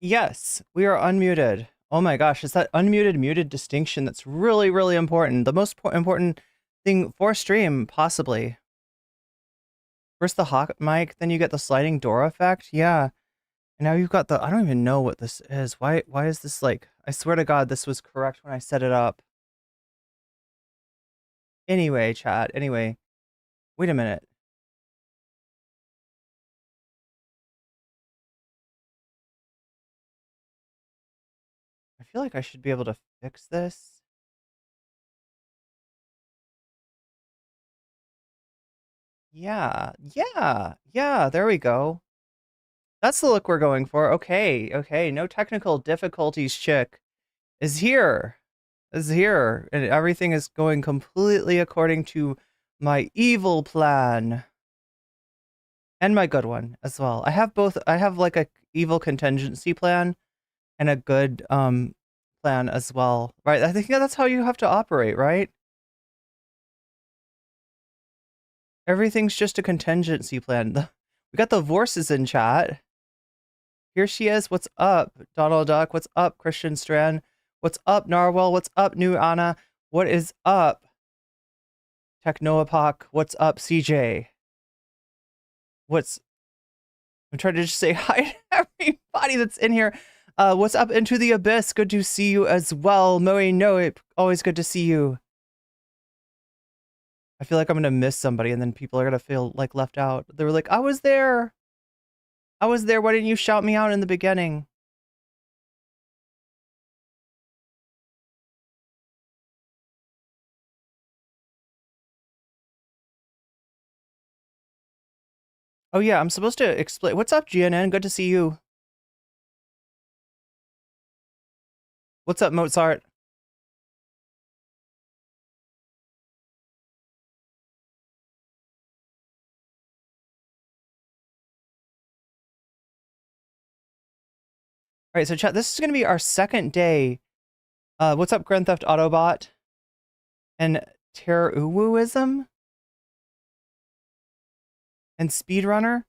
Yes, we are unmuted. Oh my gosh, it's that unmuted muted distinction that's really, really important. The most important thing for stream, possibly. First the hot mic, then you get the sliding door effect. Yeah. And now you've got the, I don't even know what this is. Why is this like, I swear to God, this was correct when I set it up. Anyway, chat, anyway. Wait a minute. I feel like I should be able to fix this. Yeah, there we go. That's the look we're going for. Okay, no technical difficulties, chick. Is here. And everything is going completely according to my evil plan. And my good one as well. I have both. I have like a evil contingency plan and a good plan as well. Right? I think that's how you have to operate, right? Everything's just a contingency plan. We got the Vorses in chat. Here she is. What's up, Donald Duck? What's up, Christian Strand? What's up, Narwhal? What's up, New Anna? What is up, Technoepoch? What's up, CJ? I'm trying to just say hi to everybody that's in here. What's up, Into the Abyss? Good to see you as well. Moe Noip, always good to see you. I feel like I'm gonna miss somebody and then people are gonna feel like left out. They were like, I was there. Why didn't you shout me out in the beginning? Oh yeah, I'm supposed to explain. What's up, GNN? Good to see you. What's up, Mozart? All right, so chat, this is going to be our second day. What's up, Grand Theft Autobot? And Terror-Uwuism? And Speedrunner?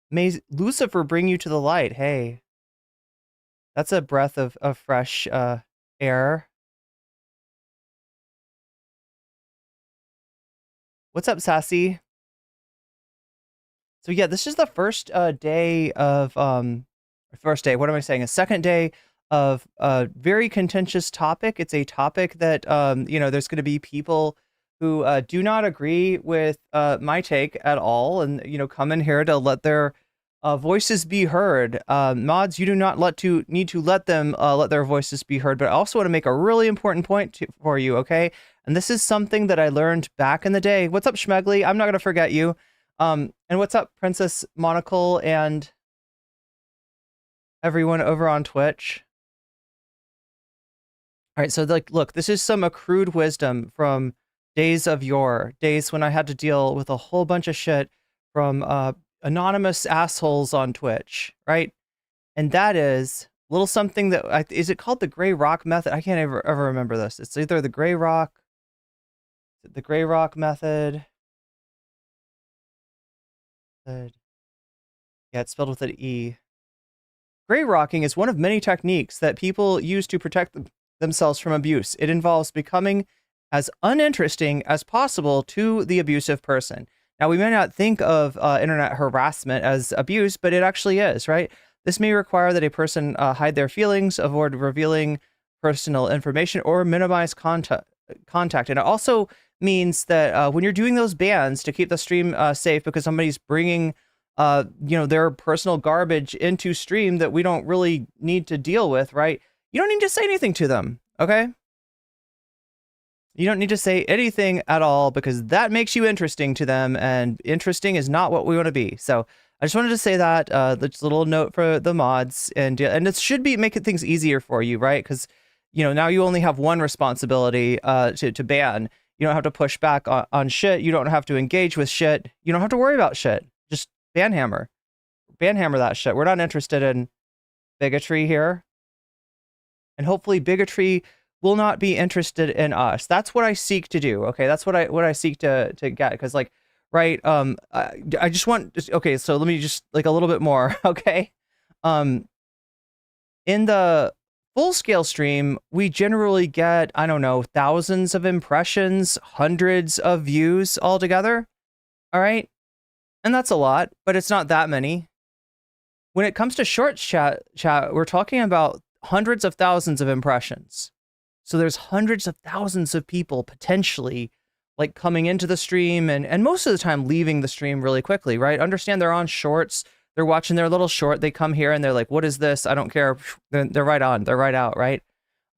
May Lucifer bring you to the light. Hey. That's a breath of fresh air. What's up, Sassy? So yeah, this is the first day of first day. What am I saying? A second day of a very contentious topic. It's a topic that you know, there's going to be people who do not agree with my take at all, and you know, come in here to let their voices be heard. Mods, you do not need to let them let their voices be heard. But I also want to make a really important point for you, okay? And this is something that I learned back in the day. What's up, Schmegly? I'm not gonna forget you. And what's up, Princess Monocle and everyone over on Twitch? All right, so like, look, this is some accrued wisdom from days of yore, days when I had to deal with a whole bunch of shit from anonymous assholes on Twitch, right? And that is a little something that, is it called the Gray Rock method? I can't ever remember this. It's either the Gray Rock method. Yeah, it's spelled with an E. Gray rocking is one of many techniques that people use to protect themselves from abuse. It involves becoming as uninteresting as possible to the abusive person. Now, we may not think of internet harassment as abuse, but it actually is, right? This may require that a person hide their feelings, avoid revealing personal information, or minimize contact. And it also means that when you're doing those bans to keep the stream safe because somebody's bringing you know, their personal garbage into stream that we don't really need to deal with, right? You don't need to say anything to them, okay? You don't need to say anything at all because that makes you interesting to them, and interesting is not what we want to be. So I just wanted to say that, just a little note for the mods, and it should be making things easier for you, right? Because, you know, now you only have one responsibility to ban. You don't have to push back on shit. You don't have to engage with shit. You don't have to worry about shit. Just banhammer that shit. We're not interested in bigotry here, and hopefully bigotry will not be interested in us. That's what I seek to do. Okay, that's what I seek to get. Because like, right, I just want, okay, so let me just like a little bit more. Okay, In the full scale stream, we generally get, I don't know, thousands of impressions, hundreds of views altogether. All right. And that's a lot, but it's not that many. When it comes to short chat, we're talking about hundreds of thousands of impressions. So there's hundreds of thousands of people potentially like coming into the stream and most of the time leaving the stream really quickly, right? Understand they're on shorts. They're watching their little short. They come here and they're like, what is this? I don't care. They're right on. They're right out, right?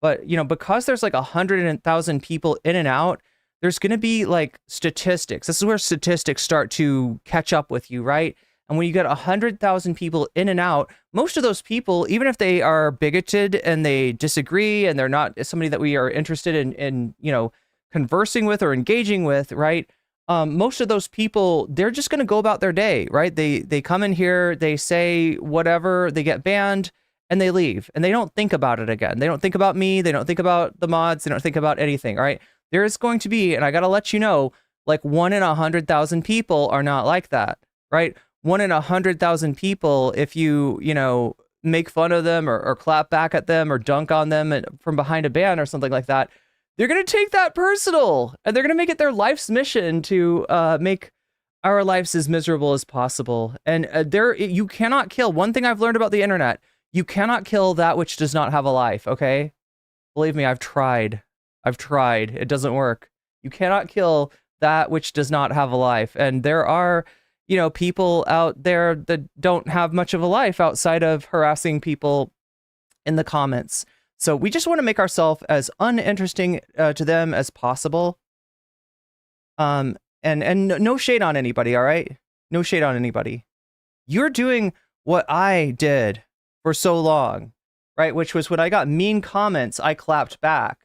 But, because there's like 100,000 people in and out, there's going to be like statistics. This is where statistics start to catch up with you, right? And when you get 100,000 people in and out, most of those people, even if they are bigoted and they disagree and they're not somebody that we are interested in conversing with or engaging with, right? Most of those people, they're just going to go about their day, right? They come in here, they say whatever, they get banned, and they leave. And they don't think about it again. They don't think about me. They don't think about the mods. They don't think about anything, all right? There is going to be, and I got to let you know, like 1 in 100,000 people are not like that, right? 1 in 100,000 people, if you make fun of them or clap back at them or dunk on them from behind a ban or something like that, they're going to take that personal and they're going to make it their life's mission to make our lives as miserable as possible. And you cannot kill. One thing I've learned about the internet, you cannot kill that which does not have a life, okay? Believe me, I've tried. It doesn't work. You cannot kill that which does not have a life. And there are, people out there that don't have much of a life outside of harassing people in the comments. So we just want to make ourselves as uninteresting to them as possible. And no shade on anybody, all right? No shade on anybody. You're doing what I did for so long, right? Which was when I got mean comments, I clapped back.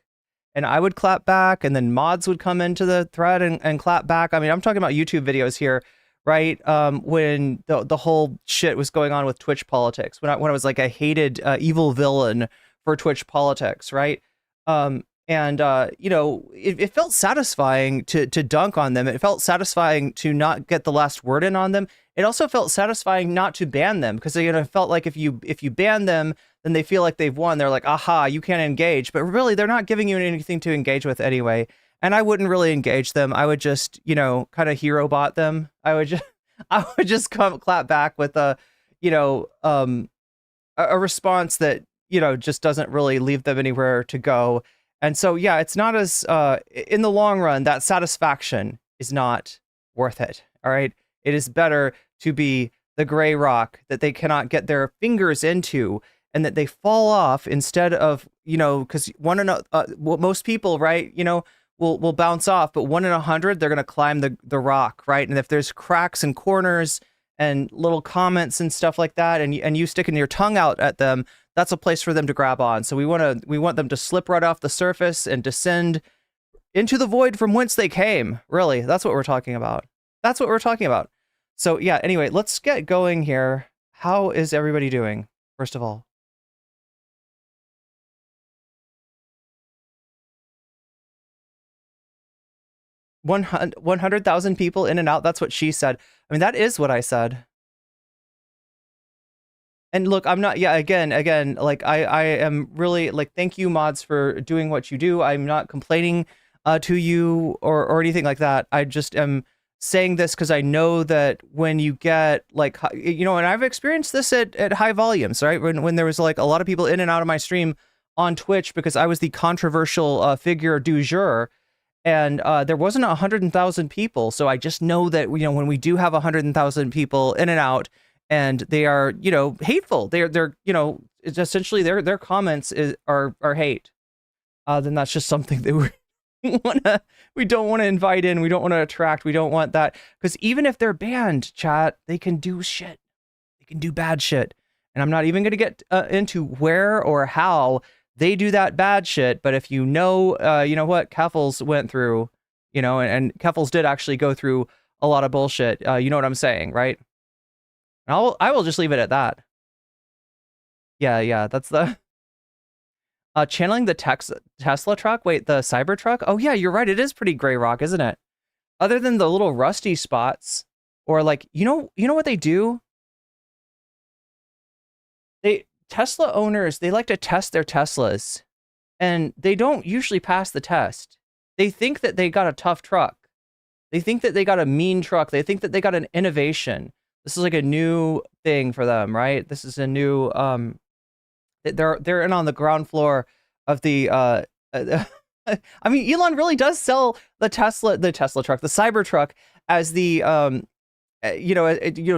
And I would clap back, and then mods would come into the thread and clap back. I mean, I'm talking about YouTube videos here, right? When the whole shit was going on with Twitch politics, when I was like a hated evil villain for Twitch politics, right? It felt satisfying to dunk on them. It felt satisfying to not get the last word in on them. It also felt satisfying not to ban them, because it felt like if you ban them, then they feel like they've won. They're like, aha, you can't engage. But really, they're not giving you anything to engage with anyway. And I wouldn't really engage them. I would just, kind of hero bot them. I would just clap back with a response that, just doesn't really leave them anywhere to go. And so, yeah, it's not as, in the long run, that satisfaction is not worth it. All right. It is better to be the gray rock that they cannot get their fingers into, and that they fall off instead of, because most people, right, will bounce off, but 1 in 100, they're going to climb the rock, right? And if there's cracks and corners and little comments and stuff like that, and you sticking your tongue out at them, that's a place for them to grab on. So we want them to slip right off the surface and descend into the void from whence they came. Really, that's what we're talking about. That's what we're talking about. So yeah, anyway, let's get going here. How is everybody doing, first of all? 100,000 people in and out. That's what she said. I mean, that is what I said. And look, I'm not, yeah, again, like I am really like, thank you mods for doing what you do. I'm not complaining to you or anything like that. I just am saying this because I know that when you get like, and I've experienced this at high volumes, right? When there was like a lot of people in and out of my stream on Twitch because I was the controversial figure du jour. And there wasn't 100,000 people. So I just know that, when we do have 100,000 people in and out, and they are, hateful, they're it's essentially their comments are hate, then that's just something that we don't want to invite in. We don't want to attract. We don't want that, because even if they're banned, chat, they can do shit. They can do bad shit. And I'm not even going to get into where or how they do that bad shit. But if you know what Keffels went through, and Keffels did actually go through a lot of bullshit. You know what I'm saying, right? And I will just leave it at that. Yeah, that's the channeling the Tesla truck. Wait, the Cybertruck? Oh yeah, you're right. It is pretty gray rock, isn't it? Other than the little rusty spots, or like, you know what they do? Tesla owners, they like to test their Teslas, and they don't usually pass the test. They think that they got a tough truck. They think that they got a mean truck. They think that they got an innovation. This is like a new thing for them, right? This is a new they're in on the ground floor of the I mean, Elon really does sell the Tesla truck, the Cybertruck, as the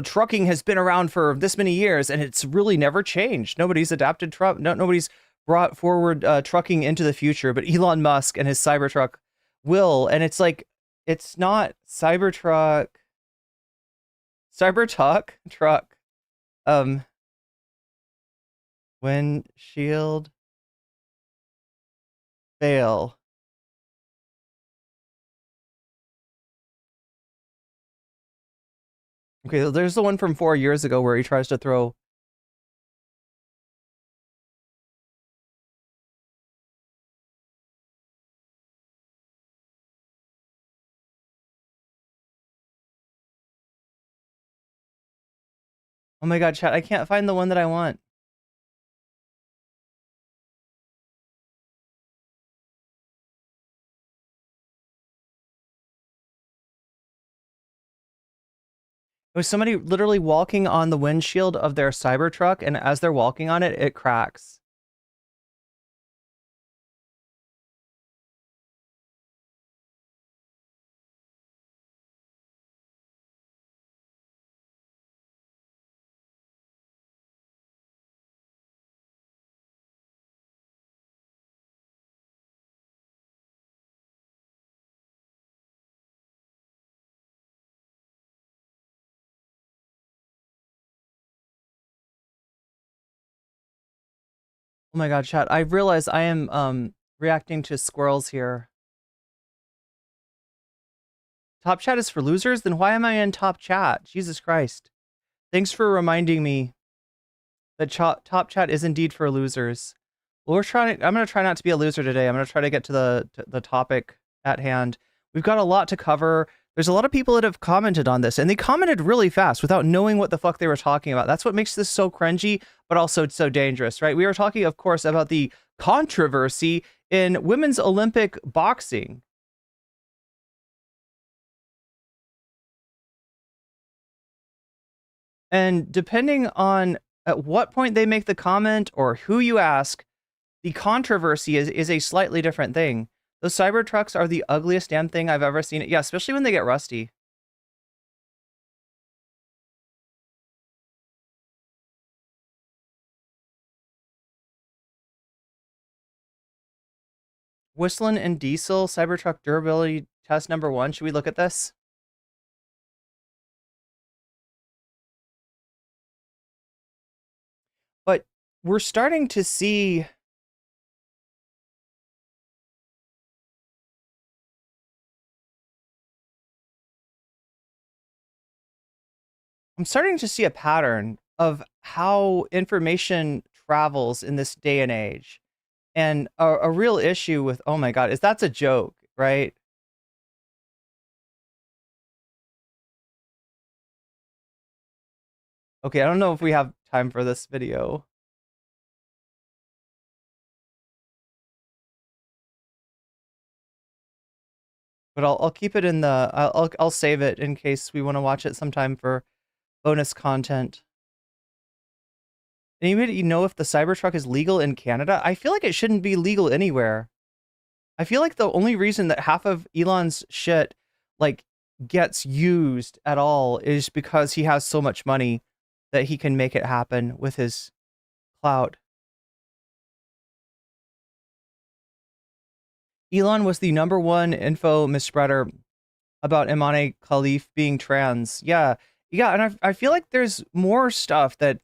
trucking has been around for this many years, and it's really never changed. Nobody's adapted truck. Nobody's brought forward trucking into the future, but Elon Musk and his Cybertruck will. And it's like, it's not Cybertruck truck. Windshield fail. Okay, there's the one from 4 years ago where he tries to throw. Oh my God, chat, I can't find the one that I want. It was somebody literally walking on the windshield of their Cybertruck, and as they're walking on it, it cracks. Oh my God, chat, I realize I am reacting to squirrels here. Top chat is for losers? Then why am I in top chat? Jesus Christ. Thanks for reminding me that top chat is indeed for losers. Well, I'm going to try not to be a loser today. I'm going to try to get to the topic at hand. We've got a lot to cover. There's a lot of people that have commented on this, and they commented really fast without knowing what the fuck they were talking about. That's what makes this so cringy, but also so dangerous, right? We were talking, of course, about the controversy in women's Olympic boxing. And depending on at what point they make the comment or who you ask, the controversy is a slightly different thing. Those Cybertrucks are the ugliest damn thing I've ever seen. Yeah, especially when they get rusty. Whistling and Diesel Cybertruck durability test number 1. Should we look at this? But we're starting to see I'm starting to see a pattern of how information travels in this day and age. And a real issue with, oh my God, that's a joke, right? Okay, I don't know if we have time for this video. But I'll keep it in the I'll save it in case we want to watch it sometime for bonus content. Anybody know if the Cybertruck is legal in Canada? I feel like it shouldn't be legal anywhere. I feel like the only reason that half of Elon's shit like gets used at all is because he has so much money that he can make it happen with his clout. Elon was the #1 info misspreader about Imane Khalif being trans. Yeah, and I feel like there's more stuff that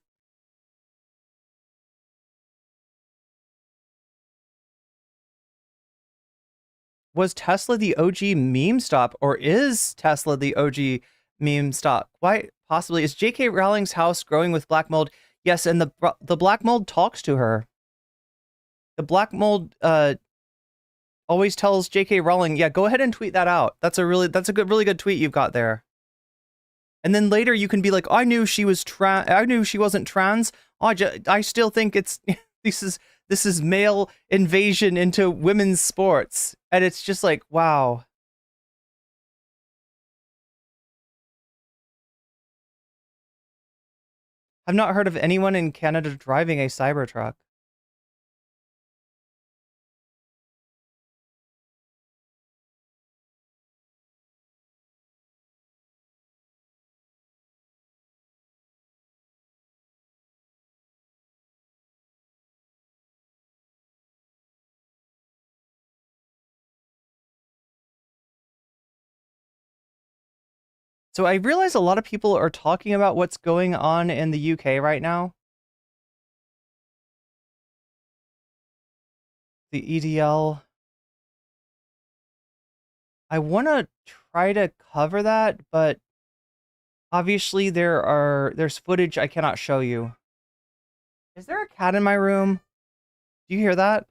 was Tesla the OG meme stop, or is Tesla the OG meme stop? Why possibly is J.K. Rowling's house growing with black mold? Yes, and the black mold talks to her. The black mold always tells J.K. Rowling, yeah, go ahead and tweet that out. That's a really good tweet you've got there. And then later you can be like, I knew she wasn't trans. I still think it's this is male invasion into women's sports. And it's just like, wow. I've not heard of anyone in Canada driving a Cybertruck. So I realize a lot of people are talking about what's going on in the UK right now. The EDL. I want to try to cover that, but obviously there's footage I cannot show you. Is there a cat in my room? Do you hear that?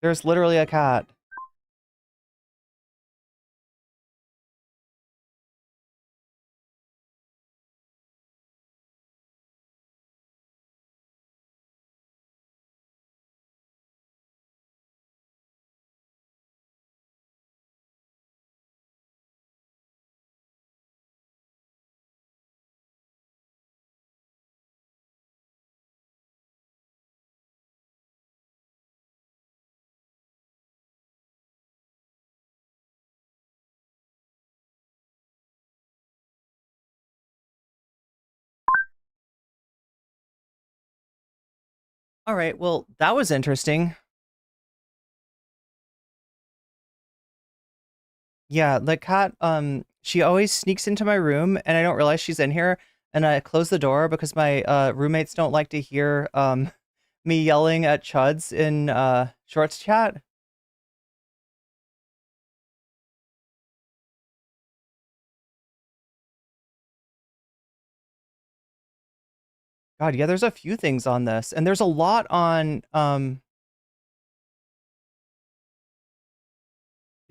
There's literally a cat. All right, well, that was interesting. Yeah, the cat, she always sneaks into my room and I don't realize she's in here. And I close the door because my roommates don't like to hear me yelling at chuds in shorts chat. God, yeah, there's a few things on this. And there's a lot on the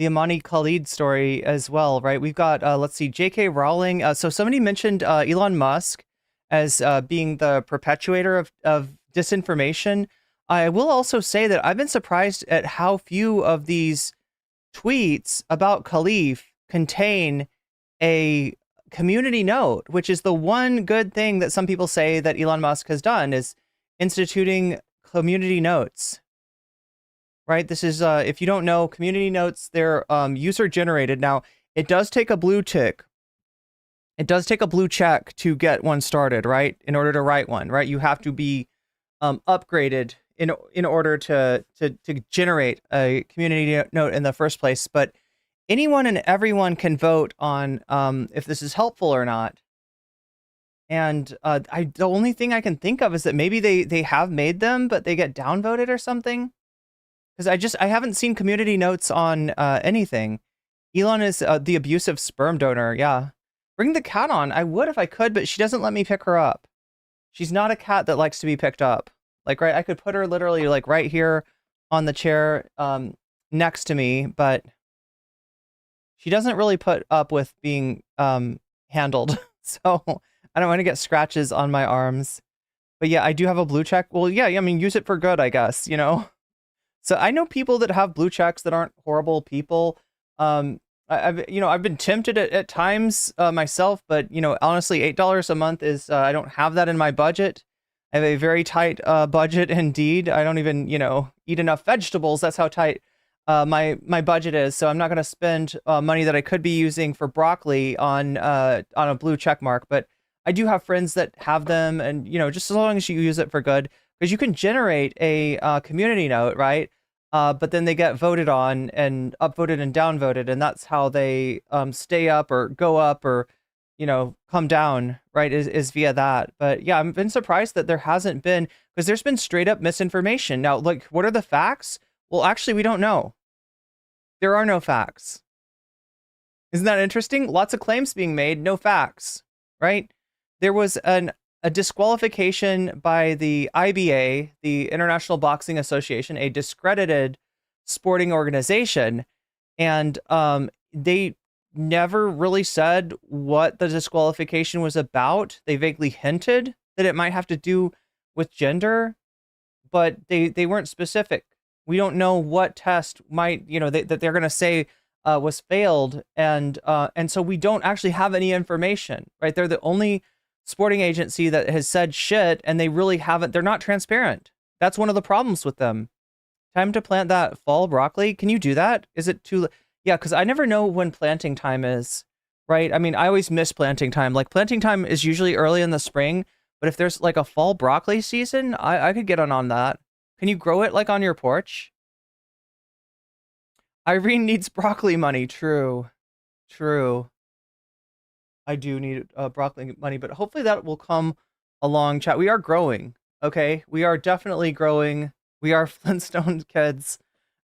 Amani Khalid story as well, right? We've got, let's see, J.K. Rowling. So somebody mentioned Elon Musk as being the perpetuator of disinformation. I will also say that I've been surprised at how few of these tweets about Khalif contain a community note, which is the one good thing that some people say that Elon Musk has done, is instituting community notes. Right? This is, if you don't know, community notes, they're user generated. Now, it does take a blue tick. It does take a blue check to get one started, right? In order to write one, right? You have to be upgraded in order to generate a community note in the first place. But anyone and everyone can vote on if this is helpful or not. And the only thing I can think of is that maybe they have made them, but they get downvoted or something. Because I haven't seen community notes on anything. Elon is the abusive sperm donor. Yeah. Bring the cat on. I would if I could, but she doesn't let me pick her up. She's not a cat that likes to be picked up. Like, right, I could put her literally like right here on the chair next to me, but she doesn't really put up with being handled. So I don't want to get scratches on my arms. But yeah, I do have a blue check. Well, yeah, I mean, use it for good, I guess, you know? So I know people that have blue checks that aren't horrible people. I've been tempted at times myself, but honestly, $8 a month is I don't have that in my budget. I have a very tight budget indeed. I don't even eat enough vegetables. That's how tight my budget is. So I'm not going to spend money that I could be using for broccoli on a blue check mark. But I do have friends that have them, and just as long as you use it for good. Because you can generate a community note, right? But then they get voted on and upvoted and downvoted, and that's how they stay up or go up or come down, right? Is via that. But yeah, I've been surprised that there hasn't been, because there's been straight up misinformation. Now, like, what are the facts? Well, actually, we don't know. There are no facts. Isn't that interesting? Lots of claims being made, no facts, right? There was a disqualification by the IBA, the International Boxing Association, a discredited sporting organization. and they never really said what the disqualification was about. They vaguely hinted that it might have to do with gender, but they weren't specific. We don't know what test might, that they're going to say was failed, and so we don't actually have any information, right? They're the only sporting agency that has said shit, and they really haven't. They're not transparent. That's one of the problems with them. Time to plant that fall broccoli. Can you do that? Is it too? Yeah, because I never know when planting time is, right? I mean, I always miss planting time. Like, planting time is usually early in the spring, but if there's like a fall broccoli season, I could get on that. Can you grow it like on your porch? Irene needs broccoli money. True. True. I do need broccoli money, but hopefully that will come along, chat. We are growing, okay? We are definitely growing. We are Flintstone kids.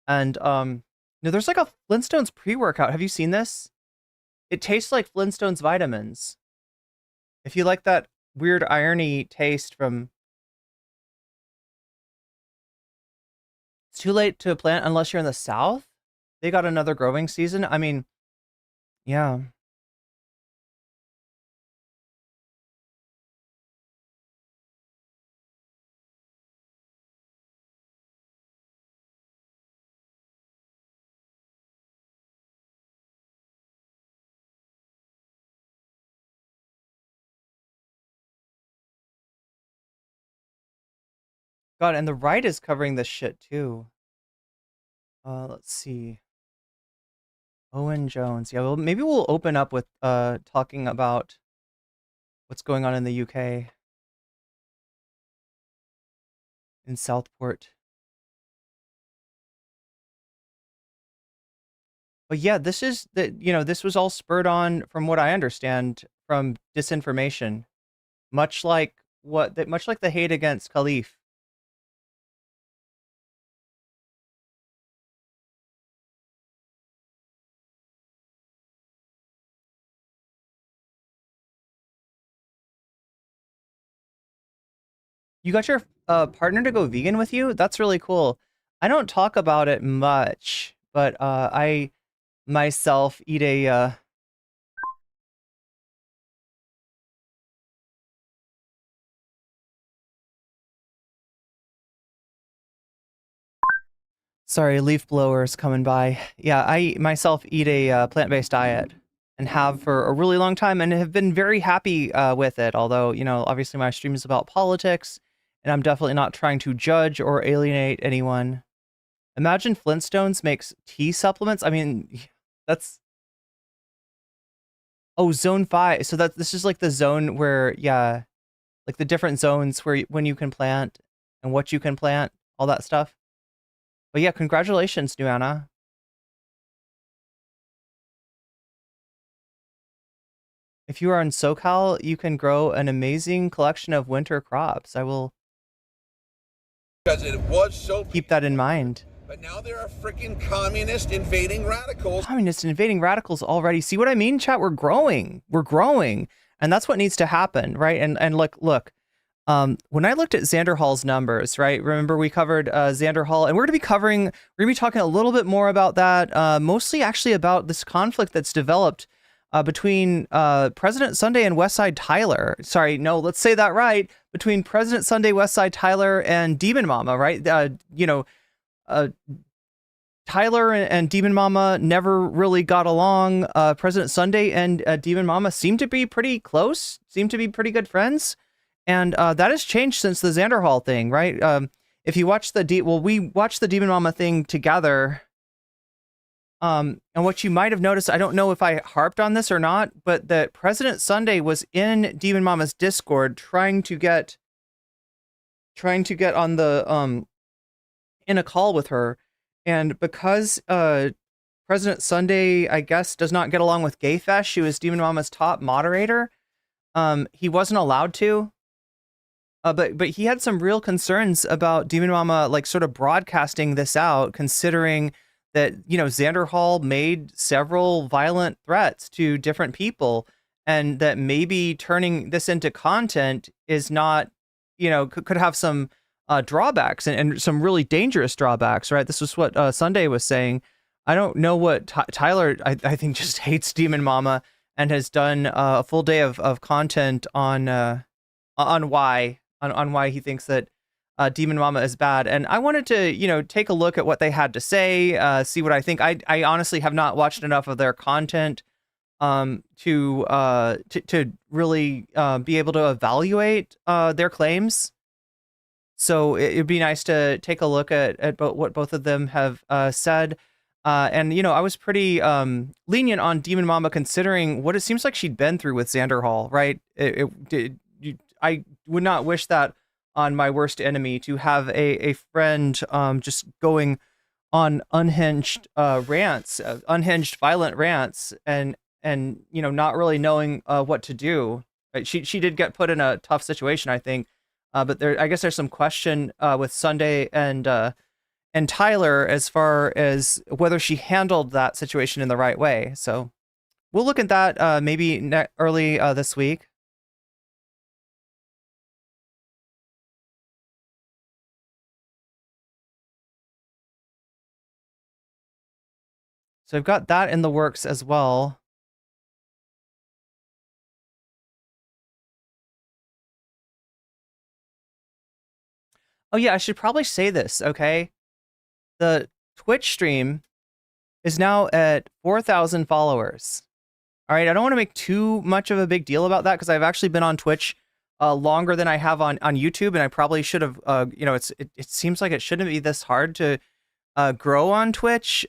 And no, there's like a Flintstones pre-workout. Have you seen this? It tastes like Flintstones vitamins. If you like that weird irony taste from... It's too late to plant unless you're in the South? They got another growing season? I mean, yeah. God, and the right is covering this shit too. Let's see. Owen Jones. Yeah, well, maybe we'll open up with talking about what's going on in the UK. In Southport. But yeah, this is this was all spurred on, from what I understand, from disinformation. Much like the hate against Khalif. You got your partner to go vegan with you? That's really cool. I don't talk about it much, but I myself eat a sorry, leaf blowers coming by. Yeah, I myself eat a plant-based diet and have for a really long time, and have been very happy with it. Although, obviously my stream is about politics, and I'm definitely not trying to judge or alienate anyone. Imagine Flintstones makes tea supplements. I mean, that's... Oh, zone 5. So this is like the zone where, yeah, like the different zones where when you can plant and what you can plant, all that stuff. But yeah, congratulations, Nuana. If you are in SoCal, you can grow an amazing collection of winter crops. I will because it was so keep that in mind. But now there are freaking communist invading radicals. Communist invading radicals already. See what I mean, chat? We're growing. We're growing. And that's what needs to happen, right? And look, when I looked at Xander Hall's numbers, right? Remember we covered Xander Hall, and we're going to be talking a little bit more about that, mostly actually about this conflict that's developed between President Sunday and Westside Tyler. Sorry, no, let's say that right. Between President Sunday, Westside Tyler, and Demon Mama, right? Tyler and Demon Mama never really got along. President Sunday and Demon Mama seem to be pretty close, seem to be pretty good friends. And that has changed since the Xander Hall thing, right? If you watch we watched the Demon Mama thing together. And what you might have noticed, I don't know if I harped on this or not, but that President Sunday was in Demon Mama's Discord trying to get on the in a call with her. And because President Sunday, I guess, does not get along with Gayfest, she was Demon Mama's top moderator. He wasn't allowed to. But he had some real concerns about Demon Mama, like, sort of broadcasting this out, considering that, Xander Hall made several violent threats to different people, and that maybe turning this into content is not, could have some drawbacks and some really dangerous drawbacks, right? This was what Sunday was saying. I don't know what Tyler, I think, just hates Demon Mama and has done a full day of content on why he thinks that Demon Mama is bad. And I wanted to, take a look at what they had to say, see what I think. I honestly have not watched enough of their content to really be able to evaluate their claims. So it'd be nice to take a look at what both of them have said. And I was pretty lenient on Demon Mama considering what it seems like she'd been through with Xander Hall, right? I would not wish that on my worst enemy, to have a friend just going on unhinged rants, unhinged violent rants, and not really knowing what to do. Right? She did get put in a tough situation, I think. But I guess there's some question with Sunday and Tyler as far as whether she handled that situation in the right way. So we'll look at that maybe early this week. So I've got that in the works as well. Oh yeah, I should probably say this, okay? The Twitch stream is now at 4,000 followers. All right, I don't want to make too much of a big deal about that because I've actually been on Twitch longer than I have on YouTube, and I probably should have. It seems like it shouldn't be this hard to grow on Twitch.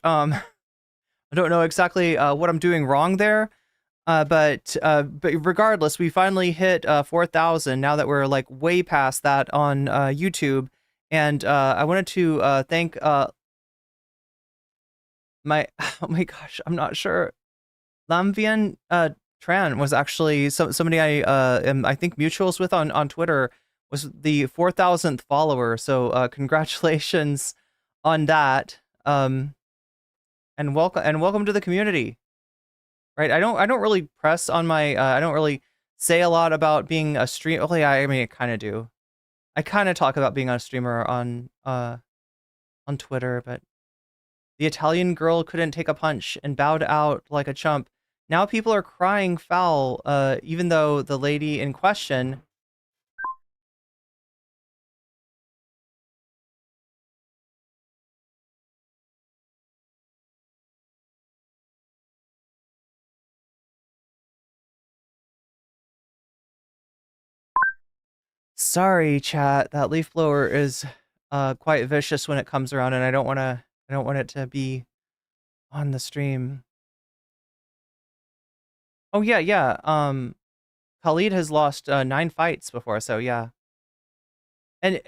I don't know exactly what I'm doing wrong there, but regardless, we finally hit 4,000 now that we're like way past that on YouTube, and I wanted to thank my oh my gosh, I'm not sure. Lamvian Tran was actually somebody I am, I think, mutuals with on Twitter, was the 4,000th follower. So congratulations on that. And welcome to the community. Right? I don't really press on my I don't really say a lot about being a stream. Well, yeah, I mean, I kind of do. I kind of talk about being a streamer on Twitter, but the Italian girl couldn't take a punch and bowed out like a chump. Now people are crying foul, even though the lady in question sorry, chat, that leaf blower is quite vicious when it comes around, and I don't want it to be on the stream. Oh yeah, yeah. Khalid has lost 9 fights before, so yeah. And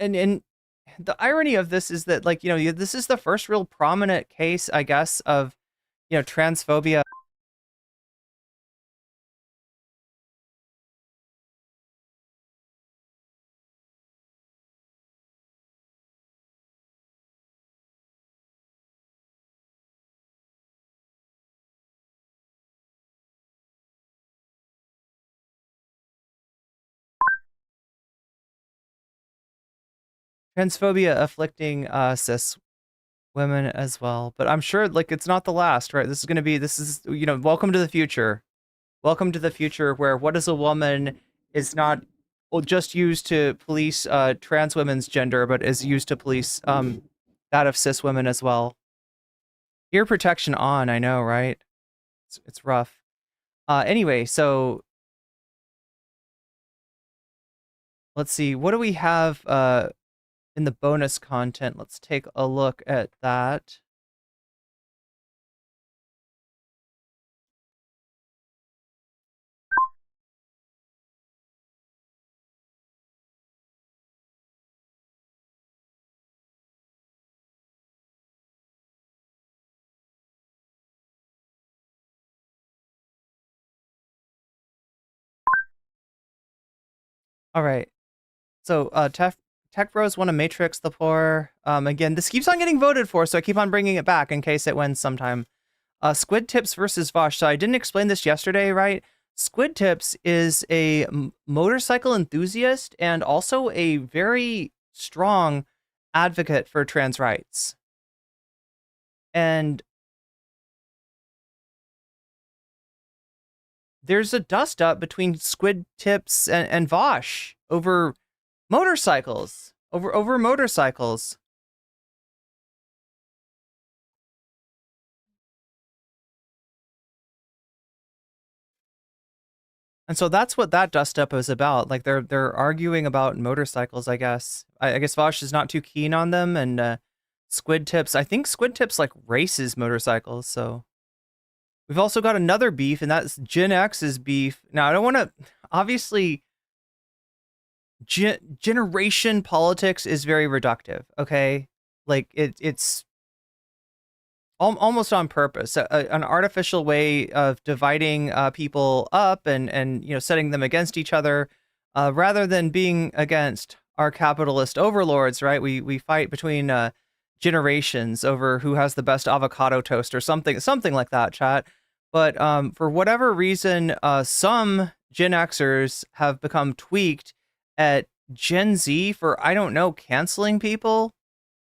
the irony of this is that, like, this is the first real prominent case, I guess, of transphobia. Transphobia afflicting cis women as well, but I'm sure, like, it's not the last, right? This is welcome to the future. Welcome to the future where what is a woman is not just used to police trans women's gender, but is used to police that of cis women as well. Ear protection on, I know, right? It's rough. Anyway, so let's see, what do we have in the bonus content? Let's take a look at that. All right. So Tech Bros want to Matrix the Poor. Again, this keeps on getting voted for, so I keep on bringing it back in case it wins sometime. Squid Tips versus Vosh. So I didn't explain this yesterday, right? Squid Tips is a motorcycle enthusiast and also a very strong advocate for trans rights. And there's a dust up between Squid Tips and Vosh over motorcycles. Over motorcycles. And so that's what that dust up is about. Like they're arguing about motorcycles, I guess. I guess Vosh is not too keen on them, and Squid Tips, I think Squid Tips like races motorcycles, so we've also got another beef, and that's Gen X's beef. Now I don't want to obviously generation politics is very reductive, okay? Like it's almost on purpose, an artificial way of dividing people up and setting them against each other, rather than being against our capitalist overlords. Right? We fight between generations over who has the best avocado toast or something like that, chat. But for whatever reason, some Gen Xers have become tweaked at Gen Z for, I don't know, canceling people.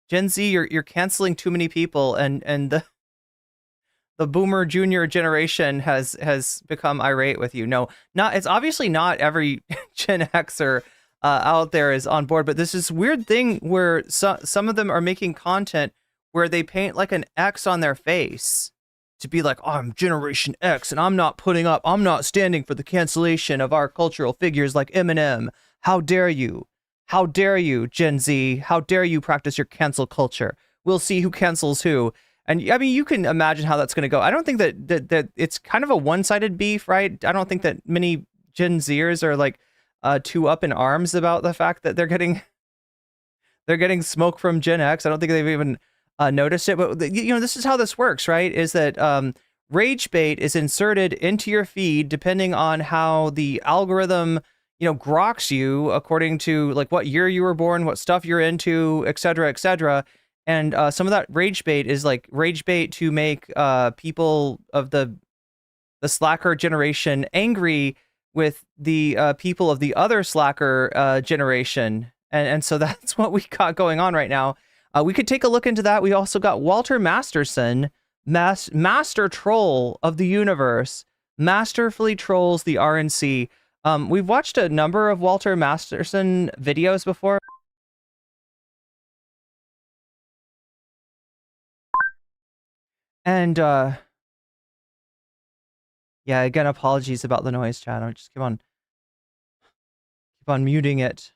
Gen Z, you're canceling too many people, and the boomer junior generation has become irate with you. No, not, it's obviously not every Gen Xer out there is on board, but this is weird thing where some of them are making content where they paint like an X on their face to be like, oh, I'm Generation X, and I'm not standing for the cancellation of our cultural figures like Eminem. How dare you? How dare you, Gen Z? How dare you practice your cancel culture? We'll see who cancels who. And I mean, you can imagine how that's going to go. I don't think that it's kind of a one-sided beef, right? I don't think that many Gen Zers are like too up in arms about the fact that they're getting smoke from Gen X. I don't think they've even noticed it. But this is how this works, right? Is that rage bait is inserted into your feed depending on how the algorithm groks you according to like what year you were born, what stuff you're into, et cetera, et cetera. And some of that rage bait is like rage bait to make people of the slacker generation angry with the people of the other slacker generation. And so that's what we got going on right now. We could take a look into that. We also got Walter Masterson, master troll of the universe, masterfully trolls the RNC. We've watched a number of Walter Masterson videos before. And yeah, again, apologies about the noise, chat. I'll just keep on muting it.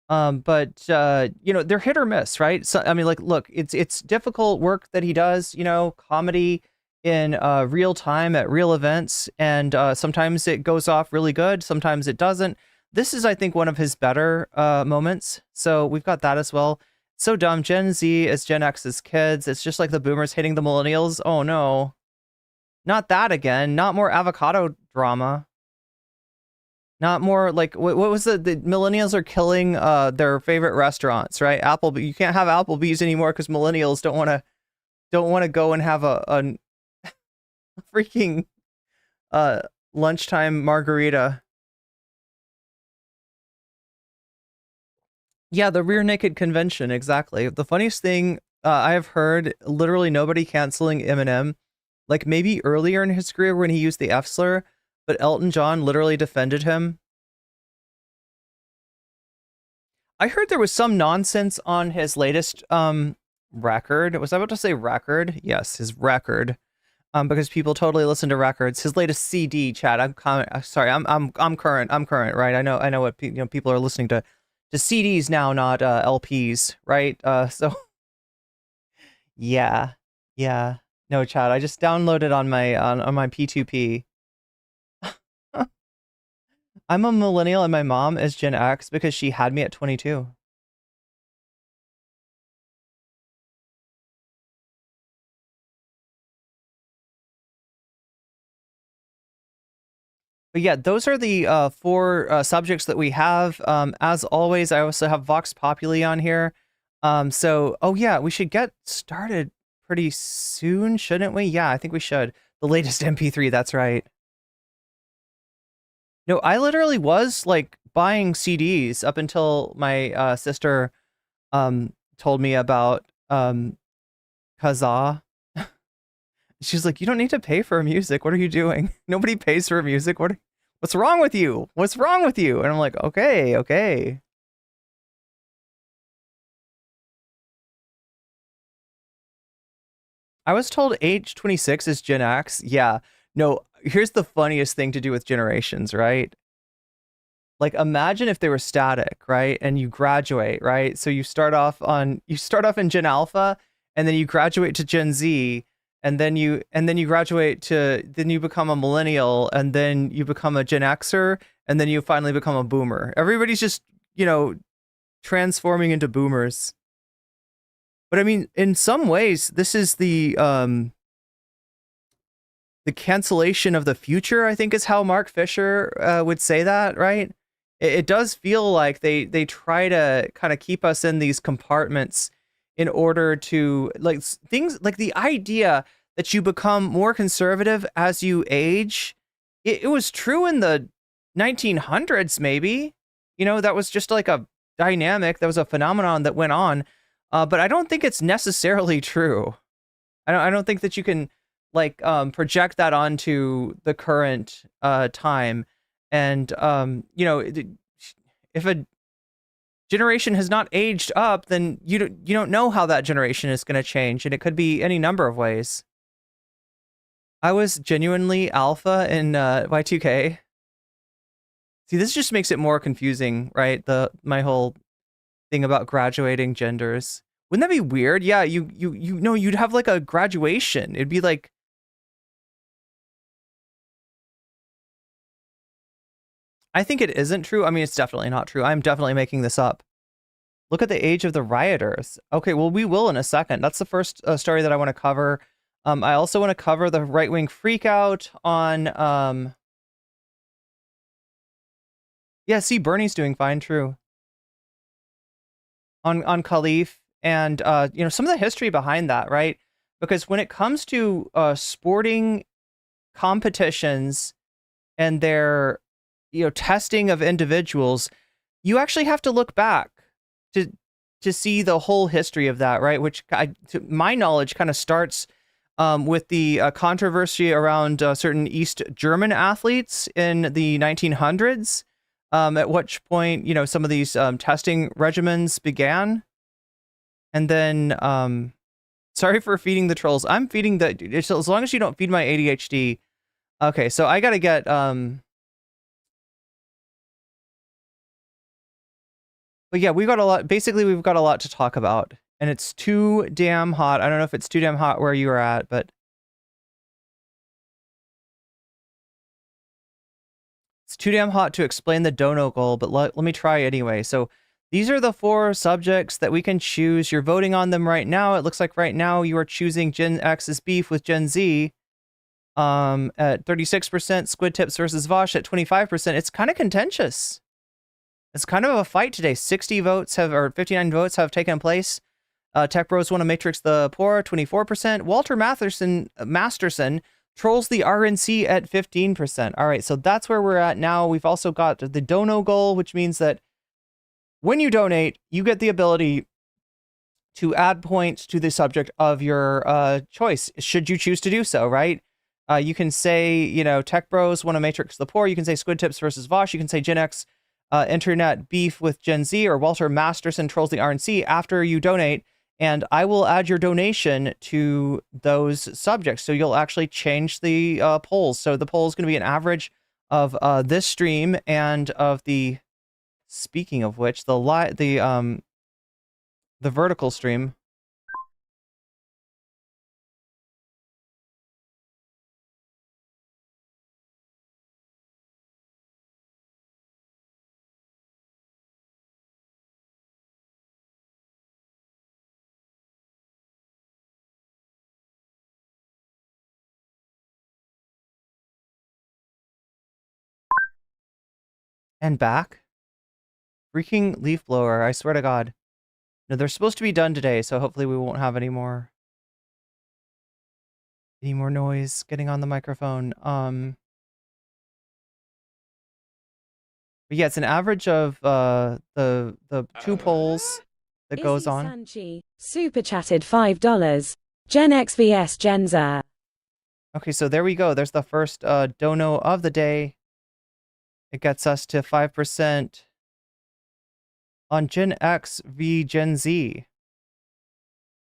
But they're hit or miss, right? So I mean, like, look, it's difficult work that he does, comedy in real time at real events, and sometimes it goes off really good, sometimes it doesn't. This is, I think, one of his better moments. So we've got that as well. So dumb. Gen Z is Gen X's kids. It's just like the boomers hating the millennials. Oh no. Not that again. Not more avocado drama. Not more like, what was the millennials are killing their favorite restaurants, right? You can't have Applebee's anymore because millennials don't want to go and have a freaking lunchtime margarita. Yeah, the rear naked convention, exactly. The funniest thing I have heard, literally nobody canceling Eminem, like maybe earlier in his career when he used the F slur, but Elton John literally defended him. I heard there was some nonsense on his latest record. Was I about to say record? Yes, his record. Because people totally listen to records. His latest CD, chat. I'm current. I'm current, right? I know what people are listening to CDs now, not LPs, right? So yeah. No, chat. I just downloaded on my P2P. I'm a millennial and my mom is Gen X because she had me at 22. But yeah, those are the 4 subjects that we have. As always, I also have Vox Populi on here. So, oh yeah, we should get started pretty soon, shouldn't we? Yeah, I think we should. The latest MP3, that's right. No, I literally was like buying CDs up until my sister told me about Kazaa. she's like, you don't need to pay for music. What are you doing? Nobody pays for music. What's wrong with you? What's wrong with you? And I'm like, okay, okay. I was told age 26 is Gen X. Yeah. No, here's the funniest thing to do with generations, right? Like imagine if they were static, right? And you graduate, right? So you start off in Gen Alpha and then you graduate to Gen Z and then you graduate to then you become a millennial and then you become a Gen Xer and then you finally become a boomer. Everybody's just, transforming into boomers. But I mean, in some ways, this is the cancellation of the future, I think is how Mark Fisher would say that, right? It does feel like they try to kind of keep us in these compartments in order to like things like the idea that you become more conservative as you age. It was true in the 1900s, maybe. That was just like a dynamic, that was a phenomenon that went on. But I don't think it's necessarily true. I don't think that you can like project that onto the current time. And if a generation has not aged up, then you don't know how that generation is going to change, and it could be any number of ways. I was genuinely alpha in Y2K. See, this just makes it more confusing, right? My whole thing about graduating genders. Wouldn't that be weird? Yeah, you know, you'd have like a graduation. It'd be like I think it isn't true. I mean, it's definitely not true. I'm definitely making this up. Look at the age of the rioters. Okay, well, we will in a second. That's the first story that I want to cover. I also want to cover the right-wing freakout on... Yeah, see, Bernie's doing fine, true. On Khalif and, some of the history behind that, right? Because when it comes to sporting competitions and their testing of individuals, you actually have to look back to see the whole history of that, right? Which, to my knowledge, kind of starts with the controversy around certain East German athletes in the 1900s, at which point, some of these testing regimens began. And then, sorry for feeding the trolls. I'm feeding as long as you don't feed my ADHD. Okay, so I gotta get, but yeah, we've got a lot to talk about, and it's too damn hot. I don't know if it's too damn hot where you are at, but it's too damn hot to explain the dono goal, but let me try anyway. So these are the 4 subjects that we can choose. You're voting on them right now. It looks like right now you are choosing Gen X's beef with Gen Z at 36%, Squid Tips versus Vosh at 25%. It's kind of contentious. It's kind of a fight today. 59 votes have taken place. Tech Bros want to matrix the poor, 24%. Walter Masterson trolls the RNC at 15%. All right, so that's where we're at now. We've also got the dono goal, which means that when you donate, you get the ability to add points to the subject of your choice, should you choose to do so, right? You can say, Tech Bros want to matrix the poor. You can say Squid Tips versus Vosh. You can say Gen X internet beef with Gen Z, or Walter Masterson trolls the RNC after you donate, and I will add your donation to those subjects. So you'll actually change the polls. So the poll is going to be an average of this stream and of the, speaking of which, the vertical stream. And back. Freaking leaf blower, I swear to God. No, they're supposed to be done today, so hopefully we won't have any more noise getting on the microphone. But yeah, it's an average of the 2 polls that goes on. Sanchi super chatted $5. Gen X vs Gen Z. Okay, so there we go. There's the first dono of the day. It gets us to 5% on Gen X v Gen Z.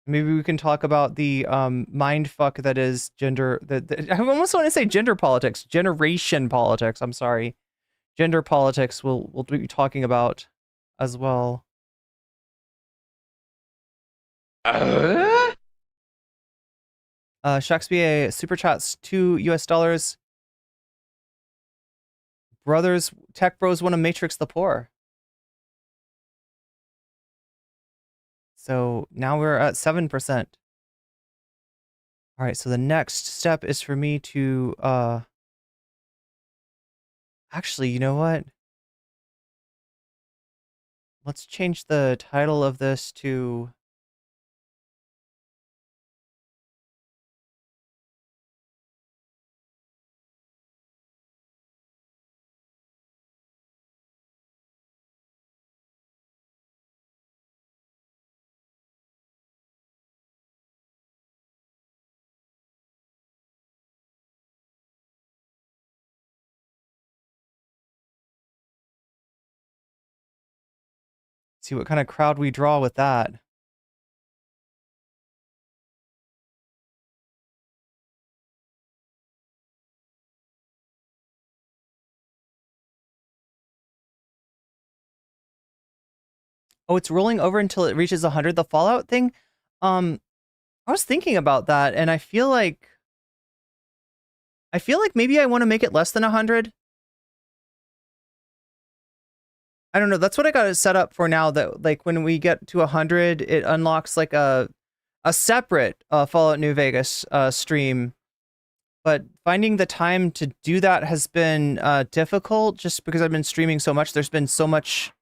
Maybe we can talk about the mind fuck that is gender. I almost want to say gender politics, generation politics. I'm sorry, gender politics. We'll be talking about as well. Shakespeare super chats $2 US. Brothers, tech bros want to matrix the poor. So now we're at 7%. All right, so the next step is for me to actually, you know what? Let's change the title of this to see what kind of crowd we draw with that. Oh, it's rolling over until it reaches 100, the Fallout thing. I was thinking about that, and I feel like maybe I want to make it less than 100. I don't know. That's what I got it set up for now. That like when we get to 100, it unlocks like a separate Fallout New Vegas stream. But finding the time to do that has been difficult, just because I've been streaming so much. There's been so much.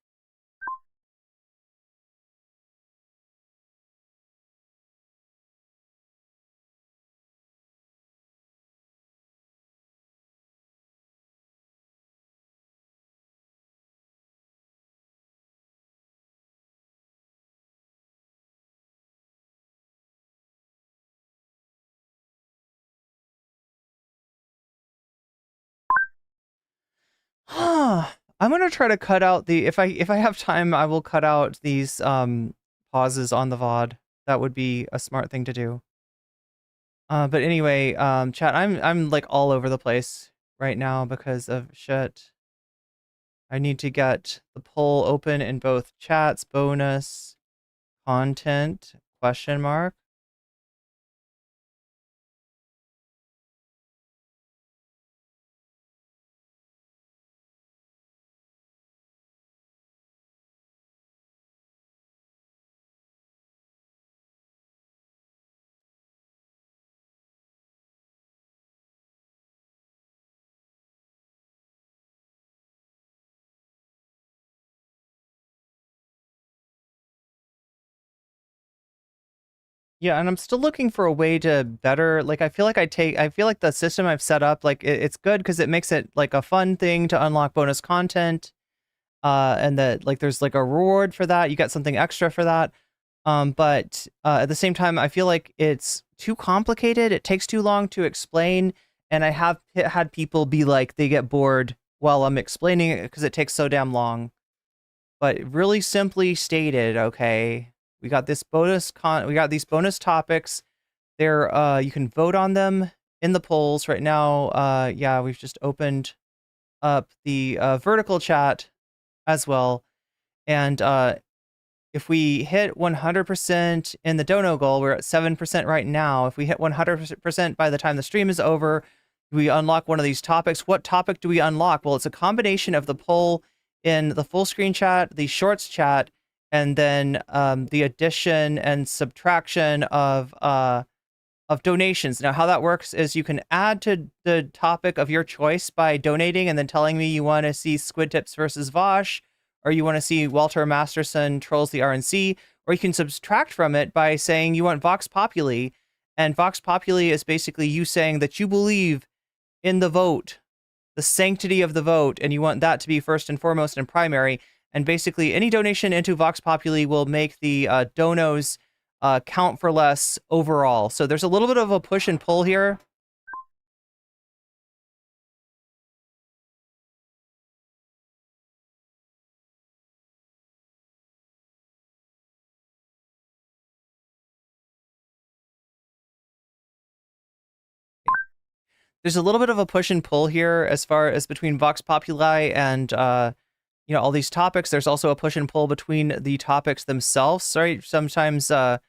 I'm gonna try to cut out the if I have time, I will cut out these pauses on the VOD. That would be a smart thing to do. But anyway, chat, I'm like all over the place right now because of shit. I need to get the poll open in both chats, bonus, content, question mark. Yeah, and I'm still looking for a way to better, like, I feel like the system I've set up, like, it's good because it makes it, like, a fun thing to unlock bonus content, and that, like, there's, like, a reward for that, you get something extra for that, but at the same time, I feel like it's too complicated, it takes too long to explain, and I have had people be like, they get bored while I'm explaining it because it takes so damn long. But really simply stated, okay, we got these bonus topics. There, you can vote on them in the polls right now. Yeah, we've just opened up the vertical chat as well, and if we hit 100% in the dono goal, we're at 7% right now. If we hit 100% by the time the stream is over, we unlock one of these topics. What topic do we unlock? Well, it's a combination of the poll in the full screen chat, the shorts chat, and then the addition and subtraction of donations. Now, how that works is you can add to the topic of your choice by donating and then telling me you want to see Squid Tips versus Vosh, or you want to see Walter Masterson trolls the RNC, or you can subtract from it by saying you want Vox Populi, and Vox Populi is basically you saying that you believe in the vote, the sanctity of the vote, and you want that to be first and foremost and primary. And basically, any donation into Vox Populi will make the donos count for less overall. So there's a little bit of a push and pull here. there's a little bit of a push and pull here as far as between Vox Populi and all these topics. There's also a push and pull between the topics themselves, right? Sometimes the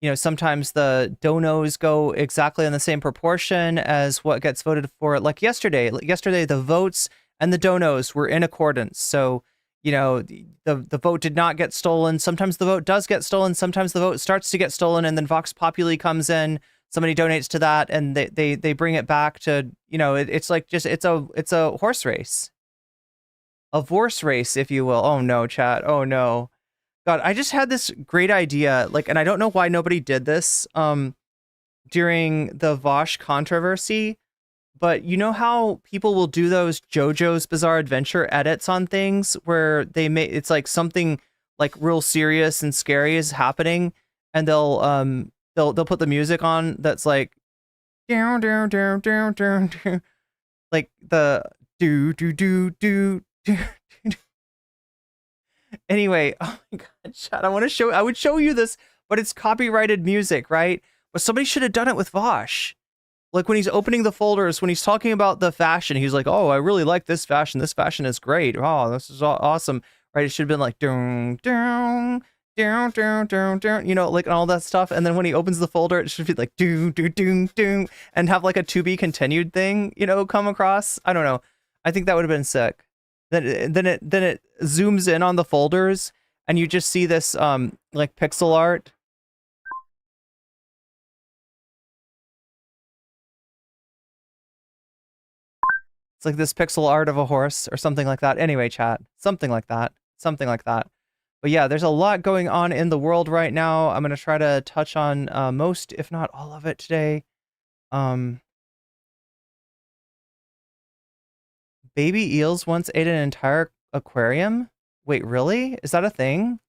donos go exactly in the same proportion as what gets voted for. Like yesterday, the votes and the donos were in accordance. So, the vote did not get stolen. Sometimes the vote does get stolen. Sometimes the vote starts to get stolen, and then Vox Populi comes in. Somebody donates to that, and they bring it back to, it's like it's a horse race. A horse race, if you will. Oh no, chat. Oh no. God, I just had this great idea, and I don't know why nobody did this during the Vosh controversy, but you know how people will do those JoJo's Bizarre Adventure edits on things where it's like something like real serious and scary is happening, and they'll put the music on that's like down down down down down, like the do do do do do. Anyway, oh my god, chat, I would show you this, but it's copyrighted music, right? But somebody should have done it with Vosh. Like when he's opening the folders, when he's talking about the fashion, he's like, "Oh, I really like this fashion. This fashion is great. Oh, this is awesome." Right? It should have been like down down down down down down, like all that stuff. And then when he opens the folder, it should be like do do do do, and have like a to be continued thing, come across. I don't know. I think that would have been sick. Then it zooms in on the folders, and you just see this like pixel art. It's like this pixel art of a horse or something like that. Anyway, chat, something like that. But yeah, there's a lot going on in the world right now. I'm gonna try to touch on most, if not all of it today. Baby eels once ate an entire aquarium. Wait, really? Is that a thing?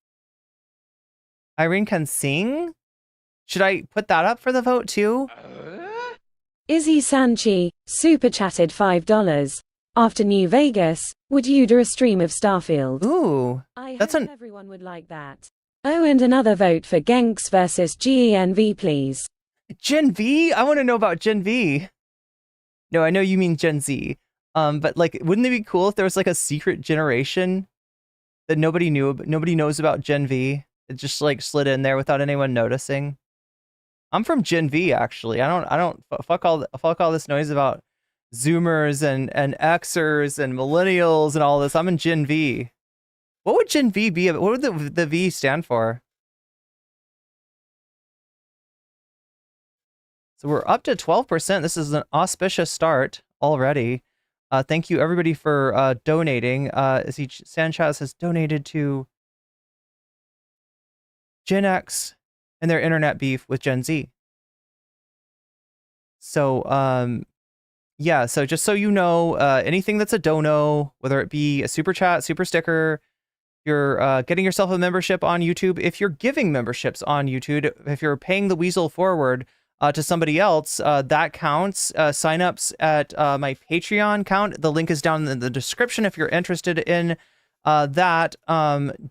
Irene can sing? Should I put that up for the vote too? Izzy Sanchi, super chatted $5. After New Vegas, would you do a stream of Starfield? Ooh, I hope everyone would like that. Oh, and another vote for Genks versus GENV, please. Gen V? I want to know about Gen V. No, I know you mean Gen Z. But wouldn't it be cool if there was like a secret generation that nobody knows about Gen V? It just like slid in there without anyone noticing. I'm from Gen V, actually. I don't fuck all this noise about Zoomers and Xers and millennials and all this. I'm in Gen V. What would Gen V be? What would the V stand for? So we're up to 12%. This is an auspicious start already. Thank you everybody for donating. Sanchez has donated to Gen X and their internet beef with Gen Z. So, yeah, so just so you know, anything that's a dono, whether it be a super chat, super sticker, you're getting yourself a membership on YouTube, if you're giving memberships on YouTube, if you're paying the weasel forward to somebody else, that counts. Signups at my Patreon count. The link is down in the description if you're interested in that.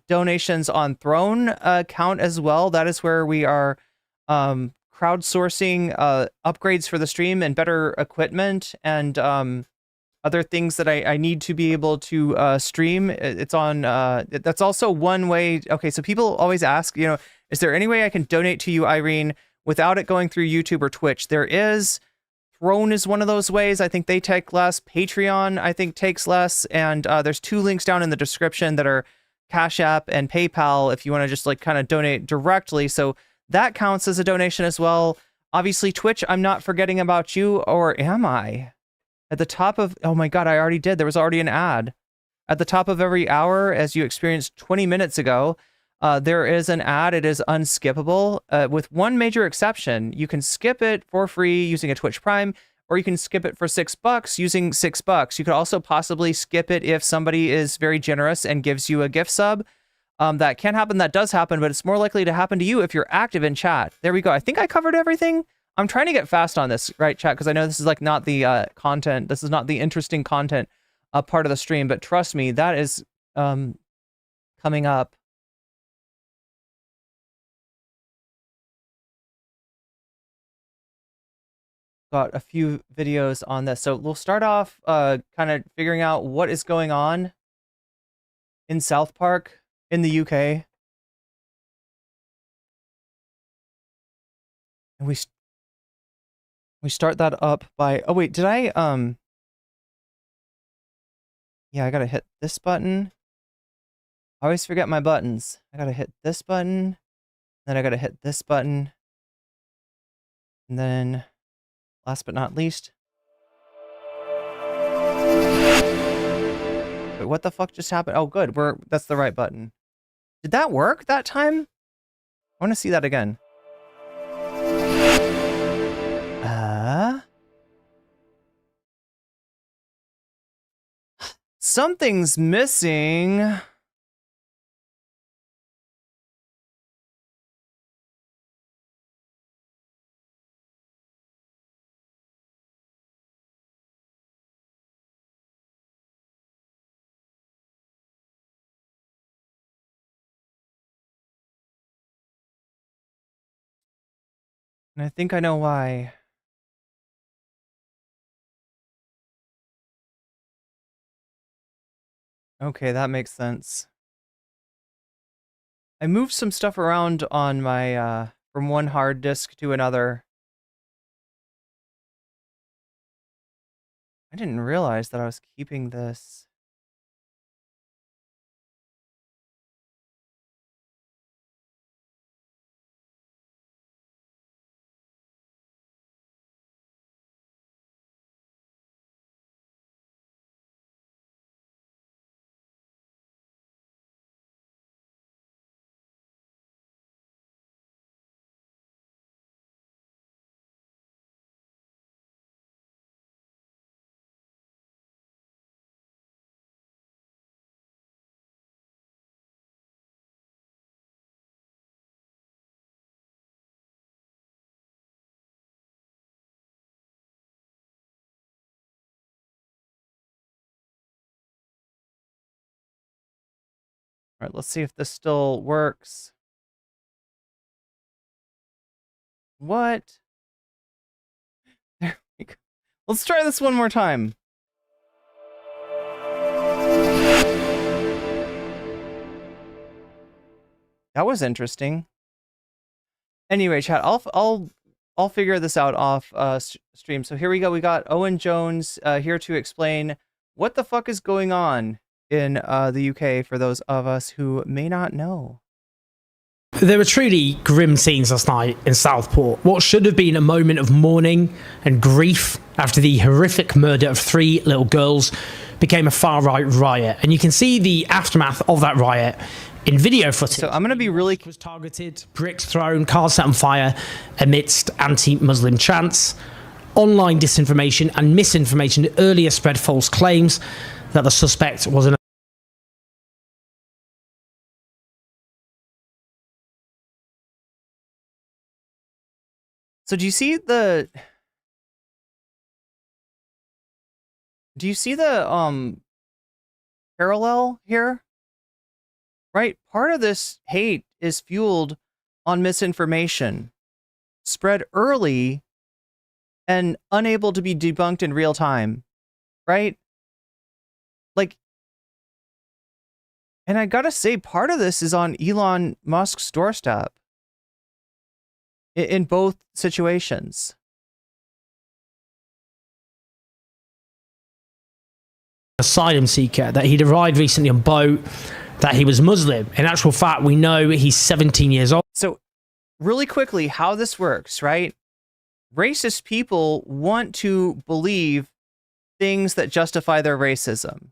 Donations on Throne count as well. That is where we are crowdsourcing upgrades for the stream and better equipment and other things that I need to be able to stream. It's on, that's also one way. Okay, so people always ask, is there any way I can donate to you, Irene, without it going through YouTube or Twitch? There is. Throne is one of those ways. I think they take less. Patreon, I think, takes less. And there's 2 links down in the description that are Cash App and PayPal if you want to just kind of donate directly. So that counts as a donation as well. Obviously, Twitch, I'm not forgetting about you, or am I? At the top of, oh my God, I already did. There was already an ad. At the top of every hour, as you experienced 20 minutes ago, there is an ad. It is unskippable, with one major exception. You can skip it for free using a Twitch Prime, or you can skip it for $6 using $6. You could also possibly skip it if somebody is very generous and gives you a gift sub. That can happen. That does happen, but it's more likely to happen to you if you're active in chat. There we go. I think I covered everything. I'm trying to get fast on this, right, chat? Because I know this is not the content. This is not the interesting content part of the stream, but trust me, that is coming up. got a few videos on this. So we'll start off kind of figuring out what is going on in South Park in the UK. And we start that up by, oh wait, did I, yeah, I gotta hit this button. I always forget my buttons. I gotta hit this button, then I gotta hit this button, and then, last but not least. Wait, what the fuck just happened? Oh, good, that's the right button. Did that work that time? I wanna see that again. Something's missing. And I think I know why. Okay, that makes sense. I moved some stuff around on my, from one hard disk to another. I didn't realize that I was keeping this. All right, let's see if this still works. What? There we go. Let's try this one more time. That was interesting. Anyway, chat, I'll figure this out off stream. So here we go. We got Owen Jones here to explain what the fuck is going on in the UK for those of us who may not know. There were truly grim scenes last night in Southport. What should have been a moment of mourning and grief after the horrific murder of 3 little girls became a far-right riot. And you can see the aftermath of that riot in video footage. So I'm going to be really... was targeted, bricks thrown, cars set on fire amidst anti-Muslim chants. Online disinformation and misinformation earlier spread false claims that the suspect was an... So do you see the parallel here? Right? Part of this hate is fueled on misinformation, spread early and unable to be debunked in real time, right? Like, and I gotta say, part of this is on Elon Musk's doorstep in both situations. Asylum seeker, that he'd arrived recently on a boat, that he was Muslim. In actual fact, we know he's 17 years old. So really quickly, how this works, right? Racist people want to believe things that justify their racism.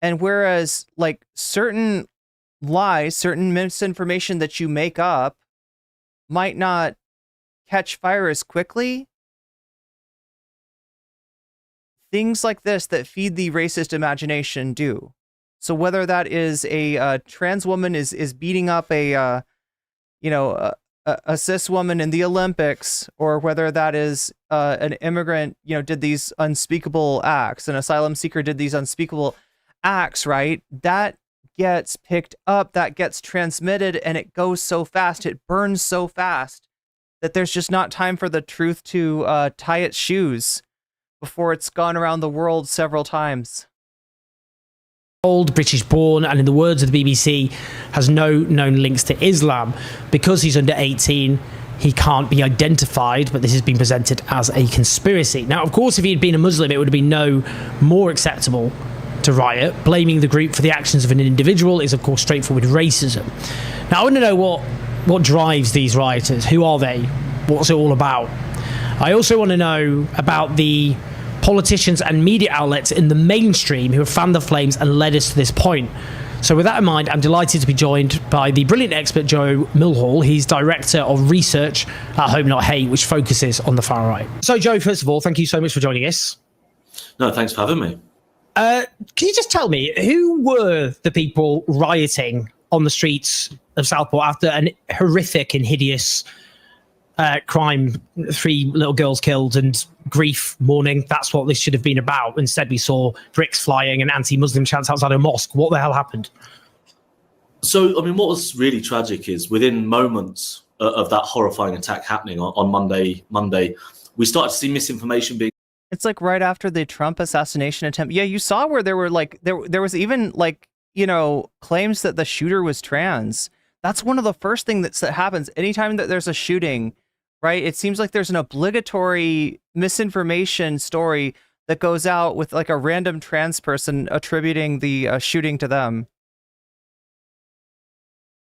And whereas like certain lies, certain misinformation that you make up might not catch fire as quickly, things like this that feed the racist imagination do. So whether that is a trans woman is beating up a cis woman in the Olympics, or whether that is an immigrant, did these unspeakable acts, an asylum seeker did these unspeakable acts, right? That gets picked up, that gets transmitted, and it goes so fast, it burns so fast that there's just not time for the truth to tie its shoes before it's gone around the world several times. Old, British born, and in the words of the BBC, has no known links to Islam. Because he's under 18, he can't be identified, but this has been presented as a conspiracy. Now, of course, if he had been a Muslim, it would have been no more acceptable to riot. Blaming the group for the actions of an individual is, of course, straightforward racism. Now, I want to know what drives these rioters. Who are they? What's it all about? I also want to know about the politicians and media outlets in the mainstream who have fanned the flames and led us to this point. So with that in mind, I'm delighted to be joined by the brilliant expert Joe Millhall. He's Director of Research at Home Not Hate, which focuses on the far right. So Joe, first of all, thank you so much for joining us. No, thanks for having me. Can you just tell me, who were the people rioting on the streets of Southport after an horrific and hideous crime, 3 little girls killed and grief mourning? That's what this should have been about. Instead, we saw bricks flying and anti-Muslim chants outside a mosque. What the hell happened? So, I mean, what was really tragic is within moments of that horrifying attack happening on Monday, we started to see misinformation being... It's like right after the Trump assassination attempt. Yeah, you saw where there were like, there was even like, you know, claims that the shooter was trans. That's one of the first things that happens anytime that there's a shooting. Right? It seems like there's an obligatory misinformation story that goes out with like a random trans person attributing the shooting to them.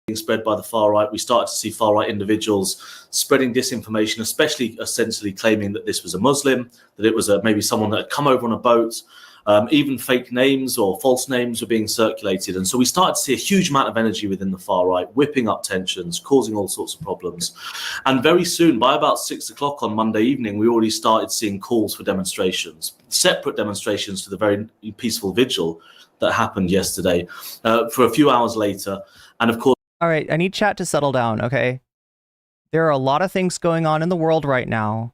Being spread by the far right. We started to see far right individuals spreading disinformation, especially essentially claiming that this was a Muslim, that it was maybe someone that had come over on a boat. Even fake names or false names were being circulated. And so we started to see a huge amount of energy within the far right, whipping up tensions, causing all sorts of problems. And very soon, by about 6 o'clock on Monday evening, we already started seeing calls for demonstrations, separate demonstrations to the very peaceful vigil that happened yesterday for a few hours later. And of course... All right, I need chat to settle down, okay? There are a lot of things going on in the world right now.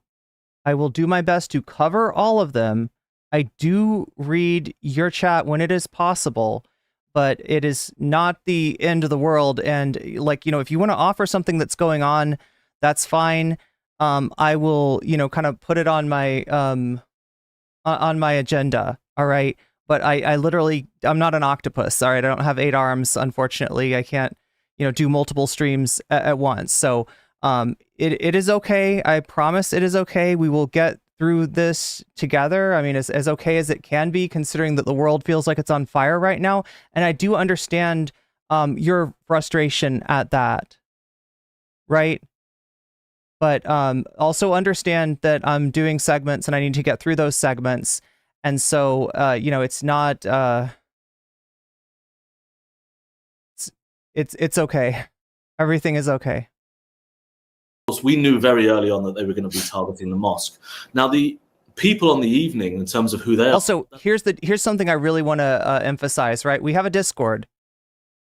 I will do my best to cover all of them. I do read your chat when it is possible, but it is not the end of the world. And like, you know, if you want to offer something that's going on, that's fine. I will, you know, kind of put it on my agenda. All right. But I literally, I'm not an octopus. All right. I don't have 8 arms. Unfortunately, I can't, you know, do multiple streams at once. So it is okay. I promise it is okay. We will get through this together. I mean, as okay as it can be, considering that the world feels like it's on fire right now. And I do understand your frustration at that, right? But also understand that I'm doing segments and I need to get through those segments. And so, you know, it's not, it's okay. Everything is okay. We knew very early on that they were going to be targeting the mosque. Now, the people on the evening, in terms of who they are... Also, here's something I really want to emphasize, right? We have a Discord,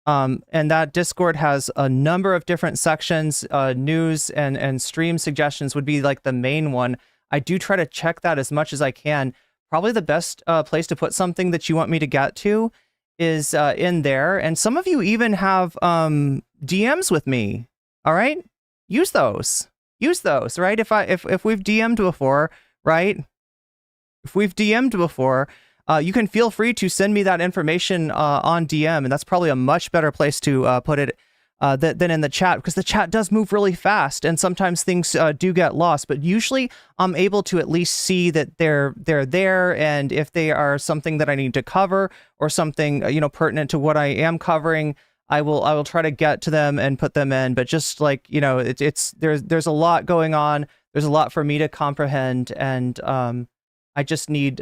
and that Discord has a number of different sections. News and stream suggestions would be like the main one. I do try to check that as much as I can. Probably the best place to put something that you want me to get to is in there. And some of you even have DMs with me, all right? Use those, right? If we've DM'd before, right? If we've DM'd before, you can feel free to send me that information on DM, and that's probably a much better place to put it than in the chat, because the chat does move really fast, and sometimes things do get lost. But usually, I'm able to at least see that they're there, and if they are something that I need to cover or something you know pertinent to what I am covering, I will try to get to them and put them in. But just like, you know, there's a lot going on. There's a lot for me to comprehend, and I just need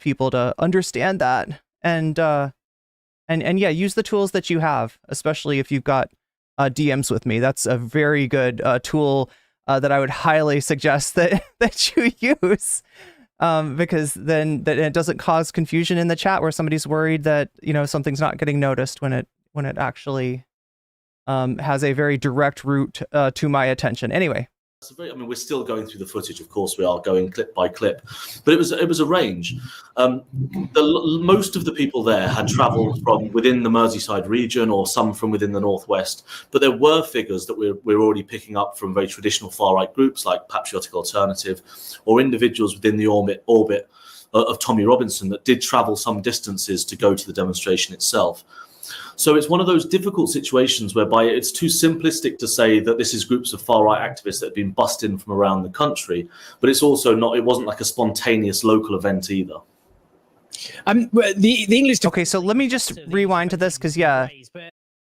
people to understand that, and yeah, use the tools that you have, especially if you've got DMs with me. That's a very good tool that I would highly suggest that you use, because then it doesn't cause confusion in the chat where somebody's worried that, you know, something's not getting noticed when it actually has a very direct route to my attention. Anyway, I mean, we're still going through the footage. Of course, we are going clip by clip, but it was a range. Most of the people there had travelled from within the Merseyside region, or some from within the northwest. But there were figures that we're already picking up from very traditional far right groups like Patriotic Alternative, or individuals within the orbit of Tommy Robinson that did travel some distances to go to the demonstration itself. So it's one of those difficult situations whereby it's too simplistic to say that this is groups of far-right activists that have been bussed in from around the country, but it's also not, it wasn't like a spontaneous local event either. The English... Okay, so let me just rewind to this, because, yeah,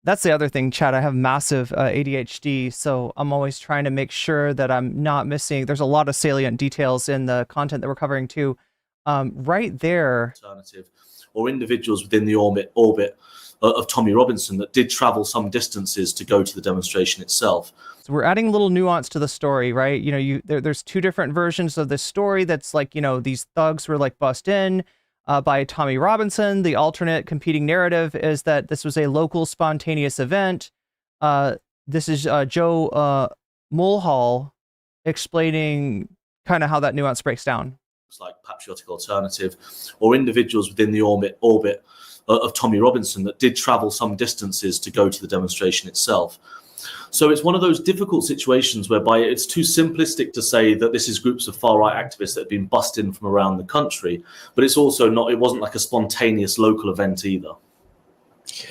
that's the other thing, Chad. I have massive ADHD, so I'm always trying to make sure that I'm not missing. There's a lot of salient details in the content that we're covering, too. Right there. Alternative, or individuals within the orbit of Tommy Robinson that did travel some distances to go to the demonstration itself. So we're adding a little nuance to the story, right? You know, there's two different versions of this story that's like, you know, these thugs were like bussed in by Tommy Robinson. The alternate competing narrative is that this was a local spontaneous event. This is Joe Mulhall explaining kind of how that nuance breaks down. It's like Patriotic Alternative, or individuals within the orbit of Tommy Robinson that did travel some distances to go to the demonstration itself. So it's one of those difficult situations whereby it's too simplistic to say that this is groups of far-right activists that have been bussed in from around the country, but it's also not, it wasn't like a spontaneous local event either.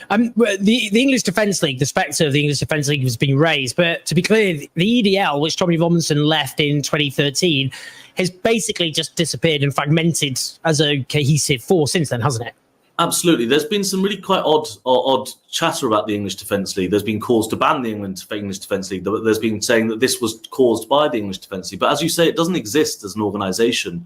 The English Defence League, the spectre of the English Defence League has been raised, but to be clear, the EDL, which Tommy Robinson left in 2013, has basically just disappeared and fragmented as a cohesive force since then, hasn't it? Absolutely. There's been some really quite odd chatter about the English Defence League. There's been calls to ban the English Defence League. There's been saying that this was caused by the English Defence League. But as you say, it doesn't exist as an organisation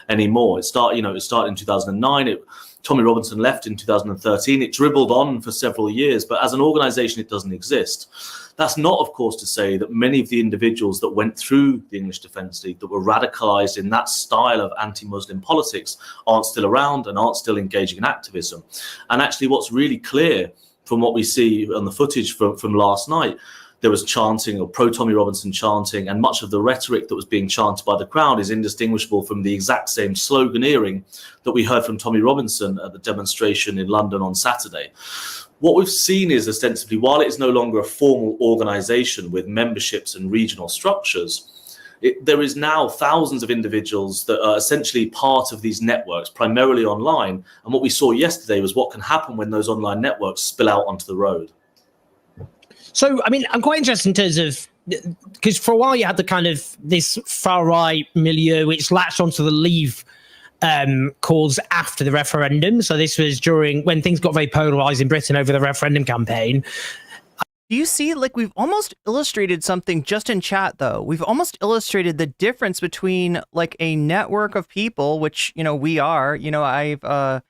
anymore. It started in 2009. Tommy Robinson left in 2013. It dribbled on for several years, but as an organisation, it doesn't exist. That's not, of course, to say that many of the individuals that went through the English Defence League that were radicalised in that style of anti-Muslim politics aren't still around and aren't still engaging in activism. And actually, what's really clear from what we see on the footage from last night, there was chanting, or pro-Tommy Robinson chanting, and much of the rhetoric that was being chanted by the crowd is indistinguishable from the exact same sloganeering that we heard from Tommy Robinson at the demonstration in London on Saturday. What we've seen is ostensibly, while it is no longer a formal organisation with memberships and regional structures, there is now thousands of individuals that are essentially part of these networks, primarily online. And what we saw yesterday was what can happen when those online networks spill out onto the road. So, I mean, I'm quite interested in terms of, because for a while you had the kind of this far-right milieu which latched onto the Leave cause after the referendum. So this was during when things got very polarised in Britain over the referendum campaign. Do you see, like, we've almost illustrated something just in chat, though. We've almost illustrated the difference between, like, a network of people, which, you know, we are. You know, I've, got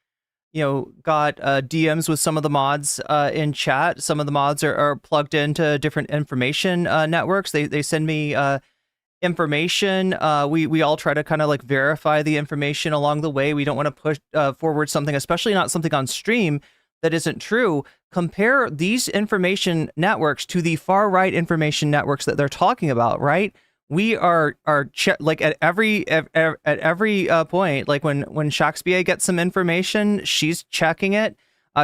DMs with some of the mods in chat. Some of the mods are plugged into different information networks. They send me information. We all try to kind of, like, verify the information along the way. We don't want to push forward something, especially not something on stream that isn't true. Compare these information networks to the far right information networks that they're talking about, right? We are like at every point, like when Shakespeare gets some information, she's checking it.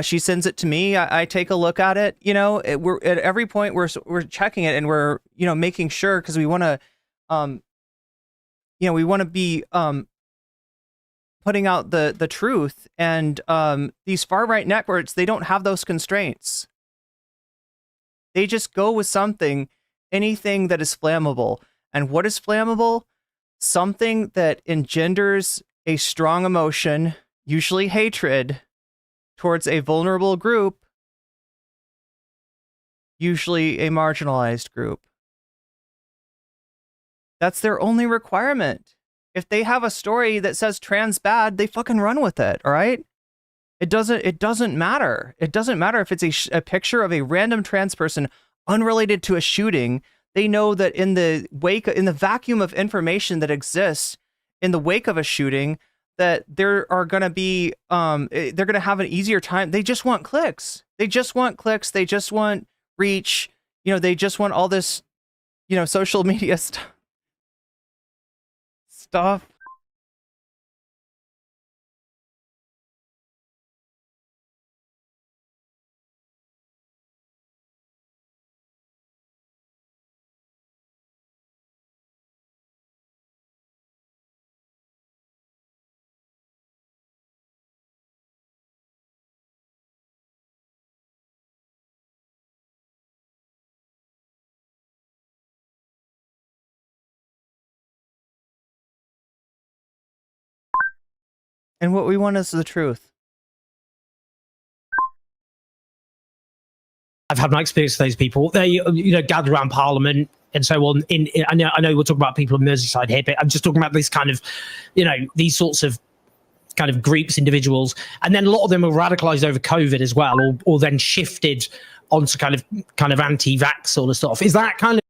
She sends it to me. I take a look at it. You know, we're at every point we're checking it, and we're, you know, making sure, because we want to, we want to be putting out the truth. And these far right networks, they don't have those constraints. They just go with anything that is flammable. And what is flammable? Something that engenders a strong emotion, usually hatred, towards a vulnerable group, usually a marginalized group. That's their only requirement. If they have a story that says trans bad, they fucking run with it, all right? It doesn't matter. It doesn't matter if it's a picture of a random trans person unrelated to a shooting. They know that in the vacuum of information that exists in the wake of a shooting, that there are going to be, they're going to have an easier time. They just want clicks. They just want clicks. They just want reach. You know, they just want all this, you know, social media stuff. stuff. And what we want is the truth. I've had my experience with those people. They, gather around Parliament and so on. I know we're talking about people on Merseyside here, but I'm just talking about this kind of, these sorts of kind of groups, individuals, and then a lot of them were radicalized over COVID as well, or then shifted onto kind of anti-vax sort of stuff. Is that kind of?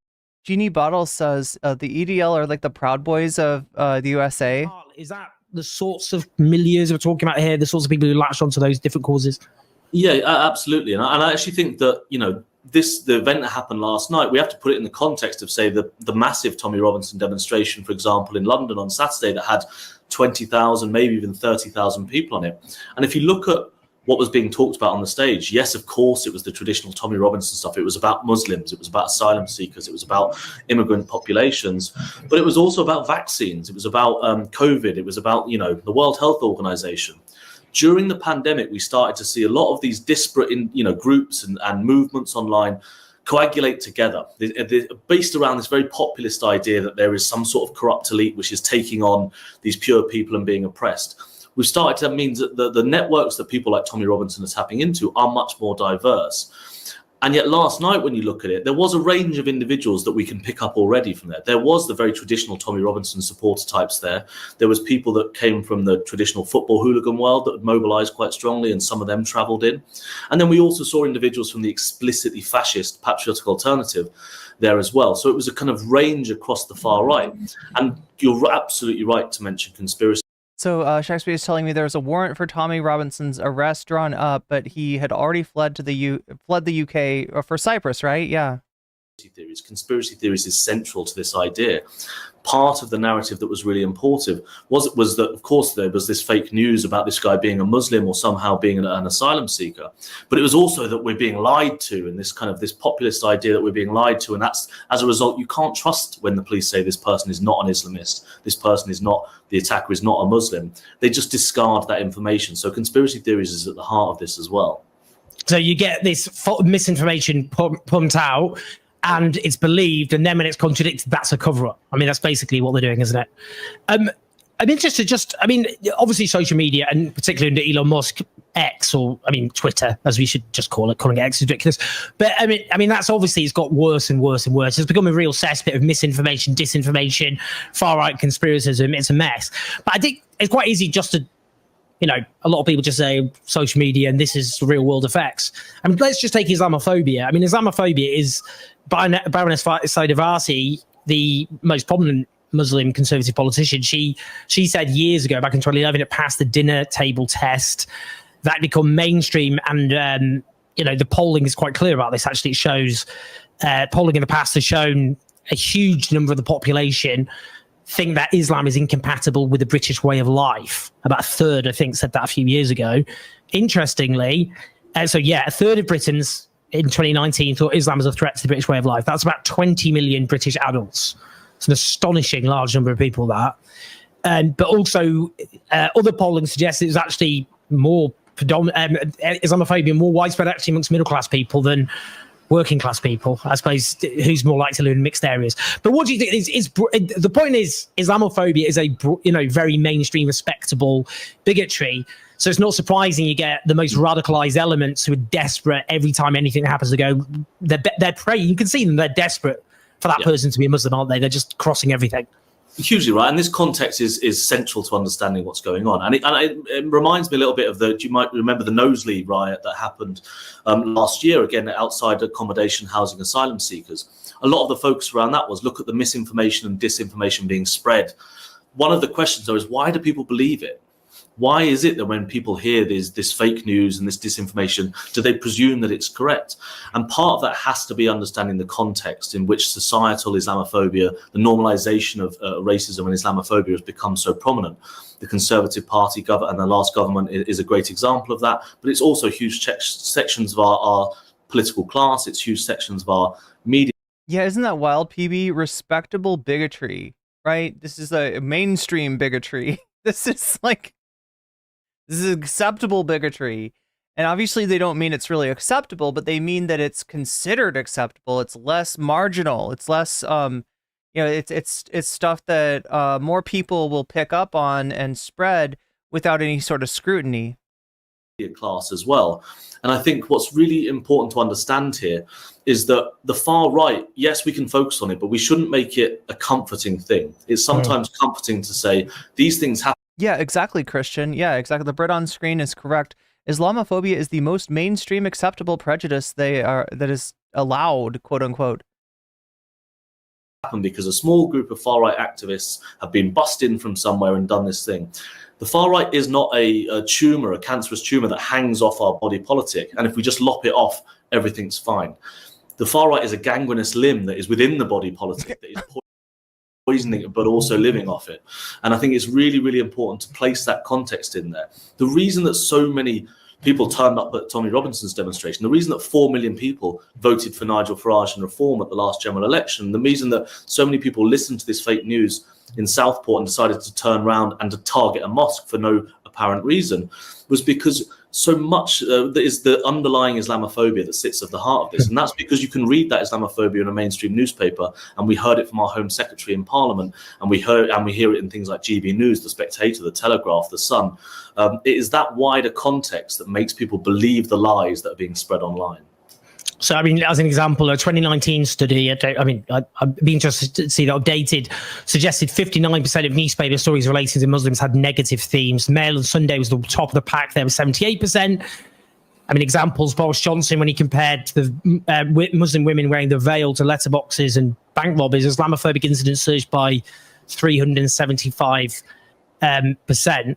Jeannie Bottles says the EDL are like the Proud Boys of the USA. Is that the sorts of milieus we're talking about here? The sorts of people who latched onto those different causes? Yeah, absolutely. And I actually think that, the event that happened last night, we have to put it in the context of, say, the massive Tommy Robinson demonstration, for example, in London on Saturday that had 20,000, maybe even 30,000 people on it. And if you look at what was being talked about on the stage, yes, of course, it was the traditional Tommy Robinson stuff. It was about Muslims. It was about asylum seekers. It was about immigrant populations. But it was also about vaccines. It was about COVID. It was about, the World Health Organization. During the pandemic, we started to see a lot of these disparate, groups and movements online coagulate together. They're based around this very populist idea that there is some sort of corrupt elite which is taking on these pure people and being oppressed. We've started to mean that the networks that people like Tommy Robinson are tapping into are much more diverse. And yet last night, when you look at it, there was a range of individuals that we can pick up already from there. There was the very traditional Tommy Robinson supporter types there. There was people that came from the traditional football hooligan world that had mobilized quite strongly, and some of them traveled in. And then we also saw individuals from the explicitly fascist patriotic alternative there as well. So it was a kind of range across the far right. And you're absolutely right to mention conspiracy. So Shakespeare is telling me there was a warrant for Tommy Robinson's arrest drawn up, but he had already fled the UK for Cyprus, right? Yeah. Conspiracy theories is central to this idea. Part of the narrative that was really important was that, of course, there was this fake news about this guy being a Muslim or somehow being an asylum seeker, but it was also that we're being lied to, and this populist idea that we're being lied to, and that's, as a result, you can't trust when the police say this person is not an Islamist, this person is not, the attacker is not a Muslim. They just discard that information. So conspiracy theories is at the heart of this as well. So you get this misinformation pumped out, and it's believed, and then when it's contradicted, that's a cover-up. I mean, that's basically what they're doing, isn't it? I'm interested obviously social media, and particularly under Elon Musk, Twitter, as we should just call it. Calling it X is ridiculous. But I mean, that's obviously, it's got worse and worse and worse. It's become a real cesspit of misinformation, disinformation, far-right conspiracism. It's a mess. But I think it's quite easy just to, a lot of people just say social media and this is real world effects. I mean, let's just take Islamophobia. I mean, Islamophobia is Baroness Saidavasi, the most prominent Muslim conservative politician. She said years ago, back in 2011, it passed the dinner table test. That become mainstream, and the polling is quite clear about this. Actually, it shows polling in the past has shown a huge number of the population think that Islam is incompatible with the British way of life. About a third, I think, said that a few years ago. Interestingly, a third of Britons in 2019 thought Islam was a threat to the British way of life. That's about 20 million British adults. It's an astonishing large number of people, that. But also, other polling suggests it was actually more Islamophobia more widespread actually amongst middle-class people than working class people, I suppose, who's more likely to live in mixed areas. But what do you think the point is, Islamophobia is a very mainstream, respectable bigotry. So it's not surprising you get the most radicalized elements who are desperate every time anything happens to go. They're prey. You can see them. They're desperate for that person to be a Muslim, aren't they? They're just crossing everything. Hugely right, and this context is central to understanding what's going on, and it reminds me a little bit of you might remember the Knowsley riot that happened last year, again outside accommodation housing asylum seekers. A lot of the focus around that was look at the misinformation and disinformation being spread. One of the questions though is, why do people believe it? Why is it that when people hear this fake news and this disinformation, do they presume that it's correct? And part of that has to be understanding the context in which societal Islamophobia, the normalization of racism and Islamophobia has become so prominent. The Conservative Party and the last government is a great example of that, but it's also huge sections of our political class, it's huge sections of our media. Yeah, isn't that wild, PB? Respectable bigotry, right? This is a mainstream bigotry. This is acceptable bigotry. And obviously they don't mean it's really acceptable, but they mean that it's considered acceptable. It's less marginal. It's less, it's stuff that more people will pick up on and spread without any sort of scrutiny. Class as well. And I think what's really important to understand here is that the far right, yes, we can focus on it, but we shouldn't make it a comforting thing. It's sometimes comforting to say these things happen. Yeah, exactly, Christian. Yeah, exactly. The Brit on screen is correct. Islamophobia is the most mainstream acceptable prejudice that is allowed, quote unquote. Because a small group of far right activists have been bussed in from somewhere and done this thing. The far right is not a tumor, a cancerous tumor that hangs off our body politic. And if we just lop it off, everything's fine. The far right is a gangrenous limb that is within the body politic that is poisoning it, but also living off it. And I think it's really, really important to place that context in there. The reason that so many people turned up at Tommy Robinson's demonstration, the reason that 4 million people voted for Nigel Farage and Reform at the last general election, the reason that so many people listened to this fake news in Southport and decided to turn around and to target a mosque for no apparent reason, was because so much that is the underlying Islamophobia that sits at the heart of this. And that's because you can read that Islamophobia in a mainstream newspaper, and we heard it from our Home Secretary in Parliament, and we hear it in things like GB News, The Spectator, The Telegraph, The Sun. It is that wider context that makes people believe the lies that are being spread online. So, I mean, as an example, a 2019 study, I'd be interested to see that updated, suggested 59% of newspaper stories relating to Muslims had negative themes. Mail on Sunday was the top of the pack. There was 78%. I mean, examples, Boris Johnson, when he compared the Muslim women wearing the veil to letterboxes and bank robbers, Islamophobic incidents surged by 375%.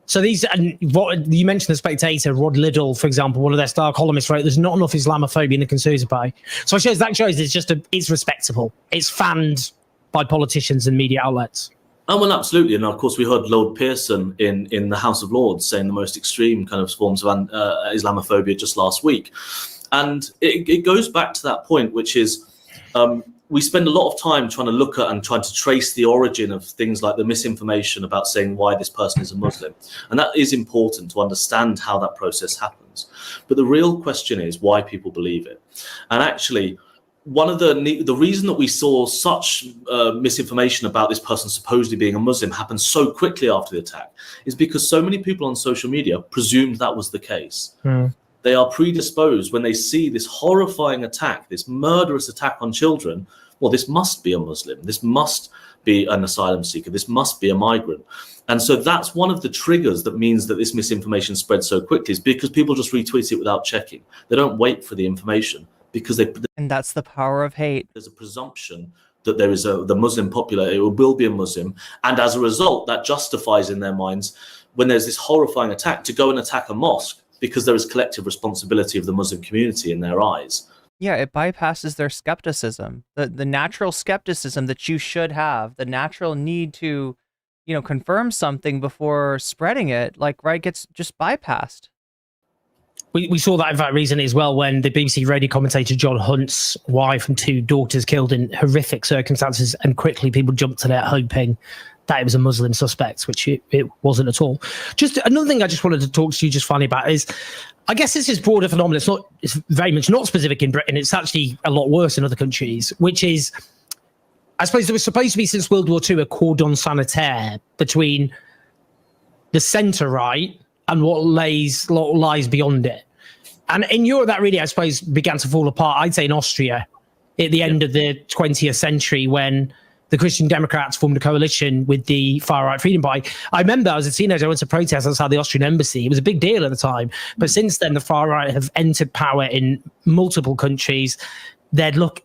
So these, and what you mentioned, The Spectator, Rod Liddell, for example, one of their star columnists wrote, there's not enough Islamophobia in the Conservative Party. So that shows it's respectable. It's fanned by politicians and media outlets. Oh, well, absolutely. And of course, we heard Lord Pearson in the House of Lords saying the most extreme kind of forms of Islamophobia just last week. And it goes back to that point, which is we spend a lot of time trying to look at and trying to trace the origin of things like the misinformation about saying why this person is a Muslim. And that is important to understand how that process happens. But the real question is why people believe it. And actually, one of the reason that we saw such misinformation about this person supposedly being a Muslim happen so quickly after the attack is because so many people on social media presumed that was the case. They are predisposed when they see this horrifying attack, this murderous attack on children. Well, this must be a Muslim. This must be an asylum seeker. This must be a migrant. And so that's one of the triggers that means that this misinformation spreads so quickly, is because people just retweet it without checking. They don't wait for the information because and that's the power of hate. There's a presumption that there is the Muslim populace, it will be a Muslim. And as a result, that justifies in their minds, when there's this horrifying attack, to go and attack a mosque, because there is collective responsibility of the Muslim community in their eyes. Yeah, it bypasses their skepticism, the natural skepticism that you should have, the natural need to, confirm something before spreading it, gets just bypassed. We saw that, in fact, recently as well, when the BBC radio commentator John Hunt's wife and 2 daughters killed in horrific circumstances, and quickly people jumped to that hoping that it was a Muslim suspect, which it wasn't at all. Just another thing I just wanted to talk to you just finally about is, I guess this is broader phenomenon. It's very much not specific in Britain. It's actually a lot worse in other countries, which is, I suppose there was supposed to be since World War II a cordon sanitaire between the centre-right and what lies beyond it. And in Europe, that really, I suppose, began to fall apart. I'd say in Austria at the end of the 20th century, when the Christian Democrats formed a coalition with the far-right Freedom Party. I remember as a teenager, I went to protest outside the Austrian embassy. It was a big deal at the time. But since then, the far-right have entered power in multiple countries. They'd look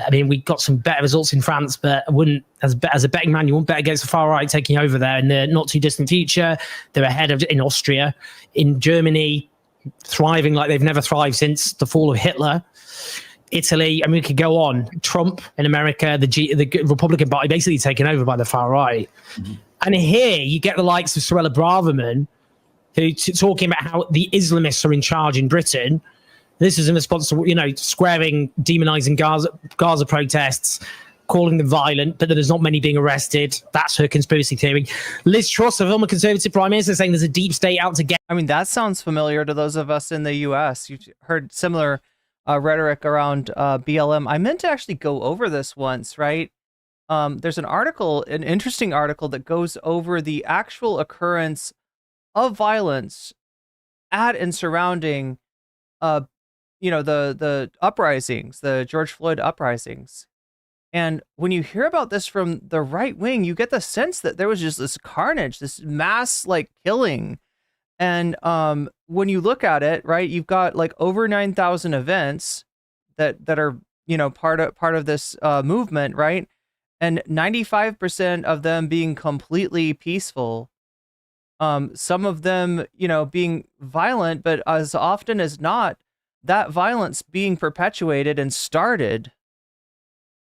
I mean, we got some better results in France, but I wouldn't, as a betting man, you wouldn't bet against the far right taking over there in the not too distant future. They're ahead of in Austria, in Germany, thriving like they've never thrived since the fall of Hitler. Italy, I mean, we could go on. Trump in America, the Republican Party basically taken over by the far right. Mm-hmm. And here you get the likes of Sorella Braverman, who talking about how the Islamists are in charge in Britain. This is in response to, squaring, demonizing Gaza protests, calling them violent, but there's not many being arrested. That's her conspiracy theory. Liz Truss, a former Conservative Prime Minister, saying there's a deep state out to get. I mean, that sounds familiar to those of us in the U.S. You've heard similar rhetoric around BLM. I meant to actually go over this once, right? There's an interesting article that goes over the actual occurrence of violence at and surrounding the uprisings, the George Floyd uprisings. And when you hear about this from the right wing, you get the sense that there was just this carnage, this mass killing. And when you look at it, right, you've got over 9,000 events that are, part of this movement, right? And 95% of them being completely peaceful. Some of them, being violent, but as often as not, that violence being perpetuated and started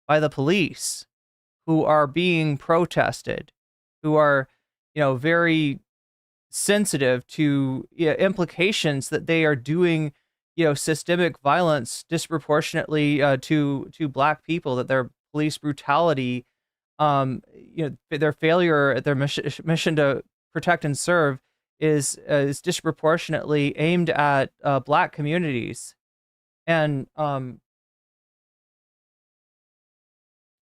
by the police, who are being protested, who are, very sensitive to implications that they are doing, systemic violence disproportionately to Black people, that their police brutality, their failure at their mission to protect and serve is disproportionately aimed at Black communities, and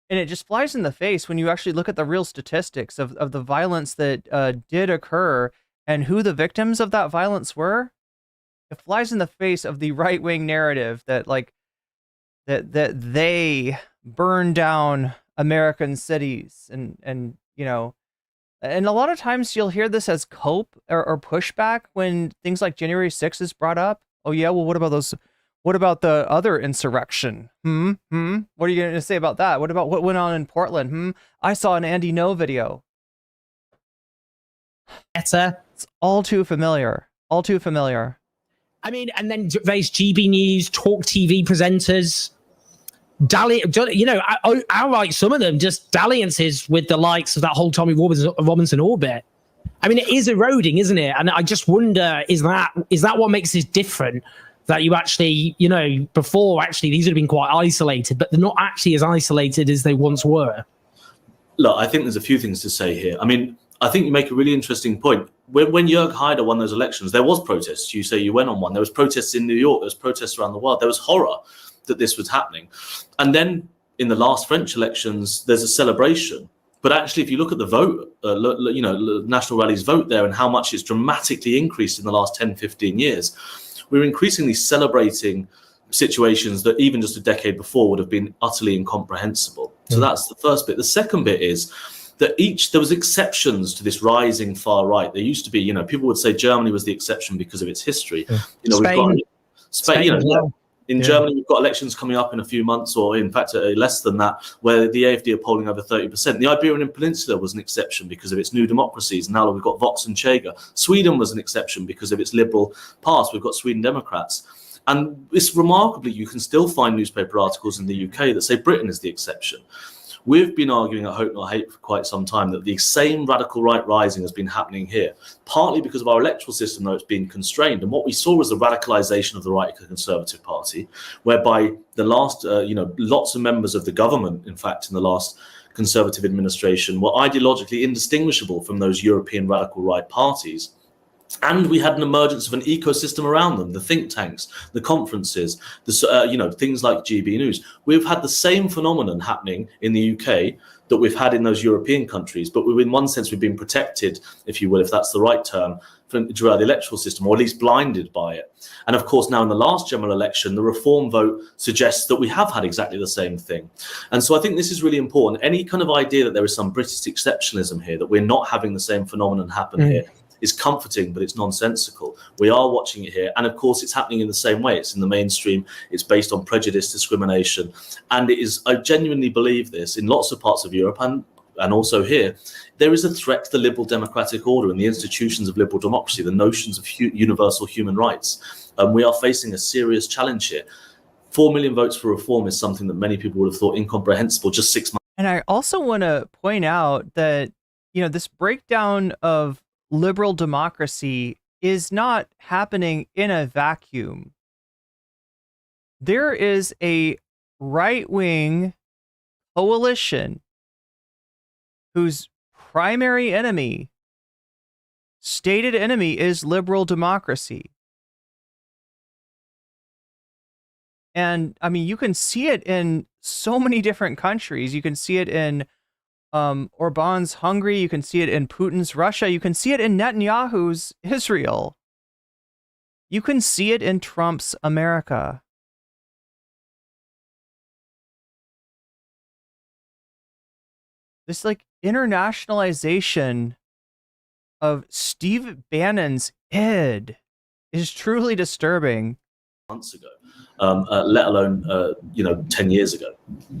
it just flies in the face when you actually look at the real statistics of the violence that did occur and who the victims of that violence were. It flies in the face of the right wing narrative that that they burned down American cities and And a lot of times you'll hear this as cope or pushback when things like January 6th is brought up. Oh yeah, well, what about those? What about the other insurrection? What are you going to say about that? What about what went on in Portland? I saw an Andy No video. It's all too familiar. All too familiar. I mean, and then various GB News, Talk TV presenters, outright some of them just dalliances with the likes of that whole Tommy Robinson orbit. I mean, it is eroding, isn't it? And I just wonder, is that what makes this different? That you actually, before actually these would have been quite isolated, but they're not actually as isolated as they once were. Look, I think there's a few things to say here. I mean, I think you make a really interesting point. When Jörg Haider won those elections, there was protests. You say you went on one. There was protests in New York. There was protests around the world. There was horror that this was happening. And then in the last French elections, there's a celebration. But actually, if you look at the vote, National Rally's vote there and how much it's dramatically increased in the last 10, 15 years, we're increasingly celebrating situations that even just a decade before would have been utterly incomprehensible. So that's the first bit. The second bit is that there was exceptions to this rising far right. There used to be, people would say Germany was the exception because of its history. Spain, in Germany, we've got elections coming up in a few months, or in fact, less than that, where the AfD are polling over 30%. The Iberian Peninsula was an exception because of its new democracies. Now we've got Vox and Chega. Sweden was an exception because of its liberal past. We've got Sweden Democrats. And it's remarkably, you can still find newspaper articles in the UK that say Britain is the exception. We've been arguing at Hope Not Hate for quite some time that the same radical right rising has been happening here, partly because of our electoral system, though it's been constrained. And what we saw was the radicalization of the right Conservative Party, whereby the last, lots of members of the government, in fact, in the last Conservative administration, were ideologically indistinguishable from those European radical right parties. And we had an emergence of an ecosystem around them, the think tanks, the conferences, things like GB News. We've had the same phenomenon happening in the UK that we've had in those European countries, but in one sense we've been protected, if you will, if that's the right term, from the electoral system, or at least blinded by it. And of course, now in the last general election, the reform vote suggests that we have had exactly the same thing. And so I think this is really important. Any kind of idea that there is some British exceptionalism here, that we're not having the same phenomenon happen here, is comforting, but it's nonsensical. We are watching it here. And of course, it's happening in the same way. It's in the mainstream. It's based on prejudice, discrimination. And it is, I genuinely believe this, in lots of parts of Europe and also here, there is a threat to the liberal democratic order and the institutions of liberal democracy, the notions of universal human rights. We are facing a serious challenge here. 4 million votes for reform is something that many people would have thought incomprehensible just 6 months. And I also want to point out that, this breakdown of liberal democracy is not happening in a vacuum. There is a right-wing coalition whose primary enemy, stated enemy, is liberal democracy. And I mean, you can see it in so many different countries. You can see it in Orban's Hungary. You can see it in Putin's Russia. You can see it in Netanyahu's Israel. You can see it in Trump's America. This internationalization of Steve Bannon's id is truly disturbing. Months ago, let alone 10 years ago.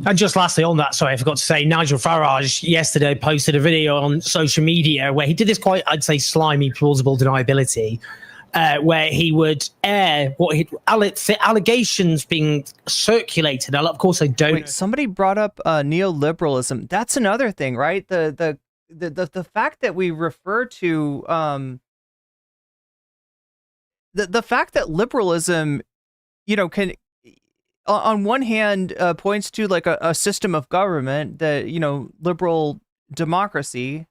And just lastly on that, sorry, I forgot to say, Nigel Farage yesterday posted a video on social media where he did this quite, I'd say, slimy, plausible deniability, where he would air allegations being circulated. Now, of course, I don't. Wait, somebody brought up neoliberalism. That's another thing, right? The fact that we refer to the fact that liberalism, can, on one hand, points to like a system of government that, liberal democracy,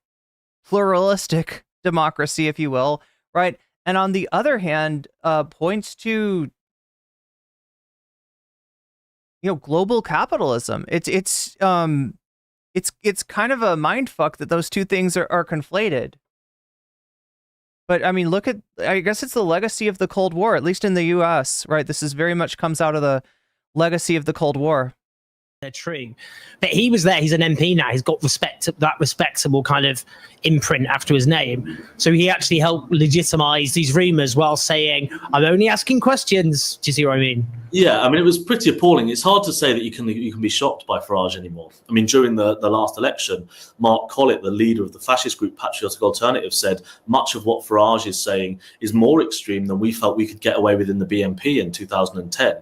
pluralistic democracy, if you will, right? And on the other hand, points to, global capitalism. It's kind of a mindfuck that those two things are conflated. But I mean, I guess it's the legacy of the Cold War, at least in the US, right? This is very much comes out of the legacy of the Cold War. They're true. But he was there. He's an MP now. He's got that respectable kind of imprint after his name. So he actually helped legitimize these rumors while saying, I'm only asking questions. Do you see what I mean? Yeah, I mean, it was pretty appalling. It's hard to say that you can be shocked by Farage anymore. I mean, during the last election, Mark Collett, the leader of the fascist group Patriotic Alternative, said much of what Farage is saying is more extreme than we felt we could get away with in the BNP in 2010.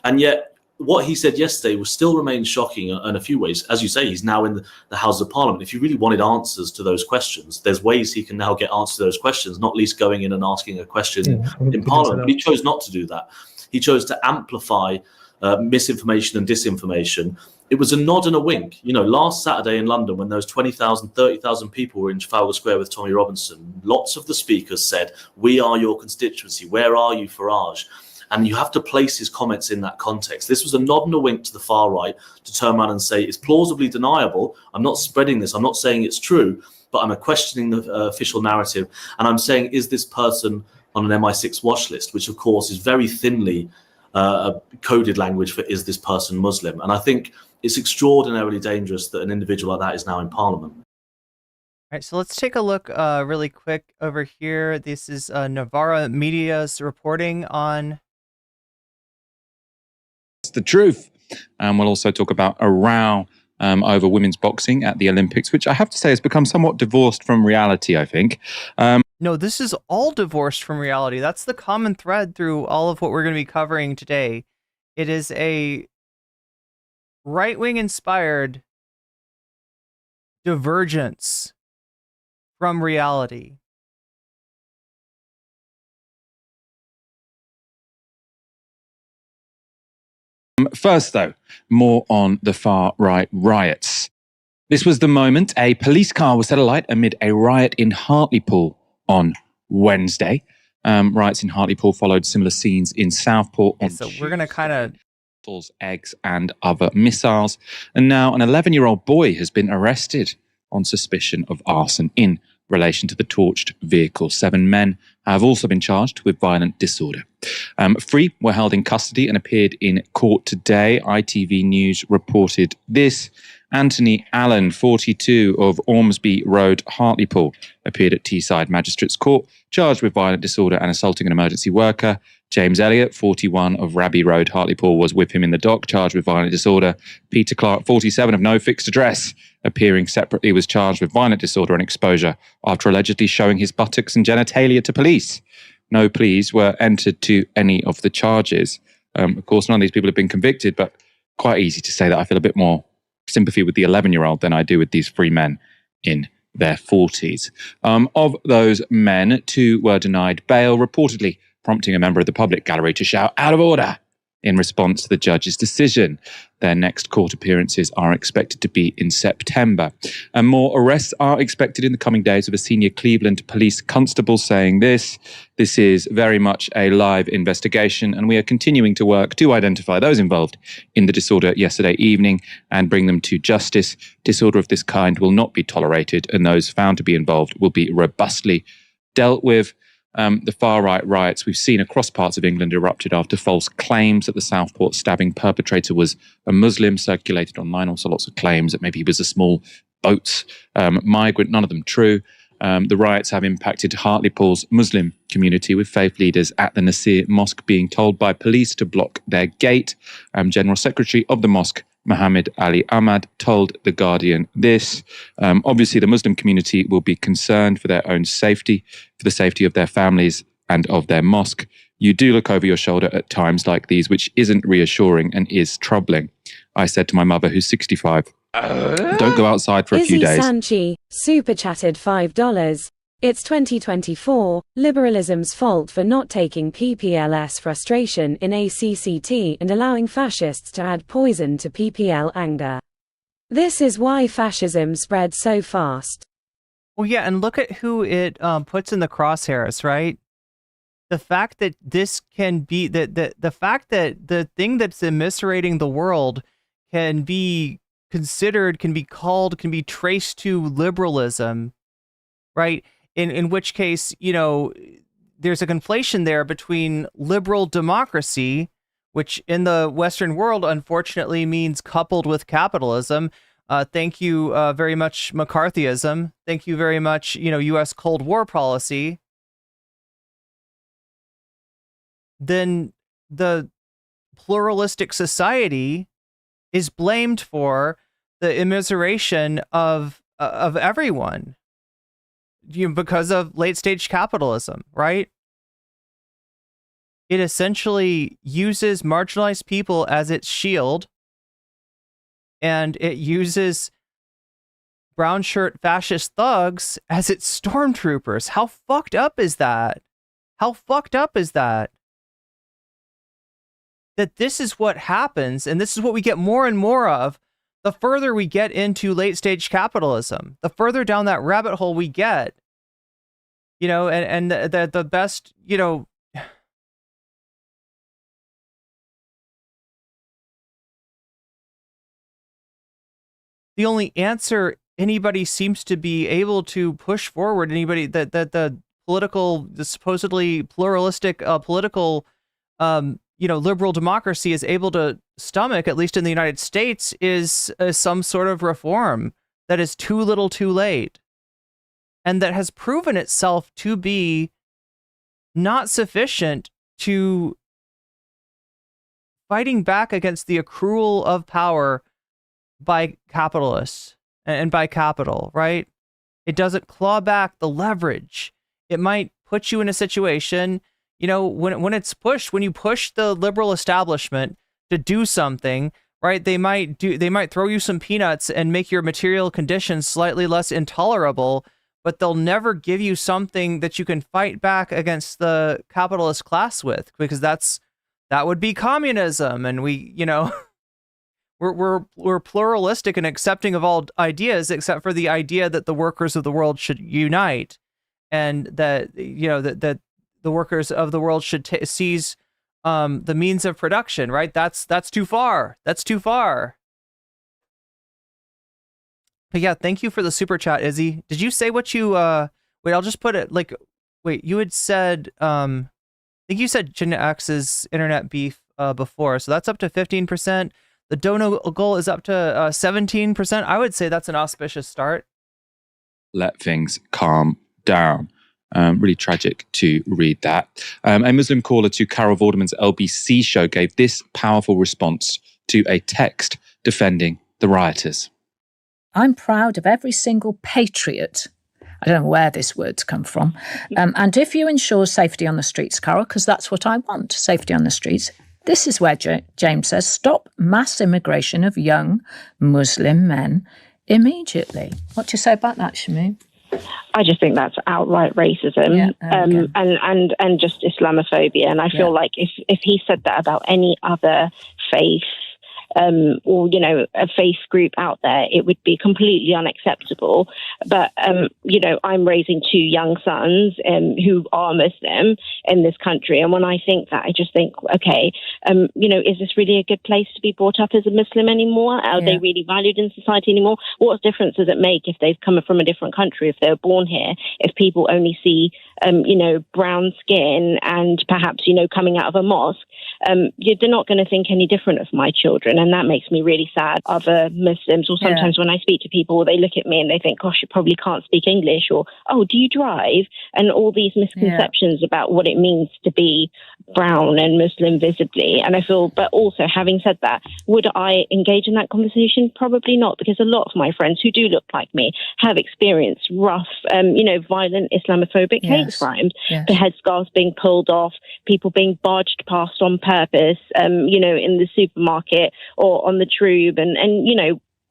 And yet, what he said yesterday still remains shocking in a few ways. As you say, he's now in the House of Parliament. If you really wanted answers to those questions, there's ways he can now get answers to those questions, not least going in and asking a question in Parliament. But he chose not to do that. He chose to amplify misinformation and disinformation. It was a nod and a wink. Last Saturday in London, when those 20,000, 30,000 people were in Trafalgar Square with Tommy Robinson, lots of the speakers said, we are your constituency. Where are you, Farage? And you have to place his comments in that context. This was a nod and a wink to the far right to turn around and say, it's plausibly deniable. I'm not spreading this. I'm not saying it's true, but I'm questioning the official narrative. And I'm saying, is this person on an MI6 watch list, which, of course, is very thinly coded language for, is this person Muslim? And I think it's extraordinarily dangerous that an individual like that is now in Parliament. All right, so let's take a look really quick over here. This is Novara Media's reporting on the truth. We'll also talk about a row over women's boxing at the Olympics, which I have to say has become somewhat divorced from reality, I think. No, this is all divorced from reality. That's the common thread through all of what we're going to be covering today. It is a right-wing inspired divergence from reality. First, though, more on the far-right riots. This was the moment a police car was set alight amid a riot in Hartlepool on Wednesday. Riots in Hartlepool followed similar scenes in Southport. Okay, so we're going to kind of... eggs and other missiles. And now an 11-year-old boy has been arrested on suspicion of arson in relation to the torched vehicle. 7 men have also been charged with violent disorder. 3 were held in custody and appeared in court today. ITV News reported this. Anthony Allen, 42, of Ormsby Road, Hartlepool, appeared at Teesside Magistrates Court, charged with violent disorder and assaulting an emergency worker. James Elliott, 41, of Raby Road, Hartlepool, was with him in the dock, charged with violent disorder. Peter Clark, 47, of No Fixed Address, appearing separately, was charged with violent disorder and exposure after allegedly showing his buttocks and genitalia to police. No pleas were entered to any of the charges. Of course, none of these people have been convicted, but quite easy to say that I feel a bit more sympathy with the 11-year-old than I do with these 3 men in their 40s. Of those men, 2 were denied bail, reportedly prompting a member of the public gallery to shout, "Out of order!" in response to the judge's decision. Their next court appearances are expected to be in September. And more arrests are expected in the coming days, with a senior Cleveland police constable saying this is very much a live investigation, and we are continuing to work to identify those involved in the disorder yesterday evening and bring them to justice. Disorder of this kind will not be tolerated, and those found to be involved will be robustly dealt with. The far-right riots we've seen across parts of England erupted after false claims that the Southport stabbing perpetrator was a Muslim circulated online. Also lots of claims that maybe he was a small boat migrant, none of them true. The riots have impacted Hartlepool's Muslim community, with faith leaders at the Nasir Mosque being told by police to block their gate. General Secretary of the mosque, Mohammed Ali Ahmad, told The Guardian this. Obviously, the Muslim community will be concerned for their own safety, for the safety of their families and of their mosque. You do look over your shoulder at times like these, which isn't reassuring and is troubling. I said to my mother, who's 65, don't go outside for a few days. Sanchi, super chatted $5. It's 2024, liberalism's fault for not taking PPL's frustration in ACCT and allowing fascists to add poison to PPL anger. This is why fascism spread so fast. Well, yeah, and look at who it puts in the crosshairs, right? The fact that this can be the fact that the thing that's eviscerating the world can be considered, can be called, can be traced to liberalism, right? In which case, you know, there's a conflation there between liberal democracy, which in the Western world, unfortunately, means coupled with capitalism. Thank you very much, McCarthyism. Thank you very much, you know, U.S. Cold War policy. Then the pluralistic society is blamed for the immiseration of everyone, because of late stage capitalism, right? It essentially uses marginalized people as its shield, and it uses brown shirt fascist thugs as its stormtroopers. How fucked up is that? How fucked up is that? That this is what happens, and this is what we get more and more of the further we get into late stage capitalism, the further down that rabbit hole we get, you know, and the best, you know, the only answer anybody seems to be able to push forward, anybody that the political, the supposedly pluralistic political, you know, liberal democracy is able to stomach, at least in the United States, is some sort of reform that is too little too late, and that has proven itself to be not sufficient to fighting back against the accrual of power by capitalists and by capital, right? It doesn't claw back the leverage. It might put you in a situation, you know, when it's pushed, when you push the liberal establishment to do something, right? They might throw you some peanuts and make your material conditions slightly less intolerable, but they'll never give you something that you can fight back against the capitalist class with, because that would be communism. And we, you know, we're pluralistic and accepting of all ideas, except for the idea that the workers of the world should unite, and that, you know, that the workers of the world should seize the means of production, right? That's too far. That's too far. But yeah, thank you for the super chat, Izzy. Did you say what you wait, I'll just put it like, wait, you had said, I think you said Gen X's internet beef before, so that's up to 15%. The dono goal is up to 17%. I would say that's an auspicious start. Let things calm down. Really tragic to read that. A Muslim caller to Carol Vorderman's LBC show gave this powerful response to a text defending the rioters. I'm proud of every single patriot. I don't know where this word's come from. And if you ensure safety on the streets, Carol, because that's what I want, safety on the streets, this is where James says, stop mass immigration of young Muslim men immediately. What do you say about that, Shamu? I just think that's outright racism, and just Islamophobia. And I feel like if he said that about any other faith, or a faith group out there, it would be completely unacceptable. But I'm raising two young sons who are Muslim in this country, and when I think that, I just think, okay, is this really a good place to be brought up as a Muslim anymore? Are they really valued in society anymore? What difference does it make if they've come from a different country, if they're born here, if people only see brown skin and perhaps coming out of a mosque? They're not going to think any different of my children, and that makes me really sad. Other Muslims, or sometimes when I speak to people, they look at me and they think, gosh, you probably can't speak English, or, oh, do you drive? And all these misconceptions about what it means to be brown and Muslim visibly. And I feel, but also having said that, would I engage in that conversation? Probably not, because a lot of my friends who do look like me have experienced rough, violent Islamophobic hate crimes. The headscarves being pulled off, people being barged past on purpose, in the supermarket or on the tube. And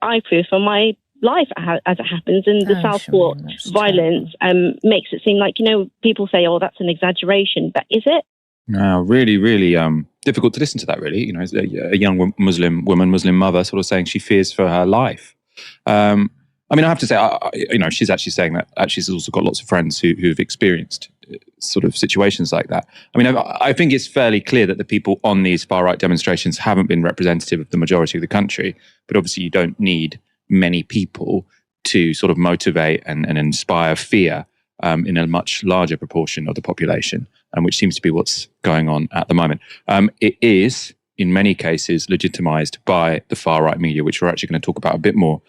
I fear for my life as it happens. And the Southport violence makes it seem like, people say, oh, that's an exaggeration. But is it? No, really, really difficult to listen to that, really. A young Muslim woman, Muslim mother, sort of saying she fears for her life. I have to say, she's actually saying that she's also got lots of friends who've experienced sort of situations like that. I think it's fairly clear that the people on these far-right demonstrations haven't been representative of the majority of the country, but obviously you don't need many people to sort of motivate and inspire fear in a much larger proportion of the population, which seems to be what's going on at the moment. It is, in many cases, legitimized by the far-right media, which we're actually going to talk about a bit more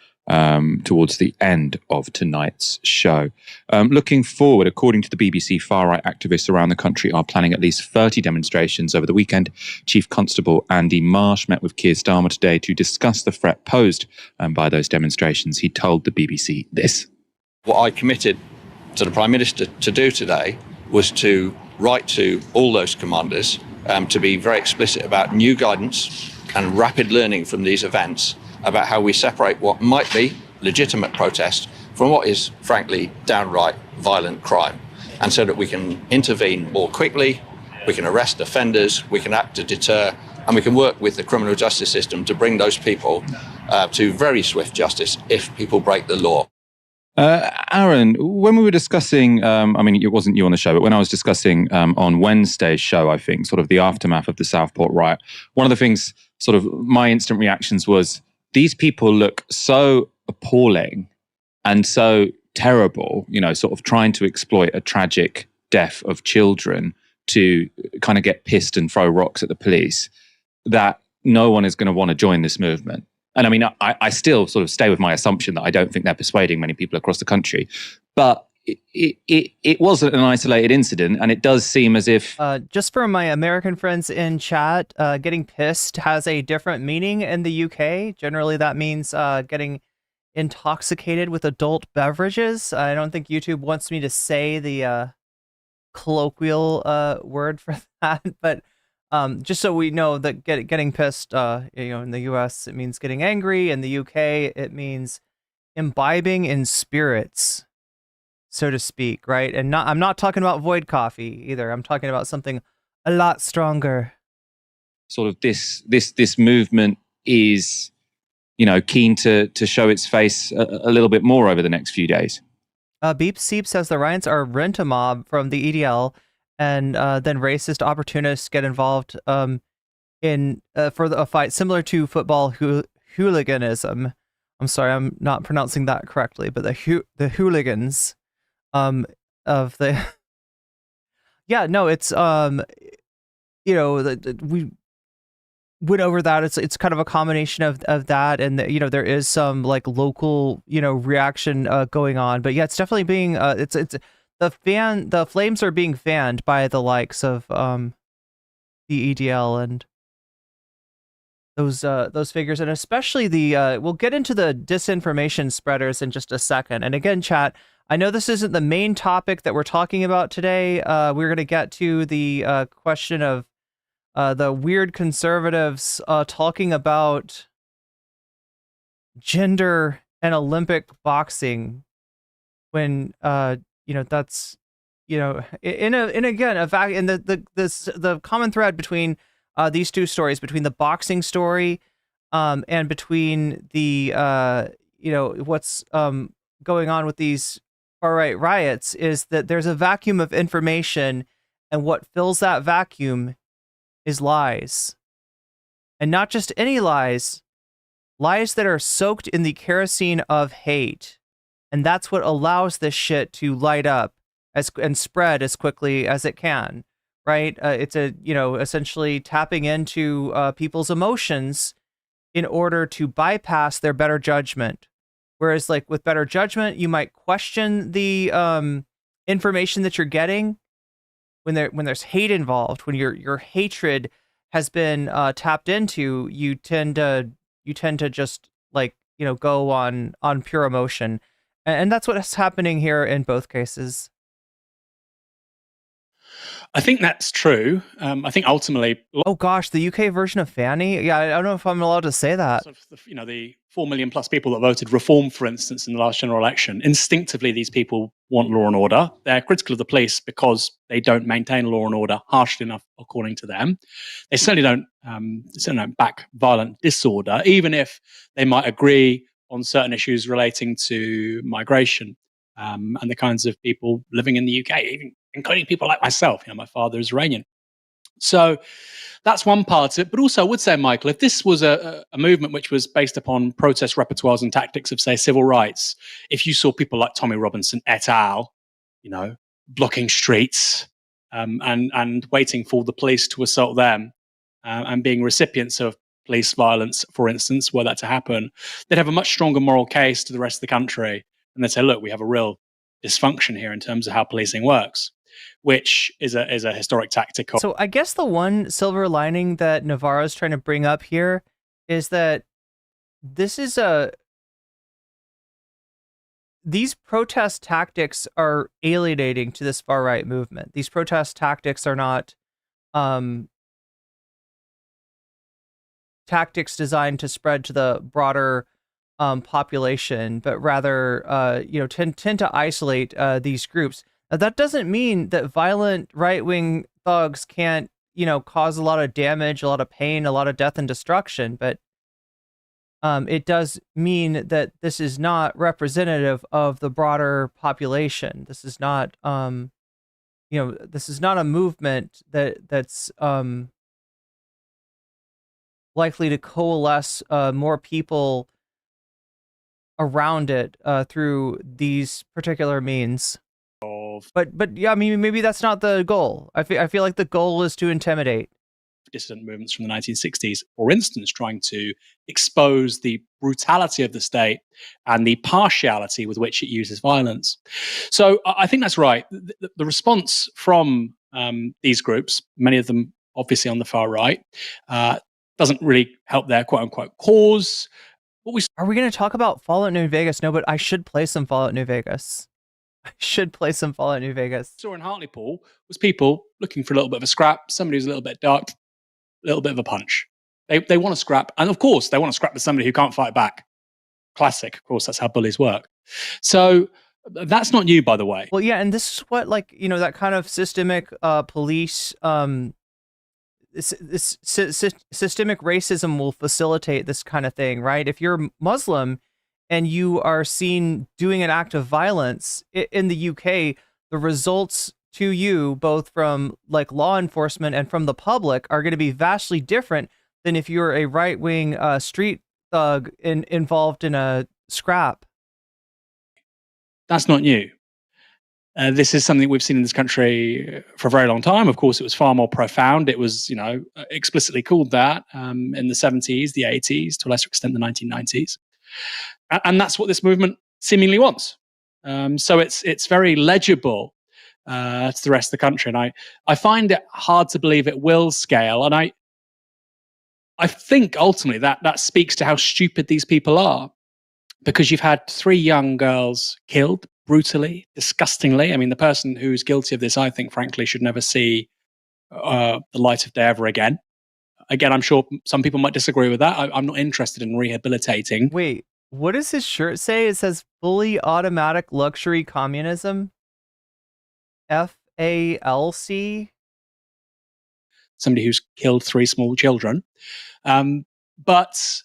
towards the end of tonight's show. Looking forward, according to the BBC, far-right activists around the country are planning at least 30 demonstrations over the weekend. Chief Constable Andy Marsh met with Keir Starmer today to discuss the threat posed by those demonstrations. He told the BBC this. What I committed to the Prime Minister to do today was to write to all those commanders to be very explicit about new guidance and rapid learning from these events about how we separate what might be legitimate protest from what is, frankly, downright violent crime. And so that we can intervene more quickly, we can arrest offenders, we can act to deter, and we can work with the criminal justice system to bring those people to very swift justice if people break the law. Aaron, when we were discussing, it wasn't you on the show, but when I was discussing on Wednesday's show, I think, sort of the aftermath of the Southport riot, one of the things, sort of my instant reactions was, these people look so appalling and so terrible, sort of trying to exploit a tragic death of children to kind of get pissed and throw rocks at the police, that no one is going to want to join this movement. And I still sort of stay with my assumption that I don't think they're persuading many people across the country. But it wasn't an isolated incident, and it does seem as if... just for my American friends in chat, getting pissed has a different meaning in the UK. Generally, that means getting intoxicated with adult beverages. I don't think YouTube wants me to say the colloquial word for that, but just so we know that getting pissed, in the US, it means getting angry. In the UK, it means imbibing in spirits, so to speak, right? And I'm not talking about void coffee either. I'm talking about something a lot stronger. Sort of this movement is, keen to show its face a little bit more over the next few days. Beep Seep says the riots are rent-a-mob from the EDL, and then racist opportunists get involved in for a fight similar to football hooliganism. I'm sorry, I'm not pronouncing that correctly, but the hooligans of the Yeah, no, it's we went over that. It's kind of a combination of that, and there is some like local reaction going on, but yeah, it's definitely being it's the flames are being fanned by the likes of the EDL and those figures, and especially the we'll get into the disinformation spreaders in just a second. And again, chat, I know this isn't the main topic that we're talking about today. We're going to get to the question of the weird conservatives talking about gender and Olympic boxing when that's the common thread between these two stories, between the boxing story and between the what's going on with these far right riots, is that there's a vacuum of information, and what fills that vacuum is lies. And not just any lies that are soaked in the kerosene of hate. And that's what allows this shit to light up and spread as quickly as it can, right? It's essentially tapping into people's emotions in order to bypass their better judgment. Whereas like with better judgment, you might question the information that you're getting. When there's hate involved, when your hatred has been tapped into, you tend to just like go on pure emotion, and that's what's happening here in both cases. I think that's true. I think ultimately, oh gosh, the UK version of Fanny. Yeah, I don't know if I'm allowed to say that. The 4 million plus people that voted Reform, for instance, in the last general election, instinctively these people want law and order. They're critical of the police because they don't maintain law and order harshly enough, according to them. They certainly don't back violent disorder, even if they might agree on certain issues relating to migration and the kinds of people living in the UK, even including people like myself. My father is Iranian. So that's one part of it. But also, I would say, Michael, if this was a movement which was based upon protest repertoires and tactics of, say, civil rights, if you saw people like Tommy Robinson et al., blocking streets and waiting for the police to assault them and being recipients of police violence, for instance, were that to happen, they'd have a much stronger moral case to the rest of the country. And they'd say, look, we have a real dysfunction here in terms of how policing works, which is a historic tactic. So I guess the one silver lining that Novara is trying to bring up here is that these protest tactics are alienating to this far right movement. These protest tactics are not tactics designed to spread to the broader population, but rather tend to isolate these groups. Now, that doesn't mean that violent right-wing thugs can't cause a lot of damage, a lot of pain, a lot of death and destruction, but it does mean that this is not representative of the broader population. This is not this is not a movement that's likely to coalesce more people around it through these particular means. But yeah, I mean, maybe that's not the goal. I feel like the goal is to intimidate. Dissident movements from the 1960s, for instance, trying to expose the brutality of the state and the partiality with which it uses violence. So I think that's right. The response from these groups, many of them obviously on the far right, doesn't really help their quote-unquote cause. Are we going to talk about Fallout New Vegas? No, but I should play some Fallout New Vegas. Saw in Hartlepool was people looking for a little bit of a scrap, somebody who's a little bit dark, a little bit of a punch. They want to scrap, and of course they want to scrap with somebody who can't fight back. Classic, of course, that's how bullies work. So that's not new, by the way. Well, yeah, and this is what, that kind of systemic police, systemic racism will facilitate this kind of thing, right? If you're Muslim and you are seen doing an act of violence in the UK, the results to you, both from law enforcement and from the public, are going to be vastly different than if you're a right-wing street thug involved in a scrap. That's not new. This is something we've seen in this country for a very long time. Of course, it was far more profound. It was, explicitly called that in the 70s, the 80s, to a lesser extent the 1990s. And that's what this movement seemingly wants. So it's very legible to the rest of the country. And I find it hard to believe it will scale. And I think ultimately that speaks to how stupid these people are. Because you've had 3 young girls killed brutally, disgustingly. I mean, the person who's guilty of this, I think, frankly, should never see the light of day ever again. Again, I'm sure some people might disagree with that. I'm not interested in rehabilitating. Wait, what does his shirt say? It says fully automatic luxury communism. FALC. Somebody who's killed 3 small children. But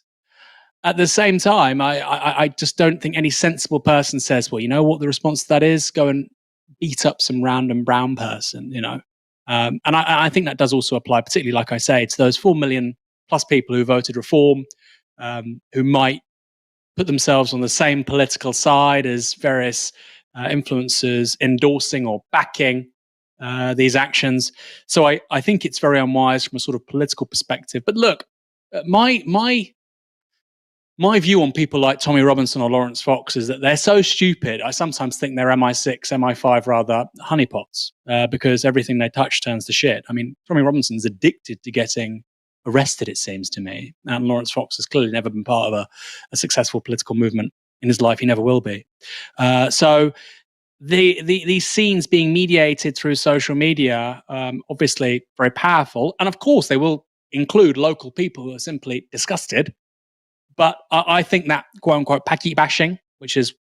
at the same time, I just don't think any sensible person says, well, you know what the response to that is? Go and beat up some random brown person, And I think that does also apply, particularly, like I say, to those 4 million plus people who voted reform, who might put themselves on the same political side as various influencers endorsing or backing these actions. So I think it's very unwise from a sort of political perspective. But look, my view on people like Tommy Robinson or Lawrence Fox is that they're so stupid. I sometimes think they're MI6, MI5 rather, honeypots, because everything they touch turns to shit. I mean, Tommy Robinson's addicted to getting arrested, it seems to me. And Lawrence Fox has clearly never been part of a successful political movement in his life. He never will be. So these scenes being mediated through social media, obviously very powerful. And of course, they will include local people who are simply disgusted. But I think that quote-unquote packy bashing, which is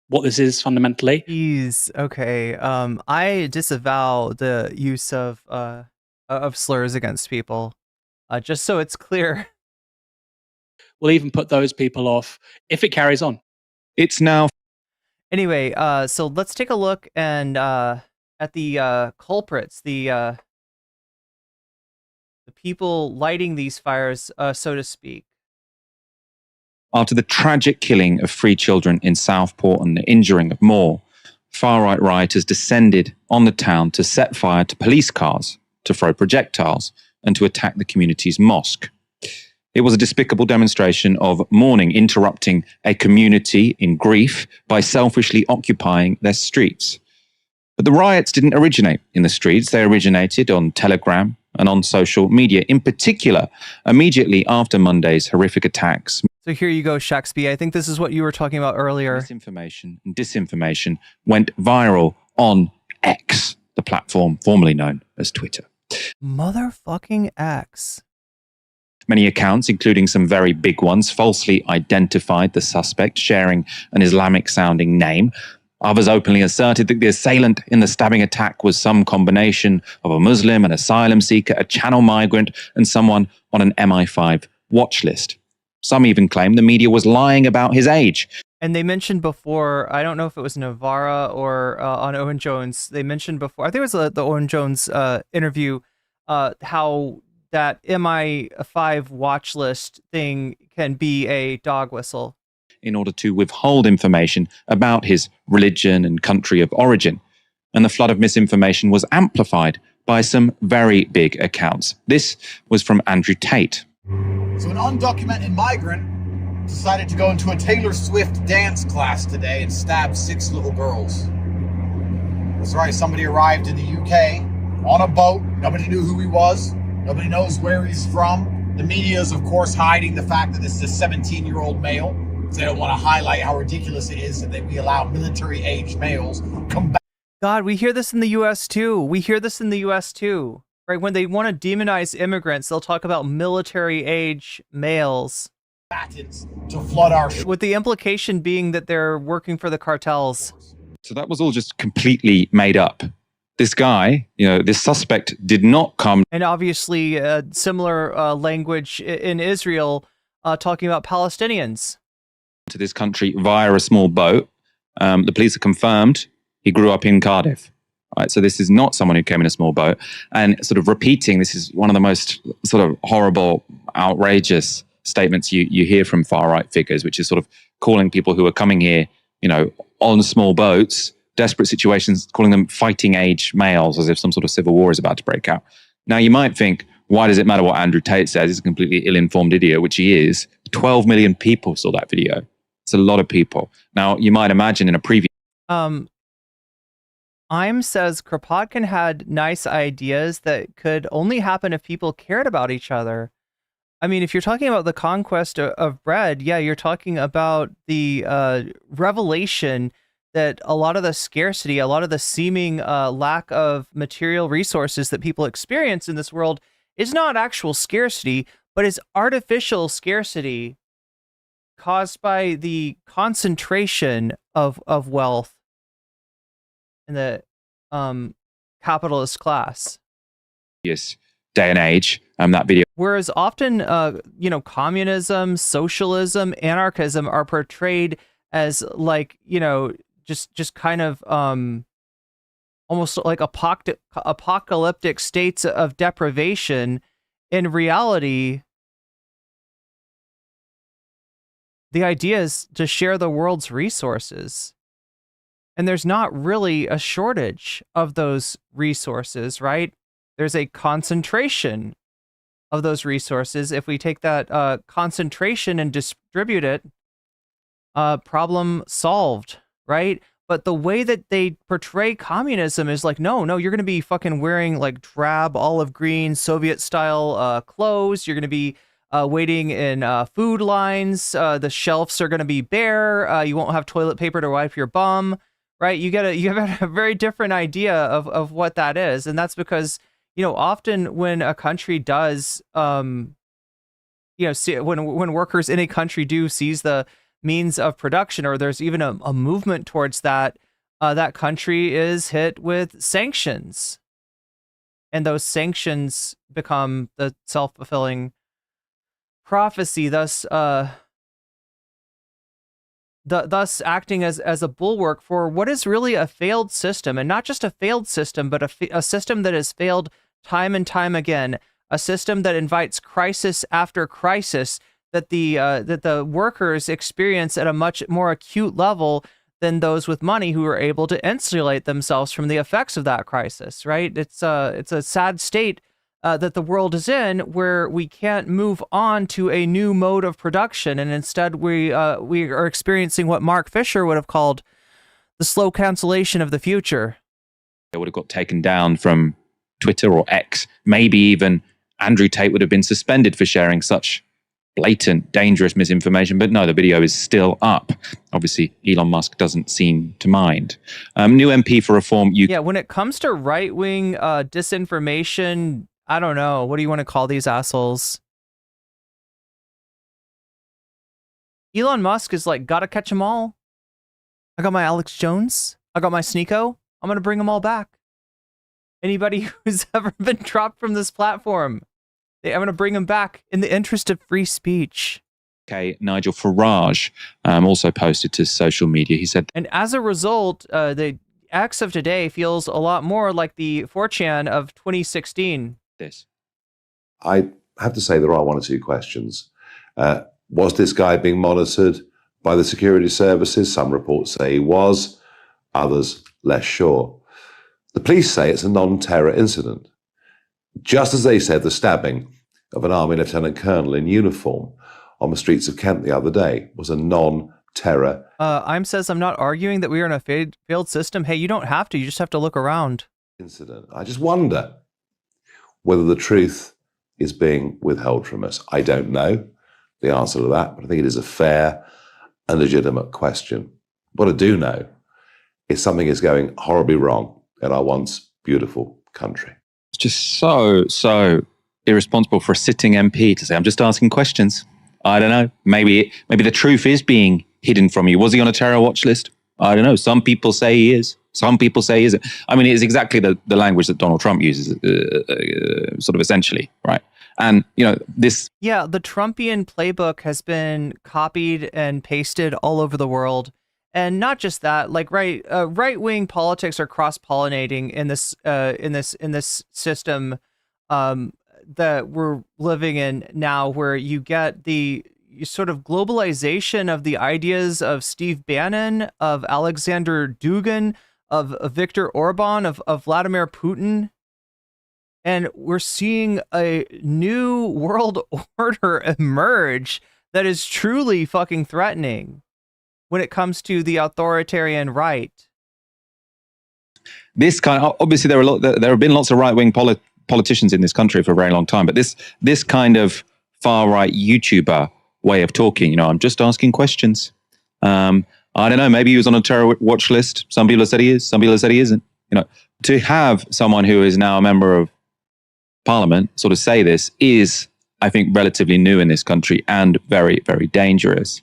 what this is fundamentally. Okay. I disavow the use of slurs against people. Just so it's clear. We'll even put those people off if it carries on. It's now. Anyway, so let's take a look and at the culprits, the people lighting these fires, so to speak. After the tragic killing of 3 children in Southport and the injuring of more, far-right rioters descended on the town to set fire to police cars, to throw projectiles, and to attack the community's mosque. It was a despicable demonstration of mourning, interrupting a community in grief by selfishly occupying their streets. But the riots didn't originate in the streets. They originated on Telegram and on social media, in particular, immediately after Monday's horrific attacks. So here you go, Shakespeare. I think this is what you were talking about earlier. Misinformation and disinformation went viral on X, the platform formerly known as Twitter. Motherfucking X. Many accounts, including some very big ones, falsely identified the suspect, sharing an Islamic-sounding name. Others openly asserted that the assailant in the stabbing attack was some combination of a Muslim, an asylum seeker, a channel migrant, and someone on an MI5 watch list. Some even claimed the media was lying about his age. And they mentioned before, I don't know if it was Novara or on Owen Jones, they mentioned before, I think it was the Owen Jones interview, how that MI5 watch list thing can be a dog whistle. In order to withhold information about his religion and country of origin. And the flood of misinformation was amplified by some very big accounts. This was from Andrew Tate. So an undocumented migrant decided to go into a Taylor Swift dance class today and stab 6 little girls. That's right, somebody arrived in the UK on a boat. Nobody knew who he was. Nobody knows where he's from. The media is, of course, hiding the fact that this is a 17-year-old male. They don't want to highlight how ridiculous it is that we allow military-aged males come back. God, we hear this in the U.S. too. Right? When they want to demonize immigrants, they'll talk about military-age males. To flood our with the implication being that they're working for the cartels. So that was all just completely made up. This guy, this suspect did not come. And obviously, similar language in Israel talking about Palestinians. To this country via a small boat. The police have confirmed he grew up in Cardiff. Right, so this is not someone who came in a small boat. And sort of repeating, this is one of the most sort of horrible, outrageous statements you hear from far-right figures, which is sort of calling people who are coming here, on small boats desperate situations, calling them fighting age males, as if some sort of civil war is about to break out. Now, you might think, why does it matter what Andrew Tate says? He's a completely ill-informed idiot, which he is. 12 million people saw that video. It's a lot of people. Now, you might imagine in a previous... Says Kropotkin had nice ideas that could only happen if people cared about each other. I mean, if you're talking about the conquest of bread, yeah, you're talking about the revelation that a lot of the scarcity, a lot of the seeming lack of material resources that people experience in this world is not actual scarcity, but is artificial scarcity caused by the concentration of wealth in the capitalist class. Yes, day and age, that video. Whereas often, communism, socialism, anarchism are portrayed as like, just kind of almost like apocalyptic states of deprivation. In reality, the idea is to share the world's resources. And there's not really a shortage of those resources, right? There's a concentration of those resources. If we take that concentration and distribute it, problem solved, right? But the way that they portray communism is like, no, you're going to be fucking wearing like drab olive green Soviet style clothes. You're going to be waiting in food lines. The shelves are going to be bare. You won't have toilet paper to wipe your bum. Right, you have a very different idea of what that is, and that's because often when a country does, when workers in a country do seize the means of production, or there's even a movement towards that, that country is hit with sanctions, and those sanctions become the self-fulfilling prophecy. Thus acting as a bulwark for what is really a failed system, and not just a failed system, but a system that has failed time and time again, a system that invites crisis after crisis that the workers experience at a much more acute level than those with money who are able to insulate themselves from the effects of that crisis, right? It's a sad state that the world is in, where we can't move on to a new mode of production, and instead we are experiencing what Mark Fisher would have called the slow cancellation of the future. It would have got taken down from Twitter or X. Maybe even Andrew Tate would have been suspended for sharing such blatant, dangerous misinformation. But no, the video is still up. Obviously, Elon Musk doesn't seem to mind. New MP for Reform. Yeah, when it comes to right-wing disinformation, I don't know. What do you want to call these assholes? Elon Musk is like, gotta catch them all. I got my Alex Jones. I got my Sneeko. I'm going to bring them all back. Anybody who's ever been dropped from this platform, I'm going to bring them back in the interest of free speech. Okay, Nigel Farage also posted to social media. He said, and as a result, the X of today feels a lot more like the 4chan of 2016. I have to say there are one or two questions. Was this guy being monitored by the security services? Some reports say he was, others less sure. The police say it's a non-terror incident, just as they said the stabbing of an Army Lieutenant Colonel in uniform on the streets of Kent the other day was a non-terror. I'm not arguing that we are in a failed system. Hey, you don't have to. You just have to look around. Incident. I just wonder whether the truth is being withheld from us. I don't know the answer to that, but I think it is a fair and legitimate question. What I do know is something is going horribly wrong in our once beautiful country. It's just so irresponsible for a sitting MP to say, I'm just asking questions. I don't know. Maybe the truth is being hidden from you. Was he on a terror watch list? I don't know. Some people say he is. Some people say he isn't. I mean, it's exactly the language that Donald Trump uses, sort of essentially, right? And, this... Yeah, the Trumpian playbook has been copied and pasted all over the world. And not just that, like right-wing politics are cross-pollinating in this system that we're living in now, where you get the sort of globalization of the ideas of Steve Bannon, of Alexander Dugin, Viktor Orban, of Vladimir Putin. And we're seeing a new world order emerge that is truly fucking threatening when it comes to the authoritarian right. This kind of, obviously there have been lots of right-wing politicians in this country for a very long time, but this kind of far-right YouTuber way of talking, I'm just asking questions. I don't know, maybe he was on a terror watch list. Some people have said he is, some people have said he isn't. To have someone who is now a member of Parliament sort of say this is, I think, relatively new in this country and very, very dangerous.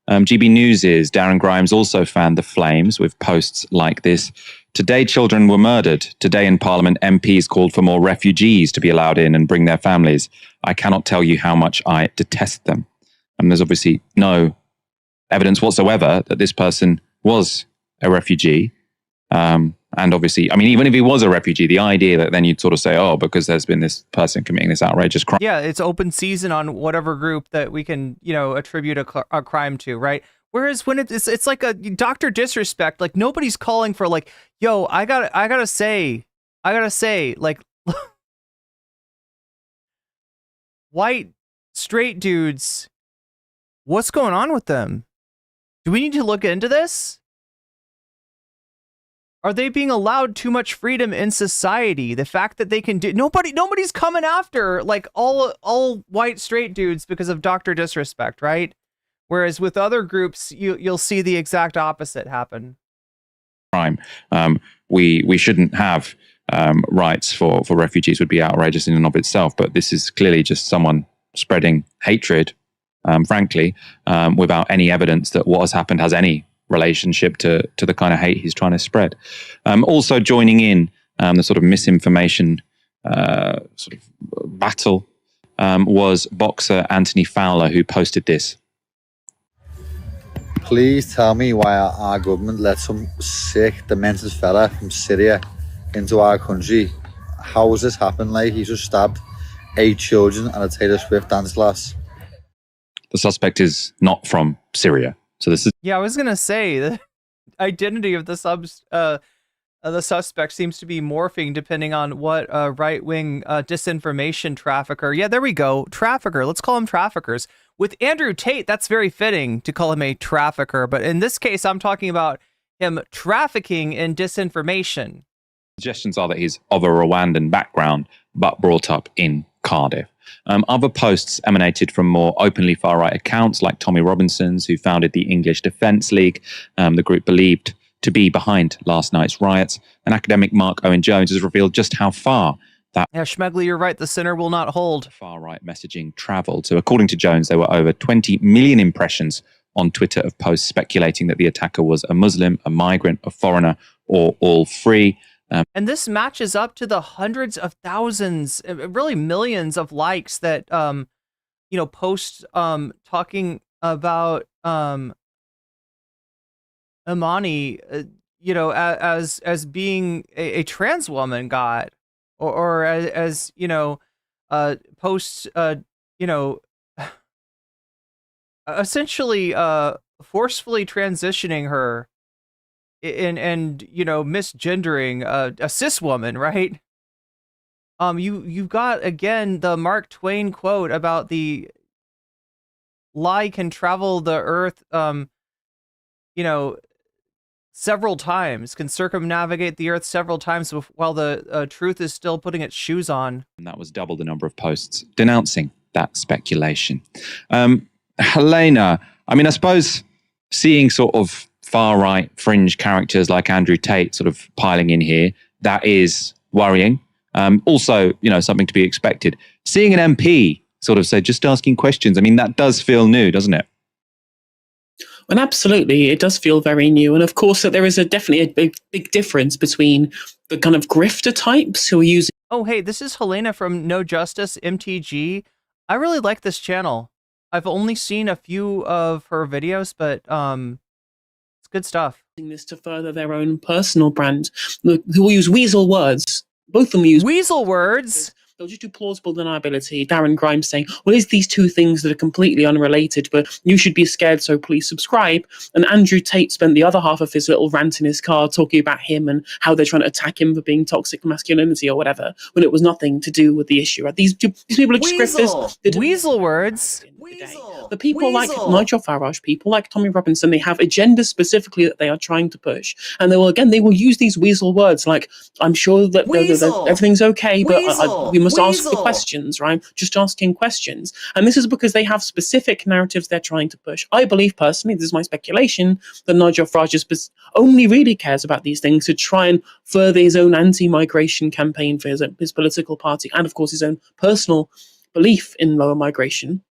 GB News' Darren Grimes also fanned the flames with posts like this. Today, children were murdered. Today in Parliament, MPs called for more refugees to be allowed in and bring their families. I cannot tell you how much I detest them. And there's obviously no evidence whatsoever that this person was a refugee. And obviously, even if he was a refugee, the idea that then you'd sort of say, oh, because there's been this person committing this outrageous crime. Yeah, it's open season on whatever group that we can, attribute a crime to, right? Whereas when it's like a Dr. Disrespect, like nobody's calling for like, yo, I gotta say, like, white straight dudes, what's going on with them? Do we need to look into this? Are they being allowed too much freedom in society? The fact that they can do nobody's coming after like all white straight dudes because of Dr. Disrespect, right? Whereas with other groups, you'll see the exact opposite happen. Crime. We shouldn't have rights for refugees would be outrageous in and of itself, but this is clearly just someone spreading hatred, frankly, without any evidence that what has happened has any relationship to the kind of hate he's trying to spread. Also joining in the sort of misinformation sort of battle was boxer Anthony Fowler, who posted this. Please tell me why our government let some sick, demented fella from Syria into our country. How has this happened? Like, he's just stabbed 8 children at a Taylor Swift dance class. The suspect is not from Syria. So this is... Yeah, I was going to say, the identity of the suspect seems to be morphing depending on what right-wing disinformation trafficker. Yeah, there we go. Trafficker. Let's call them traffickers. With Andrew Tate, that's very fitting to call him a trafficker. But in this case, I'm talking about him trafficking in disinformation. Suggestions are that he's of a Rwandan background, but brought up in Cardiff. Other posts emanated from more openly far-right accounts like Tommy Robinson's, who founded the English Defence League, the group believed to be behind last night's riots. And academic Mark Owen Jones has revealed just how far that... Yeah, Schmegley, you're right. The center will not hold. Far-right messaging travelled. So according to Jones, there were over 20 million impressions on Twitter of posts speculating that the attacker was a Muslim, a migrant, a foreigner, or all three. And this matches up to the hundreds of thousands, really millions of likes that, posts talking about Imani, as being a trans woman got, or as posts, essentially forcefully transitioning her. And misgendering a cis woman, right? You've got again the Mark Twain quote about the lie can travel the earth, several times, can circumnavigate the earth several times while the truth is still putting its shoes on. And that was double the number of posts denouncing that speculation. Helena, I suppose seeing sort of far-right fringe characters like Andrew Tate sort of piling in here, that is worrying. Also, something to be expected. Seeing an MP sort of say, just asking questions, that does feel new, doesn't it? Well, absolutely. It does feel very new. And of course, there is definitely a big difference between the kind of grifter types who are using... Oh, hey, this is Helena from No Justice MTG. I really like this channel. I've only seen a few of her videos, but... good stuff. This to further their own personal brand. Who will use weasel words. Both of them use weasel words. They'll just do plausible deniability. Darren Grimes saying, well, is these two things that are completely unrelated, but you should be scared, so please subscribe. And Andrew Tate spent the other half of his little rant in his car talking about him and how they're trying to attack him for being toxic masculinity or whatever, when it was nothing to do with the issue. Right? These people are just grifters. Weasel words. The people like Nigel Farage, people like Tommy Robinson, they have agendas specifically that they are trying to push. And they will use these weasel words like, I'm sure that everything's okay, but we must ask the questions, right? Just asking questions. And this is because they have specific narratives they're trying to push. I believe personally, this is my speculation, that Nigel Farage only really cares about these things to try and further his own anti-migration campaign for his political party and, of course, his own personal belief in lower migration.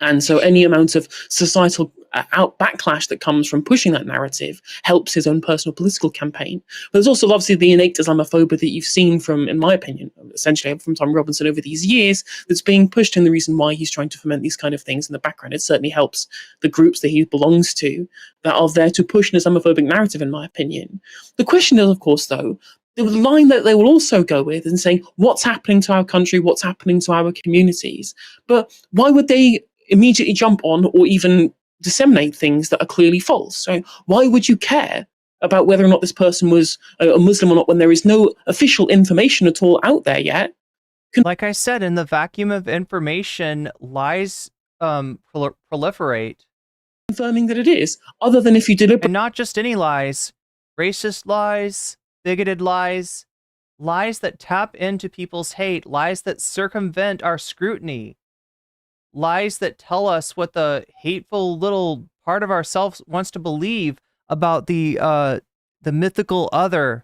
And so any amount of societal backlash that comes from pushing that narrative helps his own personal political campaign. But there's also obviously the innate Islamophobia that you've seen from, in my opinion, essentially from Tom Robinson over these years that's being pushed, and the reason why he's trying to foment these kind of things in the background. It certainly helps the groups that he belongs to that are there to push an Islamophobic narrative, in my opinion. The question is, of course, though, the line that they will also go with and saying, what's happening to our country, what's happening to our communities? But why would they immediately jump on or even disseminate things that are clearly false? So why would you care about whether or not this person was a Muslim or not when there is no official information at all out there yet? Like I said, in the vacuum of information, lies proliferate. Confirming that it is, other than if you deliberately... And not just any lies, racist lies, bigoted lies, lies that tap into people's hate, lies that circumvent our scrutiny, lies that tell us what the hateful little part of ourselves wants to believe about the mythical other.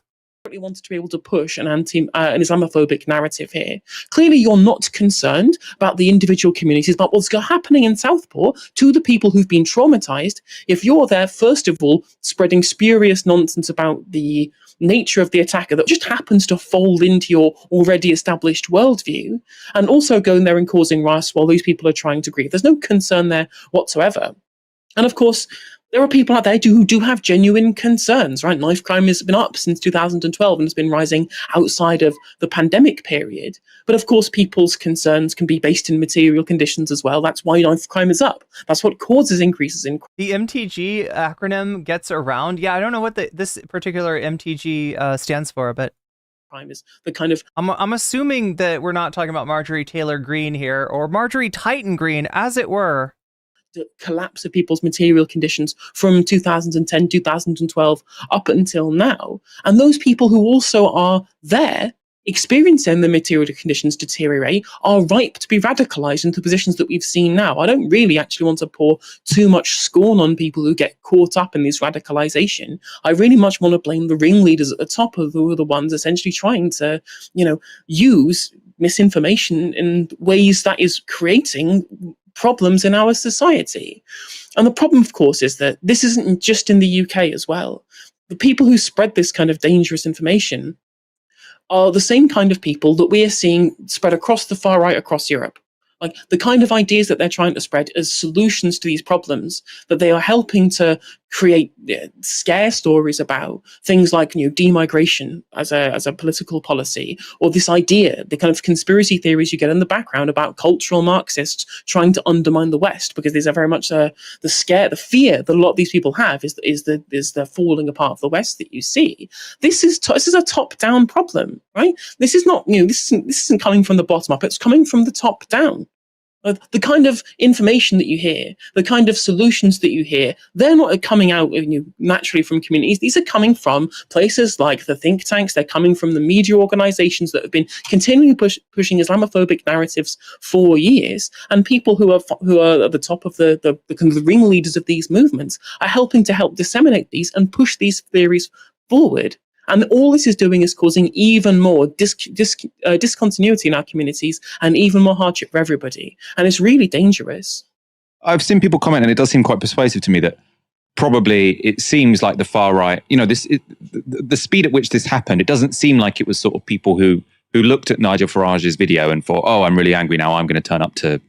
Wants to be able to push an an Islamophobic narrative here. Clearly, you're not concerned about the individual communities, about what's happening in Southport to the people who've been traumatized. If you're there, first of all, spreading spurious nonsense about the nature of the attacker that just happens to fold into your already established worldview, and also going there and causing riots while these people are trying to grieve. There's no concern there whatsoever. And of course, there are people out there who do have genuine concerns, right? Knife crime has been up since 2012 and has been rising outside of the pandemic period. But of course, people's concerns can be based in material conditions as well. That's why knife crime is up. That's what causes increases in crime. The MTG acronym gets around. Yeah, I don't know what this particular MTG stands for, but crime is the kind of... I'm assuming that we're not talking about Marjorie Taylor Greene here, or Marjorie Titan Greene, as it were. The collapse of people's material conditions from 2010, 2012 up until now. And those people who also are there experiencing the material conditions deteriorate are ripe to be radicalized into positions that we've seen now. I don't really actually want to pour too much scorn on people who get caught up in this radicalization. I really much want to blame the ringleaders at the top of who are the ones essentially trying to, use misinformation in ways that is creating problems in our society. And the problem, of course, is that this isn't just in the UK as well. The people who spread this kind of dangerous information are the same kind of people that we are seeing spread across the far right across Europe. Like the kind of ideas that they're trying to spread as solutions to these problems, that they are helping to create scare stories about things like demigration as a political policy, or this idea, the kind of conspiracy theories you get in the background about cultural Marxists trying to undermine the West, because these are very much the fear that a lot of these people have is the falling apart of the West that you see. This is a top-down problem, right? This is not this isn't coming from the bottom up. It's coming from the top down. The kind of information that you hear, the kind of solutions that you hear, they're not coming out naturally from communities. These are coming from places like the think tanks. They're coming from the media organizations that have been continually pushing Islamophobic narratives for years. And people who are at the top of the kind of the ringleaders of these movements are helping to disseminate these and push these theories forward. And all this is doing is causing even more discontinuity in our communities and even more hardship for everybody. And it's really dangerous. I've seen people comment, and it does seem quite persuasive to me, that probably it seems like the far right, the speed at which this happened, it doesn't seem like it was sort of people who looked at Nigel Farage's video and thought, oh, I'm really angry now, I'm going to turn up to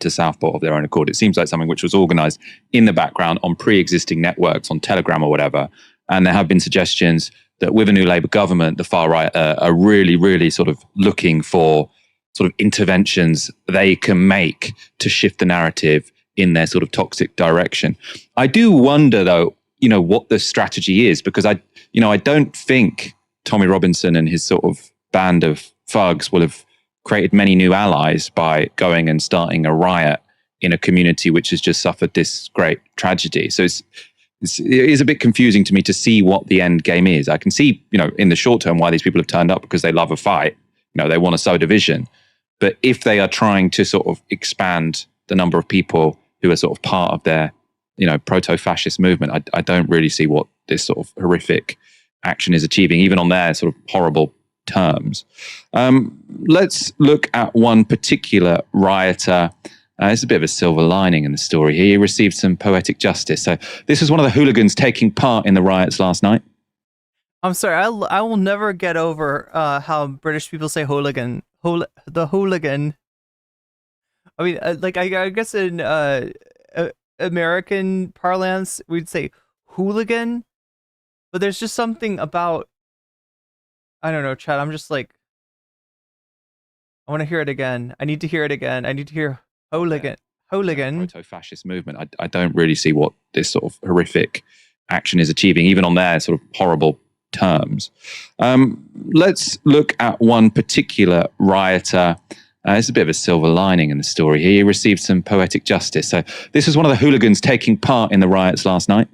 Southport of their own accord. It seems like something which was organized in the background on pre-existing networks, on Telegram or whatever. And there have been suggestions that with a new Labour government, the far right are really, really sort of looking for sort of interventions they can make to shift the narrative in their sort of toxic direction. I do wonder, though, what the strategy is, because I don't think Tommy Robinson and his sort of band of thugs will have created many new allies by going and starting a riot in a community which has just suffered this great tragedy. So it is a bit confusing to me to see what the end game is. I can see, in the short term, why these people have turned up, because they love a fight. They want to sow division. But if they are trying to sort of expand the number of people who are sort of part of their, proto-fascist movement, I don't really see what this sort of horrific action is achieving, even on their sort of horrible terms. Let's look at one particular rioter. There's a bit of a silver lining in the story here. He received some poetic justice. So this was one of the hooligans taking part in the riots last night. I'm sorry, I will never get over how British people say hooligan. The hooligan. I mean, I guess in American parlance, we'd say hooligan. But there's just something about, I don't know, Chad, I'm just like, I want to hear it again. I need to hear it again. I need to hear hooligan. Hooligan. Proto-fascist movement. I don't really see what this sort of horrific action is achieving, even on their sort of horrible terms. Let's look at one particular rioter. There's a bit of a silver lining in the story here. He received some poetic justice. So this was one of the hooligans taking part in the riots last night.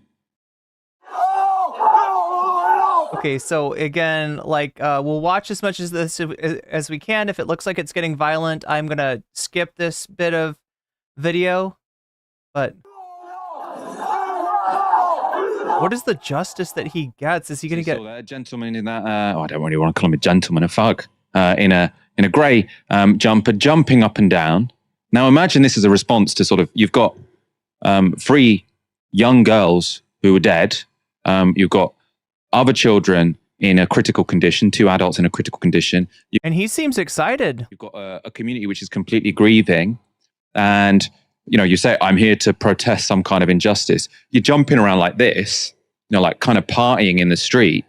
Okay, so again, we'll watch as much of this as we can. If it looks like it's getting violent, I'm going to skip this bit of video. But what is the justice that he gets? Is he going to get a gentleman in that? I don't really want to call him a gentleman, a thug, in a grey jumper, jumping up and down. Now imagine this is a response to sort of, you've got 3 young girls who are dead. You've got other children in a critical condition, 2 adults in a critical condition. And he seems excited. You've got a community which is completely grieving. And, you say, I'm here to protest some kind of injustice. You're jumping around like this, like kind of partying in the street.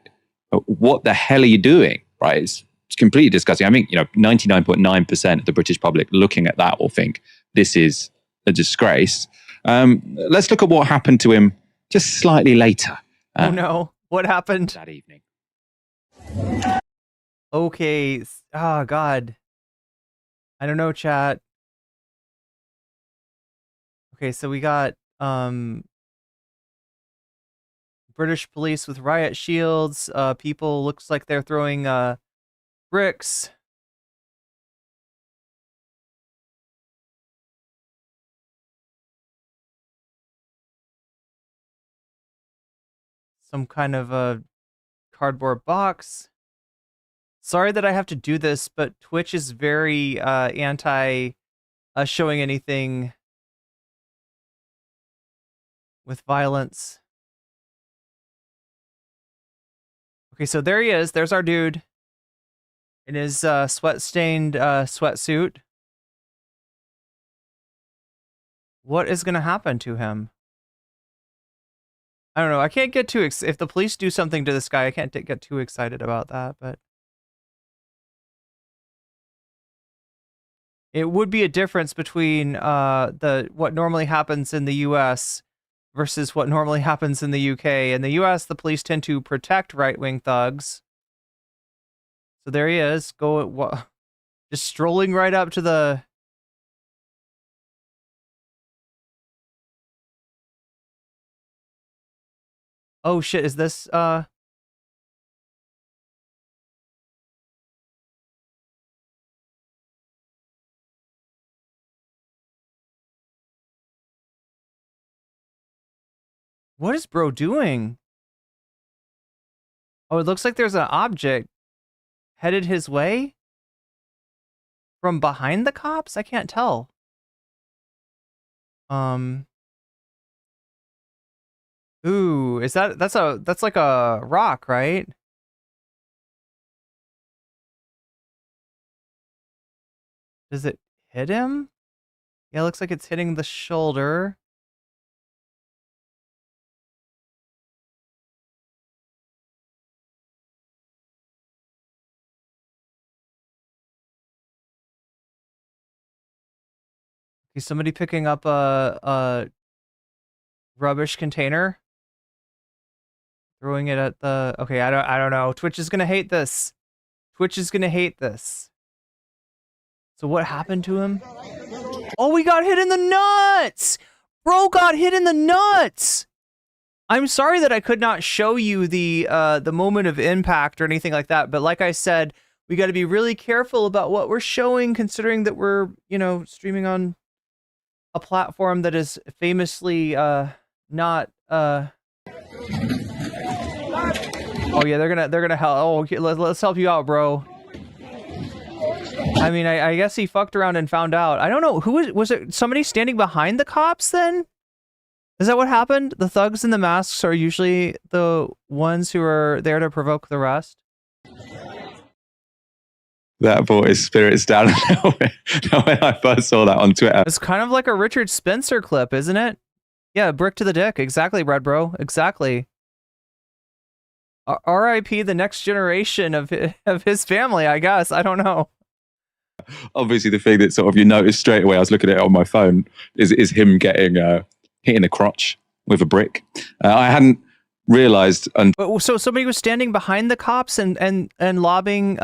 What the hell are you doing? Right? It's completely disgusting. I mean, 99.9% of the British public looking at that will think this is a disgrace. Let's look at what happened to him just slightly later. Oh no. What happened? That evening. Okay. Oh, God. I don't know, chat. Okay, so we got British police with riot shields. People looks like they're throwing bricks. Some kind of a cardboard box. Sorry that I have to do this, but Twitch is very anti showing anything with violence. Okay, so there he is. There's our dude in his sweat-stained sweatsuit. What is going to happen to him? I don't know. I can't get too if the police do something to this guy, I can't get too excited about that, but it would be a difference between what normally happens in the US versus what normally happens in the UK. In the US, the police tend to protect right-wing thugs. So there he is, just strolling right up to the Oh shit, is this What is bro doing? Oh, it looks like there's an object headed his way from behind the cops? I can't tell. Ooh, is that's like a rock, right? Does it hit him? Yeah, it looks like it's hitting the shoulder. Is somebody picking up a rubbish container? Throwing it at the... Okay, I don't know. Twitch is gonna hate this. Twitch is gonna hate this. So what happened to him? Oh, we got hit in the nuts! Bro got hit in the nuts! I'm sorry that I could not show you the moment of impact or anything like that, but like I said, we got to be really careful about what we're showing, considering that we're, streaming on a platform that is famously not Oh yeah, they're gonna help. Oh, okay, let's help you out, bro. I mean, I guess he fucked around and found out. I don't know was it somebody standing behind the cops then? Is that what happened? The thugs in the masks are usually the ones who are there to provoke the rest. That brought his spirits down a little bit when I first saw that on Twitter. It's kind of like a Richard Spencer clip, isn't it? Yeah, brick to the dick. Exactly, Red Bro. Exactly. R.I.P. the next generation of his family, I guess. I don't know. Obviously, the thing that sort of you notice straight away, I was looking at it on my phone, is him getting hit in the crotch with a brick. I hadn't realized until so somebody was standing behind the cops and lobbing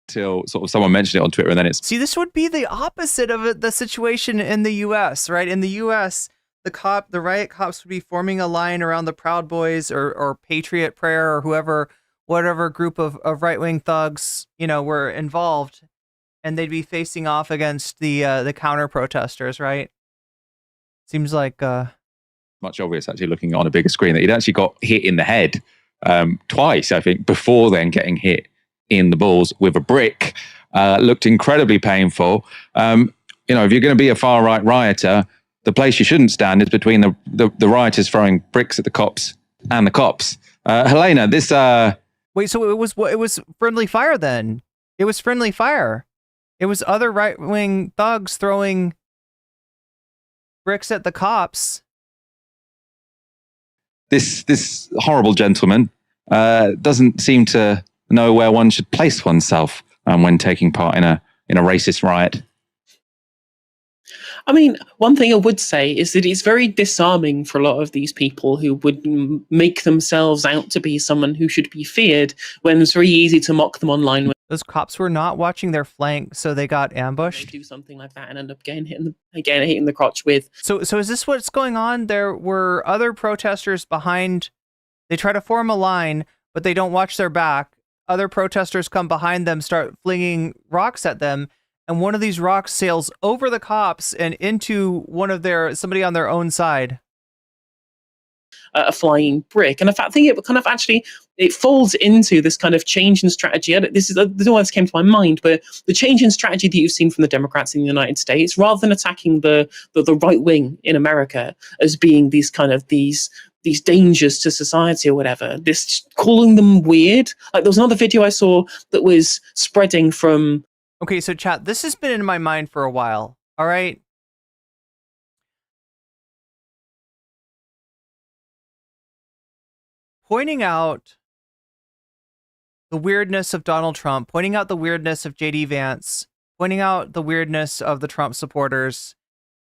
till sort of someone mentioned it on Twitter, and then it's... See, this would be the opposite of the situation in the U.S., right? In the U.S., the riot cops would be forming a line around the Proud Boys or Patriot Prayer or whatever group of right-wing thugs, were involved, and they'd be facing off against the counter-protesters, right? Seems like... much obvious, actually, looking on a bigger screen, that he'd actually got hit in the head twice, I think, before then getting hit in the balls with a brick. Looked incredibly painful. If you're going to be a far-right rioter, the place you shouldn't stand is between the rioters throwing bricks at the cops and the cops. Helena, this... Wait, so it was friendly fire then? It was friendly fire. It was other right-wing thugs throwing bricks at the cops. This horrible gentleman doesn't seem to know where one should place oneself when taking part in a racist riot. I mean, one thing I would say is that it's very disarming for a lot of these people who would make themselves out to be someone who should be feared when it's very easy to mock them online. Those cops were not watching their flank, so they got ambushed. They do something like that and end up getting hit in the crotch with. So is this what's going on? There were other protesters behind. They try to form a line, but they don't watch their back. Other protesters come behind them, start flinging rocks at them. And one of these rocks sails over the cops and into somebody on their own side. A flying brick. And I think it kind of actually, it falls into this kind of change in strategy. This is the one that came to my mind, but the change in strategy that you've seen from the Democrats in the United States, rather than attacking the right wing in America as being these dangers to society or whatever, this calling them weird. Like there was another video I saw that was spreading from... Okay, so chat, this has been in my mind for a while, all right? Pointing out the weirdness of Donald Trump, pointing out the weirdness of JD Vance, pointing out the weirdness of the Trump supporters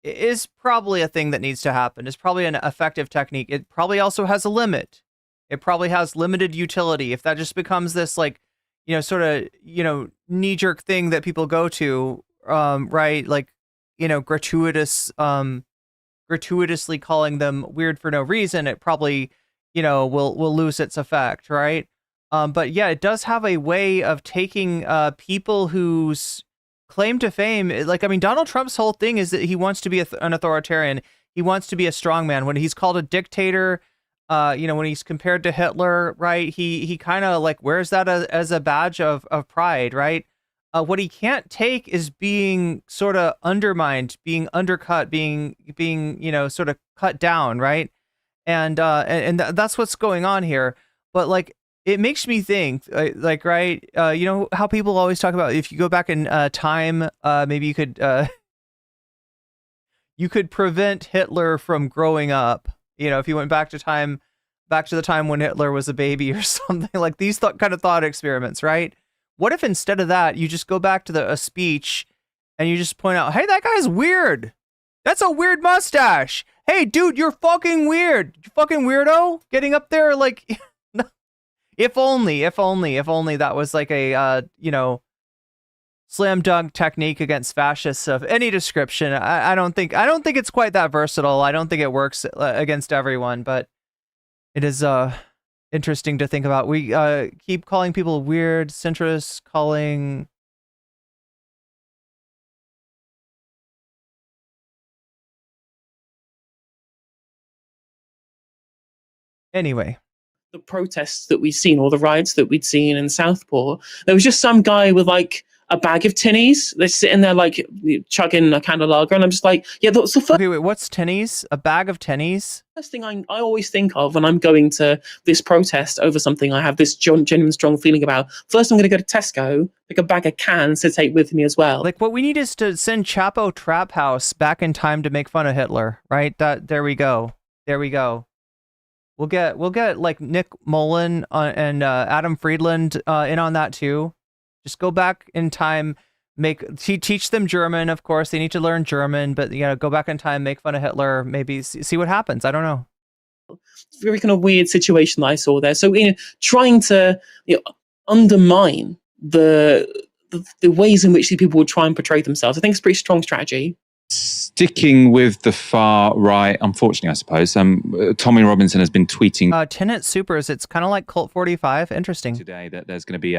is probably a thing that needs to happen. It's probably an effective technique. It probably also has a limit. It probably has limited utility. If that just becomes this sort of, knee-jerk thing that people go to, right? Like, gratuitously calling them weird for no reason, it probably, will lose its effect, right? But yeah, it does have a way of taking people whose claim to fame, Donald Trump's whole thing is that he wants to be an authoritarian. He wants to be a strongman. When he's called a dictator, when he's compared to Hitler, right? He kind of wears that as a badge of pride, right? What he can't take is being sort of undermined, being undercut, being sort of cut down, right? And that's what's going on here. But it makes me think, right? How people always talk about if you go back in time, maybe you could prevent Hitler from growing up. If you went back to the time when Hitler was a baby or something, like these kind of thought experiments, right? What if instead of that, you just go back to a speech and you just point out, hey, that guy's weird. That's a weird mustache. Hey, dude, you're fucking weird. You fucking weirdo. Getting up there like, if only that was like a, slam dunk technique against fascists of any description. I don't think it's quite that versatile. I don't think it works against everyone, but it is interesting to think about. We keep calling people weird, centrists calling. Anyway, the protests that we'd seen, or the riots that we'd seen in Southport, there was just some guy with like a bag of tinnies. They're sitting there like chugging a can of lager, and I'm just like, yeah, that's the first. Okay, wait, what's tinnies? A bag of tinnies? First thing I always think of when I'm going to this protest over something I have this genuine strong feeling about. First, I'm going to go to Tesco, pick a bag of cans to take with me as well. Like, what we need is to send Chapo Trap House back in time to make fun of Hitler, right? There we go. We'll get like Nick Mullen and Adam Friedland in on that too. Just go back in time, teach them German. Of course, they need to learn German, but go back in time, make fun of Hitler, maybe see what happens. I don't know. It's a very kind of weird situation that I saw there. So trying to undermine the ways in which these people would try and portray themselves, I think it's a pretty strong strategy. Sticking with the far right, unfortunately, I suppose, Tommy Robinson has been tweeting Tenant Supers. It's kind of like Cult 45. Interesting. Today that there's going to be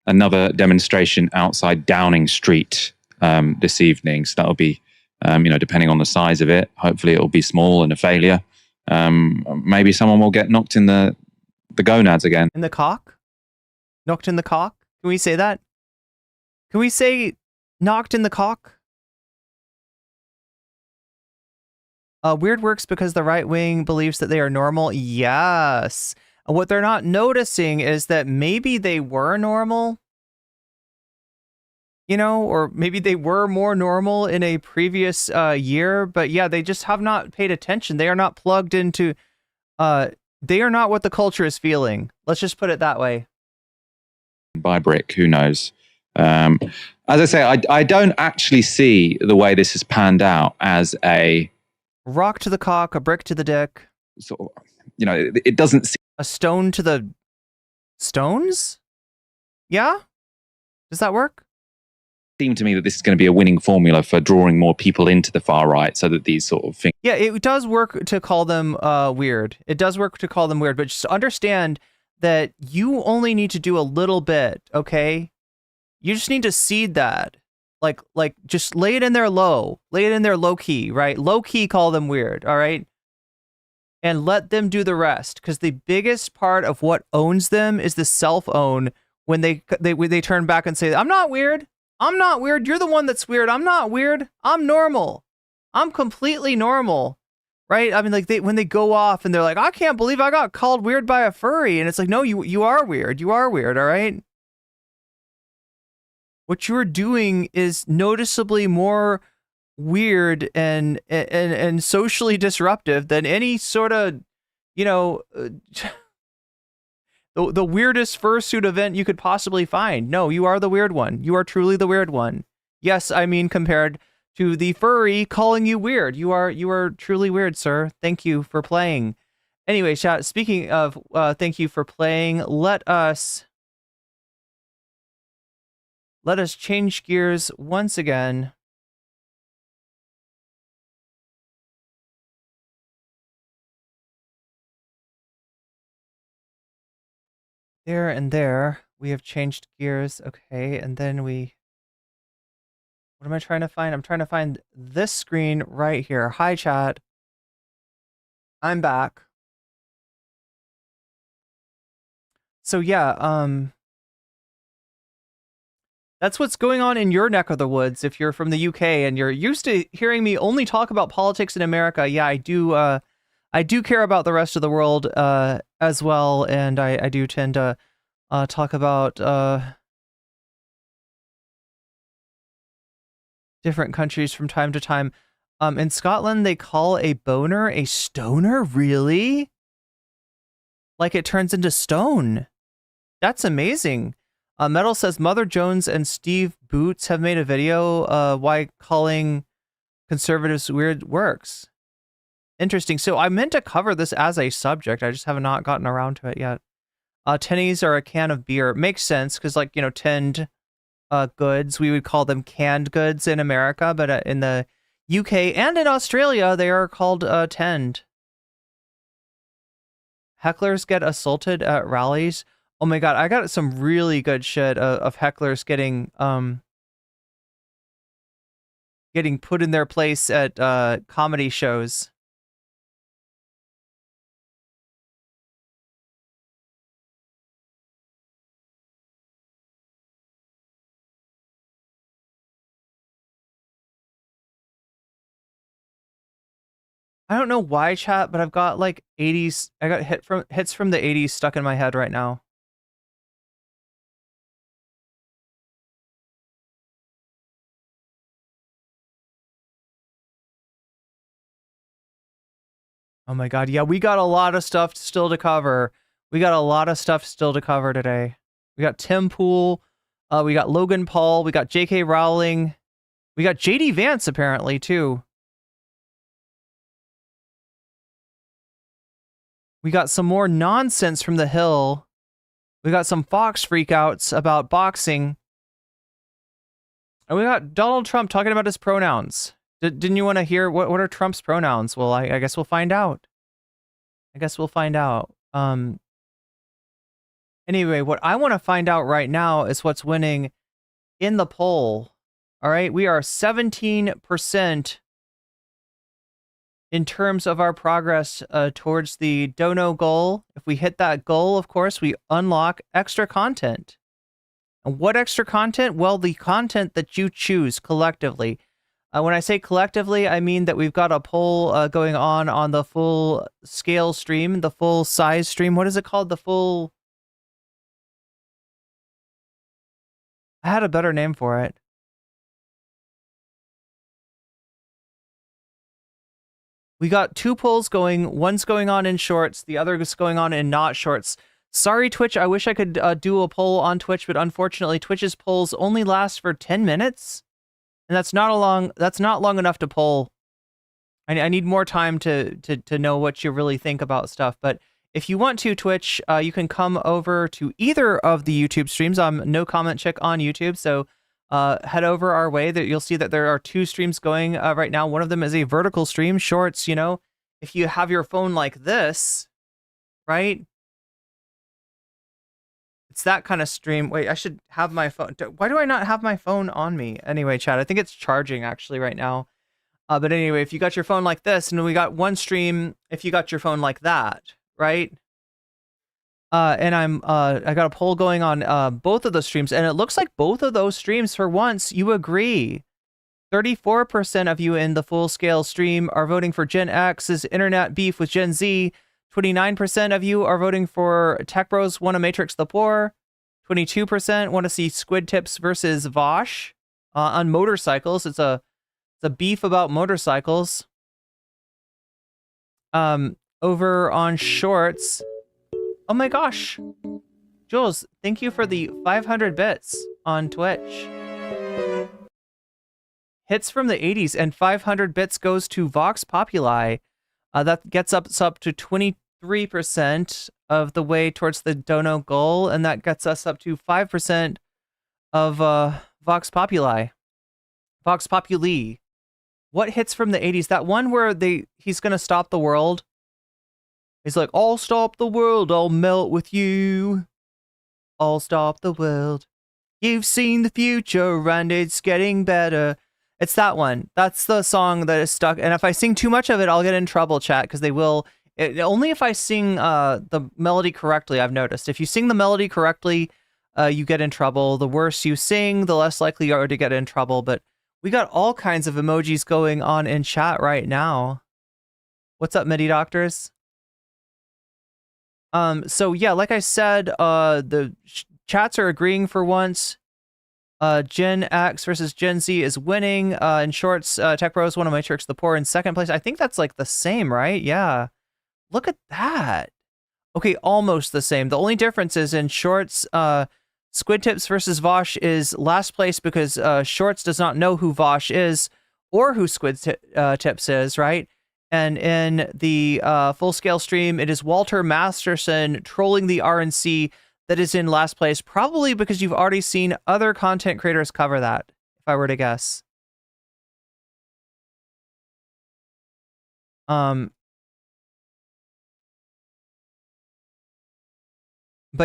another demonstration outside Downing Street this evening. So that'll be, depending on the size of it, hopefully it'll be small and a failure. Maybe someone will get knocked in the gonads again. In the cock? Knocked in the cock? Can we say that? Can we say knocked in the cock? Weird works because the right wing believes that they are normal. Yes. What they're not noticing is that maybe they were normal, or maybe they were more normal in a previous year. But yeah, they just have not paid attention. They are not plugged into, they are not what the culture is feeling. Let's just put it that way. By brick, who knows? As I say, I don't actually see the way this has panned out as a rock to the cock, a brick to the dick. So, it doesn't seem a stone to the stones. Yeah, does that work? Seem to me that this is going to be a winning formula for drawing more people into the far right, so that these sort of things. Yeah, it does work to call them weird. It does work to call them weird, but just understand that you only need to do a little bit. Okay, you just need to seed that. Like just lay it in there low. Lay it in there low key, right? Low key call them weird, all right? And let them do the rest, because the biggest part of what owns them is the self-own when they turn back and say, I'm not weird. I'm not weird. You're the one that's weird. I'm not weird. I'm normal. I'm completely normal. Right? I mean, like when they go off and they're like, I can't believe I got called weird by a furry. And it's like, no, you are weird. You are weird, all right? What you're doing is noticeably more weird and socially disruptive than any sort of, the weirdest fursuit event you could possibly find. No, you are the weird one. You are truly the weird one. Yes, I mean compared to the furry calling you weird. You are truly weird, sir. Thank you for playing. Anyway, chat, speaking of thank you for playing, let us change gears once again. There and there, we have changed gears. Okay, and then what am I trying to find? I'm trying to find this screen right here. Hi, chat. I'm back. So yeah, that's what's going on in your neck of the woods if you're from the UK and you're used to hearing me only talk about politics in America. Yeah, I do care about the rest of the world as well, and I do tend to talk about different countries from time to time. In Scotland, they call a boner a stoner? Really? Like it turns into stone. That's amazing. Metal says Mother Jones and Steve Boots have made a video why calling conservatives weird works. Interesting. So I meant to cover this as a subject. I just have not gotten around to it yet. Tinnies are a can of beer. Makes sense because, like, you know, tinned goods, we would call them canned goods in America, but in the UK and in Australia, they are called tinned. Hecklers get assaulted at rallies. Oh my god, I got some really good shit of hecklers getting put in their place at comedy shows. I don't know why, chat, but I've got like 80s. I got hits from the 80s stuck in my head right now. Oh my god, yeah, we got a lot of stuff still to cover. We got a lot of stuff still to cover today. We got Tim Pool, we got Logan Paul, we got J.K. Rowling, we got J.D. Vance apparently too. We got some more nonsense from the Hill. We got some Fox freakouts about boxing. And we got Donald Trump talking about his pronouns. Didn't you want to hear what are Trump's pronouns? Well, I guess we'll find out. Anyway, what I want to find out right now is what's winning in the poll. All right, we are 17% in terms of our progress towards the dono goal. If we hit that goal, of course, we unlock extra content. And what extra content? Well, the content that you choose collectively. When I say collectively, I mean that we've got a poll going on the full scale stream, the full size stream. What is it called? The full... I had a better name for it. We got two polls going. One's going on in shorts. The other is going on in not shorts. Sorry, Twitch. I wish I could do a poll on Twitch, but unfortunately, Twitch's polls only last for 10 minutes. And that's not long enough to poll. I need more time to know what you really think about stuff. But if you want to, Twitch, you can come over to either of the YouTube streams. I'm nocommentchick on YouTube, so head over our way. That you'll see that there are two streams going right now. One of them is a vertical stream, shorts. You know, if you have your phone like this, right? It's that kind of stream. Wait, I should have my phone. Why do I not have my phone on me? Anyway, chat, I think it's charging actually right now. But anyway, if you got your phone like this, and we got one stream, if you got your phone like that, right? And I got a poll going on both of the streams, and it looks like both of those streams, for once, you agree. 34% of you in the full scale stream are voting for Gen X's internet beef with Gen Z. 29% of you are voting for Tech Bros Want to Matrix the Poor. 22% want to see Squid Tips versus Vosh on motorcycles. It's a beef about motorcycles. Over on shorts. Oh my gosh. Jules, thank you for the 500 bits on Twitch. Hits from the 80s, and 500 bits goes to Vox Populi. That gets us up to 23% of the way towards the dono goal, and that gets us up to 5% of Vox Populi. Vox Populi. What hits from the 80s? That one where he's gonna stop the world. He's like, I'll stop the world, I'll melt with you. I'll stop the world. You've seen the future and it's getting better. It's that one. That's the song that is stuck. And if I sing too much of it, I'll get in trouble, chat, because they will. Only if I sing the melody correctly, I've noticed. If you sing the melody correctly, you get in trouble. The worse you sing, the less likely you are to get in trouble. But we got all kinds of emojis going on in chat right now. What's up, MIDI doctors? So yeah, like I said, the chats are agreeing for once. Gen X versus Gen Z is winning. In shorts, Tech Bros Want to Matrix the Poor in second place. I think that's like the same, right? Yeah. Look at that. Okay, almost the same. The only difference is in shorts, Squid Tips versus Vosh is last place because Shorts does not know who Vosh is or who Squid Tips is, right? And in the full-scale stream, it is Walter Masterson trolling the RNC that is in last place, probably because you've already seen other content creators cover that, if I were to guess. But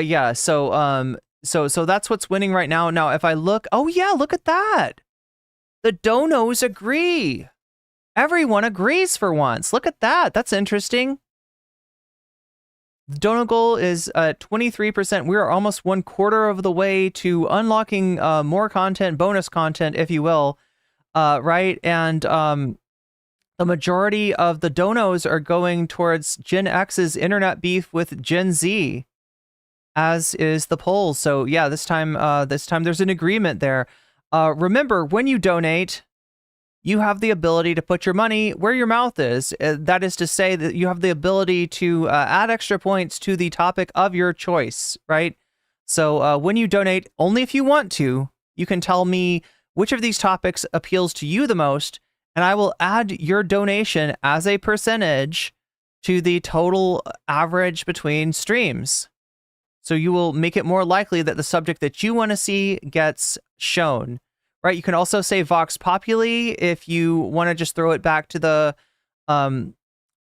yeah, so that's what's winning right now. Now, if I look, oh yeah, look at that. The donos agree. Everyone agrees for once. Look at that. That's interesting. The dono goal is 23%. We are almost 1/4 of the way to unlocking more content, bonus content, if you will. Right? And the majority of the donos are going towards Gen X's internet beef with Gen Z, as is the poll. So yeah, this time there's an agreement there. Remember, when you donate, you have the ability to put your money where your mouth is. That is to say that you have the ability to add extra points to the topic of your choice, right? So when you donate, only if you want to, you can tell me which of these topics appeals to you the most, and I will add your donation as a percentage to the total average between streams. So you will make it more likely that the subject that you want to see gets shown. Right, you can also say Vox Populi if you want to just throw it back to the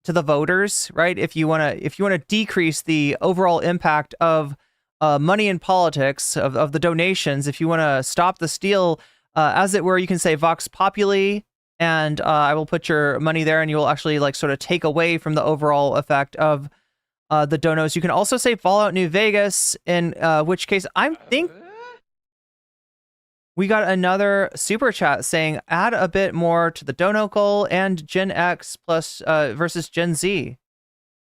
voters, right? If you want to decrease the overall impact of money in politics, of the donations, if you want to stop the steal, as it were, you can say Vox Populi, and I will put your money there, and you will actually like sort of take away from the overall effect of the donos. You can also say Fallout New Vegas, in which case I think we got another super chat saying add a bit more to the dono goal and Gen X plus versus Gen Z.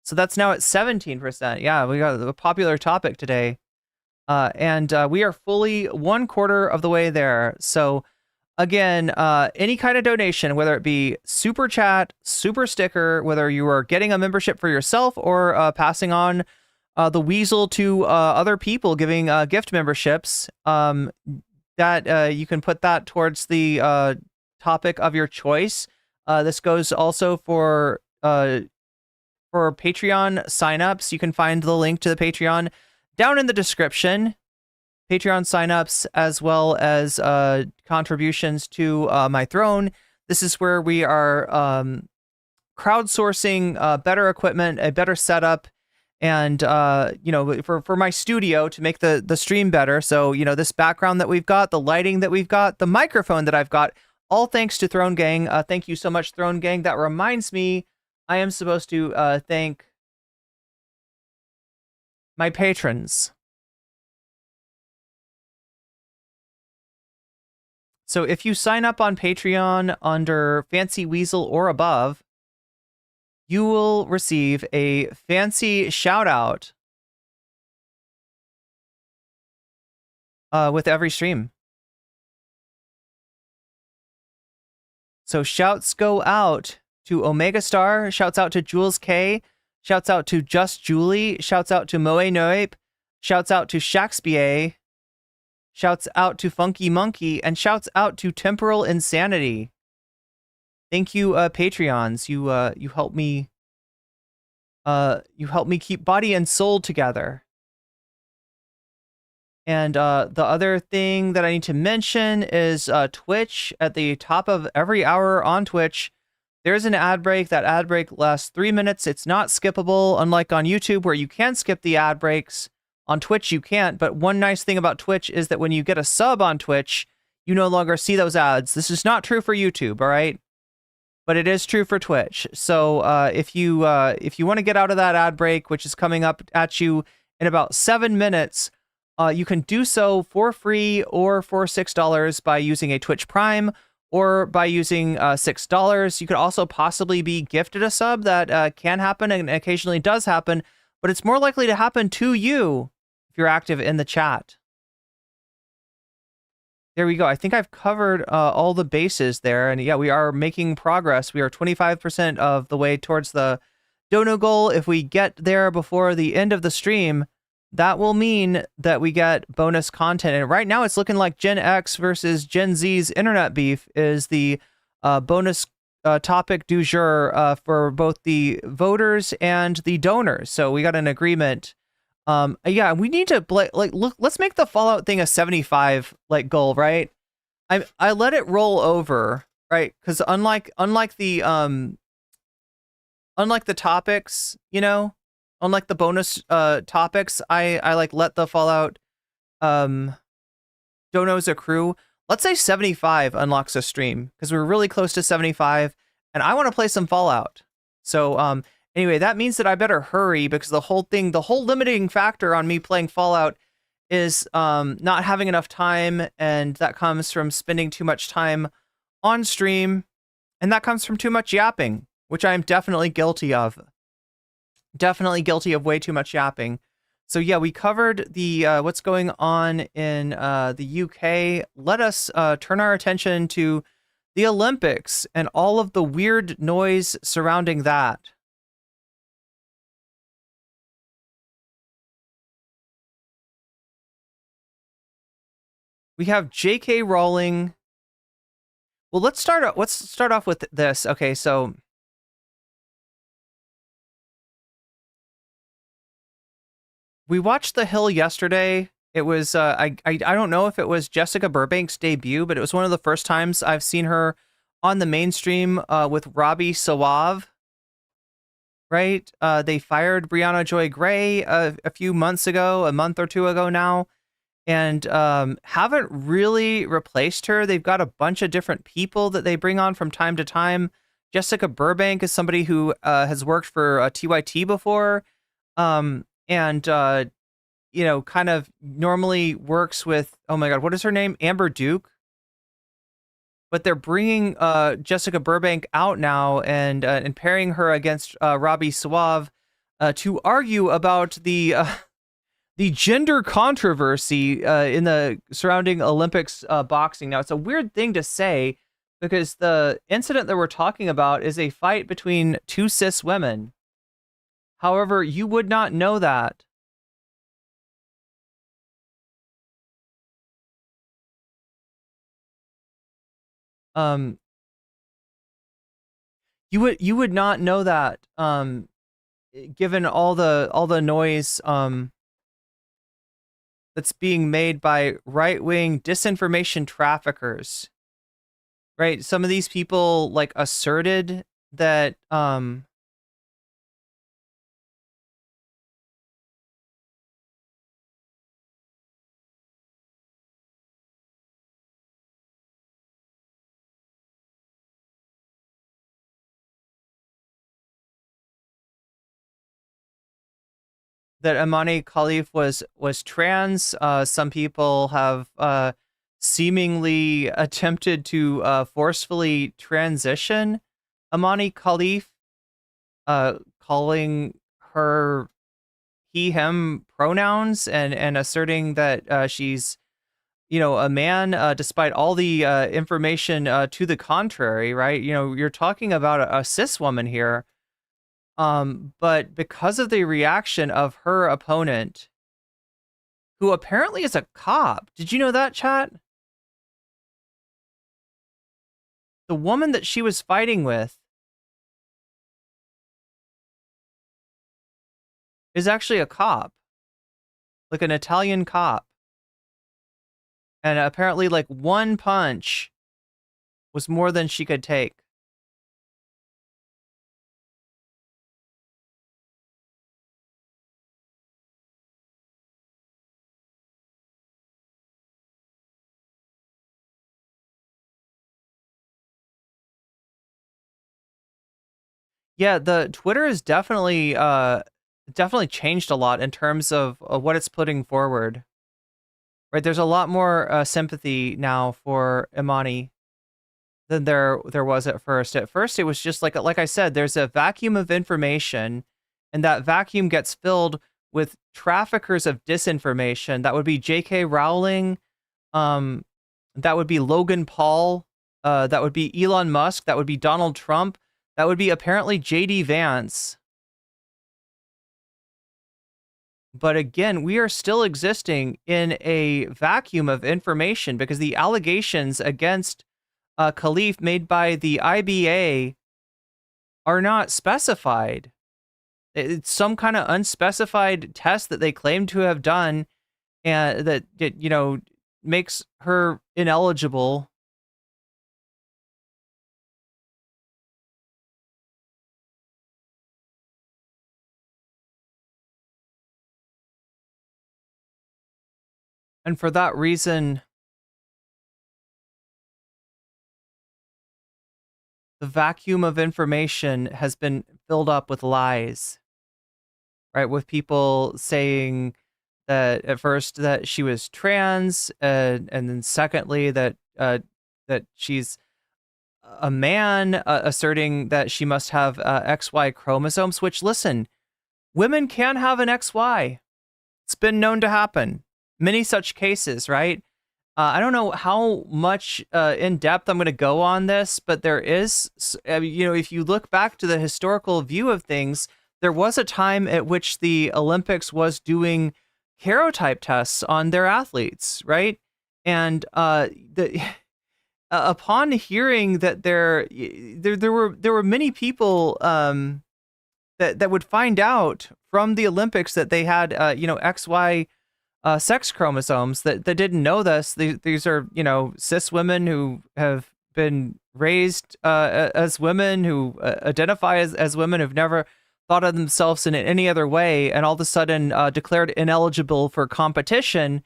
So that's now at 17%. Yeah, we got a popular topic today. And we are fully 1/4 of the way there. So again, any kind of donation, whether it be super chat, super sticker, whether you are getting a membership for yourself or passing on the weasel to other people, giving gift memberships, that you can put that towards the topic of your choice. This goes also for Patreon signups. You can find the link to the Patreon down in the description. Patreon signups, as well as contributions to my throne. This is where we are crowdsourcing better equipment, a better setup, and for my studio to make the stream better. So this background that we've got, the lighting that we've got, the microphone that I've got, all thanks to Throne Gang. Thank you so much, Throne Gang. That reminds me, I am supposed to thank my patrons. So if you sign up on Patreon under Fancy Weasel or above, you will receive a fancy shout out with every stream. So shouts go out to Omega Star, shouts out to Jules K, shouts out to Just Julie, shouts out to Moe Noip, shouts out to Shakespeare, shouts out to Funky Monkey, and shouts out to Temporal Insanity. Thank you, Patreons. You help me. You help me keep body and soul together. And the other thing that I need to mention is Twitch. At the top of every hour on Twitch, there's an ad break. That ad break lasts 3 minutes. It's not skippable, unlike on YouTube where you can skip the ad breaks. On Twitch, you can't. But one nice thing about Twitch is that when you get a sub on Twitch, you no longer see those ads. This is not true for YouTube, all right? But it is true for Twitch. So if you want to get out of that ad break, which is coming up at you in about 7 minutes, you can do so for free or for $6 by using a Twitch Prime or by using $6. You could also possibly be gifted a sub. That can happen and occasionally does happen, but it's more likely to happen to you if you're active in the chat. There we go. I think I've covered all the bases there. And yeah, we are making progress. We are 25% of the way towards the dono goal. If we get there before the end of the stream, that will mean that we get bonus content. And right now it's looking like Gen X versus Gen Z's internet beef is the bonus topic du jour for both the voters and the donors. So we got an agreement. Yeah, we need to look. Let's make the Fallout thing a 75 goal, right? I let it roll over, right? Because unlike the topics, unlike the bonus topics, I let the Fallout donos accrue. Let's say 75 unlocks a stream because we're really close to 75, and I want to play some Fallout. So anyway, that means that I better hurry because the whole limiting factor on me playing Fallout is not having enough time, and that comes from spending too much time on stream, and that comes from too much yapping, which I am definitely guilty of. Definitely guilty of way too much yapping. So yeah, we covered the what's going on in the UK. Let us turn our attention to the Olympics and all of the weird noise surrounding that. We have J.K. Rowling. Well, let's start off with this. Okay, so we watched The Hill yesterday. It was I don't know if it was Jessica Burbank's debut, but it was one of the first times I've seen her on the mainstream with Robbie Sawave. Right? They fired Brianna Joy Gray a few months ago, a month or two ago now, and haven't really replaced her. They've got a bunch of different people that they bring on from time to time. Jessica Burbank is somebody who has worked for TYT before. And kind of normally works with, oh my God, what is her name? Amber Duke. But they're bringing Jessica Burbank out now and pairing her against Robbie Sawave to argue about the gender controversy in the surrounding Olympics boxing. Now, it's a weird thing to say because the incident that we're talking about is a fight between two cis women. However, you would not know that. You would not know that given all the noise that's being made by right-wing disinformation traffickers. Right? Some of these people asserted that that Imani Khalif was trans. Some people have seemingly attempted to forcefully transition Imani Khalif, calling her he, him pronouns and asserting that she's, a man, despite all the information to the contrary, right? You're talking about a cis woman here. But because of the reaction of her opponent, who apparently is a cop. Did you know that, chat? The woman that she was fighting with is actually a cop. Like an Italian cop. And apparently one punch was more than she could take. Yeah, the Twitter is definitely changed a lot in terms of what it's putting forward. Right, there's a lot more sympathy now for Imani than there was at first. At first, it was just like I said, there's a vacuum of information, and that vacuum gets filled with traffickers of disinformation. That would be J.K. Rowling, that would be Logan Paul, that would be Elon Musk, that would be Donald Trump, that would be apparently J.D. Vance. But again, we are still existing in a vacuum of information because the allegations against Khalif made by the IBA are not specified. It's some kind of unspecified test that they claim to have done, and that makes her ineligible. And for that reason, the vacuum of information has been filled up with lies, right? With people saying that at first that she was trans, and then secondly that that she's a man, asserting that she must have XY chromosomes. Which, listen, women can have an XY. It's been known to happen. Many such cases, right? I don't know how much in depth I'm going to go on this, but there is, if you look back to the historical view of things, there was a time at which the Olympics was doing karyotype tests on their athletes, right? And upon hearing that there were many people that would find out from the Olympics that they had XY sex chromosomes, that didn't know this. These are cis women who have been raised as women, who identify as women, who've never thought of themselves in any other way, and all of a sudden declared ineligible for competition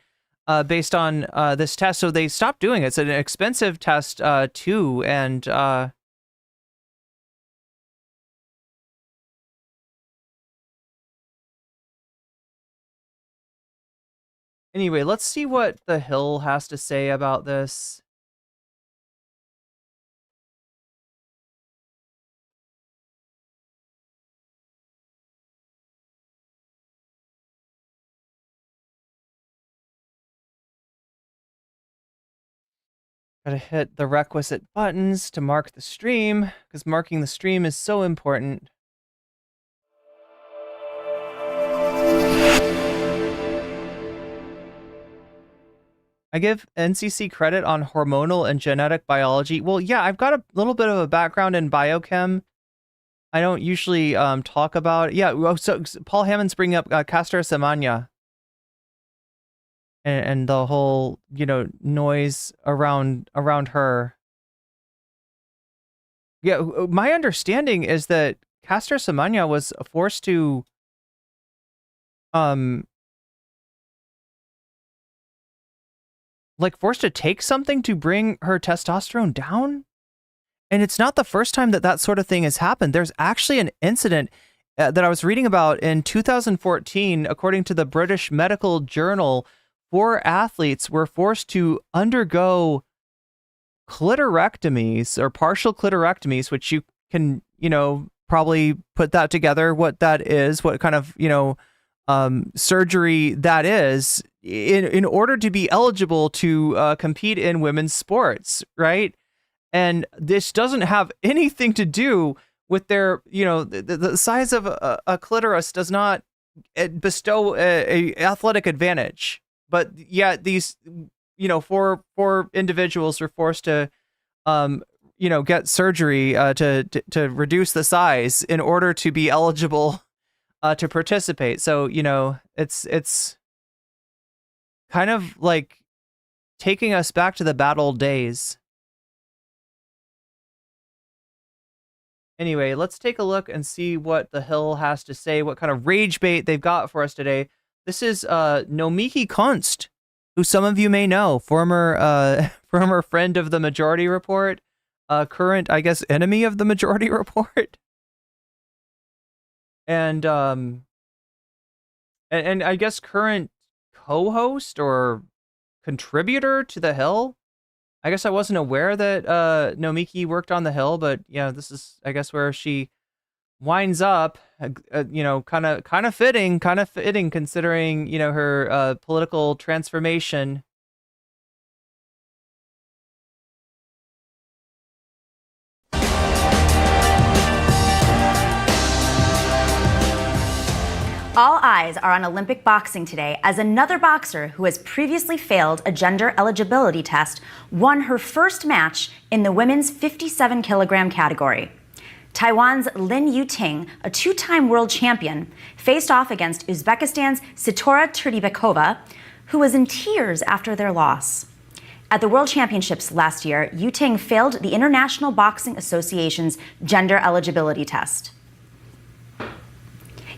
based on this test. So they stopped doing it. It's an expensive test too, and anyway, let's see what The Hill has to say about this. Gotta hit the requisite buttons to mark the stream, because marking the stream is so important. I give NCC credit on hormonal and genetic biology. Well, yeah, I've got a little bit of a background in biochem. I don't usually talk about it. Yeah, so Paul Hammond's bringing up Castor Semenya and the whole, noise around her. Yeah, my understanding is that Castor Semenya was forced to forced to take something to bring her testosterone down. And it's not the first time that sort of thing has happened. There's actually an incident that I was reading about in 2014, according to the British Medical Journal. 4 athletes were forced to undergo clitorectomies or partial clitorectomies, which you can, probably put that together, what that is, what kind of, surgery that is, in order to be eligible to compete in women's sports, right? And this doesn't have anything to do with their, the size of a clitoris does not bestow a athletic advantage. But yeah, these, 4 individuals were forced to, get surgery to reduce the size in order to be eligible to participate. So, it's kind of like taking us back to the bad old days. Anyway, let's take a look and see what The Hill has to say, what kind of rage bait they've got for us today. This is Nomiki Konst, who some of you may know, former friend of the Majority Report, current, I guess, enemy of the Majority Report. And I guess current co-host or contributor to The Hill. I guess I wasn't aware that Nomiki worked on The Hill, but yeah, this is, I guess, where she winds up. Kind of fitting considering her political transformation. All eyes are on Olympic boxing today as another boxer who has previously failed a gender eligibility test won her first match in the women's 57 kilogram category. Taiwan's Lin Yuting, a two-time world champion, faced off against Uzbekistan's Sitora Turdibekova, who was in tears after their loss. At the World Championships last year, Yuting failed the International Boxing Association's gender eligibility test.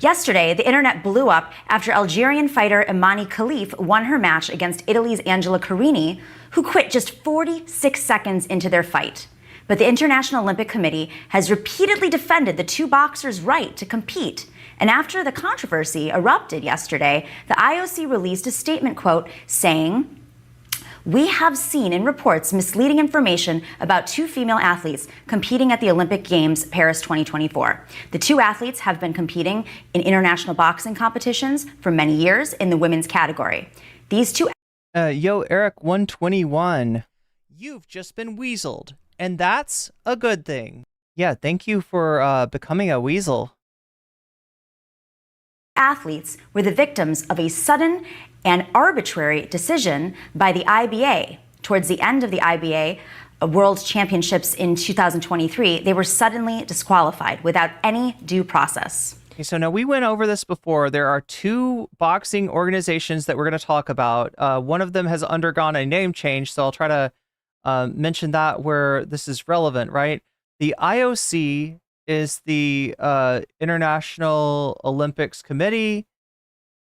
Yesterday, the internet blew up after Algerian fighter Imani Khalif won her match against Italy's Angela Carini, who quit just 46 seconds into their fight. But the International Olympic Committee has repeatedly defended the two boxers' right to compete. And after the controversy erupted yesterday, the IOC released a statement, quote, saying, "We have seen in reports misleading information about two female athletes competing at the Olympic Games Paris 2024. The two athletes have been competing in international boxing competitions for many years in the women's category. These two..." Yo, Eric 121, you've just been weaseled, and that's a good thing. Yeah, thank you for becoming a weasel. Athletes were the victims of a sudden and arbitrary decision by the IBA. Towards the end of the IBA World Championships in 2023, they were suddenly disqualified without any due process. Okay, so now we went over this before. There are two boxing organizations that we're going to talk about. One of them has undergone a name change, so I'll try to mention that where this is relevant, right? The IOC is the International Olympics Committee.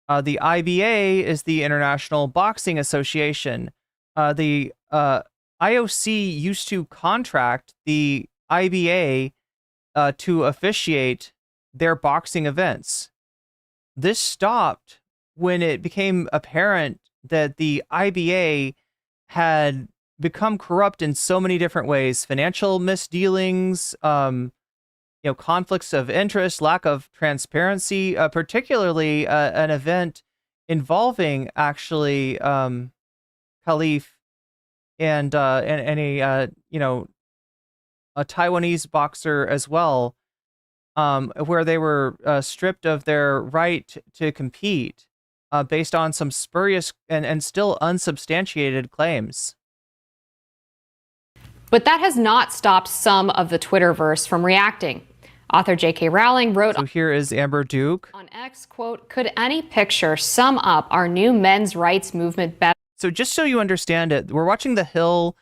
The IBA is the International Boxing Association. The IOC used to contract the IBA to officiate their boxing events. This stopped when it became apparent that the IBA had become corrupt in so many different ways: financial misdealings, conflicts of interest, lack of transparency, particularly an event involving actually Khalif and a Taiwanese boxer as well, where they were stripped of their right to compete based on some spurious and still unsubstantiated claims. But that has not stopped some of the Twitterverse from reacting. Author J.K. Rowling wrote, so here is Amber Duke on X, quote, "Could any picture sum up our new men's rights movement better?" So just so you understand it, we're watching The Hill.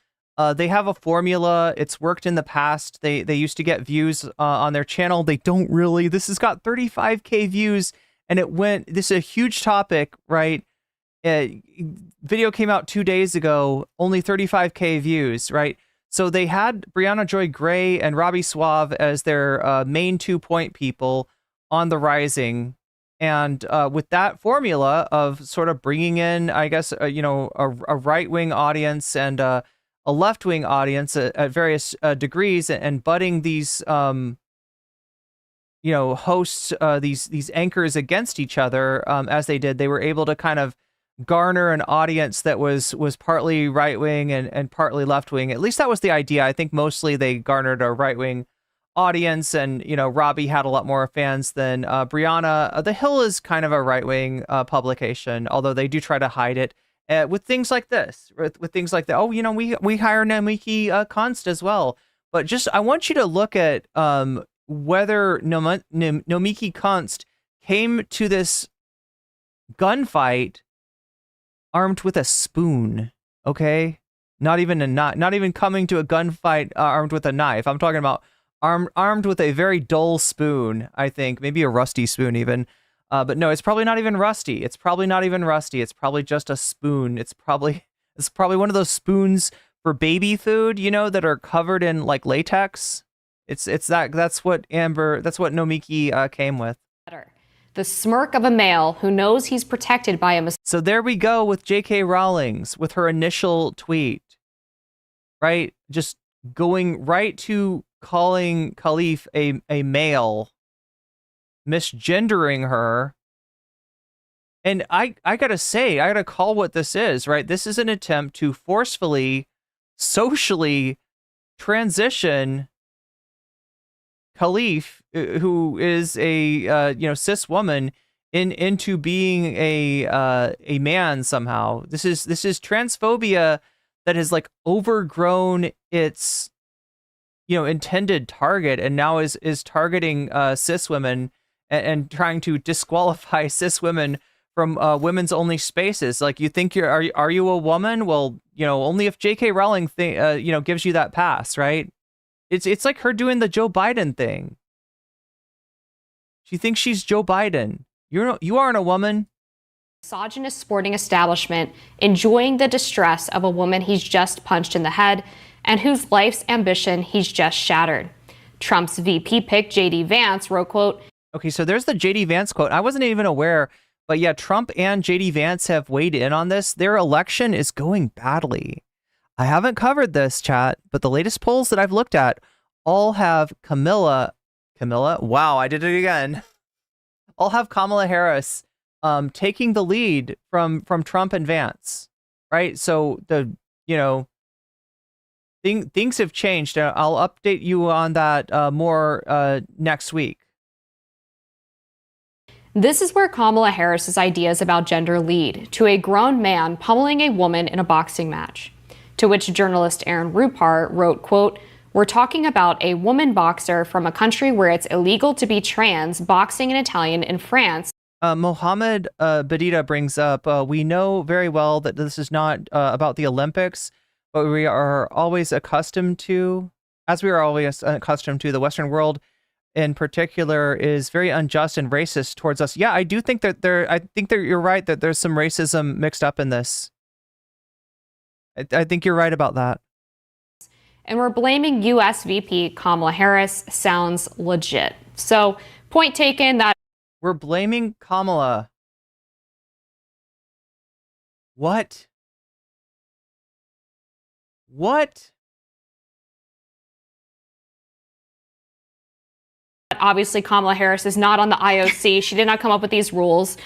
They have a formula. It's worked in the past. They used to get views on their channel. They don't really. This has got 35K views, and this is a huge topic, right? Video came out 2 days ago, only 35K views, right? So they had Brianna Joy Gray and Robbie Suave as their main 2-point people on The Rising. And with that formula of sort of bringing in, I guess, a right-wing audience and a left-wing audience at various degrees, and butting these, hosts, these anchors against each other as they did, they were able to kind of garner an audience that was partly right-wing and partly left-wing. At least that was the idea. I think mostly they garnered a right-wing audience, and Robbie had a lot more fans than Brianna. The Hill is kind of a right-wing publication, although they do try to hide it with things like this, with things like that. Oh, we hire Nomiki Konst as well. But just I want you to look at whether Nomiki Konst came to this gunfight armed with a spoon, okay? Not even coming to a gunfight armed with a knife. I'm talking about armed with a very dull spoon, I think. Maybe a rusty spoon even. But no, it's probably not even rusty. It's probably just a spoon. It's probably one of those spoons for baby food, that are covered in like latex. That's what Nomiki came with. The smirk of a male who knows he's protected by a... So there we go with J.K. Rowling's, with her initial tweet, right? Just going right to calling Khalif a male, misgendering her. And I gotta call what this is, right? This is an attempt to forcefully, socially transition Khalif, who is a cis woman, into being a man somehow. This is transphobia that has like overgrown its intended target, and now is targeting cis women and trying to disqualify cis women from women's only spaces. Like, you think are you a woman? Well, only if J.K. Rowling gives you that pass, right? It's like her doing the Joe Biden thing. She thinks she's Joe Biden. You aren't a woman. Misogynist sporting establishment enjoying the distress of a woman he's just punched in the head and whose life's ambition he's just shattered. Trump's VP pick, J.D. Vance, wrote, quote, okay, so there's the J.D. Vance quote. I wasn't even aware, but yeah, Trump and J.D. Vance have weighed in on this. Their election is going badly. I haven't covered this, chat, but the latest polls that I've looked at all have Camilla, wow, I did it again. All have Kamala Harris taking the lead from Trump and Vance, right? So things have changed. I'll update you on that more next week. This is where Kamala Harris's ideas about gender lead to a grown man pummeling a woman in a boxing match. To which journalist Aaron Rupar wrote, quote, "We're talking about a woman boxer from a country where it's illegal to be trans, boxing an Italian in France." Mohammed Badida brings up, we know very well that this is not about the Olympics, but we are always accustomed to, the Western world in particular is very unjust and racist towards us. Yeah, I do think that you're right that there's some racism mixed up in this. I think you're right about that. And we're blaming U.S. VP Kamala Harris. Sounds legit. So, point taken that we're blaming Kamala. What? obviously Kamala Harris is not on the IOC. She did not come up with these rules.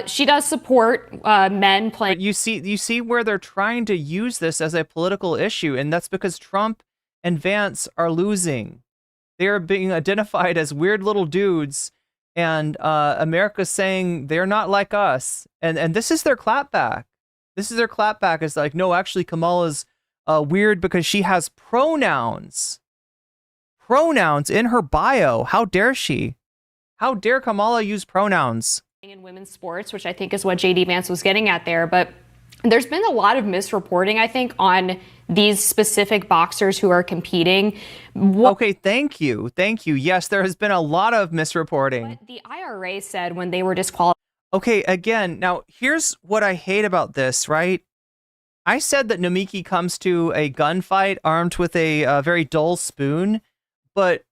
She does support men playing. But you see where they're trying to use this as a political issue, and that's because Trump and Vance are losing. They are being identified as weird little dudes, and America's saying they're not like us. And this is their clapback. This is their clapback. It's like, no, actually Kamala's weird because she has pronouns. Pronouns in her bio. How dare she? How dare Kamala use pronouns? In women's sports, which I think is what JD Vance was getting at there. But there's been a lot of misreporting, I think, on these specific boxers who are competing. Okay, thank you. Thank you. Yes, there has been a lot of misreporting. What the IRA said when they were disqualified. Okay, again, now here's what I hate about this, right? I said that Nomiki comes to a gunfight armed with a very dull spoon, but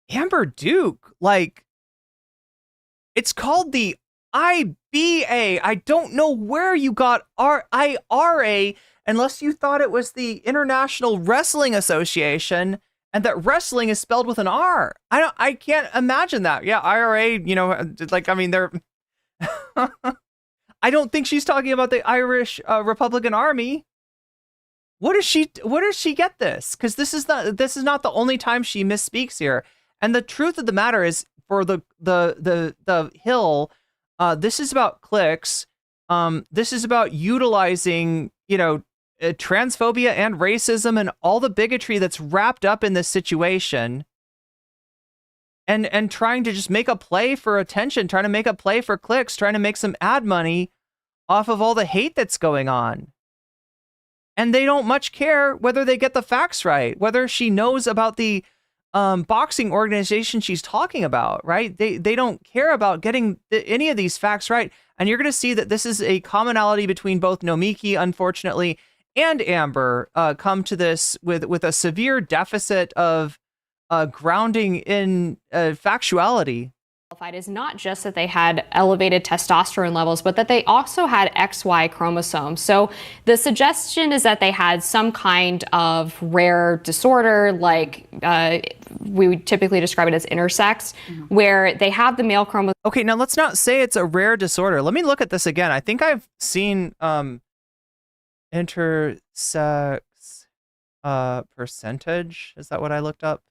Amber Duke, like, it's called the IBA. I don't know where you got IRA unless you thought it was the International Wrestling Association and that wrestling is spelled with an R. I can't imagine that. Yeah, IRA, you know, like, I mean, they're I don't think she's talking about the Irish Republican Army. Where does she get this? Because this is not the only time she misspeaks here. And the truth of the matter is, for the Hill, this is about clicks. This is about utilizing, you know, transphobia and racism and all the bigotry that's wrapped up in this situation, and trying to just make a play for attention, trying to make a play for clicks, trying to make some ad money off of all the hate that's going on. And they don't much care whether they get the facts right, whether she knows about the boxing organization she's talking about, right? They don't care about getting any of these facts right. And you're going to see that this is a commonality between both Nomiki, unfortunately, and Amber come to this with a severe deficit of grounding in factuality. Is not just that they had elevated testosterone levels, but that they also had XY chromosomes. So the suggestion is that they had some kind of rare disorder, like we would typically describe it as intersex, where they have the male chromosome. Okay, now let's not say it's a rare disorder. Let me look at this again. I think I've seen intersex percentage. Is that what I looked up?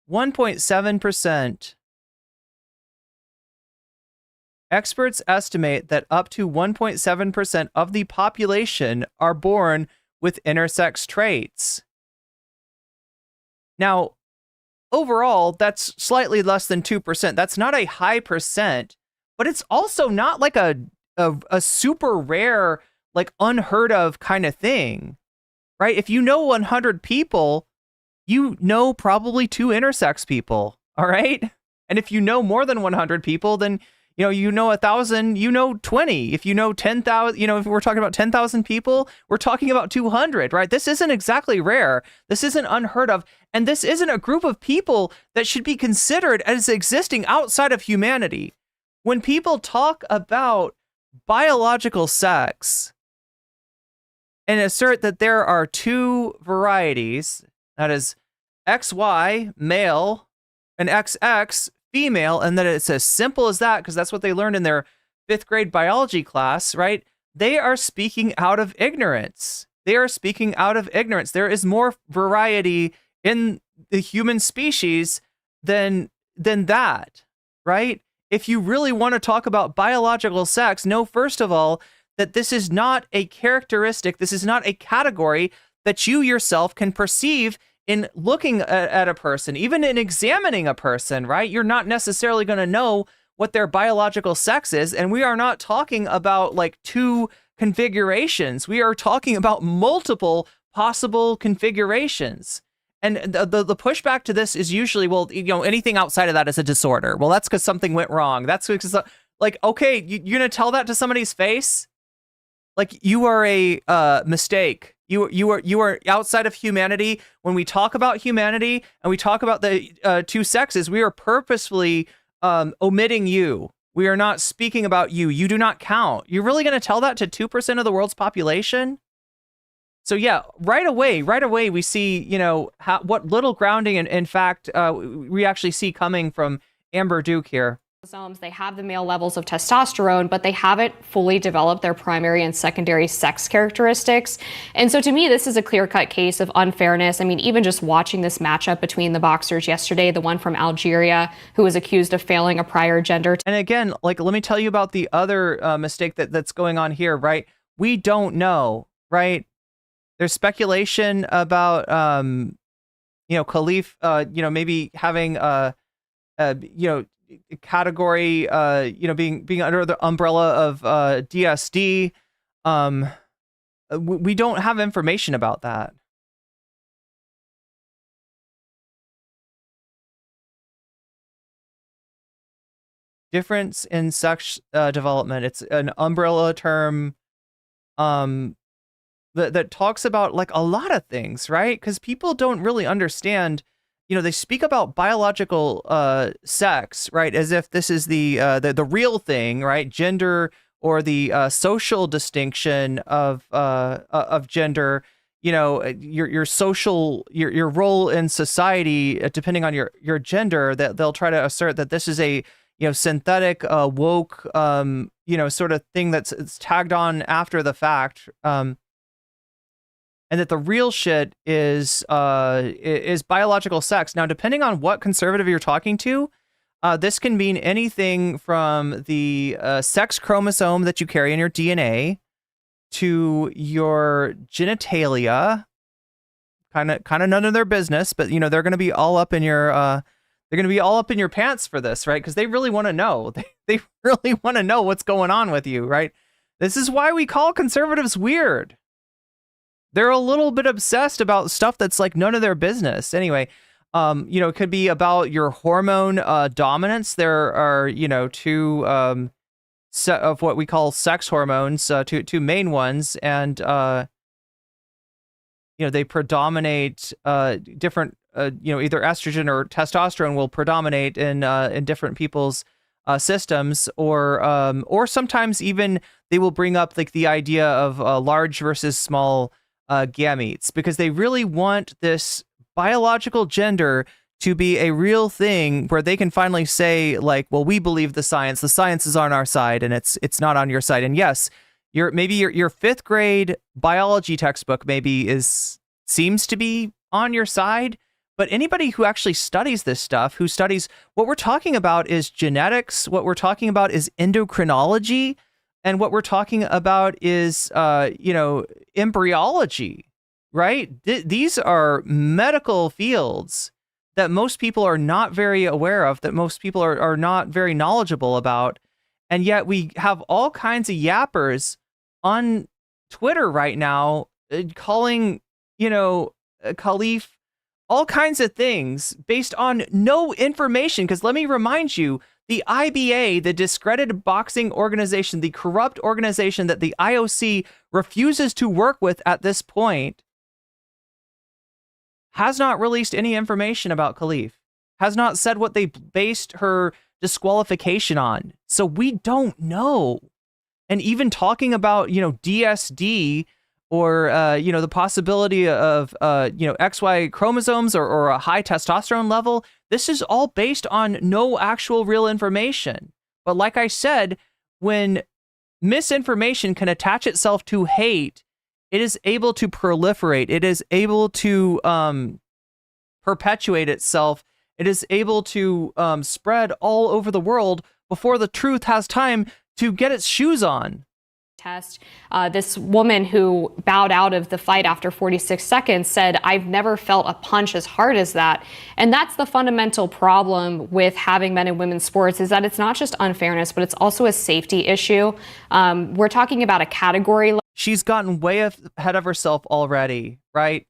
1.7%. Experts estimate that up to 1.7% of the population are born with intersex traits. Now, overall, that's slightly less than 2%. That's not a high percent, but it's also not like a super rare, like unheard of kind of thing, right? If you know 100 people, you know probably 2 intersex people, all right? And if you know more than 100 people, then you know 1,000, you know 20. If you know 10,000, if we're talking about 10,000 people, we're talking about 200, right? This isn't exactly rare. This isn't unheard of. And this isn't a group of people that should be considered as existing outside of humanity. When people talk about biological sex and assert that there are 2 varieties, that is XY, male, and XX, female, and that it's as simple as that, because that's what they learned in their 5th grade biology class, right? They are speaking out of ignorance. They are speaking out of ignorance. There is more variety in the human species than that, right? If you really want to talk about biological sex, know first of all that this is not a characteristic, this is not a category that you yourself can perceive in looking at a person, even in examining a person, right? You're not necessarily going to know what their biological sex is. And we are not talking about like 2 configurations. We are talking about multiple possible configurations. And the pushback to this is usually, well, anything outside of that is a disorder. Well, that's because something went wrong. That's because, like, okay, you're going to tell that to somebody's face? Like, you are a mistake. You are outside of humanity. When we talk about humanity and we talk about the 2 sexes, we are purposefully omitting you. We are not speaking about you. You do not count. You're really going to tell that to 2% of the world's population? So yeah, right away, we see, what little grounding, in fact, we actually see coming from Amber Duke here. They have the male levels of testosterone, but they haven't fully developed their primary and secondary sex characteristics. And so to me, this is a clear-cut case of unfairness. I mean, even just watching this matchup between the boxers yesterday, the one from Algeria who was accused of failing a prior gender. And again, like, let me tell you about the other mistake that's going on here, right? We don't know, right? There's speculation about, Khalif, maybe having, category, being under the umbrella of DSD. We don't have information about that. Difference in sex development. It's an umbrella term that talks about like a lot of things, right? Because people don't really understand. They speak about biological sex, right, as if this is the real thing, right? Gender, or the social distinction of gender. Your social, your role in society, depending on your gender. That they'll try to assert that this is a synthetic, woke, sort of thing it's tagged on after the fact. And that the real shit is biological sex. Now, depending on what conservative you're talking to, this can mean anything from the sex chromosome that you carry in your DNA to your genitalia. Kind of none of their business, but they're going to be all up in your pants for this, right? Because they really want to know. They really want to know what's going on with you, right? This is why we call conservatives weird. They're a little bit obsessed about stuff that's like none of their business. Anyway, it could be about your hormone dominance. There are, 2 of what we call sex hormones, 2 main ones, and they predominate different. Either estrogen or testosterone will predominate in different people's systems, or sometimes even they will bring up like the idea of large versus small gametes, because they really want this biological gender to be a real thing where they can finally say, like, well, we believe the science is on our side, and it's not on your side. And yes, your 5th grade biology textbook maybe seems to be on your side, But anybody who actually studies this stuff, who studies what we're talking about is genetics, what we're talking about is endocrinology, and what we're talking about is, embryology, right? These are medical fields that most people are not very aware of, that most people are not very knowledgeable about. And yet we have all kinds of yappers on Twitter right now calling, Khalif all kinds of things based on no information. Because let me remind you, the IBA, the discredited boxing organization, the corrupt organization that the IOC refuses to work with at this point, has not released any information about Khalif, has not said what they based her disqualification on. So we don't know. And even talking about, DSD or, the possibility of, XY chromosomes or a high testosterone level, this is all based on no actual real information. But like I said, when misinformation can attach itself to hate, it is able to proliferate. It is able to perpetuate itself. It is able to spread all over the world before the truth has time to get its shoes on. Test. This woman who bowed out of the fight after 46 seconds said, "I've never felt a punch as hard as that." And that's the fundamental problem with having men and women's sports, is that it's not just unfairness, but it's also a safety issue. We're talking about a category. She's gotten way ahead of herself already, right?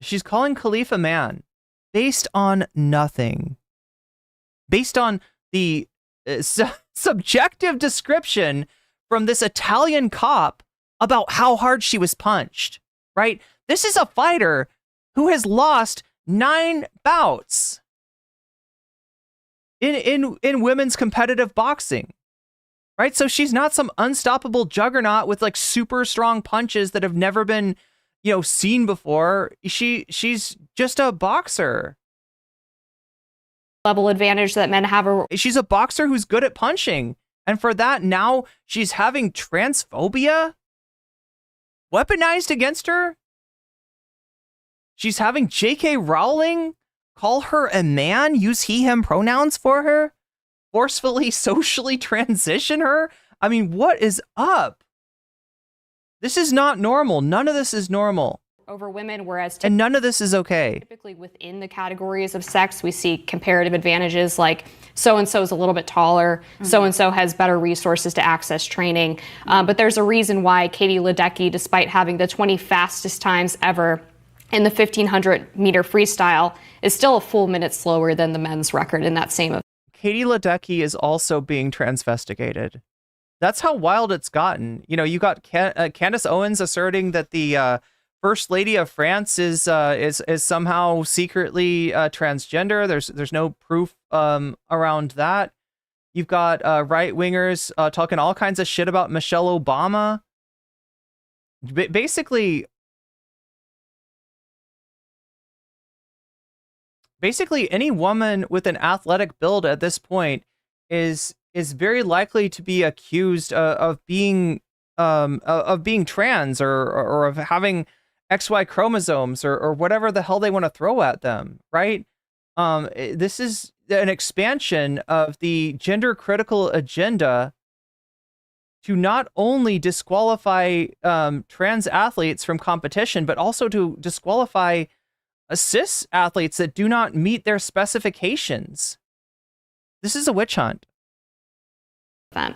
She's calling Khalif a man based on nothing. Based on the subjective description from this Italian cop about how hard she was punched, right? This is a fighter who has lost 9 bouts in women's competitive boxing, right? So she's not some unstoppable juggernaut with like super strong punches that have never been, seen before. She's just a boxer. Level advantage that men have. She's a boxer who's good at punching. And for that, now she's having transphobia weaponized against her. She's having J.K. Rowling call her a man, use he, him pronouns for her, forcefully socially transition her. I mean, what is up? This is not normal. None of this is normal. Over women, whereas and none of this is okay. Typically within the categories of sex, we see comparative advantages like so-and-so is a little bit taller, so-and-so has better resources to access training. But there's a reason why Katie Ledecky, despite having the 20 fastest times ever in the 1500-meter freestyle, is still a full minute slower than the men's record in that same event. Katie Ledecky is also being transvestigated. That's how wild it's gotten. You got Candace Owens asserting that the First Lady of France is somehow secretly transgender. There's no proof around that. You've got right wingers talking all kinds of shit about Michelle Obama. Basically, any woman with an athletic build at this point is very likely to be accused of being trans or of having XY chromosomes or whatever the hell they want to throw at them, right? This is an expansion of the gender critical agenda to not only disqualify trans athletes from competition, but also to disqualify cis athletes that do not meet their specifications. This is a witch hunt. I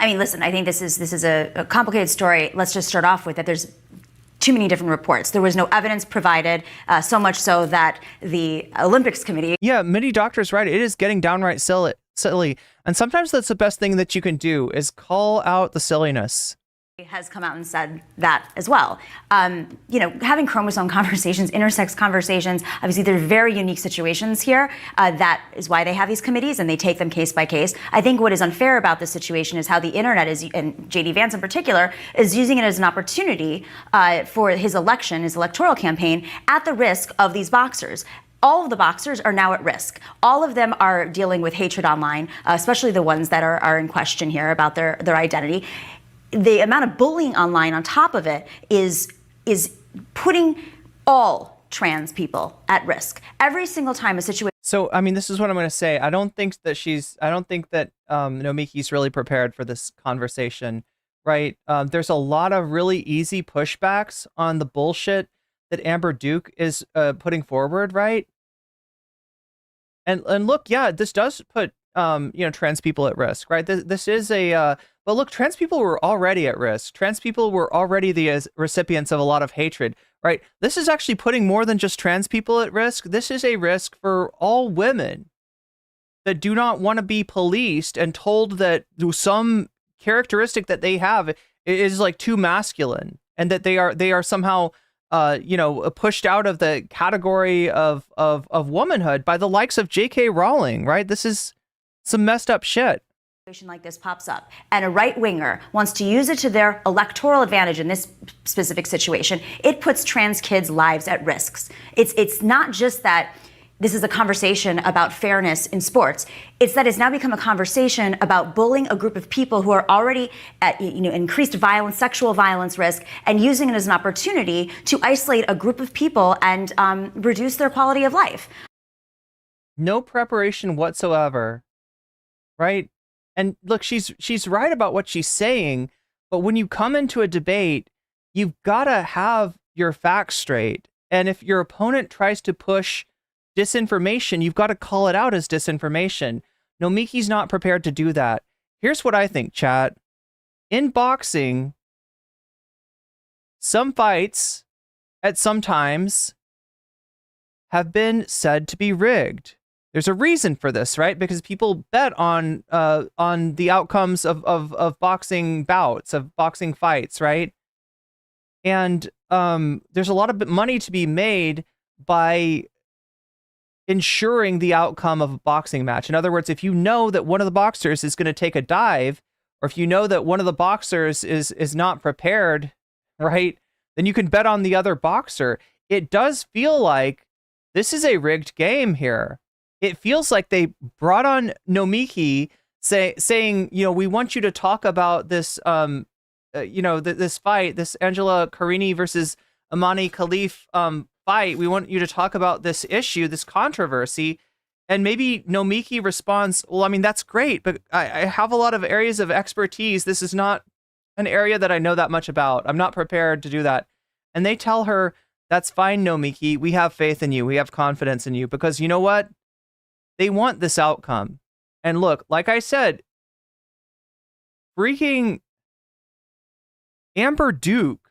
mean, listen, I think this is a complicated story. Let's just start off with that. There's too many different reports. There was no evidence provided, so much so that the Olympics Committee... Yeah, many doctors write it is getting downright silly. And sometimes that's the best thing that you can do is call out the silliness. Has come out and said that as well. Having chromosome conversations, intersex conversations, obviously they're very unique situations here. That is why they have these committees and they take them case by case. I think what is unfair about this situation is how the internet is, and J.D. Vance in particular, is using it as an opportunity for his election, his electoral campaign, at the risk of these boxers. All of the boxers are now at risk. All of them are dealing with hatred online, especially the ones that are in question here about their identity. The amount of bullying online on top of it is putting all trans people at risk. Every single time a situation. So, I mean, this is what I'm going to say. I don't think that Nomiki's really prepared for this conversation, right? There's a lot of really easy pushbacks on the bullshit that Amber Duke is putting forward, right? And look, yeah, this does put trans people at risk, right? This is but look, trans people were already at risk. Trans people were already the recipients of a lot of hatred, right? This is actually putting more than just trans people at risk. This is a risk for all women that do not want to be policed and told that some characteristic that they have is like too masculine, and that they are somehow pushed out of the category of womanhood by the likes of J.K. Rowling, right? This is some messed up shit. Situation like this pops up and a right winger wants to use it to their electoral advantage in this specific situation, it puts trans kids' lives at risks. It's not just that this is a conversation about fairness in sports. It's that it's now become a conversation about bullying a group of people who are already at increased violence, sexual violence risk, and using it as an opportunity to isolate a group of people and reduce their quality of life. No preparation whatsoever, right? And look, she's right about what she's saying, but when you come into a debate, you've got to have your facts straight. And if your opponent tries to push disinformation, you've got to call it out as disinformation. Nomiki's not prepared to do that. Here's what I think, chat. In boxing, some fights at some times have been said to be rigged. There's a reason for this, right? Because people bet on the outcomes of boxing bouts, of boxing fights, right? And there's a lot of money to be made by ensuring the outcome of a boxing match. In other words, if you know that one of the boxers is going to take a dive, or if you know that one of the boxers is not prepared, right, then you can bet on the other boxer. It does feel like this is a rigged game here. It feels like they brought on Nomiki saying, we want you to talk about this, this fight, this Angela Carini versus Imani Khalif fight. We want you to talk about this issue, this controversy. And maybe Nomiki responds, well, I mean, that's great, but I have a lot of areas of expertise. This is not an area that I know that much about. I'm not prepared to do that. And they tell her, that's fine, Nomiki. We have faith in you. We have confidence in you, because you know what? They want this outcome. And look, like I said, freaking Amber Duke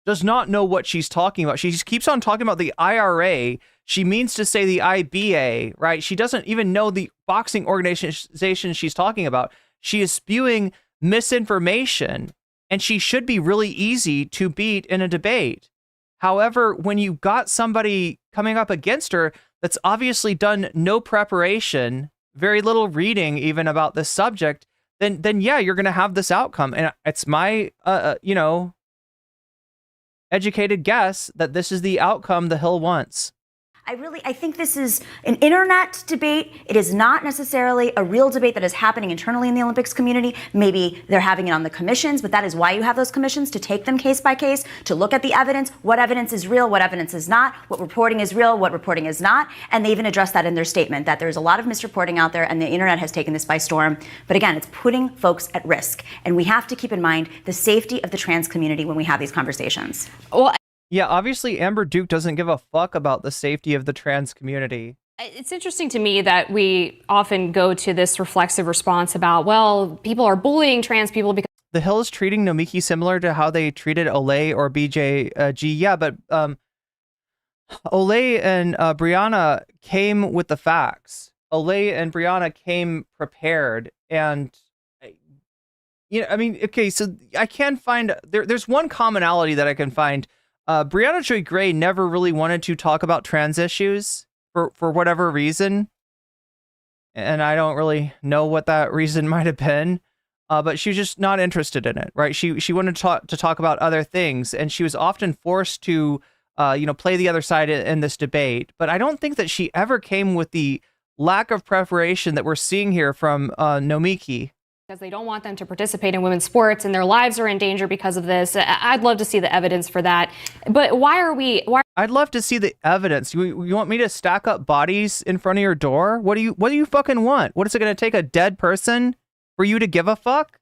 does not know what she's talking about. She keeps on talking about the IRA. She means to say the IBA, right? She doesn't even know the boxing organization she's talking about. She is spewing misinformation, and she should be really easy to beat in a debate. However, when you got somebody coming up against her that's obviously done no preparation, very little reading even about this subject, then yeah, you're going to have this outcome. And it's my, educated guess that this is the outcome the Hill wants. I think this is an internet debate. It is not necessarily a real debate that is happening internally in the Olympics community. Maybe they're having it on the commissions, but that is why you have those commissions, to take them case by case, to look at the evidence, what evidence is real, what evidence is not, what reporting is real, what reporting is not. And they even address that in their statement, that there's a lot of misreporting out there and the internet has taken this by storm. But again, it's putting folks at risk. And we have to keep in mind the safety of the trans community when we have these conversations. Well, yeah, obviously Amber Duke doesn't give a fuck about the safety of the trans community. It's interesting to me that we often go to this reflexive response about, well, people are bullying trans people because the Hill is treating Nomiki similar to how they treated Olay or BJG. Yeah, but Olay and Brianna came with the facts. Olay and Brianna came prepared, and okay, so I can find there's one commonality that I can find. Brianna Joy Gray never really wanted to talk about trans issues for whatever reason. And I don't really know what that reason might have been. But she was just not interested in it, right? She wanted to talk about other things, and she was often forced to, play the other side in this debate. But I don't think that she ever came with the lack of preparation that we're seeing here from Nomiki. because they don't want them to participate in women's sports and their lives are in danger because of this. I'd love to see the evidence for that. But I'd love to see the evidence. You want me to stack up bodies in front of your door? What do you fucking want? What is it going to take, a dead person for you to give a fuck?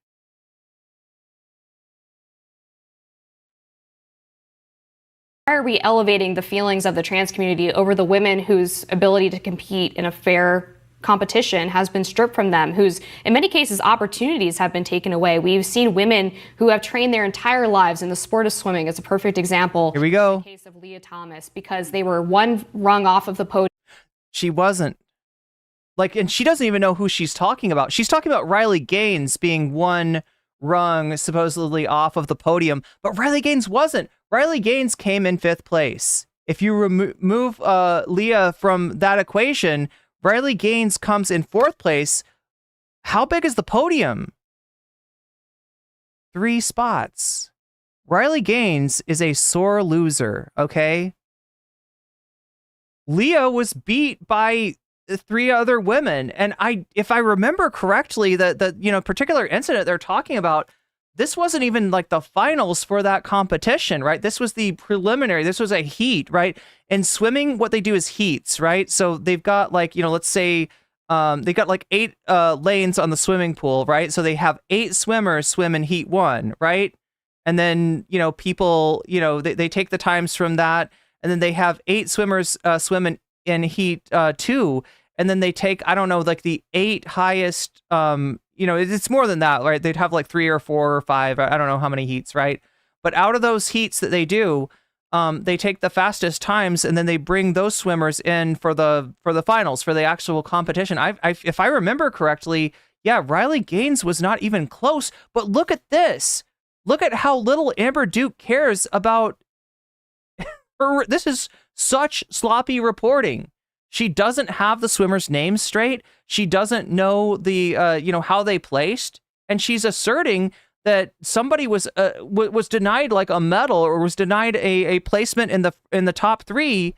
Why are we elevating the feelings of the trans community over the women whose ability to compete in a fair competition has been stripped from them, whose, in many cases, opportunities have been taken away? We've seen women who have trained their entire lives in the sport of swimming as a perfect example. Here we go. In the case of Leah Thomas, because they were one rung off of the podium. She wasn't. And she doesn't even know who she's talking about. She's talking about Riley Gaines being one rung supposedly off of the podium, but Riley Gaines wasn't. Riley Gaines came in 5th place. If you remove Leah from that equation, Riley Gaines comes in 4th place. How big is the podium? 3 spots. Riley Gaines is a sore loser, okay? Leah was beat by 3 other women. And if I remember correctly, the particular incident they're talking about, this wasn't even like the finals for that competition, right? This was the preliminary. This was a heat, right? In swimming, what they do is heats, right? So they've got let's say they've got 8 lanes on the swimming pool, right? So they have 8 swimmers swim in heat 1, right? And then, people, they take the times from that, and then they have 8 swimmers swim in heat 2, and then they take, I don't know, the 8 highest, it's more than that, right? They'd have 3 or 4 or 5, I don't know how many heats, right? But out of those heats that they do, they take the fastest times, and then they bring those swimmers in for the finals, for the actual competition. If I remember correctly, yeah, Riley Gaines was not even close. But look at this. Look at how little Amber Duke cares about her. This is such sloppy reporting. She doesn't have the swimmers' names straight. She doesn't know the how they placed, and she's asserting that somebody was denied a medal, or was denied a placement in the top 3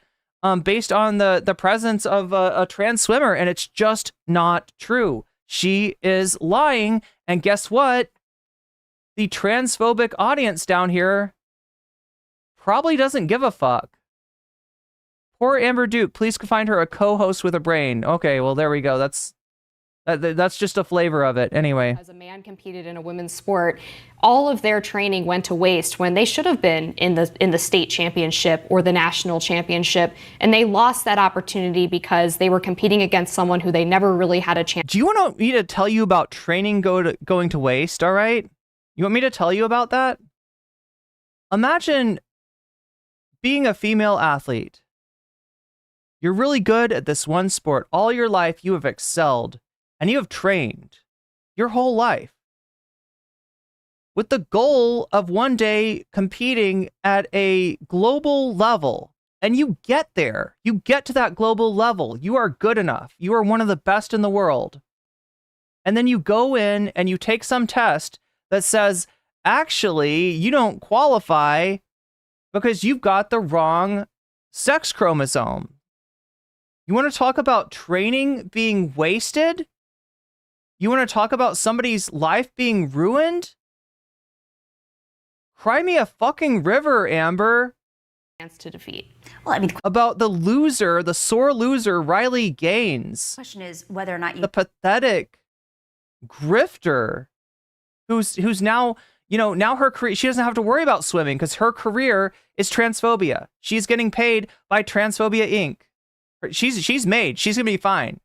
based on the presence of a trans swimmer, and it's just not true. She is lying, and guess what? The transphobic audience down here probably doesn't give a fuck. Poor Amber Duke, please find her a co-host with a brain. Okay, well, there we go. That's just a flavor of it. Anyway. As a man competed in a women's sport, all of their training went to waste when they should have been in the state championship or the national championship, and they lost that opportunity because they were competing against someone who they never really had a chance. Do you want me to tell you about training going to waste, all right? You want me to tell you about that? Imagine being a female athlete. You're really good at this one sport. All your life, you have excelled, and you have trained your whole life with the goal of one day competing at a global level. And you get there. You get to that global level. You are good enough. You are one of the best in the world. And then you go in and you take some test that says, actually, you don't qualify because you've got the wrong sex chromosome. You want to talk about training being wasted? You want to talk about somebody's life being ruined? Cry me a fucking river, Amber. To defeat. Well, I mean, about the loser, the sore loser, Riley Gaines. The question is whether or not the pathetic grifter who's now, now her career, she doesn't have to worry about swimming because her career is transphobia. She's getting paid by Transphobia Inc. She's made. She's gonna be fine.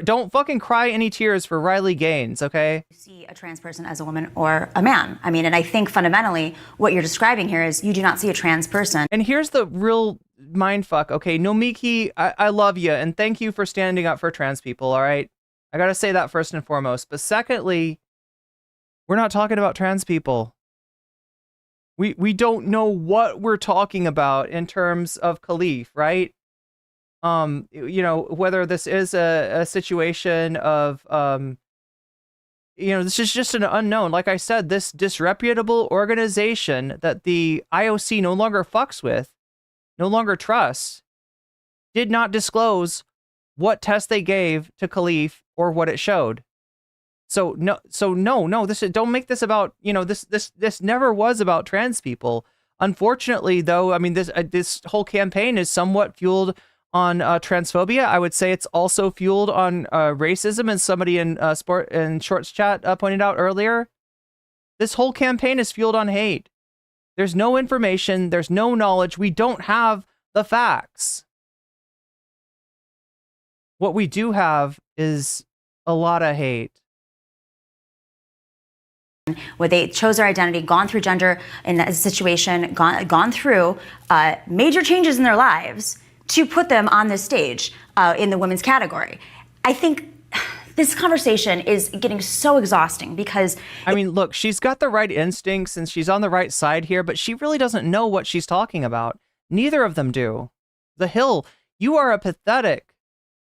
Don't fucking cry any tears for Riley Gaines, okay? You see a trans person as a woman or a man. I mean, and I think fundamentally what you're describing here is you do not see a trans person. And here's the real mindfuck, okay? Nomiki, I love you, and thank you for standing up for trans people, all right? I gotta say that first and foremost. But secondly, we're not talking about trans people. We don't know what we're talking about in terms of Khalif, right? Whether this is a situation of, this is just an unknown. Like I said, this disreputable organization that the IOC no longer fucks with, no longer trusts, did not disclose what test they gave to Khalif or what it showed. No, don't make this about, this never was about trans people. Unfortunately, though, I mean, this whole campaign is somewhat fueled on transphobia. I would say it's also fueled on racism, and somebody in Shorts chat pointed out earlier. This whole campaign is fueled on hate. There's no information. There's no knowledge. We don't have the facts. What we do have is a lot of hate. Where they chose their identity, gone through gender in that situation, gone through major changes in their lives to put them on this stage in the women's category. I think this conversation is getting so exhausting because... I mean, look, she's got the right instincts and she's on the right side here, but she really doesn't know what she's talking about. Neither of them do. The Hill, you are a pathetic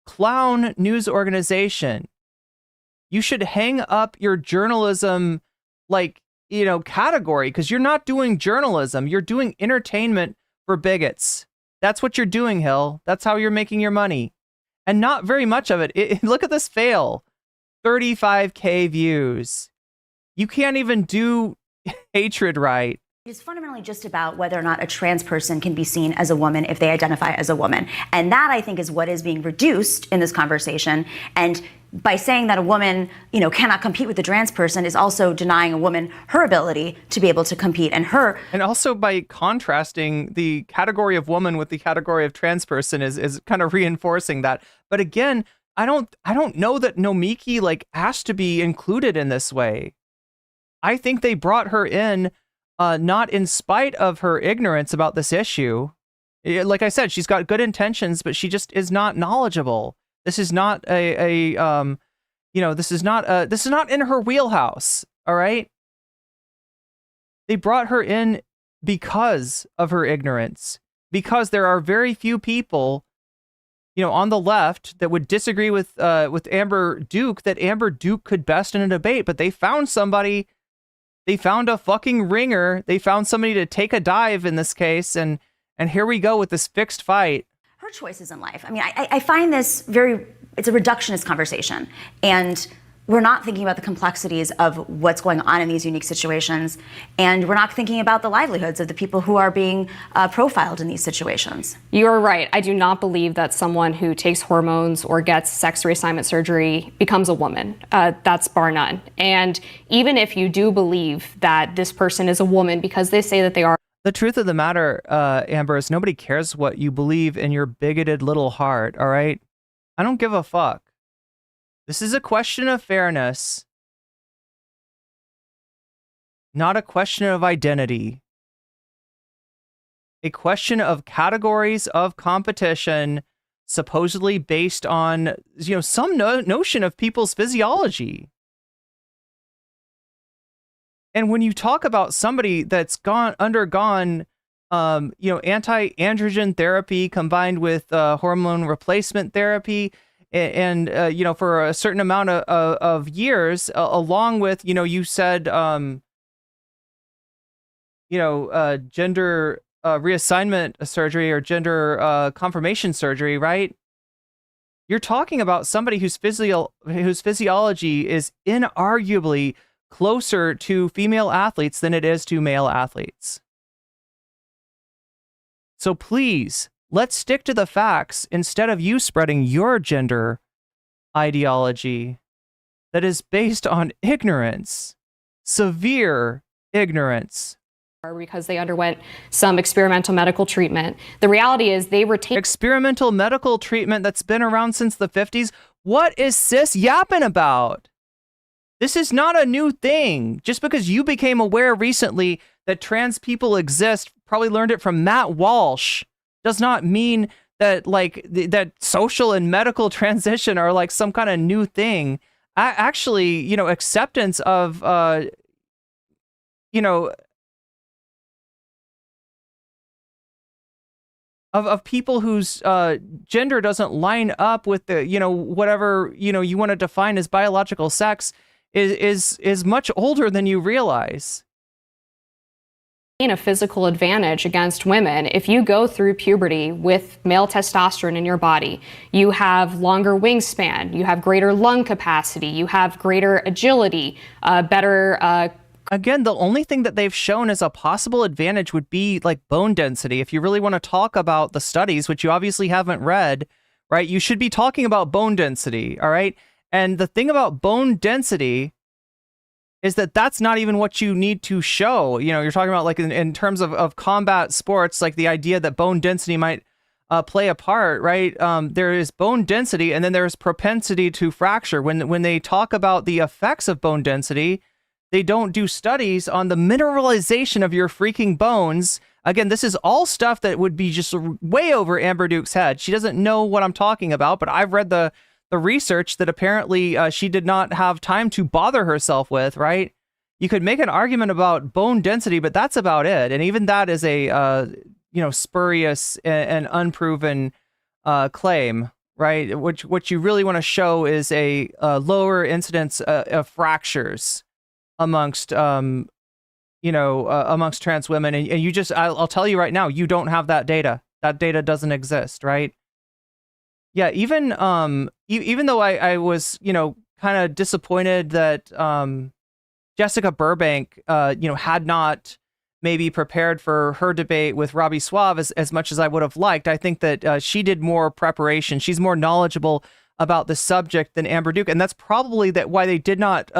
clown news organization. You should hang up your journalism, category, because you're not doing journalism. You're doing entertainment for bigots. That's what you're doing, Hill. That's how you're making your money. And not very much of it. Look at this fail. 35K views. You can't even do hatred right. It's fundamentally just about whether or not a trans person can be seen as a woman if they identify as a woman. And that, I think, is what is being reduced in this conversation. And by saying that a woman, cannot compete with a trans person is also denying a woman her ability to be able to compete and also by contrasting the category of woman with the category of trans person is kind of reinforcing that. But again, I don't know that Nomiki asked to be included in this way. I think they brought her in not in spite of her ignorance about this issue. Like I said, she's got good intentions, but she just is not knowledgeable. This is not this is not in her wheelhouse. All right. They brought her in because of her ignorance, because there are very few people, on the left that would disagree with Amber Duke, that Amber Duke could best in a debate, but they found somebody. They found a fucking ringer. They found somebody to take a dive in this case. And here we go with this fixed fight. her choices in life. I mean, I find this it's a reductionist conversation. And we're not thinking about the complexities of what's going on in these unique situations. And we're not thinking about the livelihoods of the people who are being profiled in these situations. You're right. I do not believe that someone who takes hormones or gets sex reassignment surgery becomes a woman. That's bar none. And even if you do believe that this person is a woman because they say that they are. The truth of the matter, Amber, is nobody cares what you believe in your bigoted little heart, all right? I don't give a fuck. This is a question of fairness, not a question of identity. A question of categories of competition, supposedly based on, some notion of people's physiology. And when you talk about somebody that's undergone, anti-androgen therapy combined with hormone replacement therapy, and for a certain amount of years, along with, you said, gender reassignment surgery or gender confirmation surgery, right? You're talking about somebody whose physiology is inarguably closer to female athletes than it is to male athletes. So please, let's stick to the facts instead of you spreading your gender ideology that is based on ignorance, severe ignorance. Because they underwent some experimental medical treatment. The reality is they were taking experimental medical treatment that's been around since the 50s. What is cis yapping about? This is not a new thing. Just because you became aware recently that trans people exist, probably learned it from Matt Walsh, does not mean that that social and medical transition are like some kind of new thing. Actually, acceptance of, of people whose gender doesn't line up with the, whatever, you want to define as biological sex is much older than you realize. a physical advantage against women. If you go through puberty with male testosterone in your body, you have longer wingspan, you have greater lung capacity, you have greater agility, better. Again, the only thing that they've shown as a possible advantage would be like bone density. If you really want to talk about the studies, which you obviously haven't read, right? You should be talking about bone density, all right? And the thing about bone density is that that's not even what you need to show. You know, you're talking about like in terms of combat sports, like the idea that bone density might play a part, right? There is bone density and then there's propensity to fracture. When they talk about the effects of bone density, they don't do studies on the mineralization of your freaking bones. Again, this is all stuff that would be just way over Amber Duke's head. She doesn't know what I'm talking about, but I've read the research that apparently she did not have time to bother herself with, right? You could make an argument about bone density, but that's about it. And even that is a, spurious and unproven claim, right? What you really want to show is a lower incidence of fractures amongst, amongst trans women. And you just, I'll tell you right now, you don't have that data. That data doesn't exist, right? Yeah, even though I was, kind of disappointed that Jessica Burbank, had not maybe prepared for her debate with Robbie Suave as much as I would have liked. I think that she did more preparation. She's more knowledgeable about the subject than Amber Duke, and that's probably why they did not,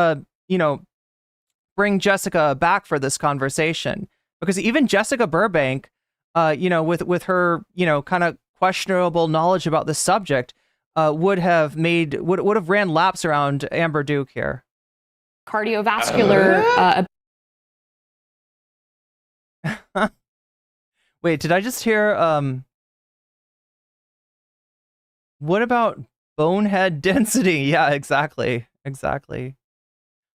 bring Jessica back for this conversation, because even Jessica Burbank, with her, kind of questionable knowledge about the subject, would have ran laps around Amber Duke here. Cardiovascular. Wait, did I just hear? What about bonehead density? Yeah, exactly.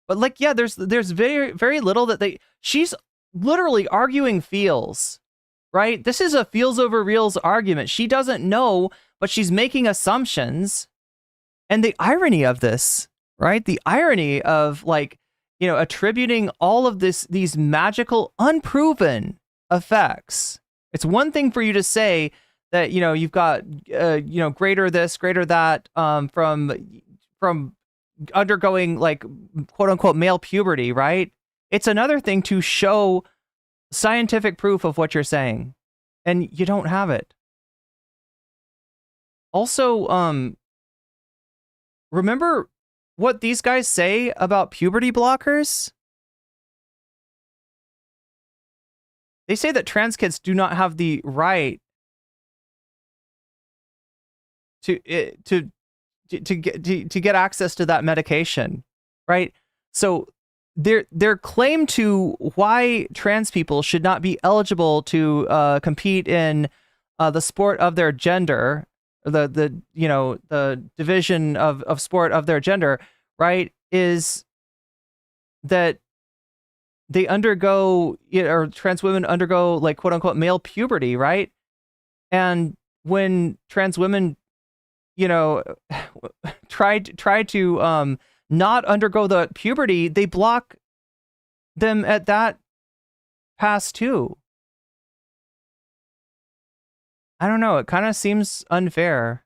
But like, yeah, there's very, very little that she's literally arguing feels, right? This is a feels over reals argument. She doesn't know, but she's making assumptions. And the irony of this, right? The irony of attributing all of these magical, unproven effects. It's one thing for you to say that, you've got, greater this, greater that, from undergoing like quote unquote male puberty, right? It's another thing to show scientific proof of what you're saying, and you don't have it. Also, remember what these guys say about puberty blockers? They say that trans kids do not have the right to get access to that medication, right? So their claim to why trans people should not be eligible to compete in the sport of their gender, the division of sport of their gender, right, is that they undergo, or trans women undergo like quote unquote male puberty, right? And when trans women try to not undergo the puberty, they block them at that pass too. I don't know. It kind of seems unfair.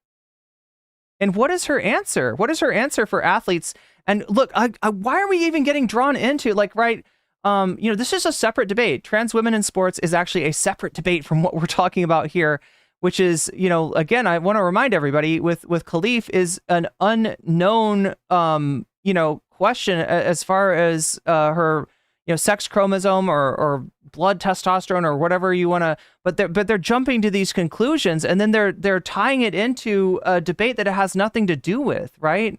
And what is her answer? What is her answer for athletes? And look, why are we even getting drawn into this is a separate debate. Trans women in sports is actually a separate debate from what we're talking about here, which is, again, I want to remind everybody with Khalif is an unknown, question as far as her, sex chromosome or blood testosterone or whatever you want to, but they're jumping to these conclusions, and then they're tying it into a debate that it has nothing to do with, right?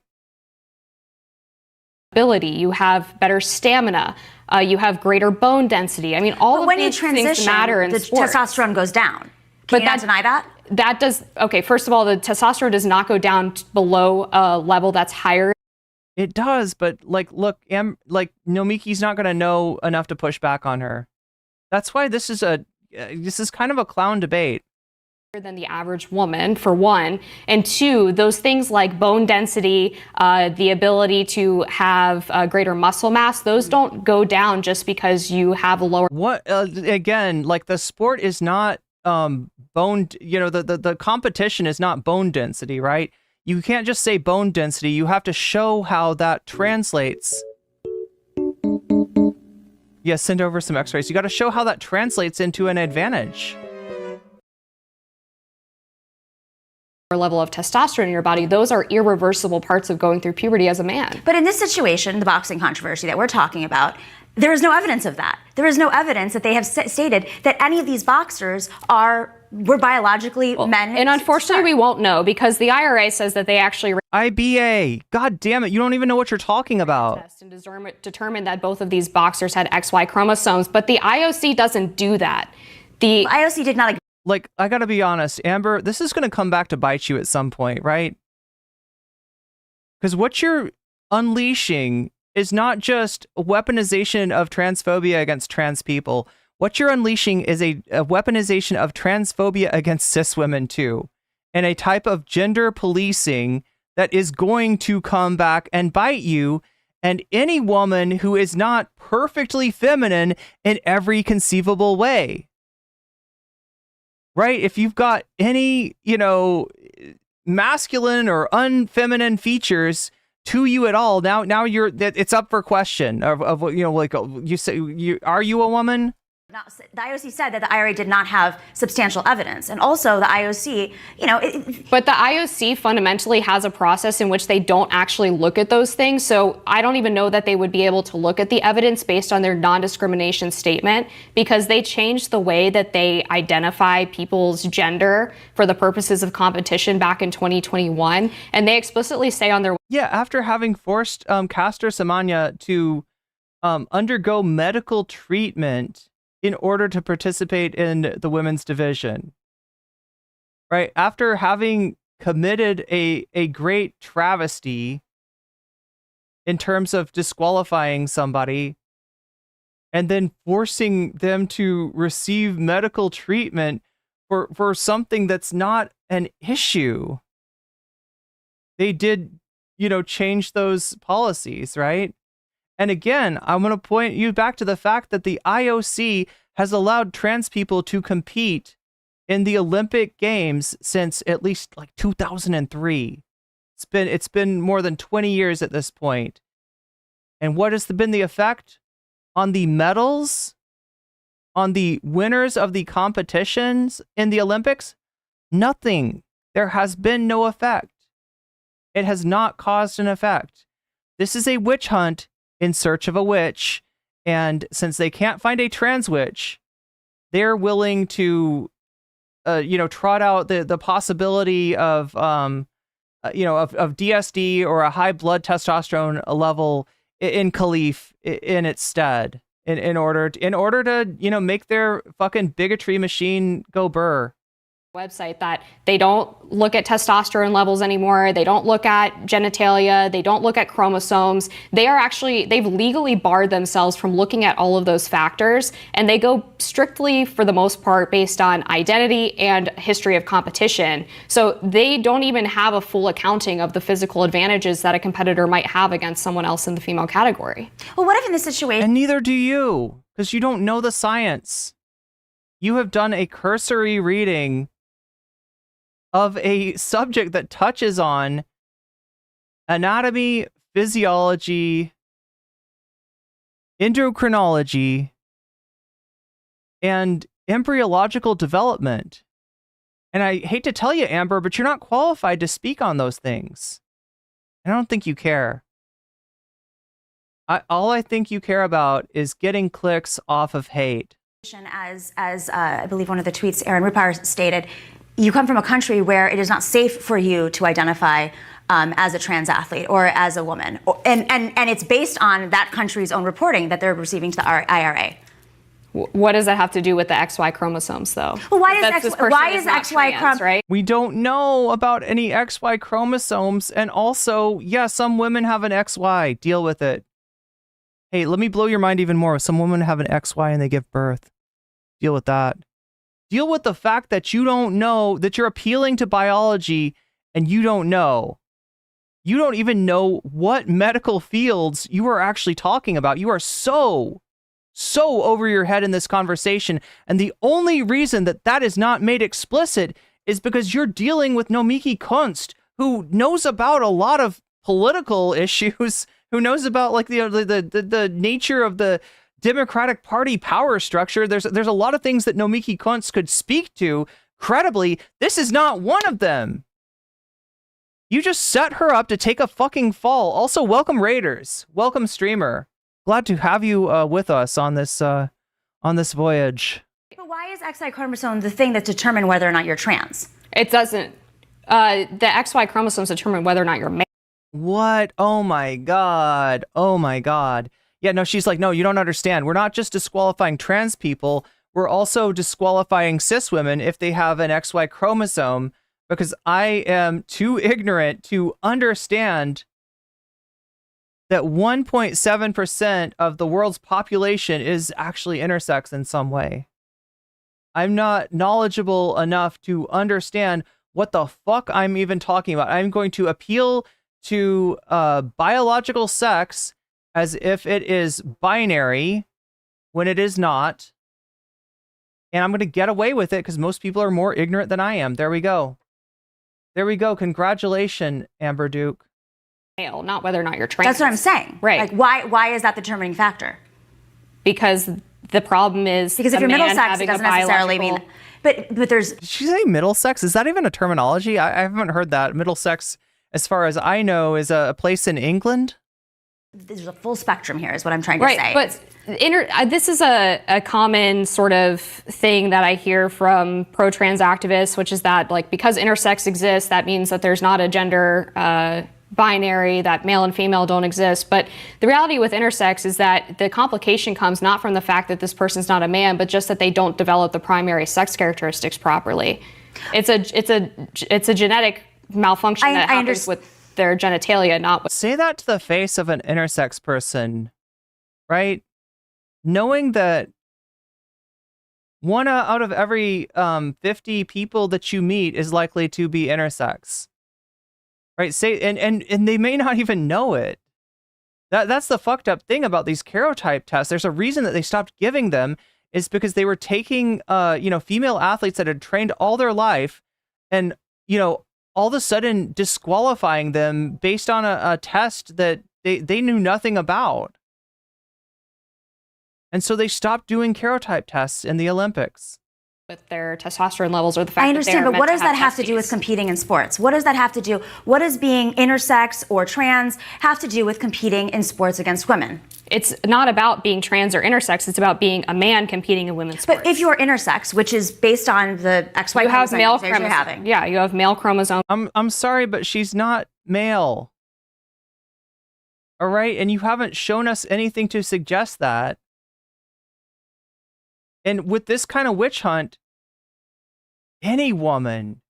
Ability, you have better stamina, you have greater bone density. I mean, all of these things matter in the sport. Testosterone goes down. Can you not deny that? That does. Okay, first of all, the testosterone does not go down below a level that's higher. It does, but look, Nomiki's not going to know enough to push back on her. That's why this is kind of a clown debate. than the average woman, for one, and two, those things like bone density, the ability to have greater muscle mass, those don't go down just because you have a lower. What again? Like the sport is not bone. You know, the competition is not bone density, right? You can't just say bone density. You have to show how that translates. Yeah, send over some X-rays. You got to show how that translates into an advantage. Level of testosterone in your body, those are irreversible parts of going through puberty as a man. But in this situation, the boxing controversy that we're talking about, there is no evidence of that. There is no evidence that they have stated that any of these boxers were biologically men. And unfortunately, we won't know because the IRA says that they actually IBA. God damn it! You don't even know what you're talking about. And determined that both of these boxers had XY chromosomes, but the IOC doesn't do that. The IOC did not. Like, I gotta be honest, Amber, this is gonna come back to bite you at some point, right? Because what you're unleashing is not just a weaponization of transphobia against trans people. What you're unleashing is a weaponization of transphobia against cis women too, and a type of gender policing that is going to come back and bite you and any woman who is not perfectly feminine in every conceivable way. Right? If you've got any, you know, masculine or unfeminine features to you at all, now it's up for question of you know, like you say, are you a woman? The IOC said that the IRA did not have substantial evidence. And also the IOC, you know... But the IOC fundamentally has a process in which they don't actually look at those things. So I don't even know that they would be able to look at the evidence based on their non-discrimination statement because they changed the way that they identify people's gender for the purposes of competition back in 2021. And they explicitly say on their... Yeah, after having forced Caster Semenya to undergo medical treatment in order to participate in the women's division, right? After having committed a great travesty in terms of disqualifying somebody and then forcing them to receive medical treatment for something that's not an issue. They did, you know, change those policies, right? And again, I'm going to point you back to the fact that the IOC has allowed trans people to compete in the Olympic Games since at least like 2003. It's been more than 20 years at this point. And what has been the effect on the medals, on the winners of the competitions in the Olympics? Nothing. There has been no effect. It has not caused an effect. This is a witch hunt in search of a witch, and since they can't find a trans witch, they're willing to, you know, trot out the possibility of, you know, of DSD or a high blood testosterone level in Khalif in its stead, in order to, you know, make their fucking bigotry machine go burr. Website that they don't look at testosterone levels anymore. They don't look at genitalia. They don't look at chromosomes. They've legally barred themselves from looking at all of those factors. And they go strictly, for the most part, based on identity and history of competition. So they don't even have a full accounting of the physical advantages that a competitor might have against someone else in the female category. Well, what if in this situation... And neither do you, because you don't know the science. You have done a cursory reading of a subject that touches on anatomy, physiology, endocrinology, and embryological development. And I hate to tell you, Amber, but you're not qualified to speak on those things. I don't think you care. All I think you care about is getting clicks off of hate. As I believe one of the tweets Aaron Rupar stated, you come from a country where it is not safe for you to identify as a trans athlete or as a woman. And it's based on that country's own reporting that they're receiving to the IRA. What does that have to do with the XY chromosomes, though? Well, why is XY chromosomes, right? We don't know about any XY chromosomes. And also, yeah, some women have an XY. Deal with it. Hey, let me blow your mind even more. Some women have an XY and they give birth. Deal with that. Deal with the fact that you don't know, that you're appealing to biology and you don't know. You don't even know what medical fields you are actually talking about. You are so over your head in this conversation. And the only reason that that is not made explicit is because you're dealing with Nomiki Konst, who knows about a lot of political issues, who knows about like the nature of the Democratic Party power structure. There's a lot of things that Nomiki Konst could speak to credibly. This is not one of them. You just set her up to take a fucking fall. Also, welcome Raiders. Welcome streamer. Glad to have you with us on this voyage. But why is XY chromosome the thing that determines whether or not you're trans? It doesn't. The XY chromosomes determine whether or not you're male. What? Oh my God. Oh my God. Yeah, no, she's like, no, you don't understand. We're not just disqualifying trans people. We're also disqualifying cis women if they have an XY chromosome, because I am too ignorant to understand that 1.7% of the world's population is actually intersex in some way. I'm not knowledgeable enough to understand what the fuck I'm even talking about. I'm going to appeal to biological sex as if it is binary when it is not. And I'm going to get away with it because most people are more ignorant than I am. There we go. There we go. Congratulations, Amber Duke. Male, not whether or not you're trans. That's what I'm saying. Right. Like, why is that the determining factor? Because the problem is because if you're middle sex, it doesn't necessarily mean. But there's. Did she say middle sex? Is that even a terminology? I haven't heard that. Middle sex, as far as I know, is a place in England. There's a full spectrum here, is what I'm trying to say. Right, but this is a common sort of thing that I hear from pro-trans activists, which is that, like, because intersex exists, that means that there's not a gender binary, that male and female don't exist. But the reality with intersex is that the complication comes not from the fact that this person's not a man, but just that they don't develop the primary sex characteristics properly. It's a genetic malfunction that happens with their genitalia, not with. Say that to the face of an intersex person, right? Knowing that one out of every 50 people that you meet is likely to be intersex, right? Say and they may not even know it. That's the fucked up thing about these karyotype tests. There's a reason that they stopped giving them, is because they were taking female athletes that had trained all their life and all of a sudden disqualifying them based on a test that they knew nothing about. And so they stopped doing karyotype tests in the Olympics. With their testosterone levels, or the fact I understand, that but what does that have to do with competing in sports? What does that have to do? What does being intersex or trans have to do with competing in sports against women? It's not about being trans or intersex. It's about being a man competing in women's sports. But if you're intersex, which is based on the XY you have male chromosomes you're having. Yeah, you have male chromosome. I'm sorry, but she's not male. All right, and you haven't shown us anything to suggest that. And with this kind of witch hunt, any woman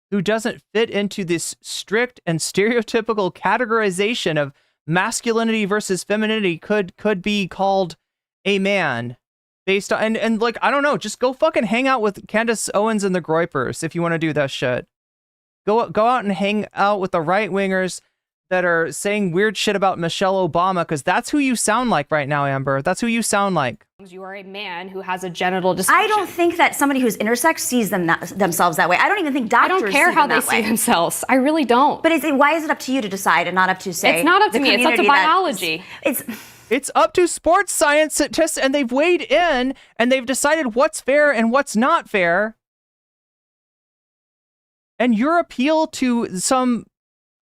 who doesn't fit into this strict and stereotypical categorization of masculinity versus femininity could be called a man based on, and like, I don't know, just go fucking hang out with Candace Owens and the Groypers if you want to do that shit. Go out and hang out with the right wingers that are saying weird shit about Michelle Obama, because that's who you sound like right now, Amber. That's who you sound like. You are a man who has a genital dysfunction. I don't think that somebody who's intersex sees themselves that way. I don't even think doctors. I don't care how they see themselves. I really don't. But why is it up to you to decide and not up to, say, it's not up to me. It's up to biology. It's up to sports scientists, and they've weighed in and they've decided what's fair and what's not fair. And your appeal to some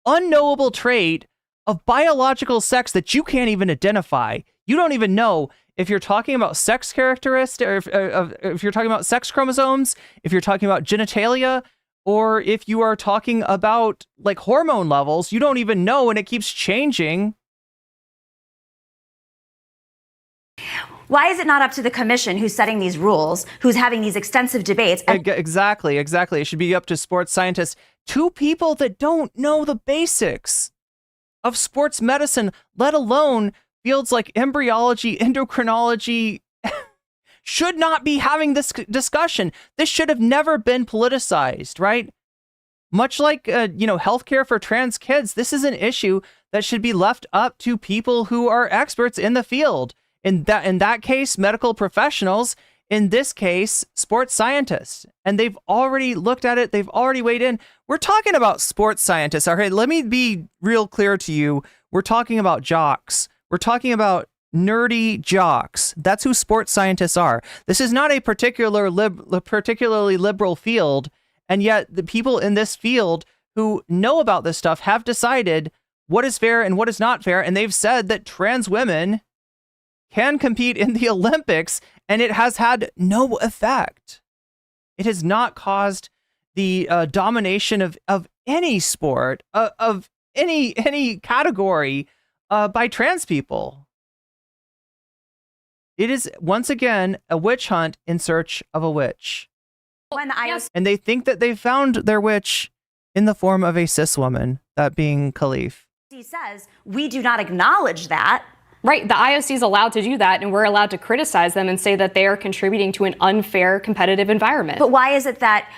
unknowable trait of biological sex that you can't even identify. You don't even know if you're talking about sex characteristics, or if you're talking about sex chromosomes, if you're talking about genitalia, or if you are talking about like hormone levels. You don't even know, and it keeps changing. Why is it not up to the commission who's setting these rules, who's having these extensive debates? Exactly. It should be up to sports scientists. Two people that don't know the basics of sports medicine, let alone fields like embryology, endocrinology, should not be having this discussion. This should have never been politicized, right? Much like, healthcare for trans kids, this is an issue that should be left up to people who are experts in the field. In that case, medical professionals. In this case, sports scientists. And they've already looked at it. They've already weighed in. We're talking about sports scientists. All right, let me be real clear to you. We're talking about jocks. We're talking about nerdy jocks. That's who sports scientists are. This is not a particularly liberal field. And yet the people in this field who know about this stuff have decided what is fair and what is not fair. And they've said that trans women can compete in the Olympics, and it has had no effect. It has not caused the domination of any sport, of any category by trans people. It is, once again, a witch hunt in search of a witch. And they think that they found their witch in the form of a cis woman, that being Khalif. He says, we do not acknowledge that. Right. The IOC is allowed to do that, and we're allowed to criticize them and say that they are contributing to an unfair competitive environment. But why is it that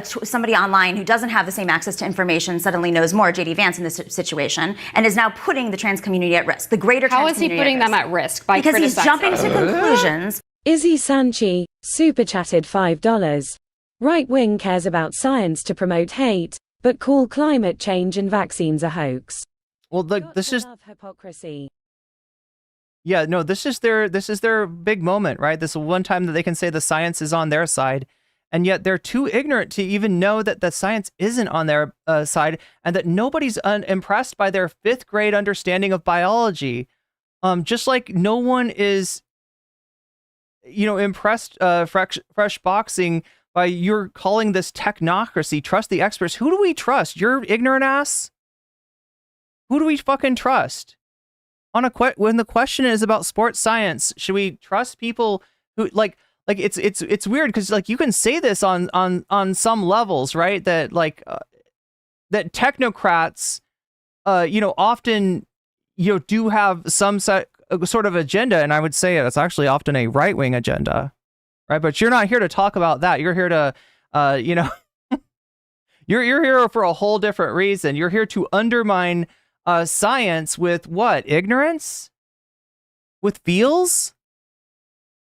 somebody online who doesn't have the same access to information suddenly knows more, J.D. Vance, in this situation, and is now putting the trans community at risk, the greater trans community? How is he putting them at risk by because criticizing? He's jumping to conclusions. Izzy Sanchi, super chatted $5. Right wing cares about science to promote hate, but call climate change and vaccines a hoax. Well, this is hypocrisy. Yeah, no, this is their big moment, right? This is one time that they can say the science is on their side, and yet they're too ignorant to even know that the science isn't on their side, and that nobody's impressed by their 5th grade understanding of biology. Just like no one is, impressed fresh boxing by you're calling this technocracy. Trust the experts. Who do we trust? Your ignorant ass? Who do we fucking trust? When the question is about sports science, should we trust people who it's weird because you can say this on some levels, right? That that technocrats often do have some sort of agenda, and I would say it's actually often a right-wing agenda, right? But you're not here to talk about that. You're here to you're here for a whole different reason. You're here to undermine science with what? Ignorance? With feels?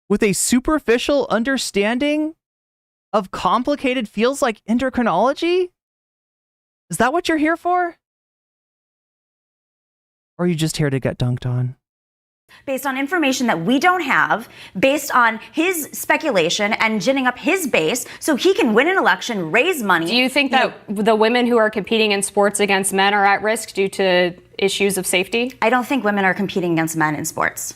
With a superficial understanding of complicated fields like endocrinology? Is that what you're here for? Or are you just here to get dunked on? Based on information that we don't have, based on his speculation and ginning up his base so he can win an election, raise money. Do you think that the women who are competing in sports against men are at risk due to issues of safety? I don't think women are competing against men in sports.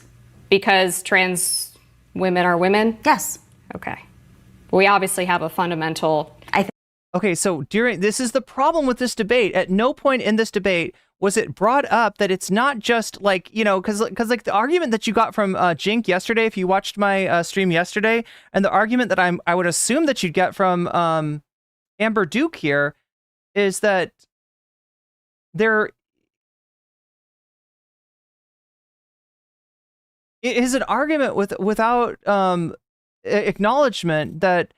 Because trans women are women? Yes. Okay. We obviously have a fundamental... Okay, so this is the problem with this debate. At no point in this debate was it brought up that it's not just because the argument that you got from Jink yesterday, if you watched my stream yesterday, and the argument that I would assume that you'd get from Amber Duke here is that there is an argument without acknowledgement that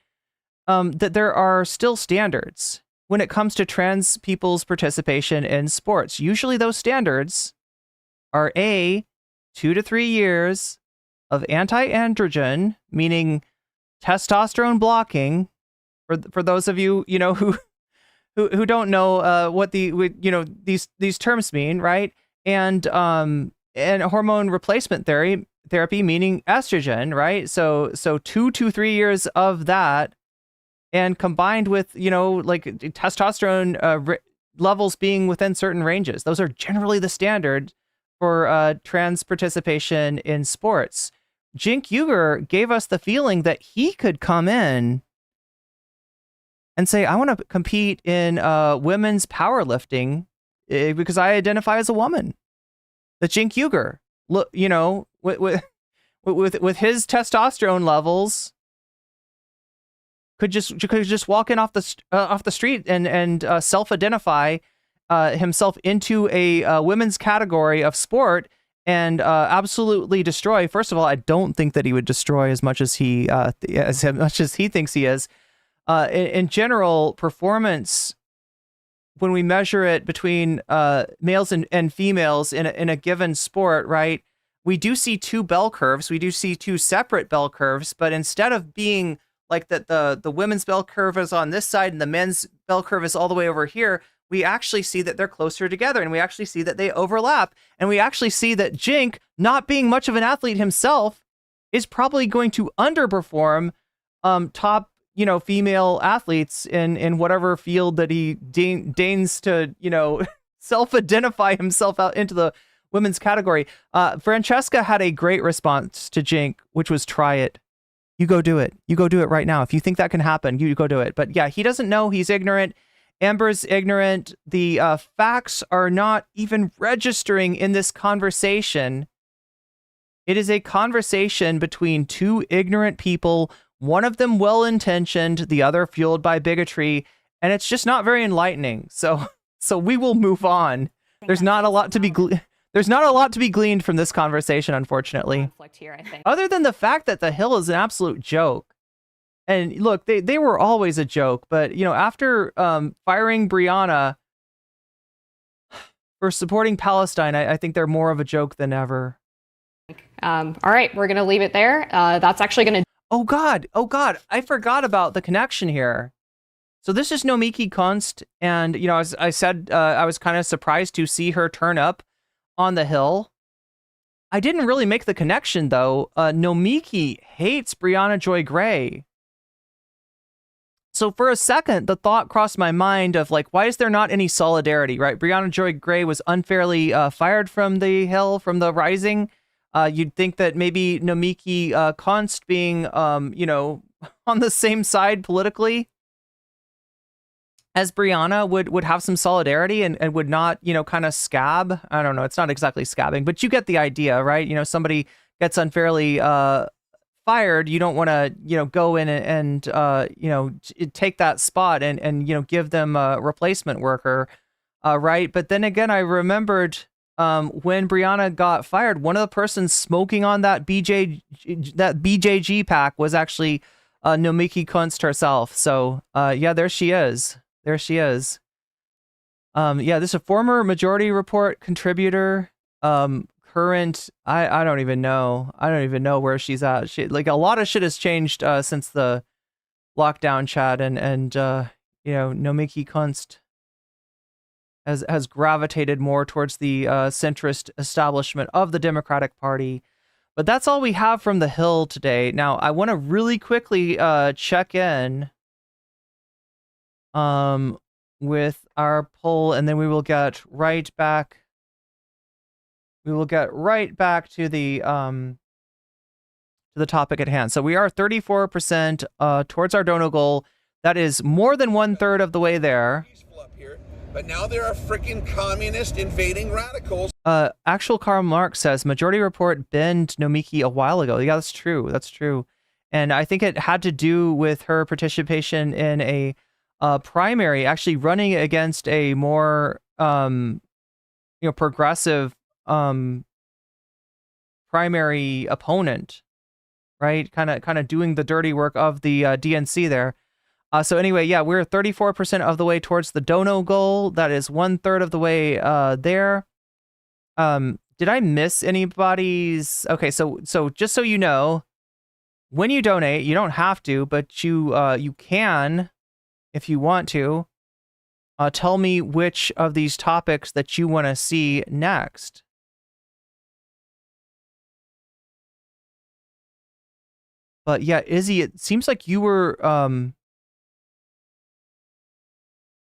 that there are still standards when it comes to trans people's participation in sports. Usually those standards are 2 to 3 years of anti-androgen, meaning testosterone blocking, for those of you, who don't know what these terms mean, right? And hormone replacement therapy, meaning estrogen, right? So 2 to 3 years of that, and combined with, testosterone levels being within certain ranges. Those are generally the standard for trans participation in sports. Jink Uger gave us the feeling that he could come in and say, I want to compete in women's powerlifting because I identify as a woman. That Jink Uger, with his testosterone levels, could just walk in off the street and self-identify himself into a women's category of sport and absolutely destroy. First of all, I don't think that he would destroy as much as he thinks he is. In general, performance, when we measure it between males and females in a given sport, right? We do see two bell curves. We do see two separate bell curves, but instead of being like that, the women's bell curve is on this side and the men's bell curve is all the way over here, we actually see that they're closer together, and we actually see that they overlap, and we actually see that Jink, not being much of an athlete himself, is probably going to underperform top, female athletes in whatever field that he deigns to, self-identify himself out into the women's category. Francesca had a great response to Jink, which was try it. You go do it. You go do it right now. If you think that can happen, you go do it. But yeah, he doesn't know. He's ignorant. Amber's ignorant. The facts are not even registering in this conversation. It is a conversation between two ignorant people, one of them well-intentioned, the other fueled by bigotry, and it's just not very enlightening. So we will move on. There's not a lot to be gleaned from this conversation, unfortunately. Here, I think. Other than the fact that the Hill is an absolute joke. And look, they were always a joke, but after firing Brianna for supporting Palestine, I think they're more of a joke than ever. All right, we're gonna leave it there. That's actually gonna. Oh God, I forgot about the connection here. So this is Nomiki Konst, and as I said, I was kind of surprised to see her turn up on the Hill. I didn't really make the connection though. Nomiki hates Brianna Joy Gray. So for a second, the thought crossed my mind of like, why is there not any solidarity, right? Brianna Joy Gray was unfairly fired from the Hill, from the Rising. You'd think that maybe Nomiki Konst being, on the same side politically as Brianna would have some solidarity and would not, kind of scab. I don't know. It's not exactly scabbing, but you get the idea, right? Somebody gets unfairly fired, you don't want to, go in and take that spot and give them a replacement worker, right? But then again, I remembered when Brianna got fired, one of the persons smoking on that BJG pack was actually Nomiki Konst herself. So yeah, there she is. This is a former Majority Report contributor. Current, I don't even know. I don't even know where she's at. A lot of shit has changed since the lockdown chat, and Nomiki Konst has gravitated more towards the centrist establishment of the Democratic Party. But that's all we have from the Hill today. Now, I want to really quickly check in with our poll, and then we will get right back. We will get right back to the topic at hand. So we are 34% towards our donor goal. That is more than 1/3 of the way there. But now there are freaking communist invading radicals. Actual Karl Marx says Majority Report banned Nomiki a while ago. Yeah, that's true. That's true. And I think it had to do with her participation in a primary, actually running against a more progressive primary opponent, right? Kind of doing the dirty work of the DNC there. So anyway, yeah, we're 34% of the way towards the dono goal. That is 1/3 of the way there. Did I miss anybody's? Okay, so just so you know, when you donate, you don't have to, but you can, if you want to, tell me which of these topics that you want to see next. But yeah, Izzy, it seems like you were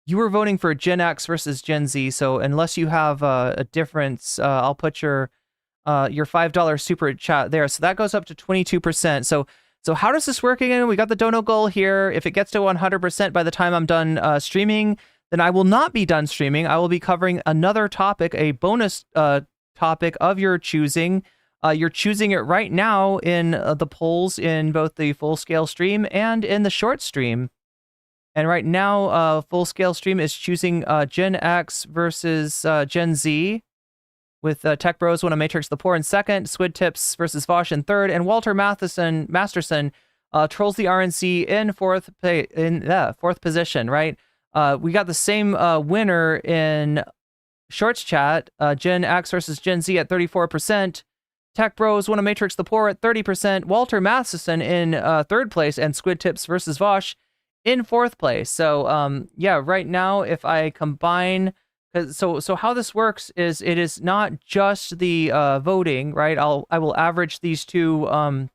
voting for Gen X versus Gen Z. So unless you have a difference, I'll put your $5 super chat there. So that goes up to 22%. So how does this work again? We got the dono goal here. If it gets to 100% by the time I'm done streaming, then I will not be done streaming. I will be covering another topic, a bonus topic of your choosing. You're choosing it right now in the polls in both the full-scale stream and in the short stream. And right now, full-scale stream is choosing Gen X versus Gen Z, with Tech Bros Won a Matrix the Poor in second, Squid Tips versus Vosh in third, and Walter Masterson trolls the RNC in fourth position, right? We got the same winner in Shorts Chat, Gen X versus Gen Z at 34%. Tech Bros Won a Matrix the Poor at 30%. Walter Matheson in third place, and Squid Tips versus Vosh in fourth place. So yeah, right now, if I combine, so how this works is it is not just the voting, right? I will average these two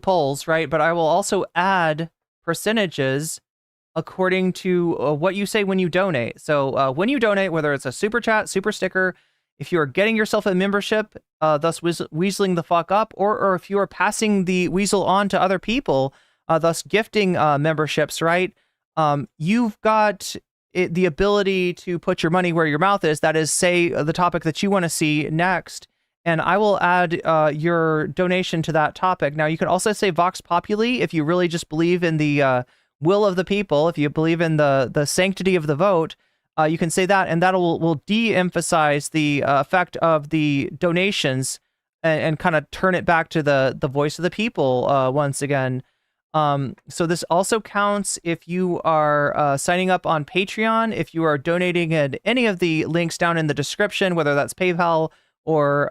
polls, right? But I will also add percentages according to what you say when you donate. So when you donate, whether it's a super chat, super sticker, if you are getting yourself a membership, thus weaseling the fuck up, or if you are passing the weasel on to other people, thus gifting memberships, right? You've got the ability to put your money where your mouth is. That is, say the topic that you want to see next, and I will add your donation to that topic. Now, you can also say Vox Populi if you really just believe in the will of the people, if you believe in the sanctity of the vote. You can say that, and that will de-emphasize the effect of the donations and kind of turn it back to the voice of the people once again. So this also counts if you are signing up on Patreon, if you are donating at any of the links down in the description, whether that's PayPal or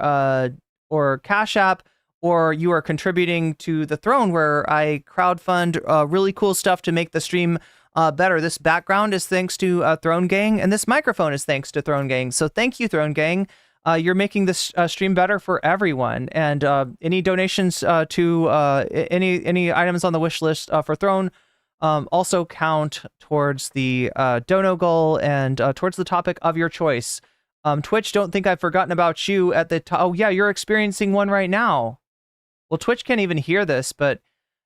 Cash App, or you are contributing to the Throne, where I crowdfund really cool stuff to make the stream better. This background is thanks to Throne Gang, and this microphone is thanks to Throne Gang. So thank you, Throne Gang. You're making this stream better for everyone. And any donations to any items on the wish list for Throne also count towards the dono goal and towards the topic of your choice. Twitch, don't think I've forgotten about you at the top. Oh yeah, you're experiencing one right now. Well, Twitch can't even hear this, but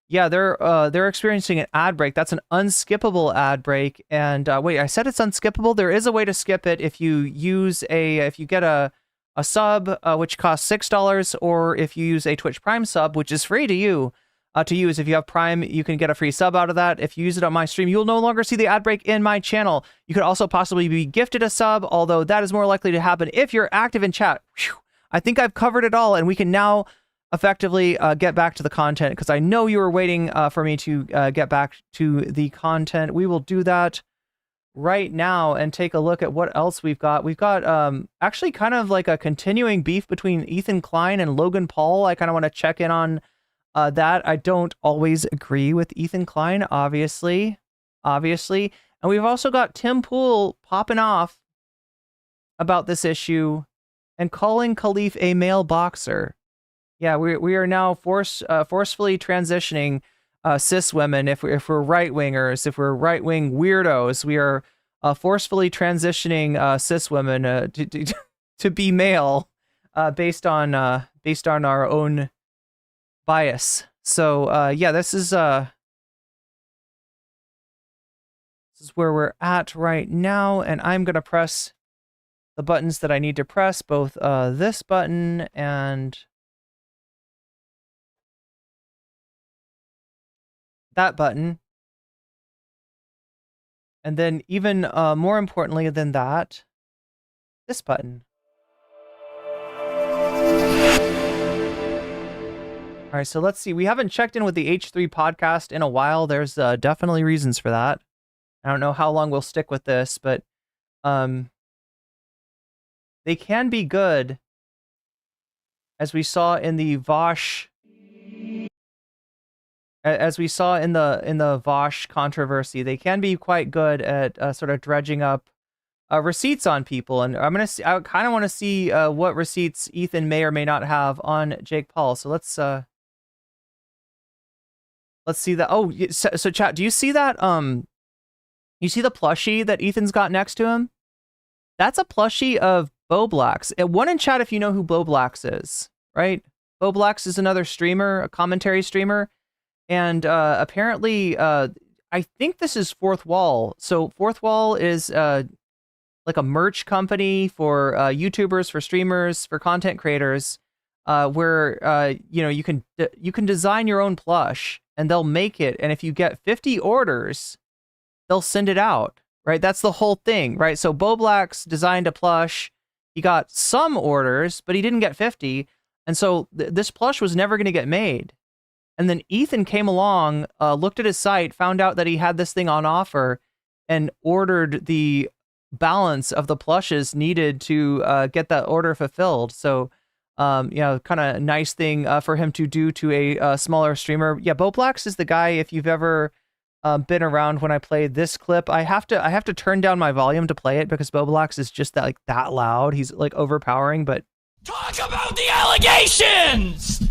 yeah, they're experiencing an ad break. That's an unskippable ad break. And wait, I said it's unskippable. There is a way to skip it if you use if you get a sub, which costs $6, or if you use a Twitch Prime sub, which is free to you to use. If you have Prime, you can get a free sub out of that. If you use it on my stream, you'll no longer see the ad break in my channel. You could also possibly be gifted a sub, although that is more likely to happen if you're active in chat. Whew. I think I've covered it all, and we can now effectively get back to the content, because I know you were waiting for me to get back to the content. We will do that right now and take a look at what else we've got. We've got actually kind of like a continuing beef between Ethan Klein and Logan Paul. I kind of want to check in on that. I don't always agree with Ethan Klein, obviously. And we've also got Tim Pool popping off about this issue and calling Khalif a male boxer. Yeah, we are now forcefully transitioning cis women. If we're right wingers, if we're right wing weirdos, we are forcefully transitioning cis women to be male based on our own bias. So yeah, this is where we're at right now, and I'm gonna press the buttons that I need to press, both this button and that button, and then even more importantly than that, this button. All right, so let's see. We haven't checked in with the H3 podcast in a while. There's definitely reasons for that. I don't know how long we'll stick with this, but they can be good, as we saw in the Vosh. As we saw in the Vosh controversy, they can be quite good at sort of dredging up receipts on people. And I kind of want to see what receipts Ethan may or may not have on Jake Paul. So let's see that. Oh, so chat, do you see that? You see the plushie that Ethan's got next to him? That's a plushie of Bo Blacks. One in chat if you know who Bo Blacks is, right? Bo Blacks is another streamer, a commentary streamer. And apparently, I think this is Fourth Wall. So Fourth Wall is like a merch company for YouTubers, for streamers, for content creators, where you can design your own plush and they'll make it. And if you get 50 orders, they'll send it out. Right? That's the whole thing, right? So Bo Blacks designed a plush. he got some orders, but he didn't get 50. And so this plush was never going to get made. And then Ethan came along, looked at his site, found out that he had this thing on offer, and ordered the balance of the plushes needed to get that order fulfilled. So, kind of nice thing for him to do to a smaller streamer. Yeah, Boblax is the guy. If you've ever been around when I played this clip, I have to turn down my volume to play it because Boblax is just that loud. He's like overpowering. But talk about the allegations.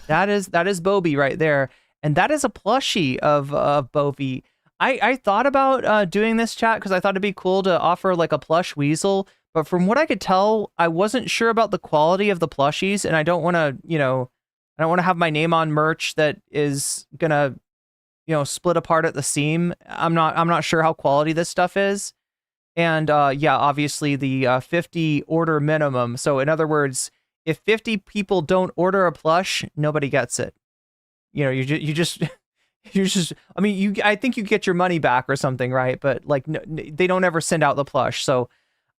That is Bobby right there, and that is a plushie of Bovie. I thought about doing this, chat, because I thought it'd be cool to offer like a plush weasel, but from what I could tell, I wasn't sure about the quality of the plushies, and I don't want to have my name on merch that is gonna split apart at the seam. I'm not sure how quality this stuff is, and obviously the 50 order minimum. So in other words, if 50 people don't order a plush, nobody gets it. You just I mean, I think you get your money back or something, right? But like, no, they don't ever send out the plush. So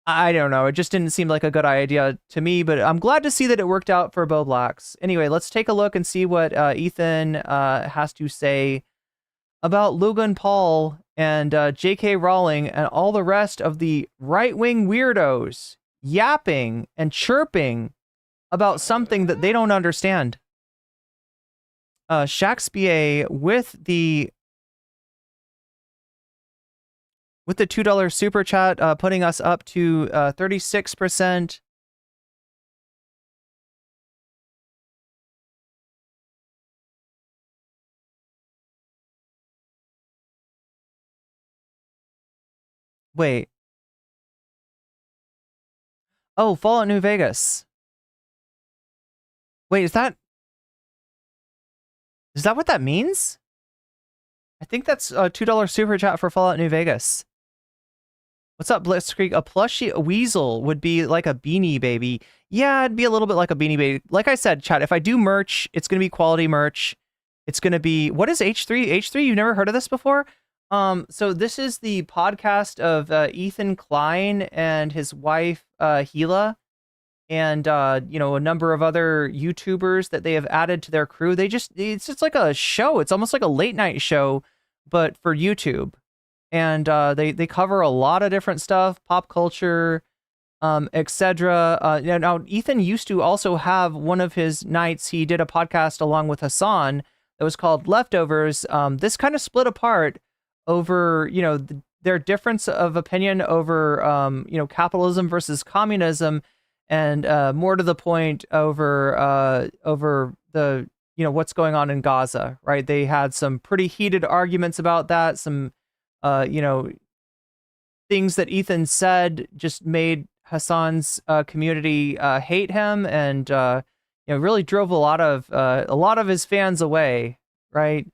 I don't know. It just didn't seem like a good idea to me, but I'm glad to see that it worked out for Boblax. Anyway, let's take a look and see what Ethan has to say about Logan Paul and J.K. Rowling and all the rest of the right-wing weirdos yapping and chirping about something that they don't understand. Shakespeare with the $2 super chat, putting us up to 36%. Wait. Oh, Fallout New Vegas. Wait, is that what that means? I think that's a $2 super chat for Fallout New Vegas. What's up, Blitzkrieg? A plushie, a weasel would be like a Beanie Baby. Yeah, it'd be a little bit like a Beanie Baby. Like I said, chat, if I do merch, it's going to be quality merch. It's going to be, what is H3? H3, you've never heard of this before? So this is the podcast of Ethan Klein and his wife, Gila. And, a number of other YouTubers that they have added to their crew. It's just like a show. It's almost like a late night show, but for YouTube. And they cover a lot of different stuff, pop culture, etc. Now, Ethan used to also have one of his nights, he did a podcast along with Hassan that was called Leftovers. This kind of split apart over, their difference of opinion over, capitalism versus communism. And more to the point, over the what's going on in Gaza, right? They had some pretty heated arguments about that. Some things that Ethan said just made Hassan's community hate him, and really drove a lot of his fans away, right?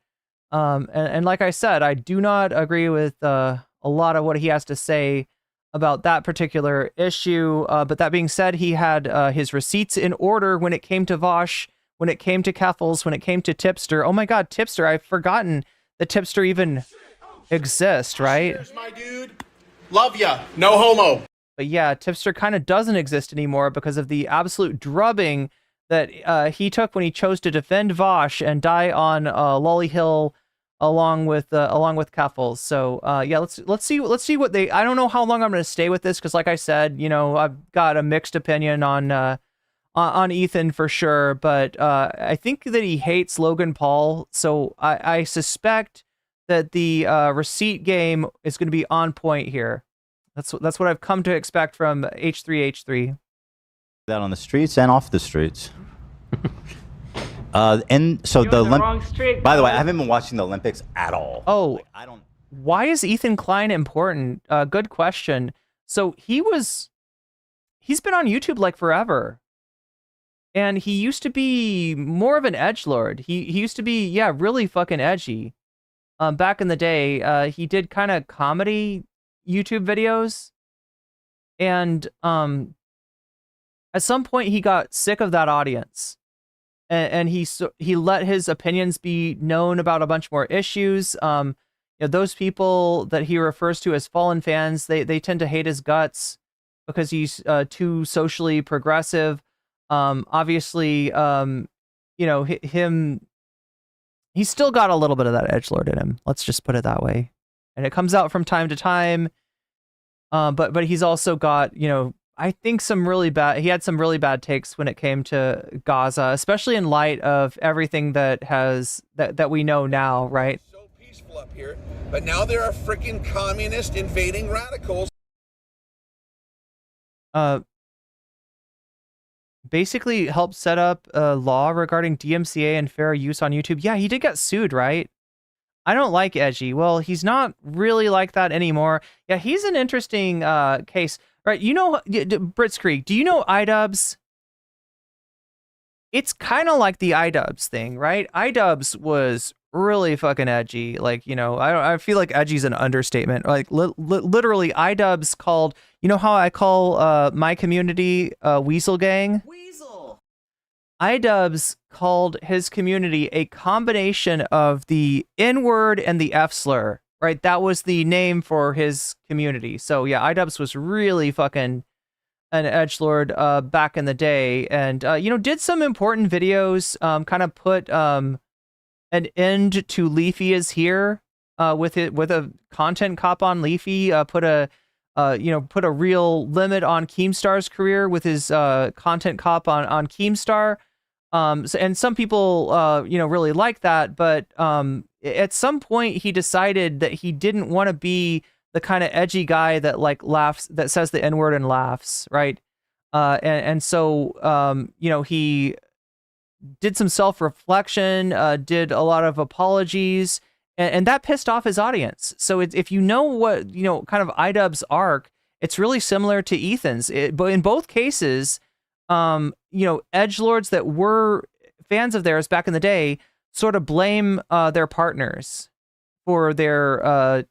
And like I said, I do not agree with a lot of what he has to say about that particular issue. But that being said, he had his receipts in order when it came to Vosh, when it came to Keffels, when it came to Tipster. Oh my God, Tipster. I've forgotten that Tipster even exists, right? Cheers, my dude. Love ya. No homo. But yeah, Tipster kind of doesn't exist anymore because of the absolute drubbing that he took when he chose to defend Vosh and die on Lolly Hill along with Keffels. So let's see what they. I don't know how long I'm going to stay with this because, like I said, I've got a mixed opinion on Ethan for sure, but I think that he hates Logan Paul. So I suspect that the receipt game is going to be on point here. That's what I've come to expect from H3H3. That on the streets and off the streets. And so the wrong street, by the way, I haven't been watching the Olympics at all. Oh, I don't. Why is Ethan Klein important? Good question. So he's been on YouTube like forever, and he used to be more of an edgelord. He used to be really fucking edgy. Back in the day, he did kind of comedy YouTube videos, and at some point he got sick of that audience. And he let his opinions be known about a bunch more issues. Those people that he refers to as fallen fans, they tend to hate his guts. because he's too socially progressive. Obviously, he's still got a little bit of that edgelord in him. Let's just put it that way. And it comes out from time to time. But he's also got, I think he had some really bad takes when it came to Gaza, especially in light of everything that we know now, right? So peaceful up here, but now there are freaking communist invading radicals. Basically helped set up a law regarding DMCA and fair use on YouTube. Yeah, he did get sued, right? I don't like Edgy. Well, he's not really like that anymore. Yeah, he's an interesting case. Right, Brits Creek, do you know iDubbbz? It's kind of like the iDubbbz thing, right? iDubbbz was really fucking edgy. Like, I feel like edgy's an understatement. Like, literally, iDubbbz called, how I call my community Weasel Gang? Weasel! iDubbbz called his community a combination of the N-word and the F-slur. Right, that was the name for his community. So yeah, iDubbbz was really fucking an edgelord back in the day, and did some important videos. Kind of put an end to Leafy is here with a content cop on Leafy. Put a real limit on Keemstar's career with his content cop on Keemstar. And some people really like that, but at some point he decided that he didn't want to be the kind of edgy guy that laughs, that says the N-word and laughs, right? So he did some self-reflection, did a lot of apologies, and that pissed off his audience. So if you know what, kind of iDubbbz's arc, it's really similar to Ethan's. But in both cases, edgelords that were fans of theirs back in the day sort of blame their partners for their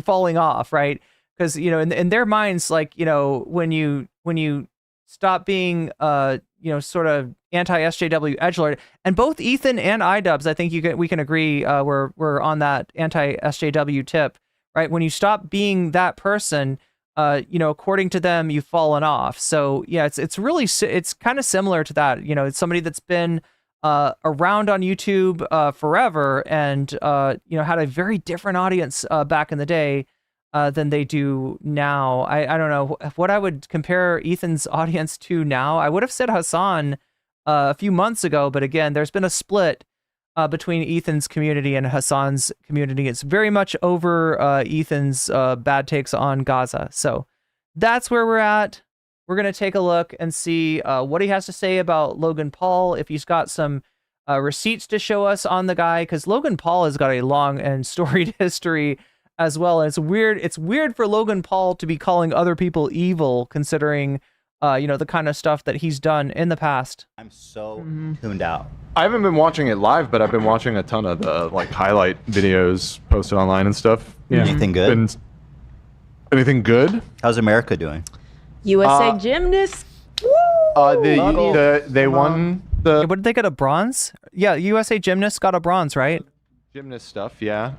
falling off, right? Because in their minds, when you stop being sort of anti-SJW edgelord, and both Ethan and iDubbbz, I think we can agree we're on that anti-SJW tip, right? When you stop being that person, according to them, you've fallen off. So yeah, it's kind of similar to that. It's somebody that's been around on YouTube forever, and had a very different audience back in the day than they do now. I don't know what I would compare Ethan's audience to now. I would have said Hassan a few months ago, but again, there's been a split between Ethan's community and Hassan's community. It's very much over Ethan's bad takes on Gaza. So that's where we're at. We're going to take a look and see what he has to say about Logan Paul, if he's got some receipts to show us on the guy, because Logan Paul has got a long and storied history as well. And it's weird for Logan Paul to be calling other people evil, considering the kind of stuff that he's done in the past. I'm so tuned out. I haven't been watching it live, but I've been watching a ton of the highlight videos posted online and stuff. Yeah. Anything good? Anything good? How's America doing? USA gymnasts. They won the. What did they get, a bronze? Yeah, USA gymnasts got a bronze, right? Gymnast stuff, yeah.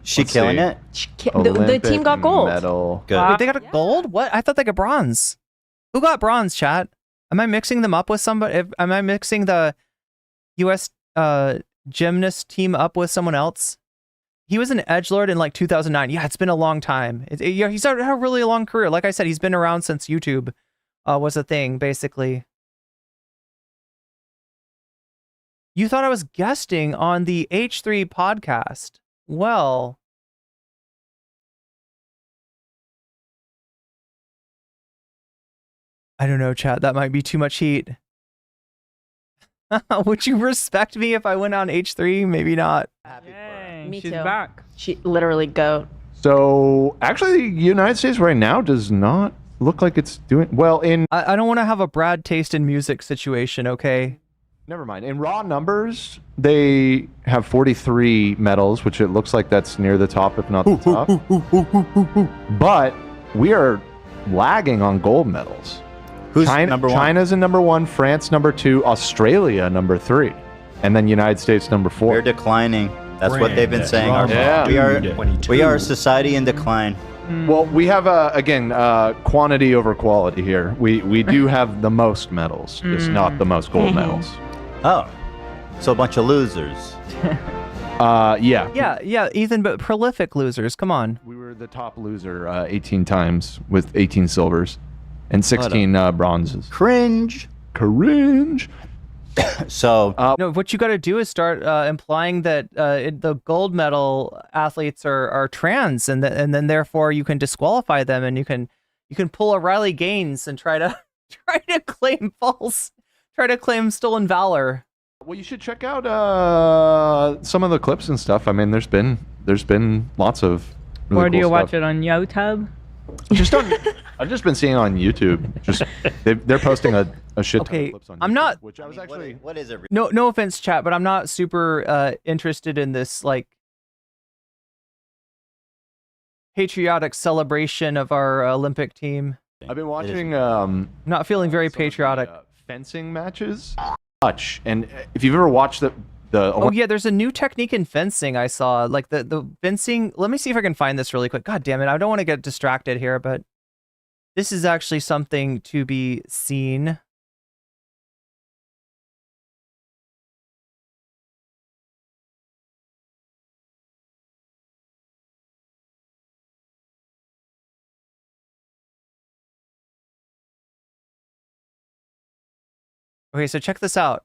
She killing it. The team got gold. Medal. Good. Wait, they got a gold? What? I thought they got bronze. Who got bronze, chat? Am I mixing them up with somebody? Am I mixing the US gymnast team up with someone else? He was an edgelord in 2009. Yeah, it's been a long time. He's had a really long career. Like I said, he's been around since YouTube was a thing, basically. You thought I was guesting on the H3 podcast. Well, I don't know, chat. That might be too much heat. Would you respect me if I went on H3? Maybe not. Me She's too. back. She literally goat. So actually, the United States right now does not look like it's doing well in. I don't want to have a Brad taste in music situation, okay? Never mind. In raw numbers, they have 43 medals, which it looks like that's near the top, if not the top. But we are lagging on gold medals. Who's number one? China's in number 1, France number 2, Australia number 3, and then United States number 4. We're declining. That's what they've been saying. We are a society in decline. Well, we have again quantity over quality here. We do have the most medals, just not the most gold medals. Oh, so a bunch of losers. Yeah. Yeah, Ethan, but prolific losers. Come on. We were the top loser 18 times with 18 silvers and 16 bronzes. Cringe. So no, what you got to do is start implying that the gold medal athletes are trans, and then therefore you can disqualify them, and you can pull a Riley Gaines and try to claim stolen valor. Well, you should check out some of the clips and stuff. I mean, there's been lots of. Really Or do cool you watch stuff. it on YouTube? I've just been seeing it on YouTube. Just they're posting a shit ton of clips on YouTube. I'm not. Which I was actually. What is it? No offense, chat, but I'm not super interested in this like patriotic celebration of our Olympic team. I've been watching. Not feeling very patriotic. Fencing matches. And if you've ever watched the oh yeah, there's a new technique in fencing I saw. Like the fencing. Let me see if I can find this really quick. God damn it, I don't want to get distracted here, but this is actually something to be seen. Okay, so check this out.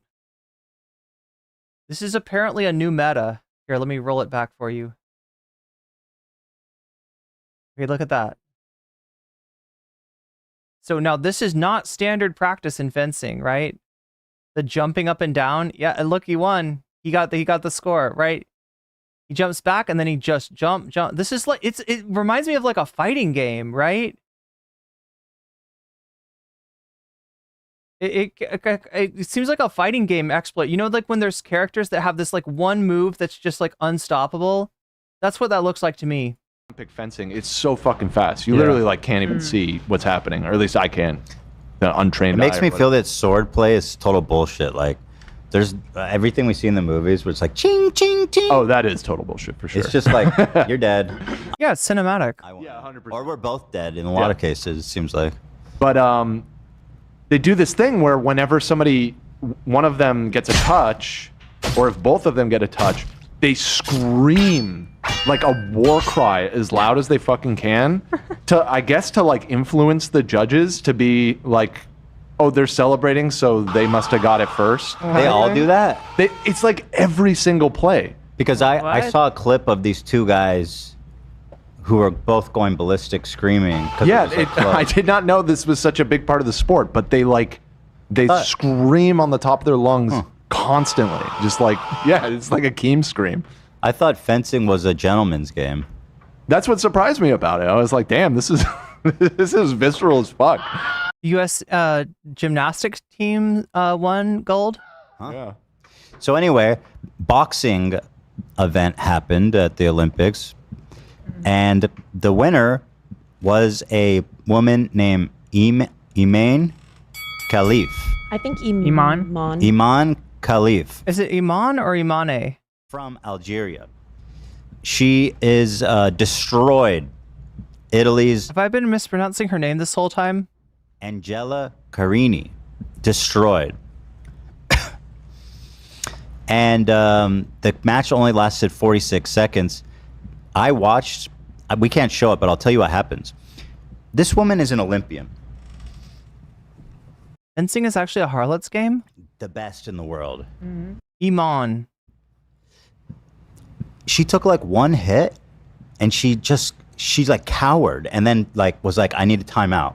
This is apparently a new meta. Here, let me roll it back for you. Okay, look at that. So now this is not standard practice in fencing, right? The jumping up and down. Yeah, and look, he won. He got the score, right? He jumps back and then he just jump. This is like it reminds me of like a fighting game, right? It seems like a fighting game exploit. You know, like when there's characters that have this like one move that's just like unstoppable. That's what that looks like to me. Olympic fencing, it's so fucking fast. You literally like can't even see what's happening, or at least I can. The untrained. It makes me feel that sword play is total bullshit. Like, there's everything we see in the movies where it's like ching ching ching. Oh, that is total bullshit for sure. It's just like you're dead. Yeah, it's cinematic. Yeah, 100%. Or we're both dead in a lot of cases. It seems like. But they do this thing where whenever one of them gets a touch, or if both of them get a touch, they scream like a war cry as loud as they fucking can to like influence the judges to be like, oh, they're celebrating, so they must have got it first. They all do that? It's like every single play. Because I saw a clip of these two guys who were both going ballistic screaming. Yeah, I did not know this was such a big part of the sport, but they scream on the top of their lungs constantly. Just like, yeah, it's like a Keem scream. I thought fencing was a gentleman's game. That's what surprised me about it. I was like, damn, this is this is visceral as fuck. U.S. Gymnastics team won gold. Yeah. So anyway, boxing event happened at the Olympics. And the winner was a woman named Iman Khalif. I think Iman. Iman Khalif. Is it Iman or Imane? From Algeria. She is destroyed Italy's... Have I been mispronouncing her name this whole time? Angela Carini. Destroyed. And the match only lasted 46 seconds. I watched, we can't show it, but I'll tell you what happens. This woman is an Olympian. Fencing is actually a harlot's game? The best in the world. Mm-hmm. Iman. She took like one hit and she like cowered and then like was like, I need a timeout.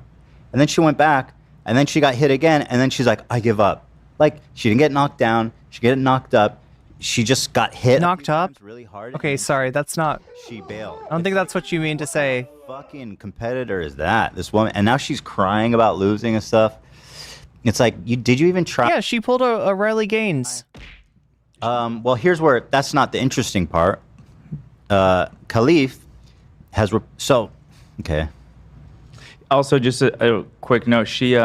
And then she went back and then she got hit again and then she's like, I give up. Like she didn't get knocked down. She didn't get knocked up. She just got hit. Knocked up? Really hard. Okay, sorry, that's not... She bailed. I don't think that's what you mean to say. Fucking competitor is that? This woman, and now she's crying about losing and stuff. It's like, did you even try? Yeah, she pulled a Riley Gaines. Well, here's where, that's not the interesting part. Khalif has, okay. Also, just a quick note, she,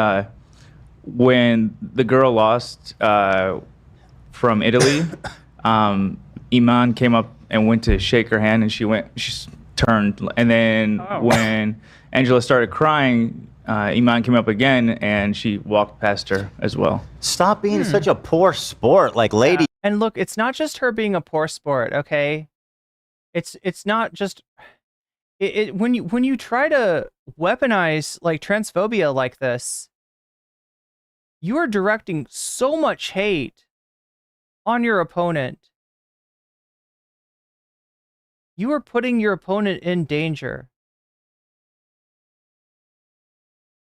when the girl lost from Italy, Iman came up and went to shake her hand, and she turned, and then when Angela started crying, Iman came up again, and she walked past her as well. Stop being such a poor sport, like lady. And look, it's not just her being a poor sport, okay? It's not just when you try to weaponize like transphobia like this, you are directing so much hate on your opponent. You are putting your opponent in danger.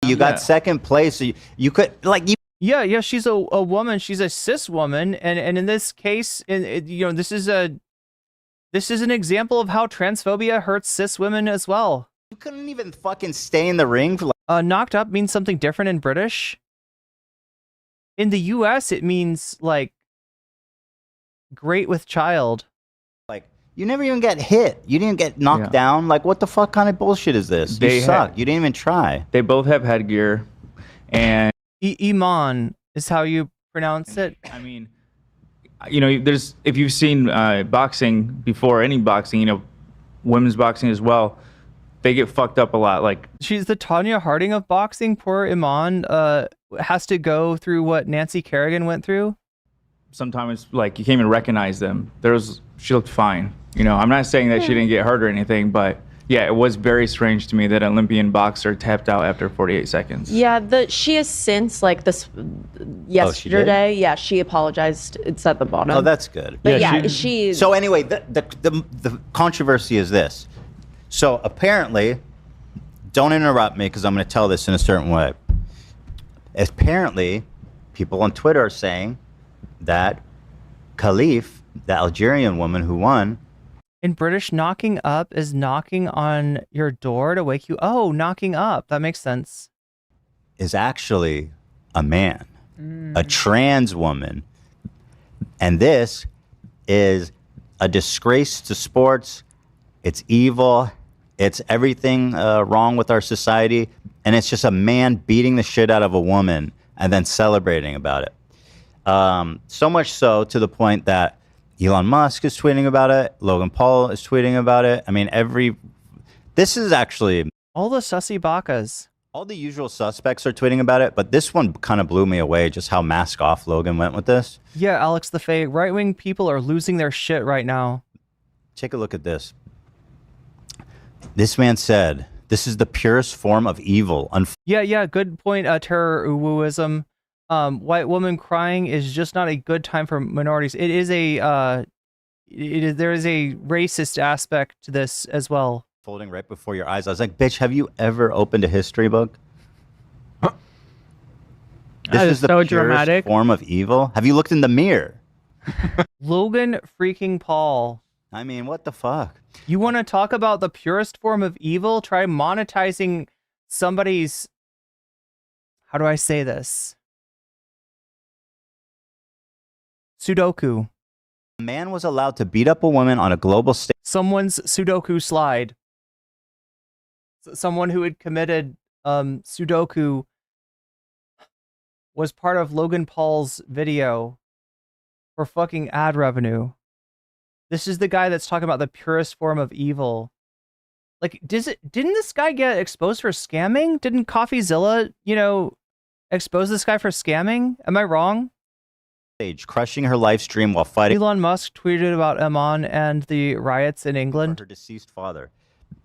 You got second place. So you could like you. Yeah. She's a woman. She's a cis woman, and in this case, this is an example of how transphobia hurts cis women as well. You couldn't even fucking stay in the ring for knocked up means something different in British. In the U.S., it means like great with child. Like you never even get hit. You didn't get knocked down. Like what the fuck kind of bullshit is this? You suck. You didn't even try. They both have headgear, and Iman is how you pronounce it. I mean, there's if you've seen boxing before, any boxing, women's boxing as well, they get fucked up a lot. Like she's the Tanya Harding of boxing. Poor Iman has to go through what Nancy Kerrigan went through. Sometimes like you can't even recognize them. She looked fine. I'm not saying that she didn't get hurt or anything, but yeah, it was very strange to me that an Olympian boxer tapped out after 48 seconds. Yeah, she has since like this yesterday. She apologized. It's at the bottom. Oh, that's good. But she. So anyway, the controversy is this. So apparently, don't interrupt me because I'm going to tell this in a certain way. Apparently, people on Twitter are saying that Khalif, the Algerian woman who won. In British, knocking up is knocking on your door to wake you. Oh, knocking up. That makes sense. Is actually a man, a trans woman. And this is a disgrace to sports. It's evil. It's everything wrong with our society. And it's just a man beating the shit out of a woman and then celebrating about it. So much so to the point that Elon Musk is tweeting about it. Logan Paul is tweeting about it. I mean, this is actually all the sussy bakas. All the usual suspects are tweeting about it, but this one kind of blew me away, just how mask off Logan went with this. Yeah, Alex the Fae, right-wing people are losing their shit right now. Take a look at this. This man said, this is the purest form of evil. Yeah, good point, terrorism. White woman crying is just not a good time for minorities. There is a racist aspect to this as well. Folding right before your eyes. I was like, bitch, have you ever opened a history book? This is the so purest dramatic form of evil. Have you looked in the mirror? Logan freaking Paul. I mean, what the fuck? You want to talk about the purest form of evil? Try monetizing somebody's... How do I say this? Sudoku. A man was allowed to beat up a woman on a global stage. Someone's Sudoku slide. Someone who had committed Sudoku was part of Logan Paul's video for fucking ad revenue. This is the guy that's talking about the purest form of evil. Like, didn't this guy get exposed for scamming? Didn't CoffeeZilla, expose this guy for scamming? Am I wrong? Crushing her live stream while fighting. Elon Musk tweeted about Iman and the riots in England. Her deceased father.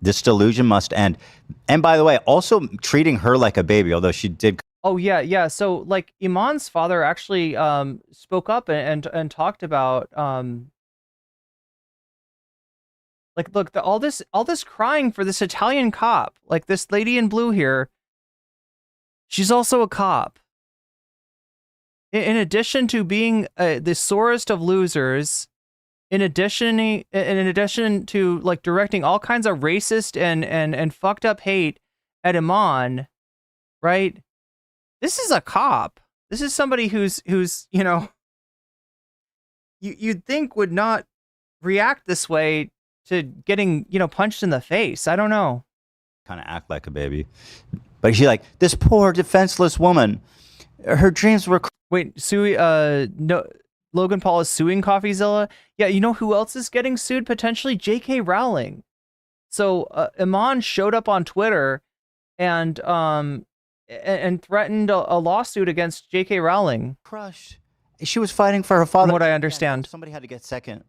This delusion must end. And by the way, also treating her like a baby, although she did. Oh yeah. So like Iman's father actually spoke up and talked about like look all this crying for this Italian cop, like this lady in blue here. She's also a cop. In addition to being the sorest of losers, in addition to like directing all kinds of racist and fucked up hate at Iman, right? This is a cop. This is somebody who's you'd think would not react this way to getting punched in the face. I don't know. Kind of act like a baby, but she's like this poor defenseless woman. Her dreams were. Wait, Logan Paul is suing CoffeeZilla? Yeah, you know who else is getting sued? Potentially J.K. Rowling. So Iman showed up on Twitter and threatened a lawsuit against J.K. Rowling. Crushed. She was fighting for her father. From what I understand. Somebody had to get second.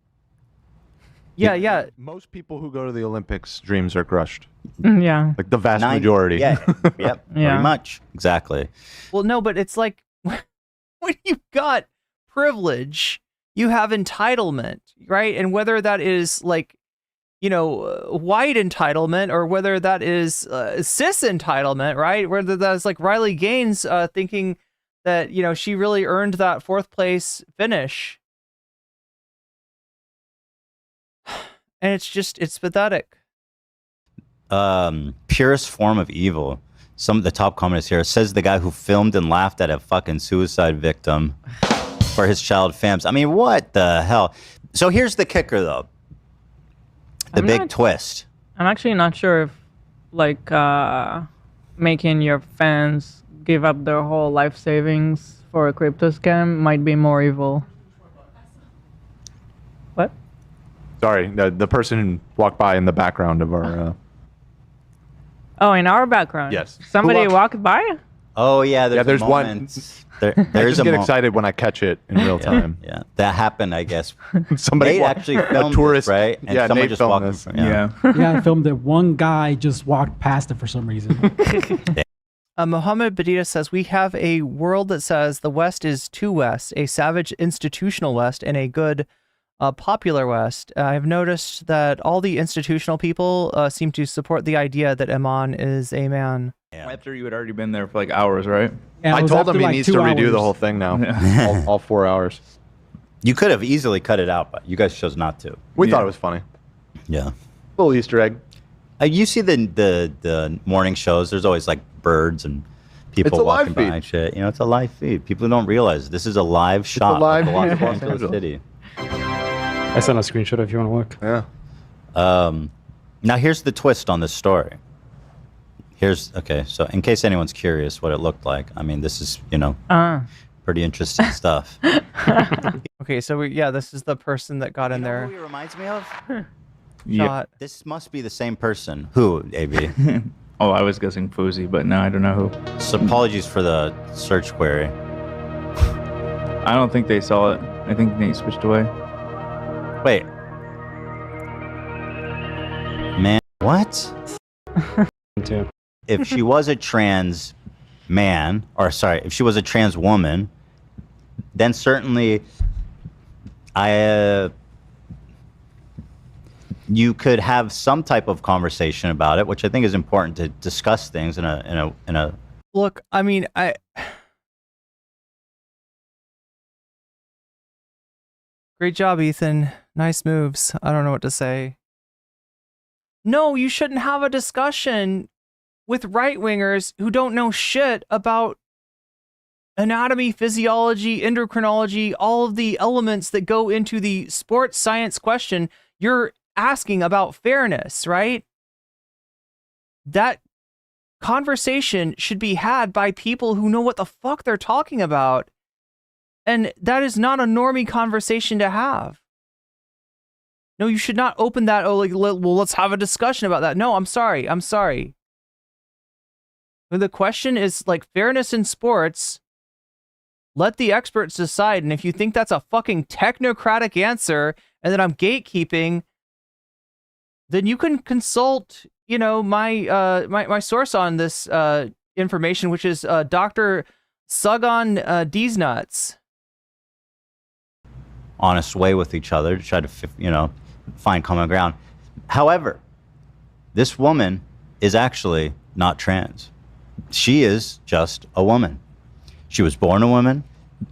Yeah. Most people who go to the Olympics' dreams are crushed. Yeah. Like the vast majority. Yeah. Yep. Pretty much. Exactly. Well, no, but it's like when you've got privilege, you have entitlement, right? And whether that is like, white entitlement or whether that is cis entitlement, right? Whether that's like Riley Gaines thinking that, she really earned that 4th place finish. And it's pathetic. Purest form of evil. Some of the top comments here says the guy who filmed and laughed at a fucking suicide victim for his child fams. I mean, what the hell? So here's the kicker, though. The big twist. I'm actually not sure if, like, making your fans give up their whole life savings for a crypto scam might be more evil. What? Sorry, the person who walked by in the background of our... Oh, in our background? Yes. Somebody walked by? Oh, yeah. There's one. I just get excited when I catch it in real time. Yeah, that happened, I guess. Somebody Nate actually filmed a tourist, this, right? And someone Nate just filmed walked. this. Yeah, I filmed it. One guy just walked past it for some reason. Mohammed Badita says, we have a world that says the West is two West, a savage institutional West and a good popular West. I've noticed that all the institutional people seem to support the idea that Iman is a man. After you had already been there for like hours, right? Yeah, I told him he needs to redo the whole thing now. all 4 hours. You could have easily cut it out, but you guys chose not to. We thought it was funny. Yeah. Little Easter egg. You see the morning shows, there's always like birds and people walking by and shit. It's a live feed. People don't realize this is a live shot of Los Angeles City. I sent a screenshot if you want to look. Yeah. Now here's the twist on this story. So in case anyone's curious what it looked like, I mean, this is, pretty interesting stuff. Okay, so this is the person that got in there. Who he reminds me of? Shot. This must be the same person. Who, AB? Oh, I was guessing Fousey, but no, I don't know who. So apologies for the search query. I don't think they saw it. I think Nate switched away. Wait. Man, what? If she was a trans man, if she was a trans woman, then certainly you could have some type of conversation about it, which I think is important to discuss things in a. Look, I mean, great job, Ethan. Nice moves. I don't know what to say. No, you shouldn't have a discussion with right-wingers who don't know shit about anatomy, physiology, endocrinology, all of the elements that go into the sports science question you're asking about fairness, right? That conversation should be had by people who know what the fuck they're talking about. And that is not a normie conversation to have. No, you should not open that, let's have a discussion about that. No, I'm sorry. The question is like fairness in sports. Let the experts decide. And if you think that's a fucking technocratic answer and that I'm gatekeeping, then you can consult, my source on this information, which is Dr. Sugon D's Nuts. Honest way with each other to try to, find common ground. However, this woman is actually not trans. She is just a woman. She was born a woman.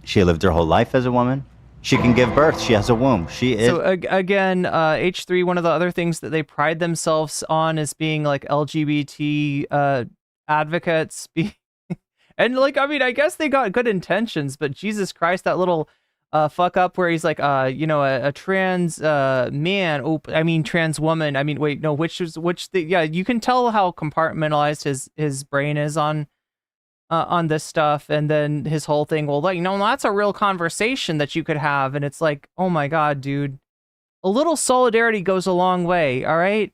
She lived her whole life as a woman. She can give birth. She has a womb. She is. So again, H3, one of the other things that they pride themselves on is being like LGBT advocates. And I guess they got good intentions, but Jesus Christ, that little fuck up where he's like, a trans man, trans woman. You can tell how compartmentalized his brain is on this stuff. And then his whole thing, that's a real conversation that you could have. And it's like, oh my God, dude, a little solidarity goes a long way. All right.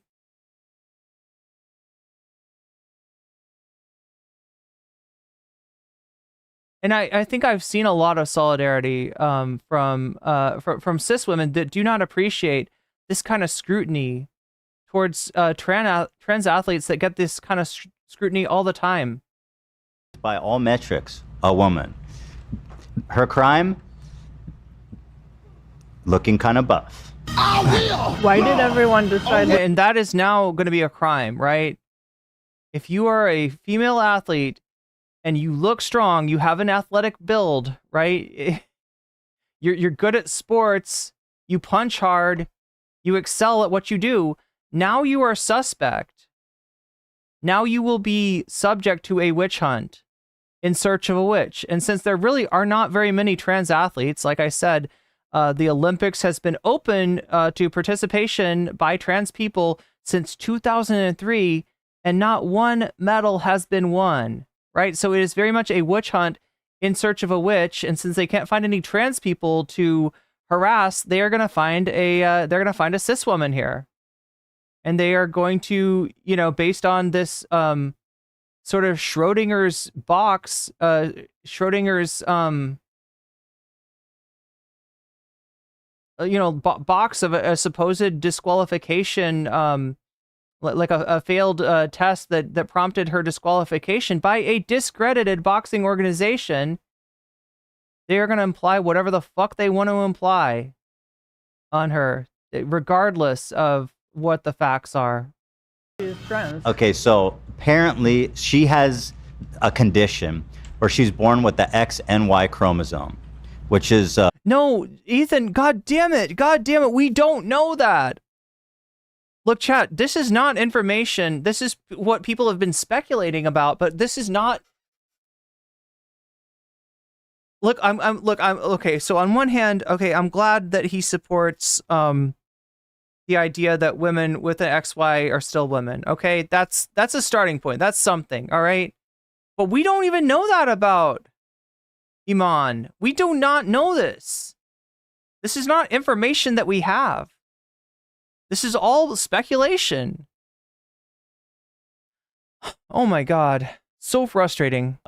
And I think I've seen a lot of solidarity from cis women that do not appreciate this kind of scrutiny towards trans athletes that get this kind of scrutiny all the time. By all metrics, a woman. Her crime? Looking kind of buff. Why did everyone decide that? And that is now going to be a crime, right? If you are a female athlete and you look strong, you have an athletic build, right? You're good at sports, you punch hard, you excel at what you do. Now you are suspect. Now you will be subject to a witch hunt in search of a witch. And since there really are not very many trans athletes, like I said, the Olympics has been open to participation by trans people since 2003, and not one medal has been won, right? So it is very much a witch hunt in search of a witch. And since they can't find any trans people to harass, they are going to find a cis woman here. And they are going to, you know, based on this sort of Schrodinger's box, Schrodinger's box of a supposed disqualification, like a failed test that prompted her disqualification by a discredited boxing organization. They are going to imply whatever the fuck they want to imply on her, regardless of what the facts are. Okay, so apparently she has a condition where she's born with the X and Y chromosome, which is No, Ethan, god damn it, we don't know that. Look, chat, this is not information. This is what people have been speculating about, but this is not. Look, I'm okay. So on one hand, okay, I'm glad that he supports the idea that women with an XY are still women. Okay, that's a starting point. That's something, all right? But we don't even know that about Iman. We do not know this. This is not information that we have. This is all speculation. Oh my god. So frustrating.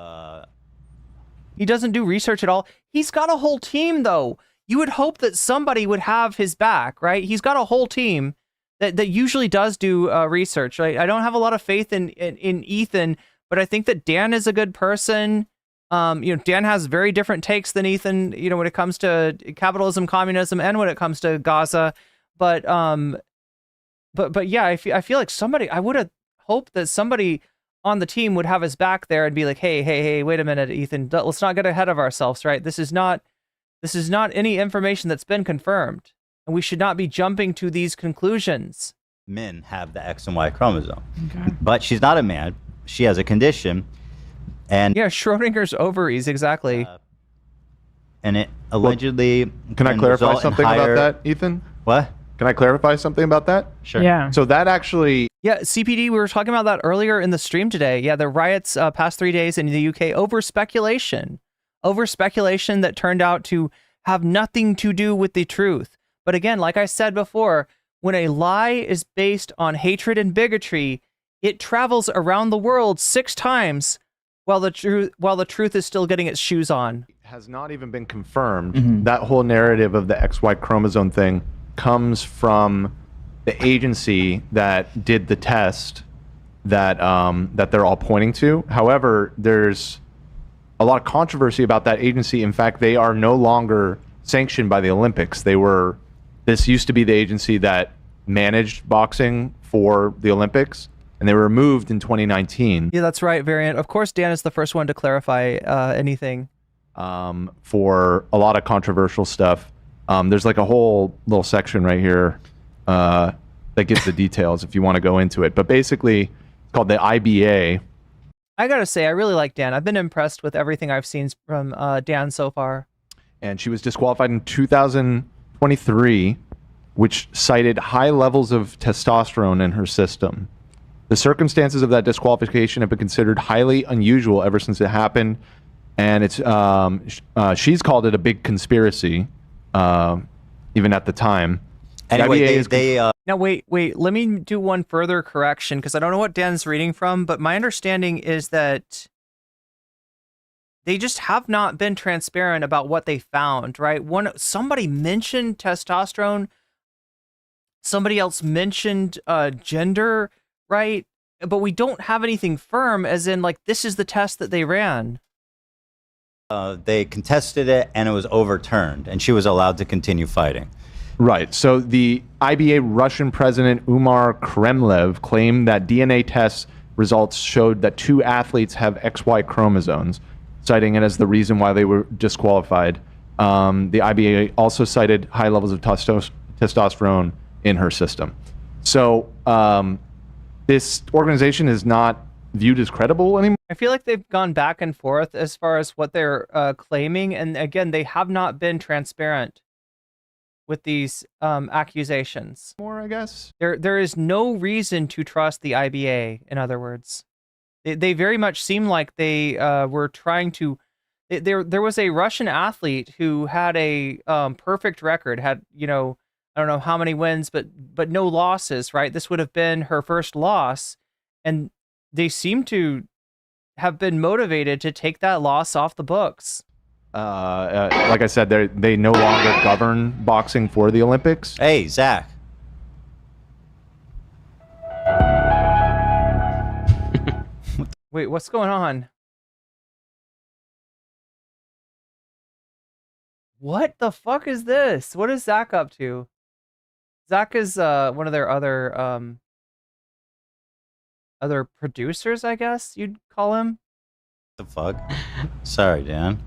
He doesn't do research at all. He's got a whole team, though. You would hope that somebody would have his back, right? He's got a whole team that usually does do research. Right? I don't have a lot of faith in Ethan, but I think that Dan is a good person. Dan has very different takes than Ethan, when it comes to capitalism, communism, and when it comes to Gaza. But yeah, I feel like I would have hoped that somebody on the team would have his back there and be like, hey, wait a minute, Ethan, let's not get ahead of ourselves, right? This is not any information that's been confirmed, and we should not be jumping to these conclusions. Men have the X and Y chromosome, but she's not a man. She has a condition, and yeah, Schrodinger's ovaries, exactly. And it allegedly can I clarify something about that, Ethan? What? Can I clarify something about that? Sure. Yeah. So that actually... Yeah, CPD, we were talking about that earlier in the stream today. Yeah, the riots past 3 days in the UK over speculation that turned out to have nothing to do with the truth. But again, like I said before, when a lie is based on hatred and bigotry, it travels around the world 6 times while the truth is still getting its shoes on. Has not even been confirmed. That whole narrative of the XY chromosome thing comes from the agency that did the test that they're all pointing to. However, there's a lot of controversy about that agency. In fact, they are no longer sanctioned by the Olympics. This used to be the agency that managed boxing for the Olympics, and they were removed in 2019. Yeah, that's right, Variant. Of course, Dan is the first one to clarify anything. For a lot of controversial stuff. There's like a whole little section right here that gives the details if you want to go into it. But basically, it's called the IBA. I gotta say, I really like Dan. I've been impressed with everything I've seen from Dan so far. And she was disqualified in 2023, which cited high levels of testosterone in her system. The circumstances of that disqualification have been considered highly unusual ever since it happened. And it's she's called it a big conspiracy. Even at the time. Anyway, Now, wait. Let me do one further correction, because I don't know what Dan's reading from, but my understanding is that they just have not been transparent about what they found, right? Somebody mentioned testosterone, somebody else mentioned gender, right? But we don't have anything firm, as in like this is the test that they ran. They contested it and it was overturned, and she was allowed to continue fighting. Right. So the IBA Russian President Umar Kremlev claimed that DNA test results showed that 2 athletes have XY chromosomes, citing it as the reason why they were disqualified. The IBA also cited high levels of testosterone in her system. So this organization is not viewed as credible anymore. I feel like they've gone back and forth as far as what they're claiming, and again, they have not been transparent with these accusations. More, I guess. There is no reason to trust the IBA. In other words, they very much seem like they were trying to. There was a Russian athlete who had a perfect record, had I don't know how many wins, but no losses. Right, this would have been her first loss, and they seem to have been motivated to take that loss off the books. Like I said, they no longer govern boxing for the Olympics. Hey, Zach. Wait, what's going on? What the fuck is this? What is Zach up to? Zach is one of their other producers, I guess you'd call him. The fuck? Sorry, Dan.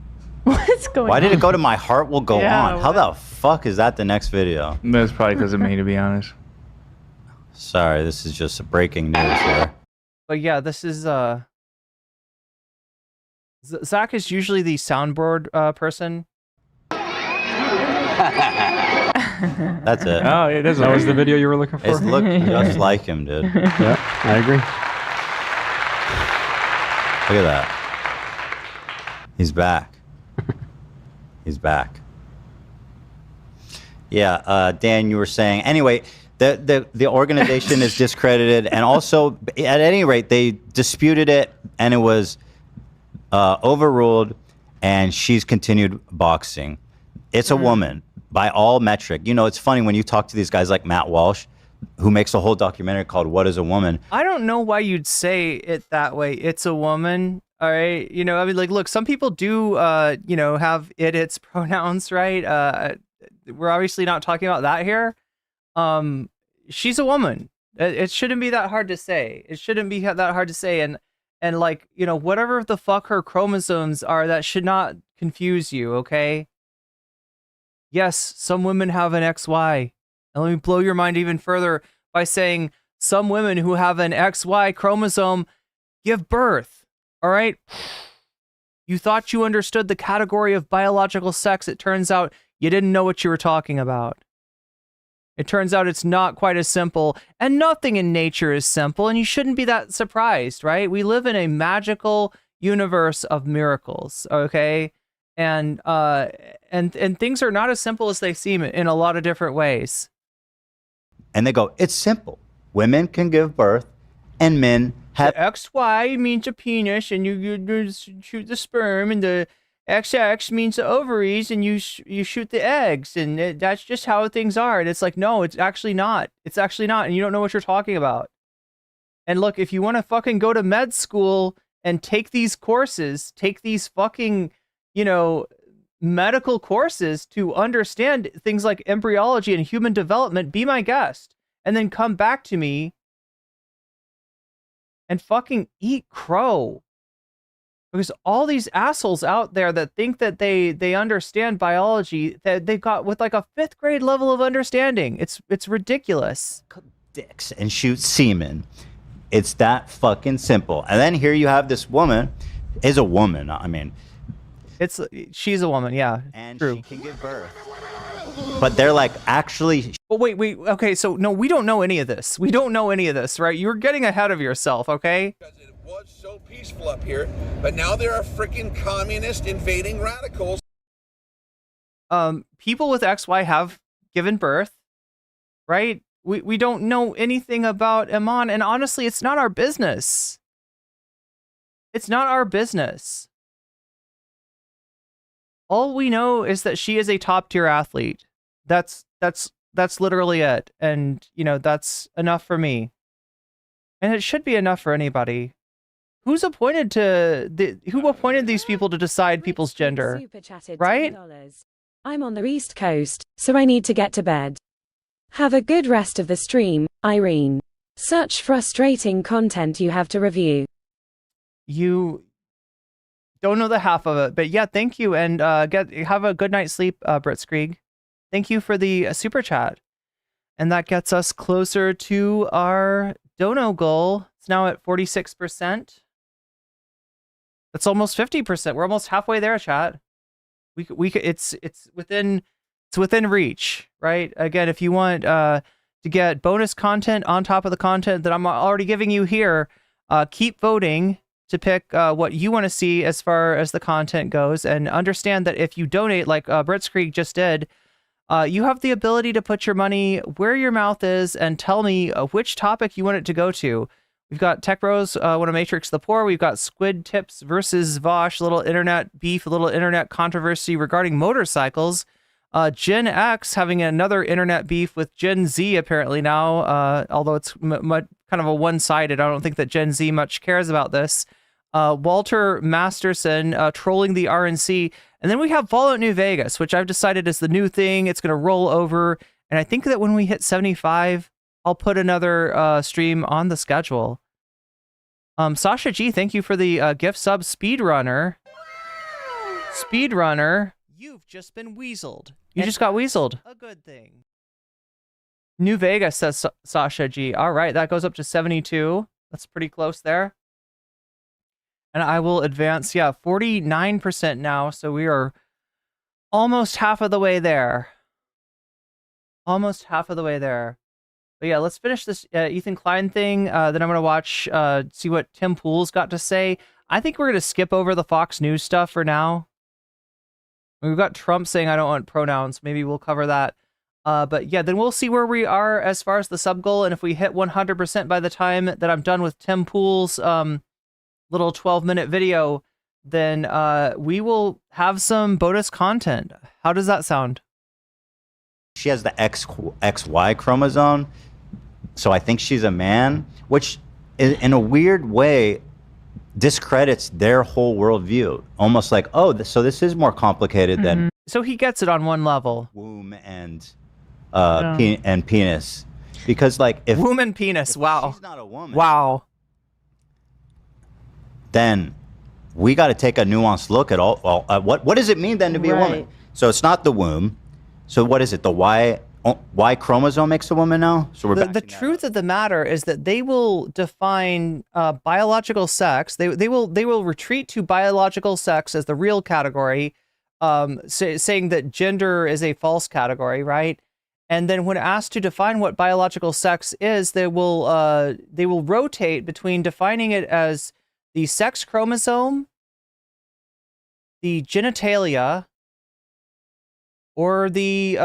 What's going on? Why did it go to my heart will go Yeah, on? How the fuck is that the next video? That's probably because of me, to be honest. Sorry, this is just breaking news here. But yeah, this is Zach is usually the soundboard person. That's it. Oh, it is. That was the video you were looking for? It looked just like him, dude. Yeah, I agree. Look at that. He's back. He's back. Yeah, Dan, you were saying. Anyway, the organization is discredited, and also, at any rate, they disputed it, and it was overruled, and she's continued boxing. It's a woman by all metric. It's funny when you talk to these guys like Matt Walsh, who makes a whole documentary called "What Is a Woman." I don't know why you'd say it that way. It's a woman. All right. I mean, like, look, some people do, have its pronouns, right? We're obviously not talking about that here. She's a woman. It shouldn't be that hard to say. It shouldn't be that hard to say. And like, whatever the fuck her chromosomes are, that should not confuse you. Okay. Yes, some women have an XY. And let me blow your mind even further by saying some women who have an XY chromosome give birth. All right? You thought you understood the category of biological sex. It turns out you didn't know what you were talking about. It turns out it's not quite as simple, and nothing in nature is simple, and you shouldn't be that surprised, right? We live in a magical universe of miracles, okay? And things are not as simple as they seem in a lot of different ways. And they go, it's simple. Women can give birth, and men have... The XY means a penis, and you shoot the sperm, and the XX means the ovaries, and you shoot the eggs, and that's just how things are. And it's like, no, it's actually not. It's actually not, and you don't know what you're talking about. And look, if you want to fucking go to med school and take these courses, take these fucking... medical courses to understand things like embryology and human development, be my guest, and then come back to me and fucking eat crow. Because all these assholes out there that think that they understand biology, that they've got with like a 5th grade level of understanding. It's ridiculous. Dicks and shoot semen. It's that fucking simple. And then here you have this woman, is a woman, I mean... She's a woman, yeah. And true. She can give birth. But they're like, actually... Well, wait. Okay, so no, we don't know any of this. We don't know any of this, right? You're getting ahead of yourself, okay? It was so peaceful up here, but now there are freaking communist invading radicals. People with XY have given birth, right? We don't know anything about Iman, and honestly, it's not our business. It's not our business. All we know is that she is a top tier athlete. That's literally it. And, you know, that's enough for me. And it should be enough for anybody. Who appointed these people to decide people's gender? Super chatted Right? $10. I'm on the East Coast, so I need to get to bed. Have a good rest of the stream, Irene. Such frustrating content you have to review. You don't know the half of it, but yeah, thank you, and have a good night's sleep, Blitzkrieg. Thank you for the super chat, and that gets us closer to our dono goal. It's now at 46%. That's almost 50%. We're almost halfway there, chat. It's within reach, right? Again, if you want to get bonus content on top of the content that I'm already giving you here, keep voting to pick what you want to see as far as the content goes, and understand that if you donate, like Blitzkrieg just did, you have the ability to put your money where your mouth is and tell me which topic you want it to go to. We've got Tech Bros want to matrix the poor. We've got Squid Tips versus Vosh, a little internet beef, a little internet controversy regarding motorcycles. Gen X having another internet beef with Gen Z apparently now, although it's kind of a one-sided. I don't think that Gen Z much cares about this. Walter Masterson trolling the RNC. And then we have Fallout New Vegas, which I've decided is the new thing. It's going to roll over. And I think that when we hit 75, I'll put another stream on the schedule. Sasha G, thank you for the gift sub. Speedrunner. You've just been weaseled. You just got weaseled. A good thing. New Vegas, says Sasha G. All right, that goes up to 72. That's pretty close there. And I will advance, 49% now. So we are almost half of the way there. But yeah, let's finish this Ethan Klein thing. Then I'm going to watch, see what Tim Pool's got to say. I think we're going to skip over the Fox News stuff for now. We've got Trump saying I don't want pronouns. Maybe we'll cover that. But yeah, then we'll see where we are as far as the sub goal. And if we hit 100% by the time that I'm done with Tim Pool's little 12-minute video, then we will have some bonus content. How does that sound? She has the XY chromosome, so I think she's a man, which in a weird way discredits their whole worldview. Almost like, oh, so this is more complicated than... So he gets it on one level. Womb and penis. Because like if... Womb and penis, wow. She's not a woman. Wow. Then we got to take a nuanced look at all what does it mean then to be a woman? So it's not the womb. So what is it? The Y chromosome makes a woman now? So we're the truth of the matter is that they will define biological sex. They will retreat to biological sex as the real category, saying that gender is a false category, right? And then when asked to define what biological sex is, they will rotate between defining it as the sex chromosome, the genitalia, or the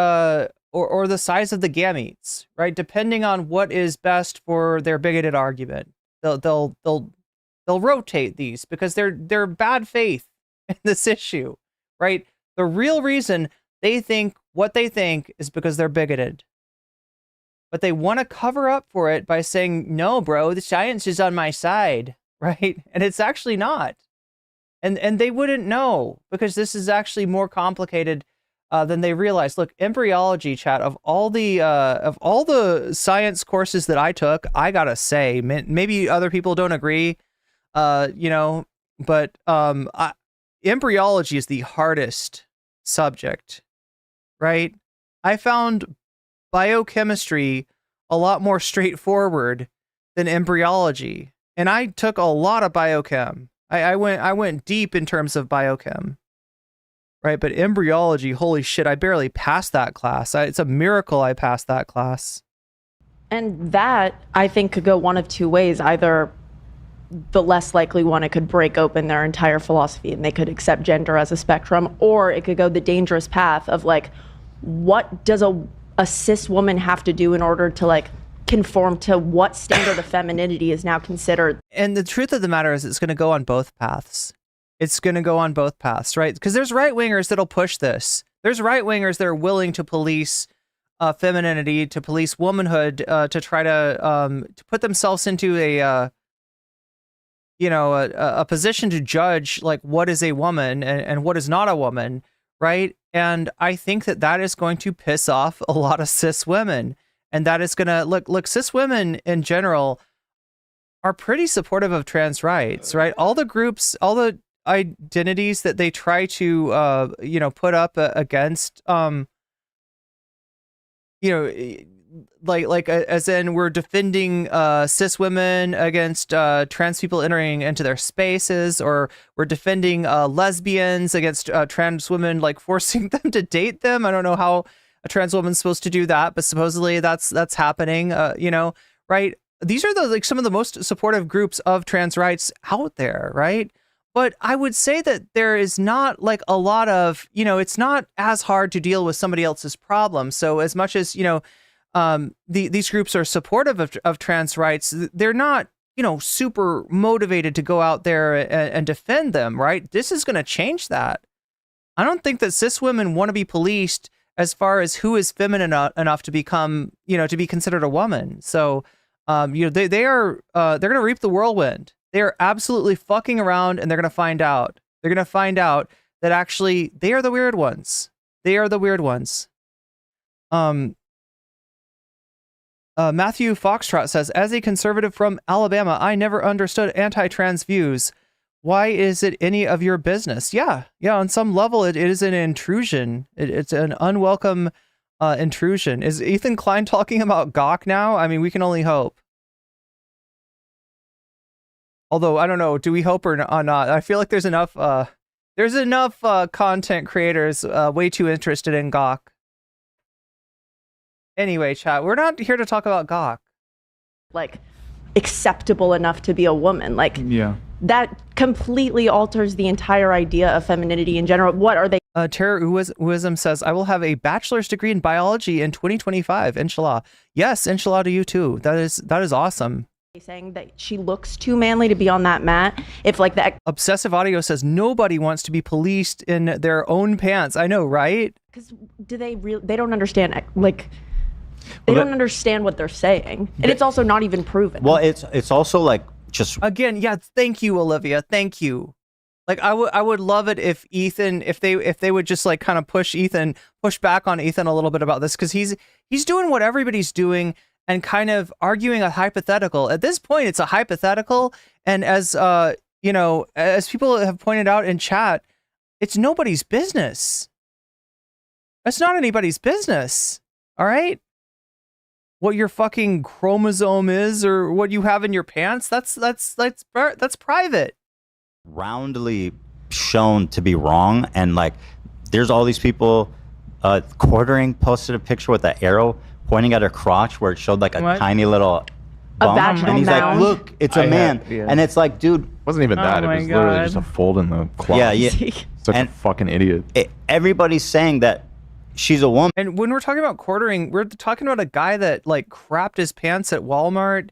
size of the gametes, right? Depending on what is best for their bigoted argument, they'll rotate these because they're bad faith in this issue, right? The real reason they think what they think is because they're bigoted, but they want to cover up for it by saying, "No, bro, the science is on my side," right? And it's actually not, and they wouldn't know because this is actually more complicated than they realize. Look, embryology, chat, of all the science courses that I took, I gotta say, maybe other people don't agree, but embryology is the hardest subject, right? I found biochemistry a lot more straightforward than embryology, and I took a lot of biochem. I went deep in terms of biochem. Right, but embryology, holy shit, I barely passed that class. It's a miracle I passed that class. And that, I think, could go one of two ways. Either the less likely one, it could break open their entire philosophy and they could accept gender as a spectrum, or it could go the dangerous path of like, what does a cis woman have to do in order to like conform to what standard of femininity is now considered? And the truth of the matter is it's going to go on both paths. it's going to go on both paths, right? Because there's right-wingers that'll push this. There's right-wingers that are willing to police femininity, to police womanhood, to try to put themselves into a position to judge like what is a woman and what is not a woman, right? And I think that is going to piss off a lot of cis women, and that is going to look cis women in general are pretty supportive of trans rights, right? All the groups, all the identities that they try to put up against as in we're defending cis women against trans people entering into their spaces, or we're defending lesbians against trans women, like forcing them to date them. I don't know how a trans woman's supposed to do that, but supposedly that's happening, right? These are some of the most supportive groups of trans rights out there, right? But I would say that there is not like a lot of, it's not as hard to deal with somebody else's problem. So as much as, these groups are supportive of trans rights, they're not, super motivated to go out there and defend them, right? This is going to change that. I don't think that cis women want to be policed as far as who is feminine enough to become, to be considered a woman. So, they're going to reap the whirlwind. They are absolutely fucking around, and they're going to find out. They're going to find out that actually they are the weird ones. They are the weird ones. Matthew Foxtrot says, as a conservative from Alabama, I never understood anti-trans views. Why is it any of your business? Yeah. On some level, it is an intrusion. It's an unwelcome intrusion. Is Ethan Klein talking about Gawk now? I mean, we can only hope. Although, I don't know, do we hope or not? I feel like there's enough content creators way too interested in Gawk. Anyway, chat, we're not here to talk about Gawk. Like, acceptable enough to be a woman. Like, yeah. That completely alters the entire idea of femininity in general. What are they? Terror Uwism says, I will have a bachelor's degree in biology in 2025. Inshallah. Yes, inshallah to you too. That is awesome. Saying that she looks too manly to be on that mat. If like the Obsessive Audio says nobody wants to be policed in their own pants. I know, right? Because they don't understand, like, they don't understand what they're saying, and it's also not even proven. Well, it's also like just again, yeah. Thank you, Olivia. Thank you. Like I would love it if Ethan, if they would just like kind of push back on Ethan a little bit about this, because he's doing what everybody's doing and kind of arguing a hypothetical. At this point, it's a hypothetical, and as as people have pointed out in chat, it's nobody's business. It's not anybody's business. All right. What your fucking chromosome is or what you have in your pants, that's private. Roundly shown to be wrong, and like there's all these people. Quartering posted a picture with that arrow pointing at her crotch where it showed like a tiny little bump, and he's like, look, it's a man. And it's like, dude, wasn't even that. It was literally just a fold in the cloth. Yeah. Such a fucking idiot. Everybody's saying that she's a woman. And when we're talking about quartering, we're talking about a guy that like crapped his pants at Walmart.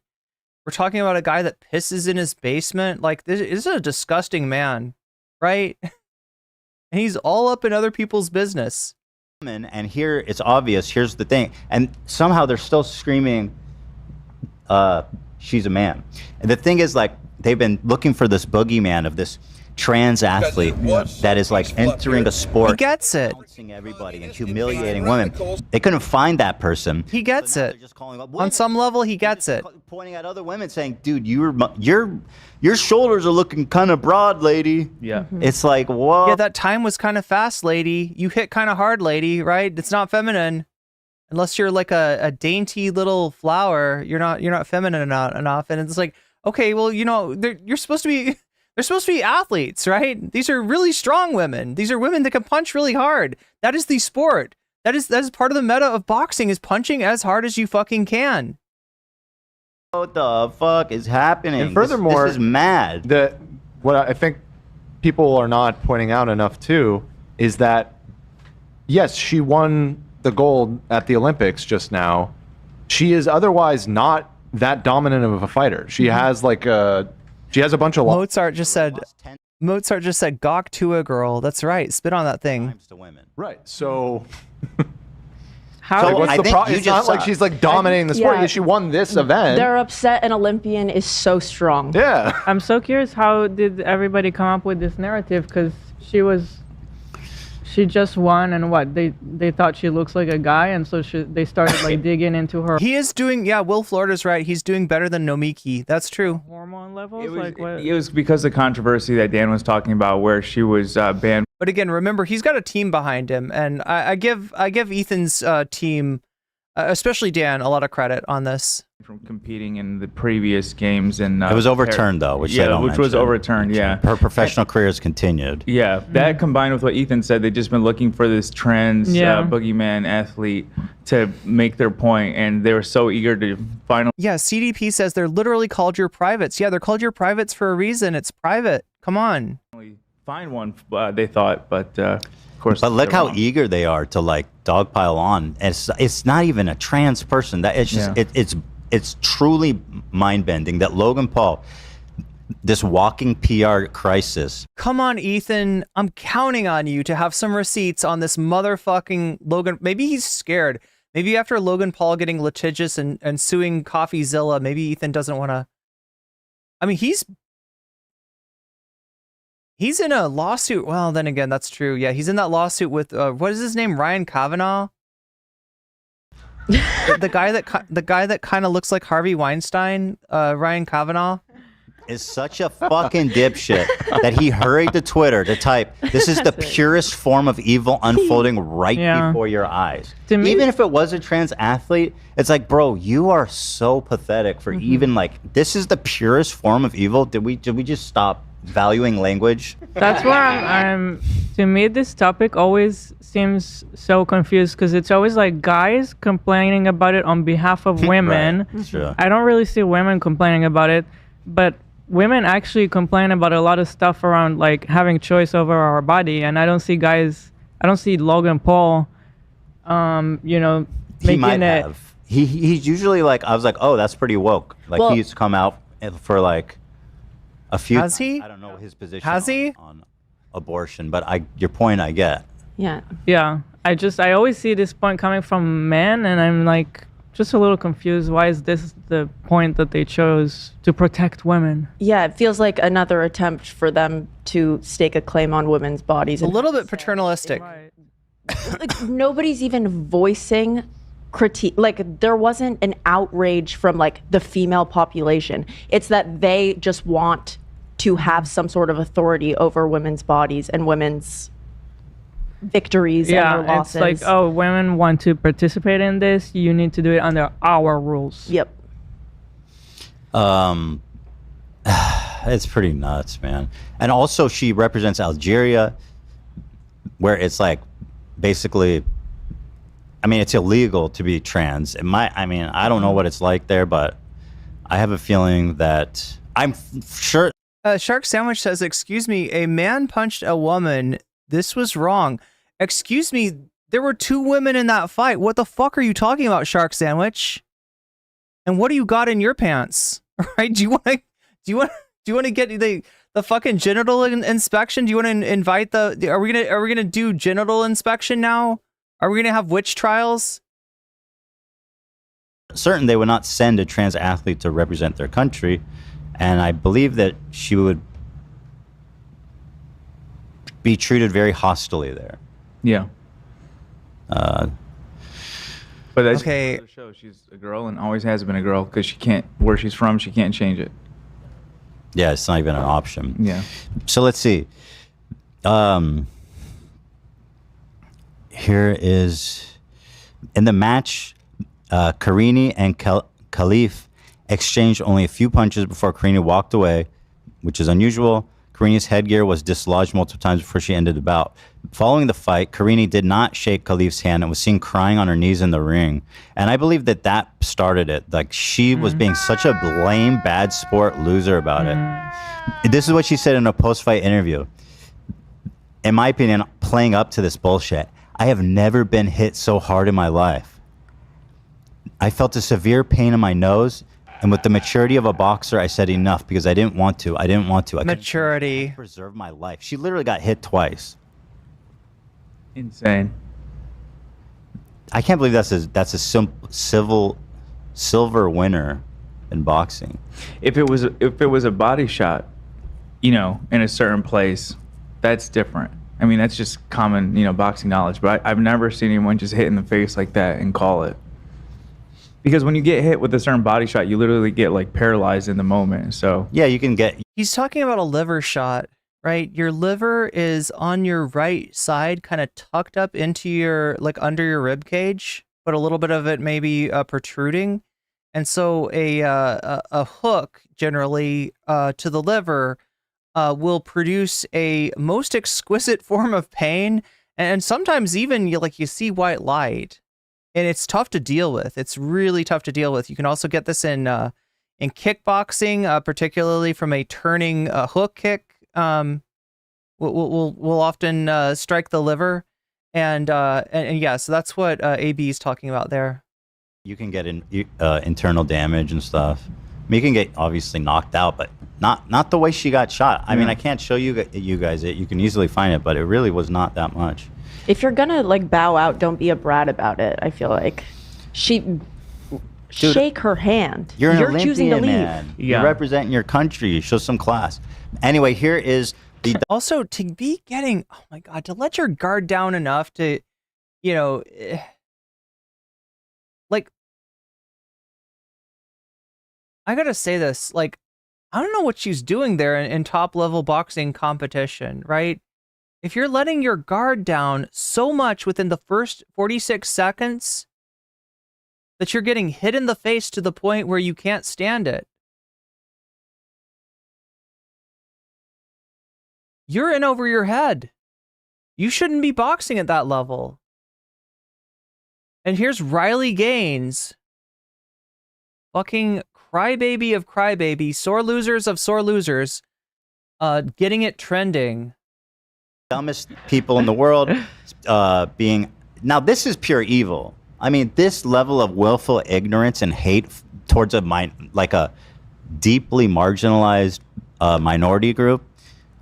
We're talking about a guy that pisses in his basement. Like, this is a disgusting man, right? And he's all up in other people's business. And here it's obvious. Here's the thing, and somehow they're still screaming, she's a man. And the thing is, like, they've been looking for this boogeyman of this trans athlete that is like entering a sport. He gets it. Everybody and humiliating women. They couldn't find that person. He gets it. On some level, he gets it. Pointing at other women, saying, "Dude, your shoulders are looking kind of broad, lady." Yeah. It's like, whoa. Yeah, that time was kind of fast, lady. You hit kind of hard, lady. Right? It's not feminine, unless you're like a dainty little flower. You're not feminine enough. And it's like, okay, well, you're supposed to be. They're supposed to be athletes, right? These are really strong women. These are women that can punch really hard. That is the sport. That is part of the meta of boxing, is punching as hard as you fucking can. What the fuck is happening? And furthermore, this is mad. What I think people are not pointing out enough too is that, yes, she won the gold at the Olympics just now. She is otherwise not that dominant of a fighter. She has like She has a bunch of... Mozart just said Mozart just said gawk to a girl. That's right. Spit on that thing. To women. Right. So. How? Like, what's I the think problem? you It's just not like saw- she's like dominating the sport. Yeah. Yeah, she won this event. They're upset an Olympian is so strong. Yeah. I'm so curious, how did everybody come up with this narrative? Because she just won, and what, they thought she looks like a guy, and so they started like digging into her He is doing, yeah, Will Florida's right. He's doing better than Nomiki. That's true. hormone levels. It was because of the controversy that Dan was talking about, where she was banned. But again, remember, he's got a team behind him, and I give Ethan's team, especially Dan, a lot of credit on this. From competing in the previous games, and It was overturned though, which they don't which was mention. overturned. Yeah, Her professional career has continued. yeah. That combined with what Ethan said, they've just been looking for this trans Yeah. boogeyman athlete to make their point, and they were so eager to finally. Yeah, CDP says they're literally called your privates. Yeah, they're called your privates for a reason. It's private. Come on. Find one, they thought, but of course. But look they're how wrong. eager they are to like dogpile on. It's not even a trans person. That it's just it's truly mind bending that Logan Paul, this walking PR crisis. Come on, Ethan. I'm counting on you to have some receipts on this motherfucking Logan. Maybe he's scared. Maybe after Logan Paul getting litigious and suing CoffeeZilla, maybe Ethan doesn't want to. I mean, he's in a lawsuit. Well, then again, that's true. Yeah, he's in that lawsuit with what is his name? Ryan Kavanaugh. the guy that kind of looks like Harvey Weinstein, Ryan Kavanaugh. Is such a fucking dipshit that he hurried to Twitter to type, "This is the purest form of evil unfolding right before your eyes." To me- Even if it was a trans athlete, it's like, bro, you are so pathetic for even like, this is the purest form of evil. Did we just stop valuing language? That's where I'm to me, this topic always seems so confused, because it's always like guys complaining about it on behalf of women. Right, sure. I don't really see women complaining about it, but women actually complain about a lot of stuff around like having choice over our body, and I don't see Logan Paul He making might it. have. He's usually like, I was like, oh, that's pretty woke. Like Well- he's come out for like a few. Has he? I don't know his position. Has he? on abortion? But your point I get. Yeah. I always see this point coming from men, and I'm like just a little confused. Why is this the point that they chose to protect women? Yeah, it feels like another attempt for them to stake a claim on women's bodies. A little bit paternalistic. Like nobody's even voicing critique. Like there wasn't an outrage from like the female population. It's that they just want to have some sort of authority over women's bodies and women's victories and their Yeah, losses. it's like, oh, women want to participate in this. You need to do it under our rules. Yep. It's pretty nuts, man. And also, she represents Algeria, where it's like basically, I mean, it's illegal to be trans. I don't know what it's like there, but I have a feeling that I'm sure. Shark Sandwich says, "Excuse me, a man punched a woman. This was wrong. Excuse me, there were 2 women in that fight. What the fuck are you talking about, Shark Sandwich? And what do you got in your pants? Right? Do you want to get the fucking genital inspection? Do you want to invite are we gonna do genital inspection now? Are we gonna have witch trials?" Certain they would not send a trans athlete to represent their country, and I believe that she would be treated very hostilely there. Yeah. But that's Okay. okay. Show she's a girl and always has been a girl, because she can't, where she's from, she can't change it. Yeah, it's not even an option. Yeah. So let's see. Here is in the match, Karini and Khalif exchanged only a few punches before Karini walked away, which is unusual. Karini's headgear was dislodged multiple times before she ended the bout. Following the fight, Karini did not shake Khalif's hand and was seen crying on her knees in the ring. And I believe that started it. Like, she was being such a lame, bad sport loser about it. This is what she said in a post-fight interview. In my opinion, playing up to this bullshit, I have never been hit so hard in my life. I felt a severe pain in my nose And with the maturity of a boxer, I said enough because I didn't want to. I couldn't Maturity. preserve my life. She literally got hit twice. Insane. I can't believe that's a silver winner in boxing. If it was a body shot, in a certain place, that's different. I mean, that's just common, boxing knowledge. But I've never seen anyone just hit in the face like that and call it. Because when you get hit with a certain body shot, you literally get like paralyzed in the moment. So yeah, you can get. He's talking about a liver shot, right? Your liver is on your right side, kind of tucked up into your under your rib cage, but a little bit of it maybe protruding, and so a hook generally to the liver will produce a most exquisite form of pain, and sometimes even you see white light. And it's tough to deal with. It's really tough to deal with. You can also get this in kickboxing, particularly from a turning hook kick. Will often strike the liver, and yeah. So that's what AB is talking about there. You can get internal damage and stuff. I mean, you can get obviously knocked out, but not the way she got shot. I mean, I can't show you guys it. You can easily find it, but it really was not that much. If you're gonna bow out, don't be a brat about it. I feel like shake her hand. You're an choosing to Olympian, leave. man. You're representing your country. Show some class. Anyway, here is the also to be getting. Oh my God! To let your guard down enough to, I gotta say this. I don't know what she's doing there in top level boxing competition, right? If you're letting your guard down so much within the first 46 seconds that you're getting hit in the face to the point where you can't stand it, you're in over your head. You shouldn't be boxing at that level. And here's Riley Gaines, fucking crybaby of crybaby, sore losers of sore losers, getting it trending. Dumbest people in the world being now this is pure evil. I mean, this level of willful ignorance and hate towards a deeply marginalized minority group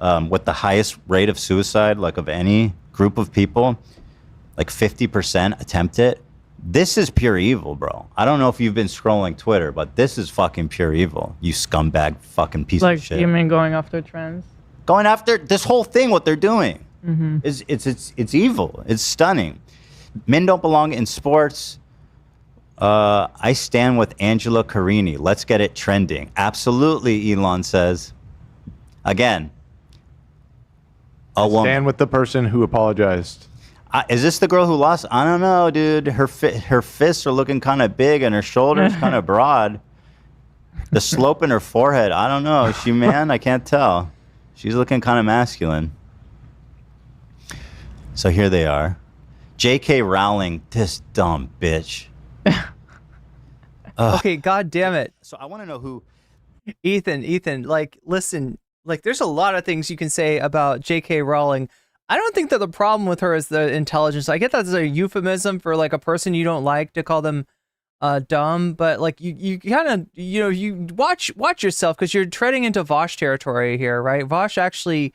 with the highest rate of suicide of any group of people, 50% attempt it. This is pure evil, bro. I don't know if you've been scrolling Twitter, but this is fucking pure evil. You scumbag fucking piece of shit. You mean going after trans? Going after this whole thing, what they're doing Mhm. is it's evil. It's stunning. Men don't belong in sports. I stand with Angela Carini. Let's get it trending. Absolutely, Elon says. Again, a woman. Stand with the person who apologized. Is this the girl who lost? I don't know, dude. Her fists are looking kind of big and her shoulders kind of broad. The slope in her forehead, I don't know. Is she man? I can't tell. She's looking kind of masculine. So here they are. J.K. Rowling, this dumb bitch. Okay, God damn it. So I want to know who... Ethan, listen, there's a lot of things you can say about J.K. Rowling. I don't think that the problem with her is the intelligence. I get that's a euphemism for a person you don't like to call them dumb, but you kind of you watch yourself because you're treading into Vosh territory here, right? Vosh actually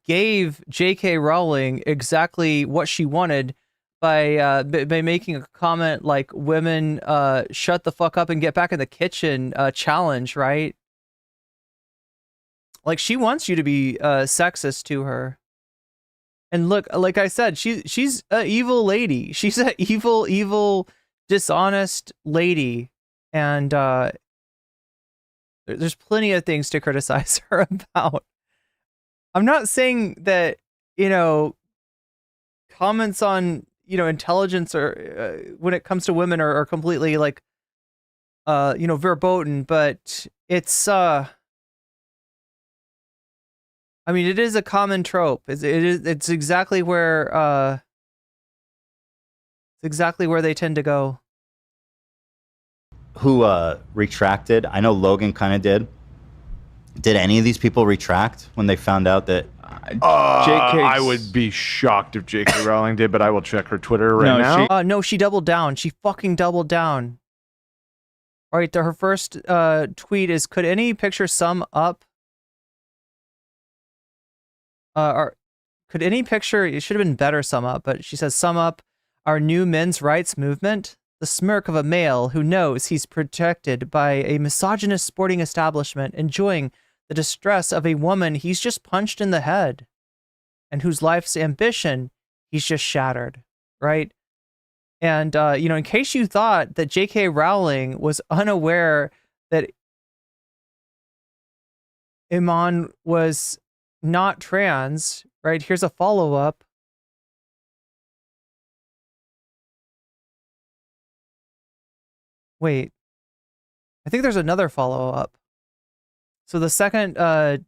gave J.K. Rowling exactly what she wanted by making a comment like "women shut the fuck up and get back in the kitchen" challenge, right? She wants you to be sexist to her. And look, like I said, she's an evil lady. She's an evil, dishonest lady, and there's plenty of things to criticize her about. I'm not saying that comments on intelligence or when it comes to women are completely verboten, but it's I mean, it is a common trope. It's exactly where they tend to go. Who retracted? I know Logan kind of did. Did any of these people retract when they found out that I would be shocked if J.K. Rowling did, but I will check her Twitter right now. No, she doubled down. She fucking doubled down. All right, her first tweet is, could any picture sum up or could any picture, it should have been better sum up, but she says, sum up our new men's rights movement? The smirk of a male who knows he's protected by a misogynist sporting establishment, enjoying the distress of a woman he's just punched in the head, and whose life's ambition he's just shattered, right? And, in case you thought that J.K. Rowling was unaware that Iman was not trans, right? Here's a follow-up. Wait, I think there's another follow-up. So the second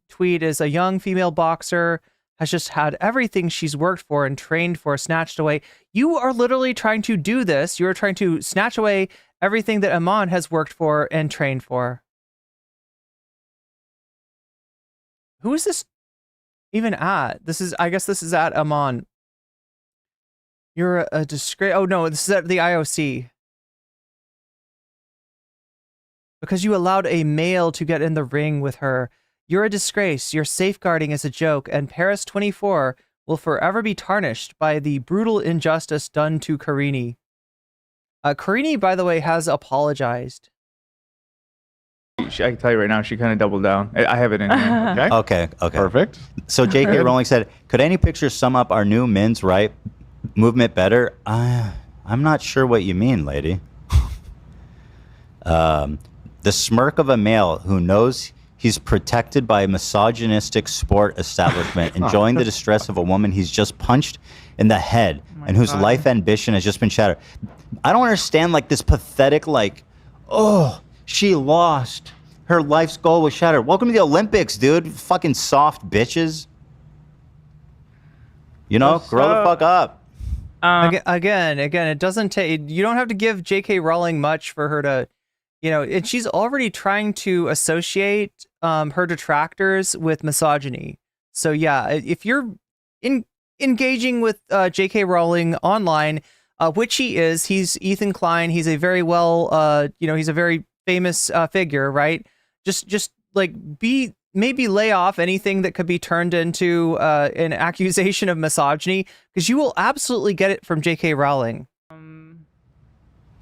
tweet is, a young female boxer has just had everything she's worked for and trained for snatched away. You are literally trying to do this. You're trying to snatch away everything that Iman has worked for and trained for. Who is this even at? I guess this is at Iman. You're a disgrace. Oh no, this is at the IOC. Because you allowed a male to get in the ring with her. You're a disgrace. Your safeguarding is a joke, and Paris 24 will forever be tarnished by the brutal injustice done to Karini. Karini, by the way, has apologized. I can tell you right now, she kind of doubled down. I have it in here. Okay. Perfect. So J.K. Rowling said, could any picture sum up our new men's right movement better? I'm not sure what you mean, lady. The smirk of a male who knows he's protected by a misogynistic sport establishment, enjoying the distress of a woman he's just punched in the head and whose life ambition has just been shattered. I don't understand, like, this pathetic, like, oh, she lost. Her life's goal was shattered. Welcome to the Olympics, dude. Fucking soft bitches. Grow the fuck up. Again, it doesn't take, you don't have to give J.K. Rowling much for her to, and she's already trying to associate her detractors with misogyny. So yeah, if you're engaging with J.K. Rowling online, which he is, he's Ethan Klein. He's a very he's a very famous figure, right? Just like maybe lay off anything that could be turned into an accusation of misogyny, because you will absolutely get it from J.K. Rowling.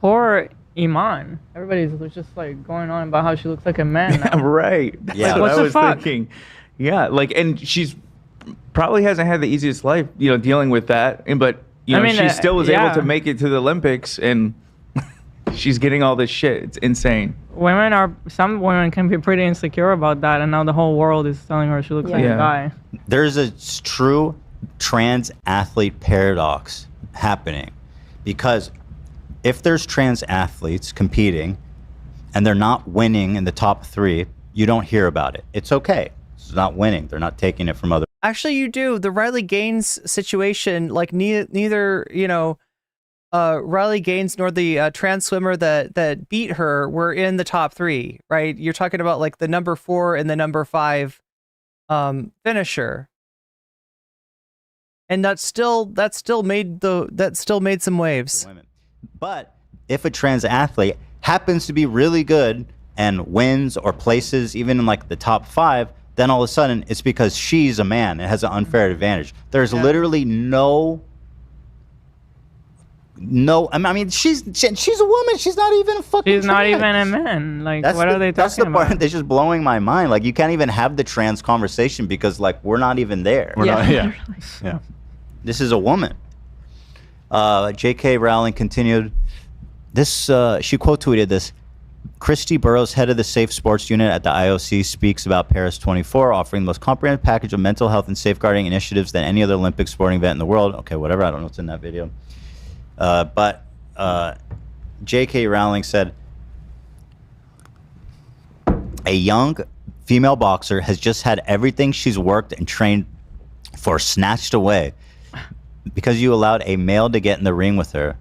Poor Iman. Everybody's just like going on about how she looks like a man now. Right. Yeah. That's what What I the was fuck? thinking. Yeah, and she's probably hasn't had the easiest life, dealing with that. But she still was able to make it to the Olympics, and she's getting all this shit. It's insane. Some women can be pretty insecure about that, and now the whole world is telling her she looks like a guy. There's a true trans athlete paradox happening, because if there's trans athletes competing and they're not winning in the top 3, you don't hear about it. It's okay. It's not winning. They're not taking it from other. Actually, you do. The Riley Gaines situation, like neither Riley Gaines nor the trans swimmer that beat her were in the top 3, right? You're talking about like the number 4 and the number 5 finisher, and that still made some waves. But if a trans athlete happens to be really good and wins or places even in like the top 5, then all of a sudden it's because she's a man and has an unfair advantage. There's literally no. I mean, she's a woman. She's not even a fucking. She's not trans. even a man. Like, what are they That's talking the part about? that's just blowing my mind. Like, you can't even have the trans conversation because, like, we're not even there. Yeah. This is a woman. J.K. Rowling continued. She quote tweeted this. Christy Burrows, head of the Safe Sports Unit at the IOC, speaks about Paris 24, offering the most comprehensive package of mental health and safeguarding initiatives than any other Olympic sporting event in the world. Okay, whatever. I don't know what's in that video. But J.K. Rowling said, a young female boxer has just had everything she's worked and trained for snatched away because you allowed a male to get in the ring with her.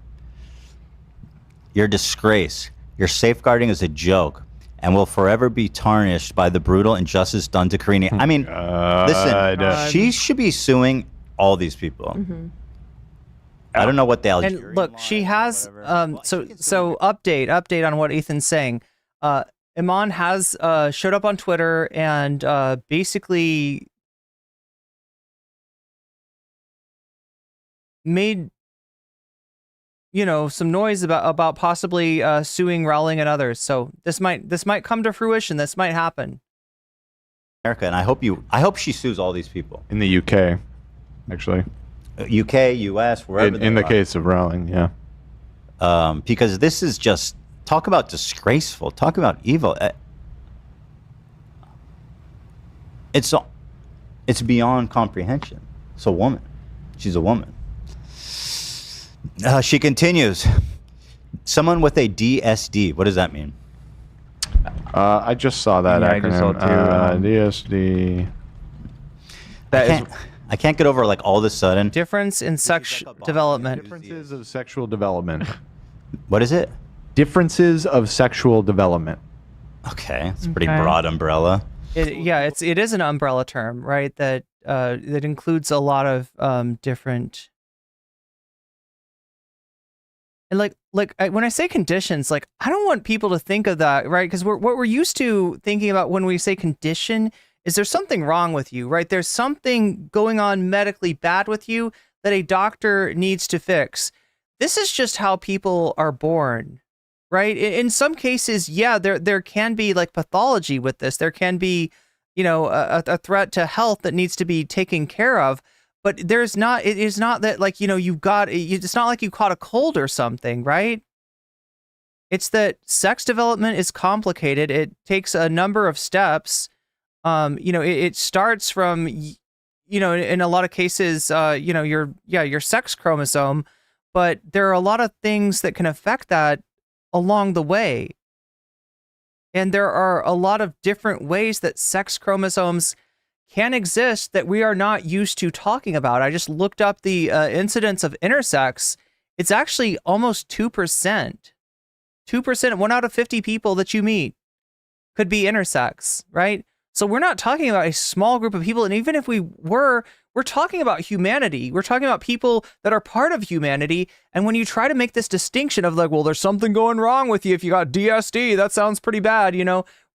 You're a disgrace. Your safeguarding is a joke and will forever be tarnished by the brutal injustice done to Karini. I mean, listen, she should be suing all these people. Mm-hmm. I don't know what the Algerian And look, she has so update on what Ethan's saying. Iman has showed up on Twitter and basically made some noise about possibly suing Rowling and others. So this might come to fruition. This might happen. America, and I hope she sues all these people in the UK, actually. UK, US, wherever. In the case of Rowling, yeah. Because this is just talk about disgraceful. Talk about evil. It's beyond comprehension. It's a woman. She's a woman. She continues. Someone with a DSD. What does that mean? I just saw that acronym. I just saw DSD. I can't get over like all of a sudden. Difference in sexual development. Differences of sexual development. What is it? Differences of sexual development. Okay, it's a pretty broad umbrella. It is an umbrella term, right? That includes a lot of different. And when I say conditions, I don't want people to think of that, right? Because what we're used to thinking about when we say condition is there's something wrong with you, right? There's something going on medically bad with you that a doctor needs to fix. This is just how people are born, right? In some cases, yeah, there can be pathology with this. There can be, a threat to health that needs to be taken care of. But it is not that it's not like you caught a cold or something, right? It's that sex development is complicated. It takes a number of steps. It starts from, in a lot of cases, your sex chromosome, but there are a lot of things that can affect that along the way. And there are a lot of different ways that sex chromosomes can exist that we are not used to talking about. I just looked up the incidence of intersex. It's actually almost 2%. 2%, 1 out of 50 people that you meet could be intersex, right? So we're not talking about a small group of people. And even if we were, we're talking about humanity. We're talking about people that are part of humanity. And when you try to make this distinction of well, there's something going wrong with you if you got DSD, that sounds pretty bad,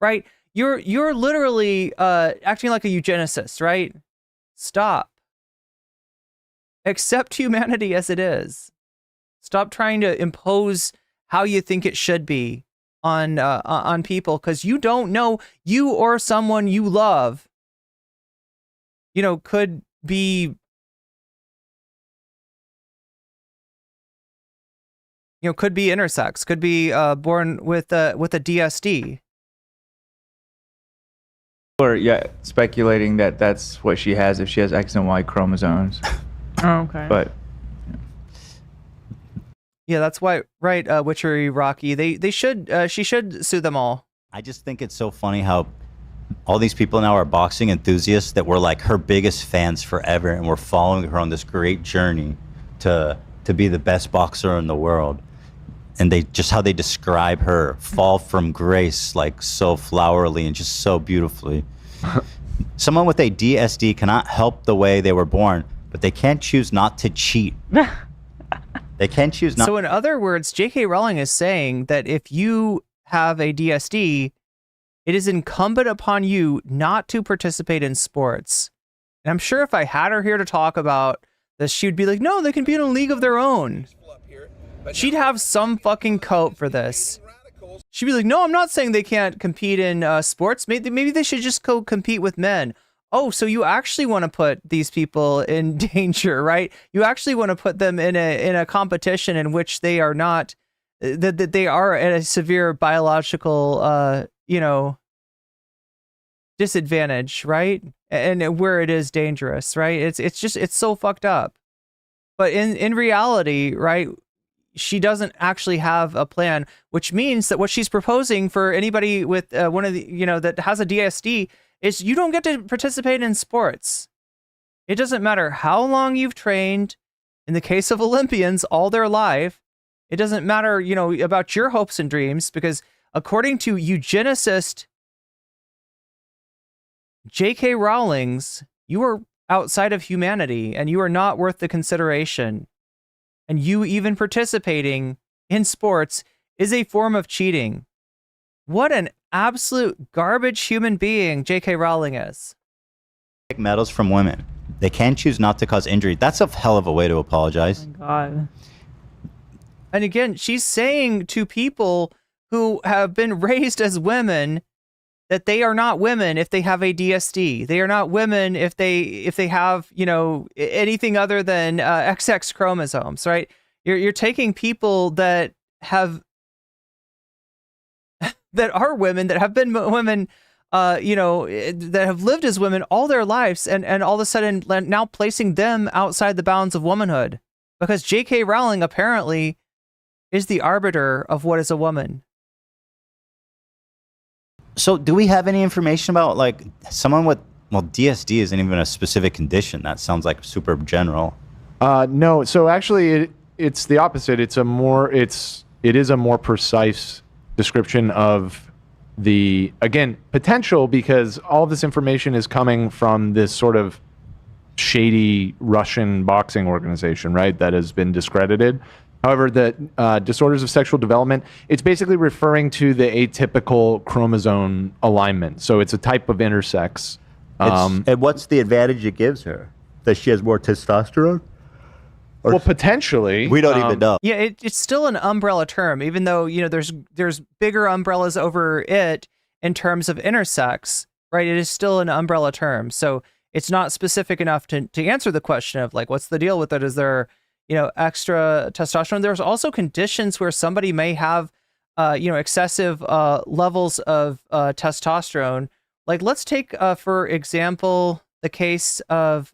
right? You're literally acting like a eugenicist, right? Stop. Accept humanity as it is. Stop trying to impose how you think it should be on people, because you don't know, you or someone you love, could be, could be intersex, could be born with a DSD. Or speculating that that's what she has if she has X and Y chromosomes. Oh, okay. But yeah, that's why, right? Witchery Rocky. They should. She should sue them all. I just think it's so funny how all these people now are boxing enthusiasts that were her biggest fans forever, and we're following her on this great journey to be the best boxer in the world. And how they describe her fall from grace, so flowerly and just so beautifully. Someone with a DSD cannot help the way they were born, but they can't choose not to cheat. They can't choose not. So in other words, J.K. Rowling is saying that if you have a DSD, it is incumbent upon you not to participate in sports. And I'm sure if I had her here to talk about this, she'd be like, no, they can be in a league of their own. She'd have some fucking coat for this. She'd be like, no, I'm not saying they can't compete in sports. Maybe they should just go compete with men. Oh, so you actually want to put these people in danger, right? You actually want to put them in a competition in which they are not, that they are at a severe biological, disadvantage, right? And where it is dangerous, right? It's so fucked up. But in reality, right, she doesn't actually have a plan, which means that what she's proposing for anybody with one of the, that has a DSD is you don't get to participate in sports. It doesn't matter how long you've trained. In the case of Olympians, all their life, it doesn't matter, about your hopes and dreams, because according to eugenicist J.K. Rowling's, you are outside of humanity and you are not worth the consideration. And you even participating in sports is a form of cheating. What an absolute garbage human being J.K. Rowling is. Metals from women. They can choose not to cause injury. That's a hell of a way to apologize. God. And again, she's saying to people who have been raised as women that they are not women if they have a DSD. They are not women if they have, you know, anything other than XX chromosomes, right? You're taking people that have that are women, that have been women, you know, that have lived as women all their lives, and all of a sudden now placing them outside the bounds of womanhood, because J.K. Rowling apparently is the arbiter of what is a woman. So do we have any information about like someone with, well, DSD isn't even a specific condition. That sounds like super general. No. So actually it's the opposite. It is a more precise description of the, again, potential, because all this information is coming from this sort of shady Russian boxing organization, right? That has been discredited. However, the disorders of sexual development, it's basically referring to the atypical chromosome alignment. So it's a type of intersex. And what's the advantage it gives her? That she has more testosterone? Or well, potentially. We don't even know. Yeah, it's still an umbrella term, even though, you know, there's bigger umbrellas over it in terms of intersex, right? It is still an umbrella term. So it's not specific enough to answer the question of like, what's the deal with it? Is there, you know, extra testosterone? There's also conditions where somebody may have, you know, excessive levels of testosterone. Like, let's take, for example, the case of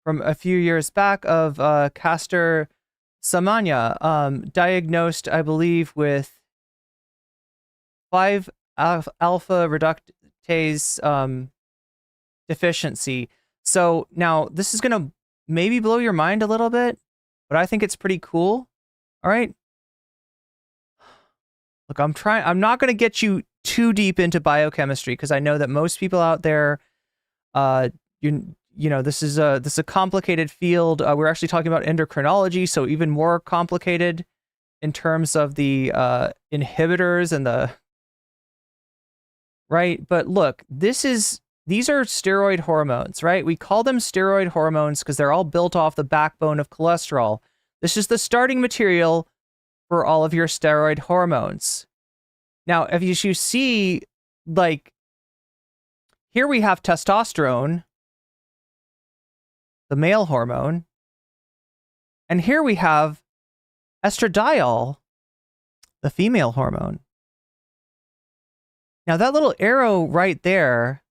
from a few years back of Caster Semenya, diagnosed, I believe, with 5-alpha reductase deficiency. So now this is going to maybe blow your mind a little bit, but I think it's pretty cool. All right. Look, I'm not going to get you too deep into biochemistry, because I know that most people out there, you know, this is a complicated field. We're actually talking about endocrinology, so even more complicated in terms of the inhibitors and the right. But look, these are steroid hormones, right? We call them steroid hormones because they're all built off the backbone of cholesterol. This is the starting material for all of your steroid hormones. Now, if you see, like, here we have testosterone, the male hormone, and here we have estradiol, the female hormone. Now, that little arrow right there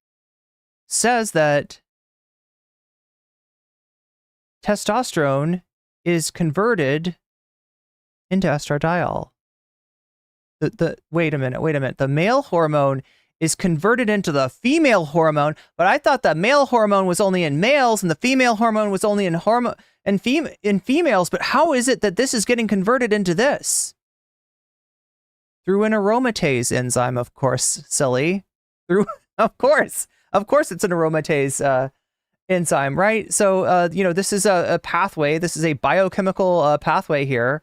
says that testosterone is converted into estradiol. Wait a minute. The male hormone is converted into the female hormone, but I thought the male hormone was only in males and the female hormone was only in females. But how is it that this is getting converted into this? Through an aromatase enzyme, of course, silly. Of course it's an aromatase enzyme, right? So, you know, this is a pathway. This is a biochemical pathway here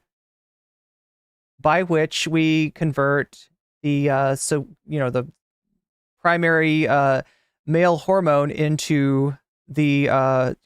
by which we convert the, the primary male hormone into the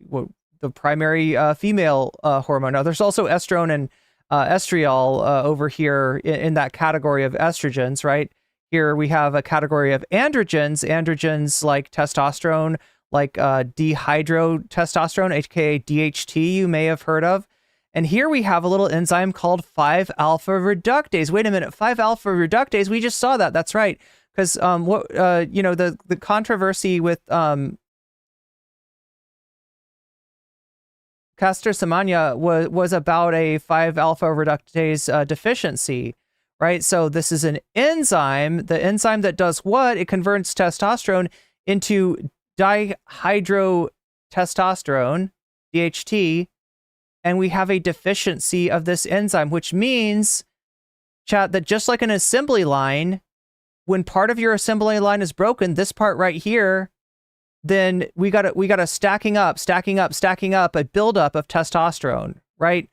primary female hormone. Now, there's also estrone and estriol over here in that category of estrogens, right? Here we have a category of androgens like testosterone, like dihydrotestosterone, aka DHT, you may have heard of. And here we have a little enzyme called 5-alpha reductase. Wait a minute, 5-alpha reductase, we just saw that. That's right. Because the controversy with Caster Semenya was about a 5-alpha reductase deficiency, right? So this is an enzyme. The enzyme that does what? It converts testosterone into dihydrotestosterone, DHT, and we have a deficiency of this enzyme, which means, chat, that just like an assembly line, when part of your assembly line is broken, this part right here, then we got a stacking up, a buildup of testosterone, right?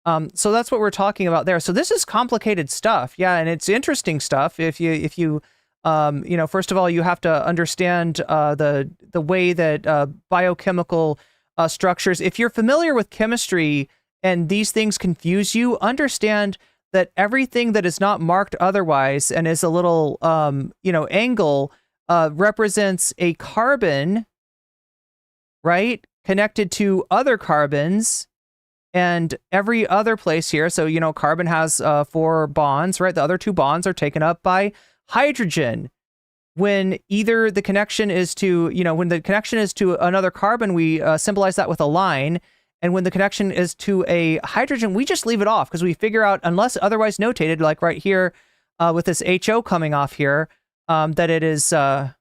So that's what we're talking about there. So this is complicated stuff. Yeah. And it's interesting stuff. If you first of all, you have to understand the way that biochemical structures, if you're familiar with chemistry and these things confuse you, understand that everything that is not marked otherwise and is a little, angle represents a carbon, right? Connected to other carbons and every other place here. So, carbon has 4 bonds, right? The other 2 bonds are taken up by hydrogen. When either the connection is to, when the connection is to another carbon, we symbolize that with a line. And when the connection is to a hydrogen, we just leave it off because we figure out, unless otherwise notated, like right here with this HO coming off here, that it is, that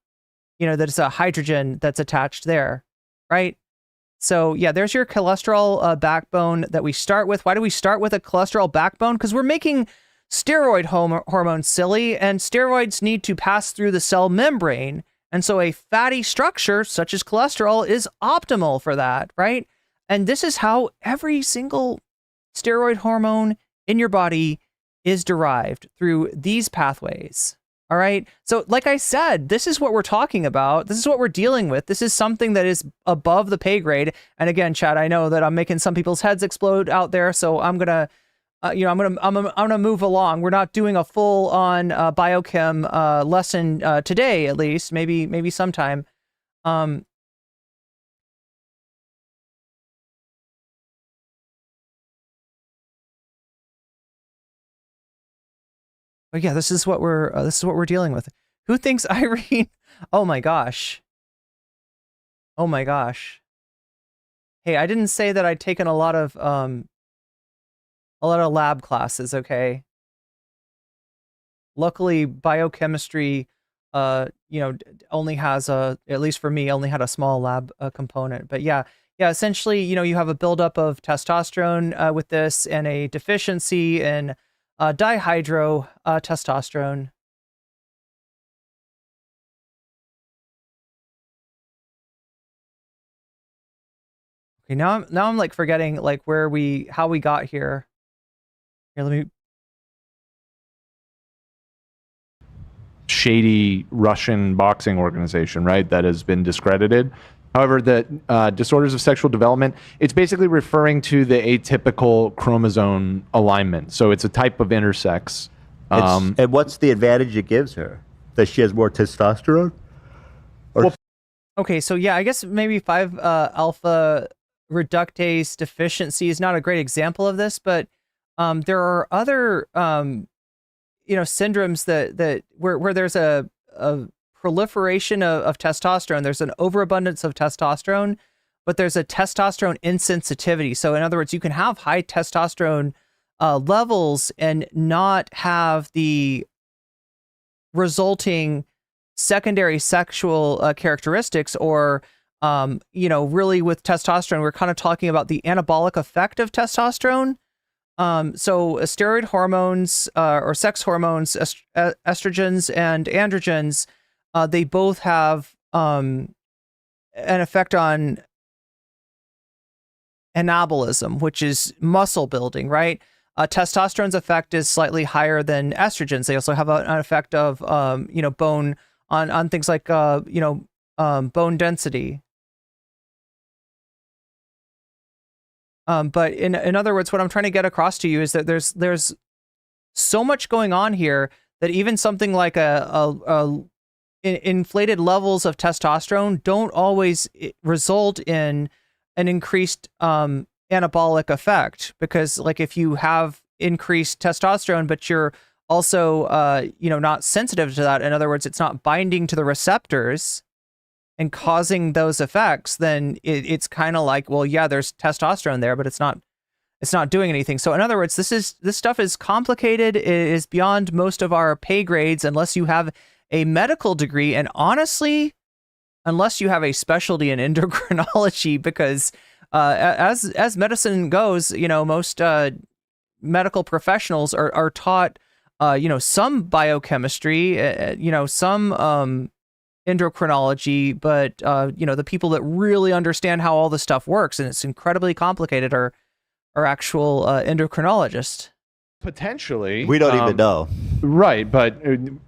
it's a hydrogen that's attached there, right? So yeah, there's your cholesterol backbone that we start with. Why do we start with a cholesterol backbone? Because we're making steroid hormones silly, and steroids need to pass through the cell membrane. And so a fatty structure, such as cholesterol, is optimal for that, right? And this is how every single steroid hormone in your body is derived, through these pathways. All right. So like I said, this is what we're talking about. This is what we're dealing with. This is something that is above the pay grade. And again, Chad, I know that I'm making some people's heads explode out there. So I'm going to, I'm gonna move along. We're not doing a full on biochem lesson today, at least. Maybe sometime. But yeah, this is what we're dealing with. Who thinks Irene? Oh my gosh. Oh my gosh. Hey, I didn't say that I'd taken a lot of lab classes, okay? Luckily, biochemistry, only has at least for me, only had a small lab component. But yeah, essentially, you have a buildup of testosterone with this, and a deficiency in dihydro testosterone. Okay, now I'm like forgetting like how we got here. Here, let me. Shady Russian boxing organization, right? That has been discredited. However, the disorders of sexual development, it's basically referring to the atypical chromosome alignment. So it's a type of intersex. And what's the advantage it gives her? That she has more testosterone? Okay, so yeah, I guess maybe 5-alpha reductase deficiency is not a great example of this, but there are other syndromes that where there's a proliferation of testosterone. There's an overabundance of testosterone, but there's a testosterone insensitivity. So in other words, you can have high testosterone levels and not have the resulting secondary sexual characteristics, or really with testosterone, we're kind of talking about the anabolic effect of testosterone. So steroid hormones or sex hormones, estrogens and androgens, they both have an effect on anabolism, which is muscle building, right? Testosterone's effect is slightly higher than estrogens. They also have an effect of bone on things like bone density. But in other words, what I'm trying to get across to you is that there's so much going on here that even something like inflated levels of testosterone don't always result in an increased anabolic effect, because like if you have increased testosterone but you're also not sensitive to that, in other words, it's not binding to the receptors and causing those effects, then it's kind of like, well, yeah, there's testosterone there, but it's not doing anything. So in other words, this stuff is complicated. It is beyond most of our pay grades unless you have a medical degree, and honestly, unless you have a specialty in endocrinology, because as medicine goes, most medical professionals are taught some biochemistry, some endocrinology, but the people that really understand how all this stuff works, and it's incredibly complicated, are our actual endocrinologist. Potentially, We don't even know. Right, but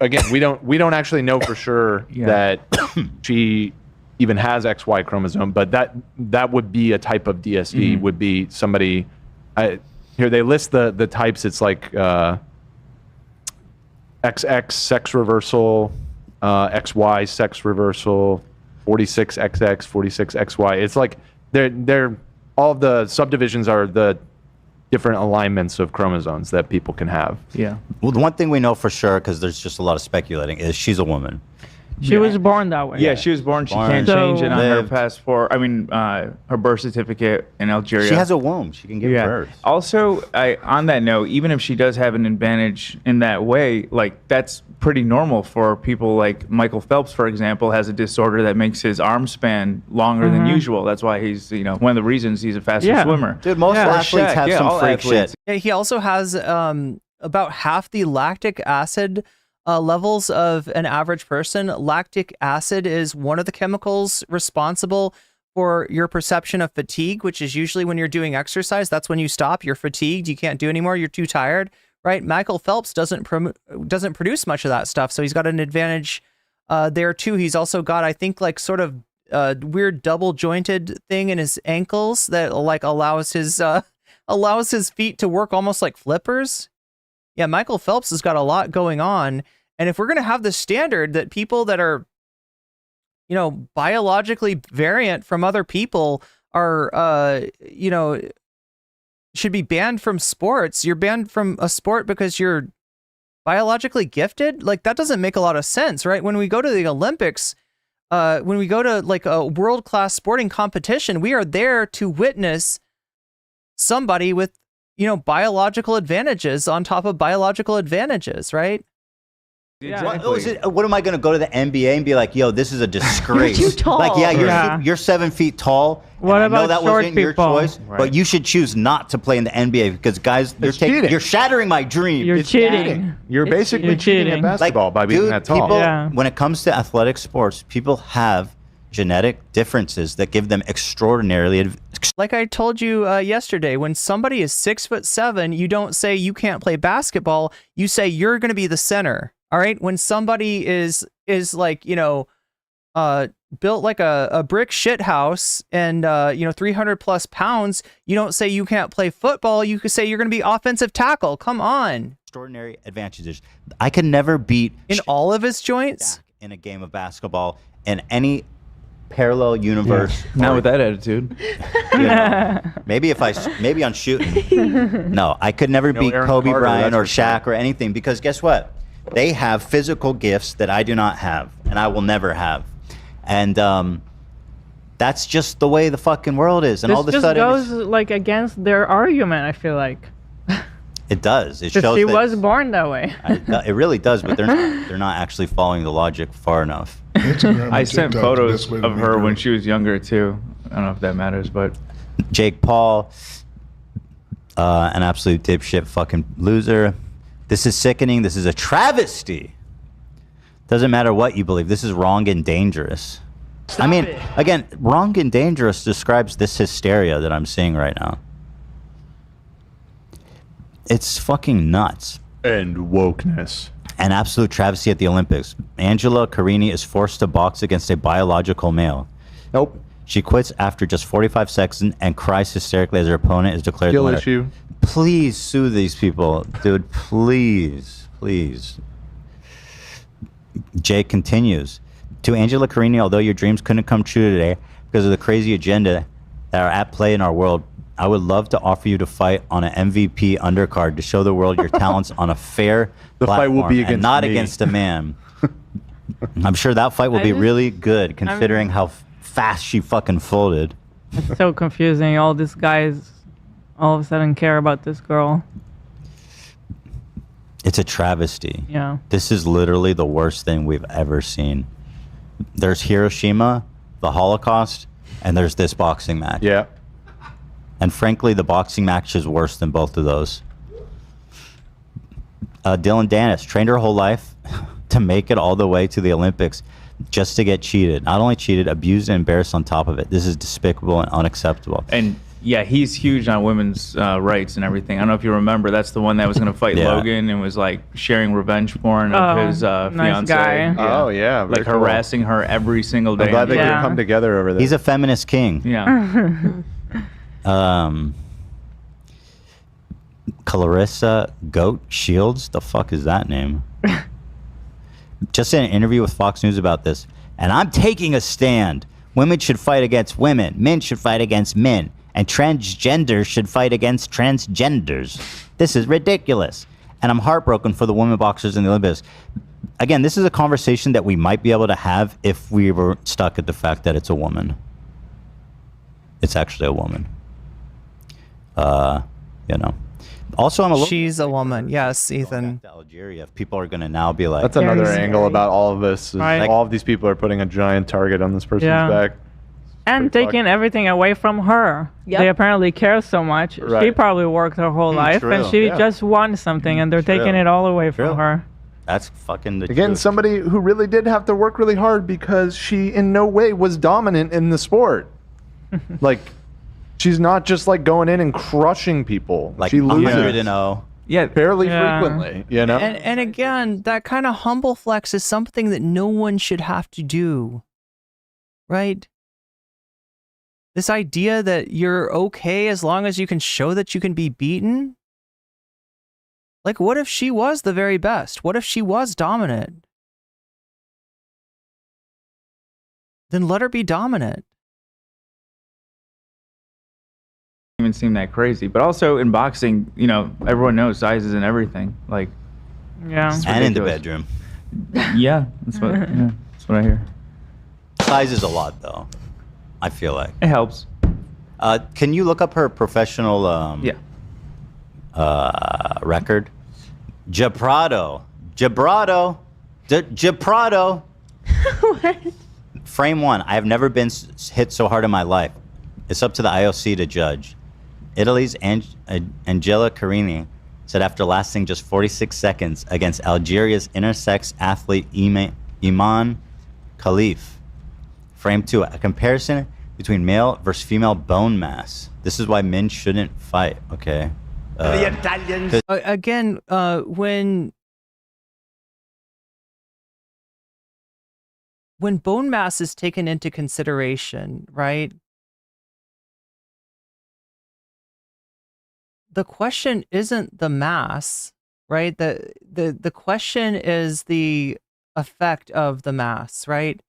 again, we don't actually know for sure that she even has XY chromosome. But that would be a type of DSD. Would be somebody. Here they list the types. It's like XX sex reversal, XY sex reversal, 46XX, 46XY. It's like they're all of the subdivisions are the different alignments of chromosomes that people can have. Yeah. Well, the one thing we know for sure, because there's just a lot of speculating, is she's a woman. She was born that way. Yeah, she was born. She can't change it on her passport. I mean, her birth certificate in Algeria. She has a womb. She can give birth. Also, on that note, even if she does have an advantage in that way, like that's pretty normal for people. Like Michael Phelps, for example, has a disorder that makes his arm span longer than usual. That's why he's, one of the reasons he's a faster swimmer. Dude, most athletes have some freak shit. Yeah, he also has about half the lactic acid levels of an average person. Lactic acid is one of the chemicals responsible for your perception of fatigue, which is usually when you're doing exercise. That's when you stop. You're fatigued. You can't do anymore. You're too tired, right? Michael Phelps doesn't produce much of that stuff, so he's got an advantage there too. He's also got, I think, like sort of weird double jointed thing in his ankles that like allows his feet to work almost like flippers. Yeah, Michael Phelps has got a lot going on. And if we're going to have the standard that people that are, biologically variant from other people are, should be banned from sports, you're banned from a sport because you're biologically gifted. Like, that doesn't make a lot of sense, right? When we go to the Olympics, when we go to like a world-class sporting competition, we are there to witness somebody with biological advantages on top of biological advantages, right? What am I going to go to the NBA and be like, yo, this is a disgrace? You're too tall. Like, you're 7 feet tall. What and about I know that short wasn't your people? choice, but you should choose not to play in the NBA because, guys, you're shattering my dream. You're cheating. You're basically cheating at basketball by being that tall. People, when it comes to athletic sports, people have genetic differences that give them extraordinarily. Like I told you yesterday, when somebody is 6'7", you don't say you can't play basketball. You say you're going to be the center. All right. When somebody is like, built like a brick shit house and, 300 plus pounds, you don't say you can't play football. You could say you're going to be offensive tackle. Come on. Extraordinary advantages. I could never beat in all of his joints in a game of basketball in any parallel universe. Not with that attitude. Maybe on shooting. No, I could never beat Aaron Kobe Carter, Bryant that's or for sure. Shaq or anything because guess what? They have physical gifts that I do not have and I will never have. And that's just the way the fucking world is. And This all of a just sudden goes like against their argument, I feel like. it does. It Because shows she that was born that way. it really does, but they're not actually following the logic far enough. I sent photos of her when she was younger too. I don't know if that matters, but Jake Paul, an absolute dipshit fucking loser. This is sickening. This is a travesty. Doesn't matter what you believe. This is wrong and dangerous. Again, wrong and dangerous describes this hysteria that I'm seeing right now. It's fucking nuts. And wokeness. An absolute travesty at the Olympics. Angela Carini is forced to box against a biological male. Nope. She quits after just 45 seconds and cries hysterically as her opponent is declared the Skill winner. issue. Please sue these people, dude. Please. Jay continues. To Angela Carini, although your dreams couldn't come true today because of the crazy agenda that are at play in our world, I would love to offer you to fight on an MVP undercard to show the world your talents on a fair The fight will be platform and against not me. against a man. I'm sure that fight will be really good considering how fast she fucking folded. It's so confusing. All these guys all of a sudden care about this girl. It's a travesty. Yeah. This is literally the worst thing we've ever seen. There's Hiroshima, the Holocaust, and there's this boxing match. Yeah. And frankly, the boxing match is worse than both of those. Dylan Dennis trained her whole life to make it all the way to the Olympics just to get cheated. Not only cheated, abused and embarrassed on top of it. This is despicable and unacceptable. And Yeah, he's huge on women's rights and everything. I don't know if you remember. That's the one that was going to fight Logan and was like sharing revenge porn of his nice fiance. guy. Yeah. Oh yeah, very like cool. harassing her every single day. I'm glad they could come together over this. He's a feminist king. Yeah. Clarissa Goat Shields. The fuck is that name? Just in an interview with Fox News about this, and I'm taking a stand. Women should fight against women. Men should fight against men. And transgenders should fight against transgenders. This is ridiculous. And I'm heartbroken for the women boxers in the Olympics. Again, this is a conversation that we might be able to have if we were stuck at the fact that it's a woman. It's actually a woman. You know. Also, I'm a little... She's a woman. Yes, Ethan. Algeria. If people are going to now be like... That's another angle about all of this. Is Right. all of these people are putting a giant target on this person's Yeah. back. And taking everything away from her. Yep. They apparently care so much. She Right. probably worked her whole life, and true. she Yeah. just won something, and they're taking True. it all away from True. her. That's fucking the Again, truth. somebody who really did have to work really hard because she in no way was dominant in the sport. Like, she's not just like going in and crushing people. Like she loses 100-0. Yeah. fairly Yeah. frequently, you know? And again, that kind of humble flex is something that no one should have to do. Right? This idea that you're okay as long as you can show that you can be beaten. Like, what if she was the very best? What if she was dominant? Then let her be dominant. Even seem that crazy. But also in boxing, you know, everyone knows sizes and everything. Like, Yeah. it's And in the ridiculous. bedroom. Yeah, that's what I hear. Size is a lot, though. I feel like. It helps. Can you look up her professional record? Japrado. Frame one. I have never been hit so hard in my life. It's up to the IOC to judge. Italy's Angela Carini said after lasting just 46 seconds against Algeria's intersex athlete Iman Khalif. Frame two. A comparison between male versus female bone mass. This is why men shouldn't fight. Okay. The Italians. Again, when bone mass is taken into consideration, right? The question isn't the mass, right? The question is the effect of the mass, right?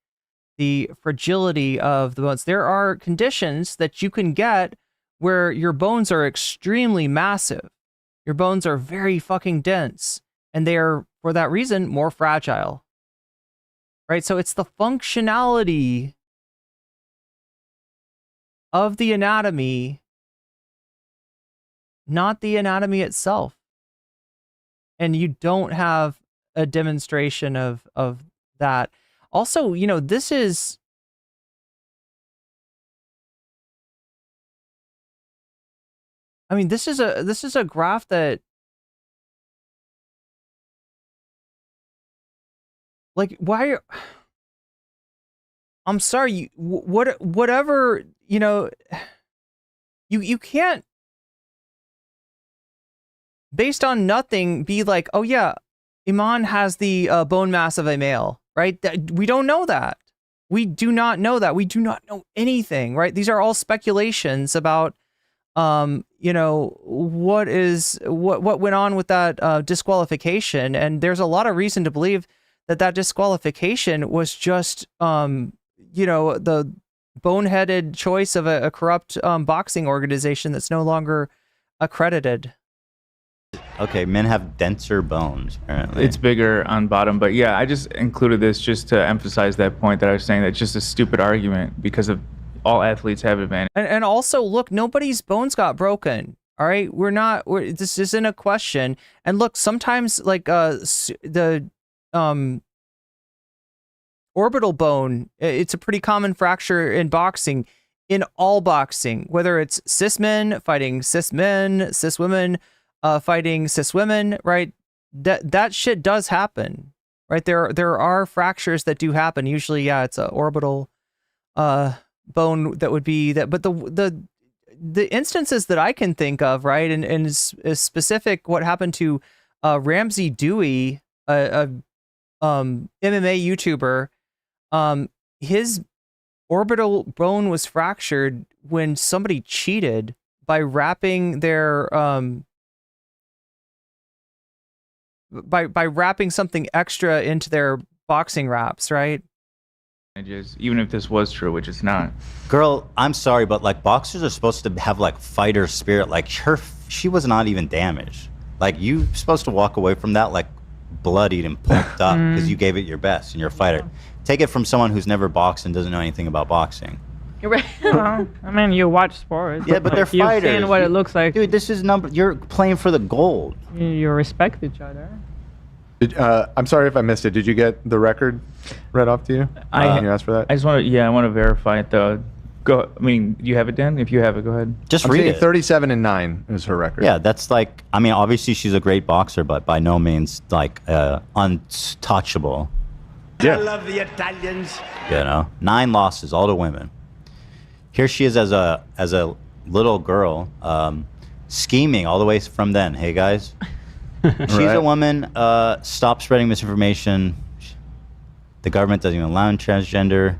The fragility of the bones. There are conditions that you can get where your bones are extremely massive. Your bones are very fucking dense, and they are, for that reason, more fragile. Right? So it's the functionality of the anatomy, not the anatomy itself. And you don't have a demonstration of that. Also, you know, this is a graph that, like, why? I'm sorry. Whatever, you know, you can't, based on nothing, be like, oh yeah, Iman has the bone mass of a male, right? We don't know that. We do not know that. We do not know anything, right? These are all speculations about, you know, what went on with that disqualification, and there's a lot of reason to believe that disqualification was just, you know, the boneheaded choice of a corrupt boxing organization that's no longer accredited. Okay, men have denser bones, apparently. It's bigger on bottom, but yeah, I just included this just to emphasize that point that I was saying, that's just a stupid argument because of all athletes have advantage. And also, look, nobody's bones got broken. All right, this isn't a question. And look, sometimes like the orbital bone, it's a pretty common fracture in boxing, in all boxing, whether it's cis men fighting cis men, cis women fighting cis women, right? That shit does happen, right? There are fractures that do happen. Usually, yeah, it's a orbital bone that would be that, but the the instances that I can think of, right, and is specific what happened to Ramsey Dewey, a MMA YouTuber. His orbital bone was fractured when somebody cheated by wrapping their by wrapping something extra into their boxing wraps, right? Even if this was true, which it's not. Girl, I'm sorry, but like boxers are supposed to have like fighter spirit. Like she was not even damaged. Like you supposed to walk away from that like bloodied and pumped up because you gave it your best and you're a fighter. Take it from someone who's never boxed and doesn't know anything about boxing. You're right. Well, I mean, you watch sports. Yeah, but they're you've fighters. seen what it looks like. Dude, this is you're playing for the gold. You respect each other. I'm sorry if I missed it. Did you get the record read off to you? Can you ask for that? I just want to, I want to verify it though. Go. I mean, do you have it, Dan? If you have it, go ahead. Just I'm read saying it. 37-9 is her record. Yeah, that's like, I mean, obviously she's a great boxer, but by no means like untouchable. I love the Italians. You know, 9 losses, all to women. Here she is as a little girl, scheming all the way from then. Hey guys, she's a woman. Stop spreading misinformation. The government doesn't even allow transgender.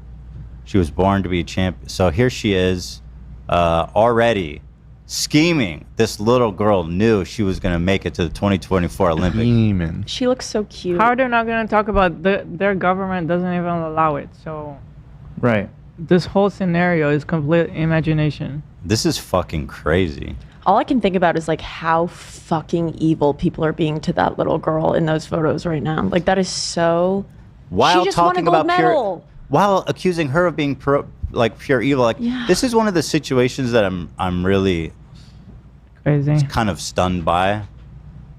She was born to be a champ. So here she is, already scheming. This little girl knew she was going to make it to the 2024 Olympics. She looks so cute. How are they not going to talk about their government doesn't even allow it? So, right. This whole scenario is complete imagination. This is fucking crazy. All I can think about is like how fucking evil people are being to that little girl in those photos right now. Like that is so. While she just won a talking gold about medal. while accusing her of being pure evil, like this is one of the situations that I'm really crazy, kind of stunned by.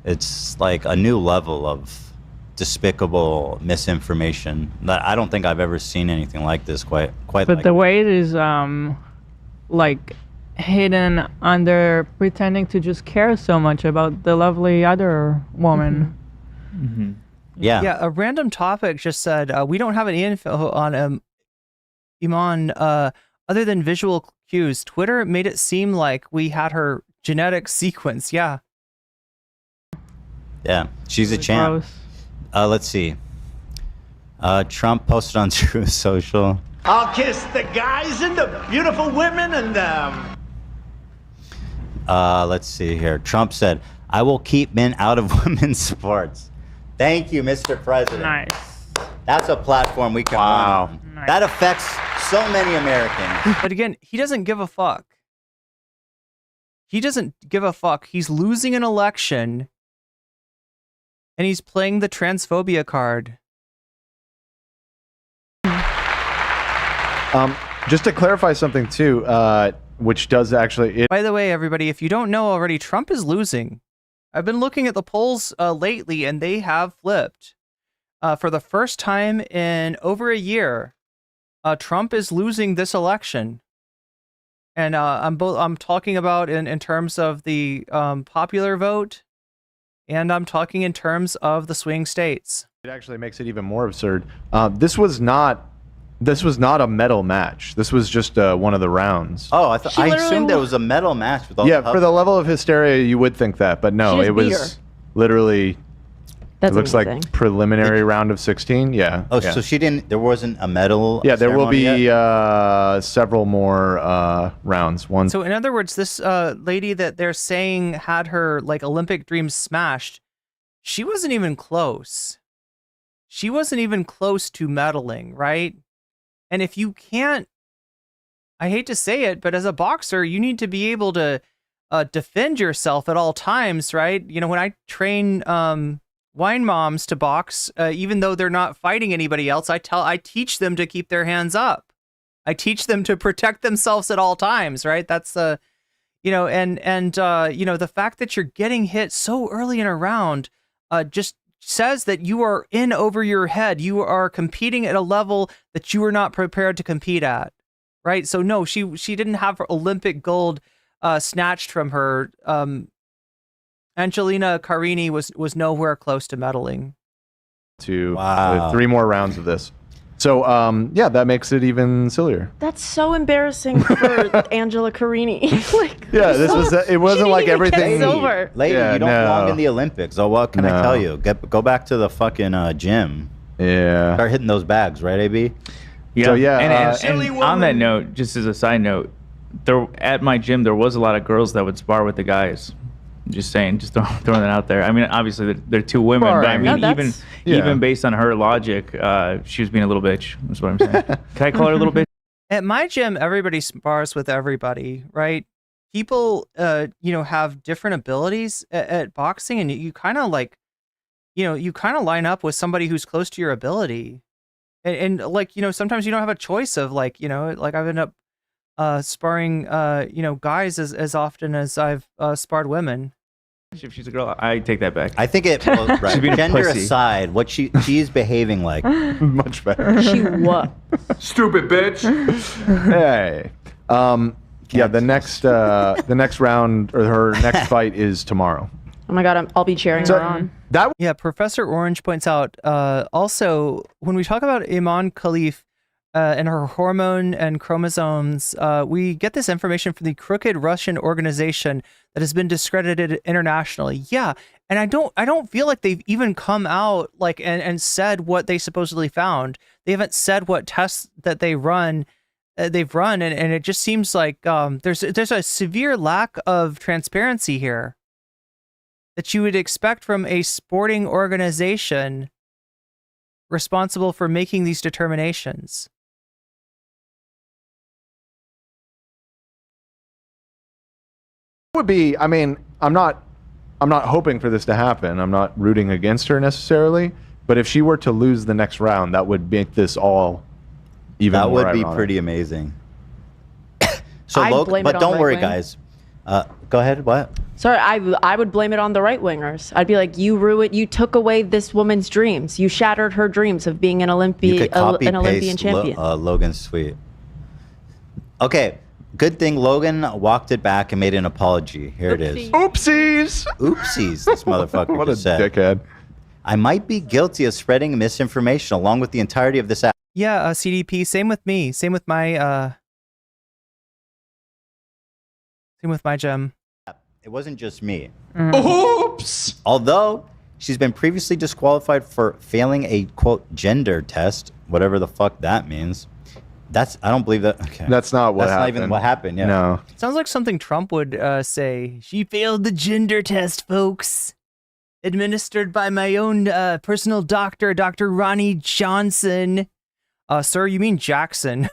It's like a new level of despicable misinformation that I don't think I've ever seen anything like this quite But like the way it is, like hidden under pretending to just care so much about the lovely other woman. Yeah, a random topic just said, we don't have any info on Iman other than visual cues. Twitter made it seem like we had her genetic sequence. Yeah, she's a champ. Let's see. Trump posted on Truth Social. I'll kiss the guys and the beautiful women and Let's see here. Trump said, "I will keep men out of women's sports." Thank you, Mr. President. Nice. That's a platform we can run on. Nice. That affects so many Americans. but again, he doesn't give a fuck. He doesn't give a fuck. He's losing an election, and he's playing the transphobia card. Just to clarify something too, which does actually. By the way, everybody, if you don't know already, Trump is losing. I've been looking at the polls lately, and they have flipped. For the first time in over a year, Trump is losing this election. And I'm talking about in terms of the popular vote, and I'm talking in terms of the swing states. It actually makes it even more absurd. This was not a medal match. This was just one of the rounds. Oh, I assumed there was a medal match with all Yeah, the for the level of hysteria, you would think that, but no, She it just beat was her. literally. That's it looks amazing. like preliminary round of 16. Yeah. Oh, yeah. so she didn't. There wasn't a medal. Yeah, there will ceremony be yet? several more rounds. One. So in other words, this lady that they're saying had her like Olympic dreams smashed, she wasn't even close. She wasn't even close to medaling, right? And if you can't, I hate to say it, but as a boxer, you need to be able to defend yourself at all times, right? You know, when I train wine moms to box, even though they're not fighting anybody else, I teach them to keep their hands up. I teach them to protect themselves at all times, right? That's the, you know, and you know, the fact that you're getting hit so early in a round, just says that you are in over your head. You are competing at a level that you were not prepared to compete at, right? So no, she didn't have her Olympic gold snatched from her. Angelina Carini was nowhere close to medaling. To 3 more rounds of this. So yeah, that makes it even sillier. That's so embarrassing for Angela Carini. Like, Yeah, this was. It wasn't like everything. Silver. Lady, Yeah, you don't no. belong in the Olympics. Oh, what can I No. tell you? Go back to the fucking gym. Yeah. Start hitting those bags, right, AB? Yeah. So, yeah, and on that note, just as a side note, there at my gym there was a lot of girls that would spar with the guys. Just saying, just throwing that out there. I mean, obviously they're two women, but I mean, even based on her logic, she was being a little bitch. That's what I'm saying. Can I call her a little bitch? At my gym, everybody spars with everybody, right? People, have different abilities at boxing, and you kind of you kind of line up with somebody who's close to your ability, and sometimes you don't have a choice of like I've ended up sparring, guys as often as I've sparred women. If she's a girl, I take that back. I think it. Right. She's being a Gender pussy. aside, what she's behaving like. Much better. She what? Stupid bitch. Hey. Yeah, the next round or her next fight is tomorrow. Oh my God, I'll be cheering her on. Yeah, Professor Orange points out also when we talk about Iman Khalif and her hormone and chromosomes, we get this information from the crooked Russian organization that has been discredited internationally. Yeah, and I don't feel like they've even come out and said what they supposedly found. They haven't said what tests that they've run, and it just seems like there's a severe lack of transparency here that you would expect from a sporting organization responsible for making these determinations. Would be. I mean, I'm not hoping for this to happen. I'm not rooting against her necessarily. But if she were to lose the next round, that would make this all even That more would be ironic. pretty amazing. So, I'd blame but it on don't right worry, wing. guys. Go ahead. What? Sorry, I would blame it on the right wingers. I'd be like, you took away this woman's dreams. You shattered her dreams of being an You Olympian could copy Olympian paste champion. Logan's tweet. Okay, good thing Logan walked it back and made an apology. Here it is. Oopsies. Oopsies. This motherfucker What a just said. dickhead. I might be guilty of spreading misinformation along with the entirety of this app. Yeah, CDP. Same with me. Same with my gem. It wasn't just me. Oops. Although she's been previously disqualified for failing a quote gender test, whatever the fuck that means. I don't believe that. Okay. That's not what That's happened. not even what happened. Yeah. No. Sounds like something Trump would say. She failed the gender test, folks. Administered by my own personal doctor, Dr. Ronnie Johnson. Sir, you mean Jackson.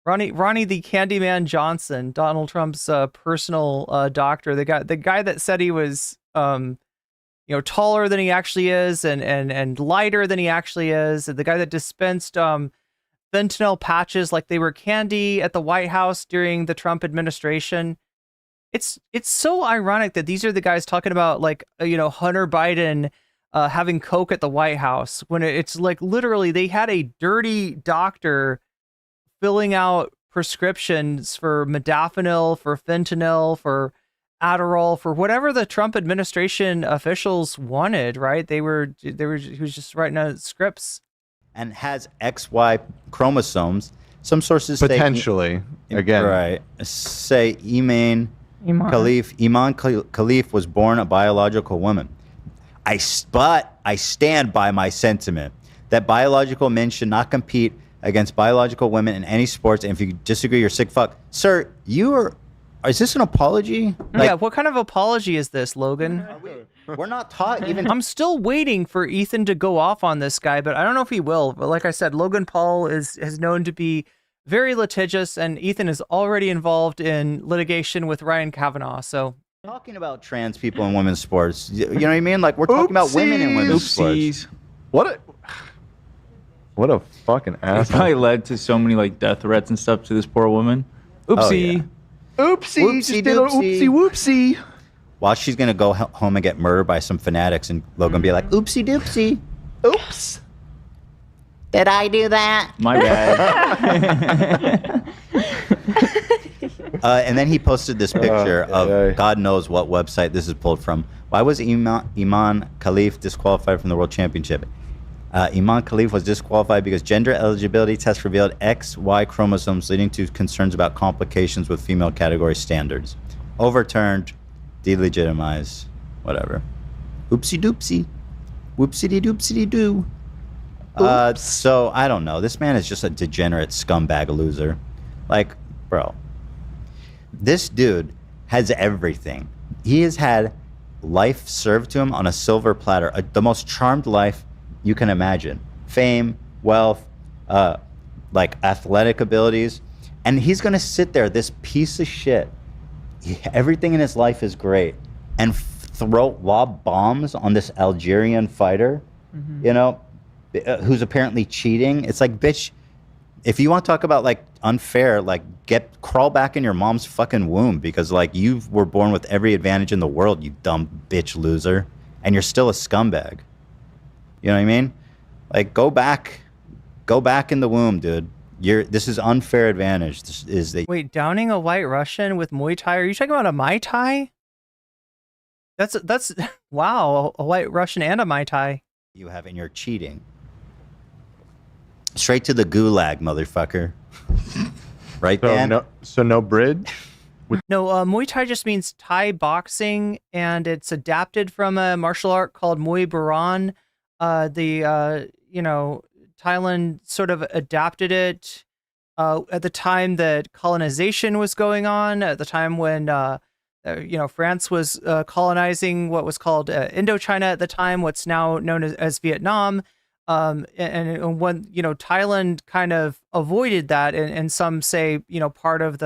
Ronnie the Candyman Johnson, Donald Trump's personal doctor, the guy that said he was taller than he actually is and lighter than he actually is, the guy that dispensed fentanyl patches like they were candy at the White House during the Trump administration. It's so ironic that these are the guys talking about Hunter Biden having coke at the White House when it's like literally they had a dirty doctor filling out prescriptions for modafinil, for fentanyl, for Adderall, for whatever the Trump administration officials wanted, right? He was just writing out scripts. And has XY chromosomes. Some sources Potentially, again. Right. Say Iman Khalif was born a biological woman. But I stand by my sentiment that biological men should not compete against biological women in any sports. And if you disagree, you're sick fuck. Sir, is this an apology? Yeah, what kind of apology is this, Logan? We're not taught even. I'm still waiting for Ethan to go off on this guy, but I don't know if he will. But like I said, Logan Paul is known to be very litigious, and Ethan is already involved in litigation with Ryan Kavanaugh. So talking about trans people in women's sports, you know what I mean? Like we're talking about women in women's sports. What a fucking It ass. probably led to so many death threats and stuff to this poor woman. Oopsie. Oopsie. Just did a oopsie whoopsie. While she's gonna go home and get murdered by some fanatics, and Logan be like, "Oopsie doopsie, oops, did I do that? My bad." And then he posted this picture of God knows what website this is pulled from. Why was Iman Khalif disqualified from the World Championship? Iman Khalif was disqualified because gender eligibility test revealed XY chromosomes, leading to concerns about complications with female category standards. Overturned, delegitimized, whatever. Oopsie doopsie. Whoopsie doopsie doo. So I don't know. This man is just a degenerate scumbag loser. Like, bro, this dude has everything. He has had life served to him on a silver platter, the most charmed life you can imagine. Fame, wealth, like athletic abilities. And he's going to sit there, this piece of shit. Everything in his life is great. And lob bombs on this Algerian fighter, you know, who's apparently cheating. It's like, bitch, if you want to talk about like unfair, like crawl back in your mom's fucking womb, because like you were born with every advantage in the world, you dumb bitch loser, and you're still a scumbag. You know what I mean? Like go back in the womb, dude. This is unfair advantage. This is the Wait, downing a white Russian with Muay Thai? Are you talking about a Mai Tai? That's wow, a white Russian and a Mai Tai. You have in your cheating. Straight to the gulag, motherfucker. Right, Dan? So no bridge? No, Muay Thai just means Thai boxing, and it's adapted from a martial art called Muay Baran. Thailand sort of adapted it at the time that colonization was going on, at the time when France was colonizing what was called Indochina at the time, what's now known as Vietnam. And when, Thailand kind of avoided that, and some say, part of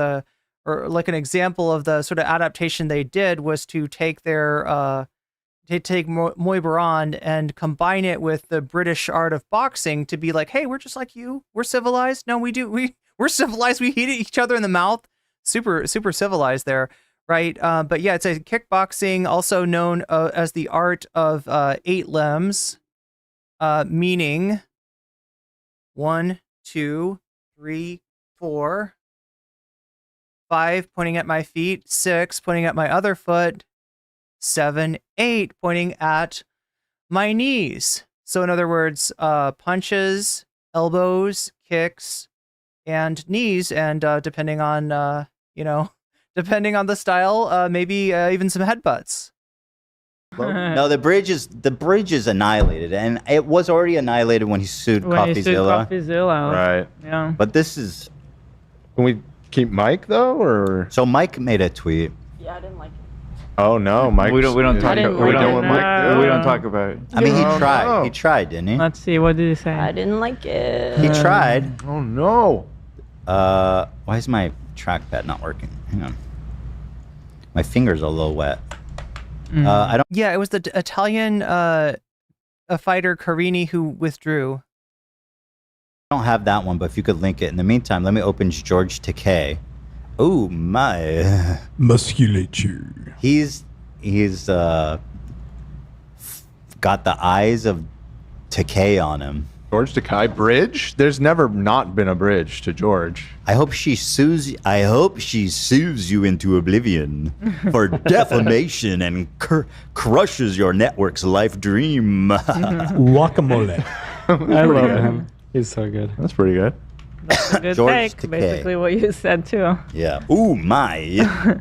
or like an example of the sort of adaptation they did was to take their, take Muay Baran and combine it with the British art of boxing to be like, hey, we're just like you. We're civilized. No, we're civilized. We hit each other in the mouth. Super, super civilized there. Right. But yeah, it's a kickboxing, also known as the art of 8 limbs, meaning 1, 2, 3, 4, 5 pointing at my feet, 6 pointing at my other foot, 7, 8 pointing at my knees. So in other words, punches, elbows, kicks, and knees, and depending on depending on the style, maybe even some headbutts. No, the bridge is annihilated, and it was already annihilated when he sued CoffeeZilla. Right. Yeah. But this is. Can we keep Mike though, or? So Mike made a tweet. Yeah, I didn't like it. Oh no, Mike. We don't talk about it. I mean, he tried. No. He tried, didn't he? Let's see. What did he say? I didn't like it. He tried. Oh no. Why is my trackpad not working? Hang on. My fingers are a little wet. I don't. Yeah, it was the Italian fighter Carini who withdrew. I don't have that one, but if you could link it. In the meantime, let me open George Takei. Oh my musculature. He's got the eyes of Takei on him. George Takei bridge? There's never not been a bridge to George. I hope she sues you into oblivion for defamation and crushes your network's life dream. Guacamole. I love him. He's so good. That's pretty good. That's a good George take. Basically what you said too. Yeah. Ooh my.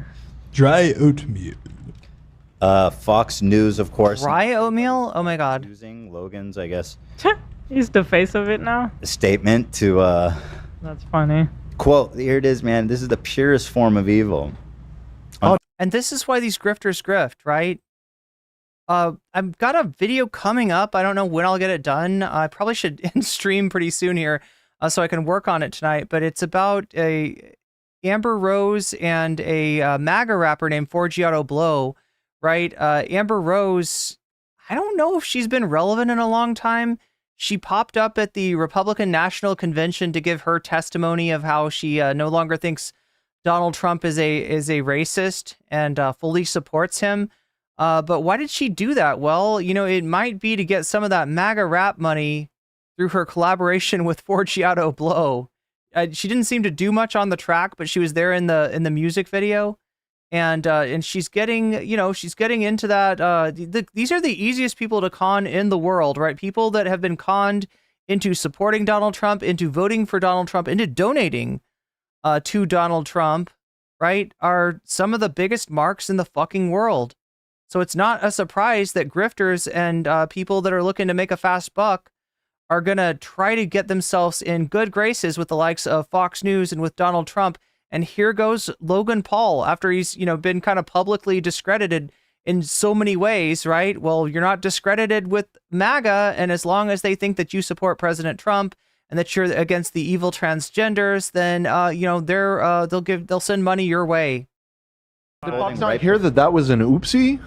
Dry oatmeal. Fox News, of course. Dry oatmeal? Oh my God. Using Logan's, I guess. He's the face of it now. Statement to. That's funny. Quote. Here it is, man. This is the purest form of evil. And this is why these grifters grift, right? I've got a video coming up. I don't know when I'll get it done. I probably should end stream pretty soon here, so I can work on it tonight. But it's about a Amber Rose and a MAGA rapper named Forgiato Blow, right? Amber Rose, I don't know if she's been relevant in a long time. She popped up at the Republican National Convention to give her testimony of how she no longer thinks Donald Trump is a racist and fully supports him. But why did she do that? Well, it might be to get some of that MAGA rap money through her collaboration with Forgiato Blow. She didn't seem to do much on the track, but she was there in the music video. and she's getting into that. These are the easiest people to con in the world, right? People that have been conned into supporting Donald Trump, into voting for Donald Trump, into donating to Donald Trump, right, are some of the biggest marks in the fucking world. So it's not a surprise that grifters and people that are looking to make a fast buck are going to try to get themselves in good graces with the likes of Fox News and with Donald Trump. And here goes Logan Paul after he's, been kind of publicly discredited in so many ways, right? Well, you're not discredited with MAGA. And as long as they think that you support President Trump and that you're against the evil transgenders, then, they'll send money your way. Did Fox not hear that was an oopsie?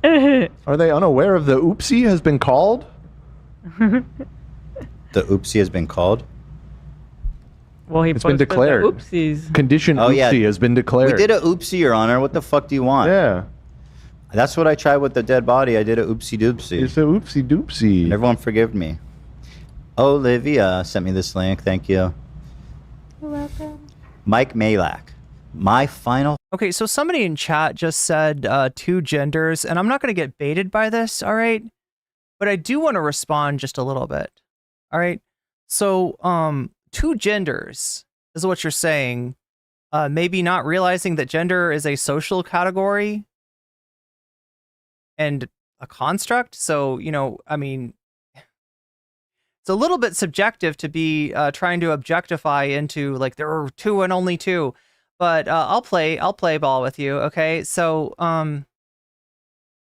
Are they unaware of the oopsie has been called? The oopsie has been called? Well, it's been declared. Oopsies. Condition oopsie has been declared. We did a oopsie, Your Honor. What the fuck do you want? Yeah. That's what I tried with the dead body. I did a oopsie doopsie. It's a oopsie doopsie. And everyone forgive me. Olivia sent me this link. Thank you. You're welcome. Mike Malak. My final. Okay, so somebody in chat just said 2 genders, and I'm not going to get baited by this, all right? But I do want to respond just a little bit. All right. So, 2 genders is what you're saying. Maybe not realizing that gender is a social category and a construct. So, it's a little bit subjective to be trying to objectify into like there are 2 and only 2. But I'll play ball with you. Okay. So,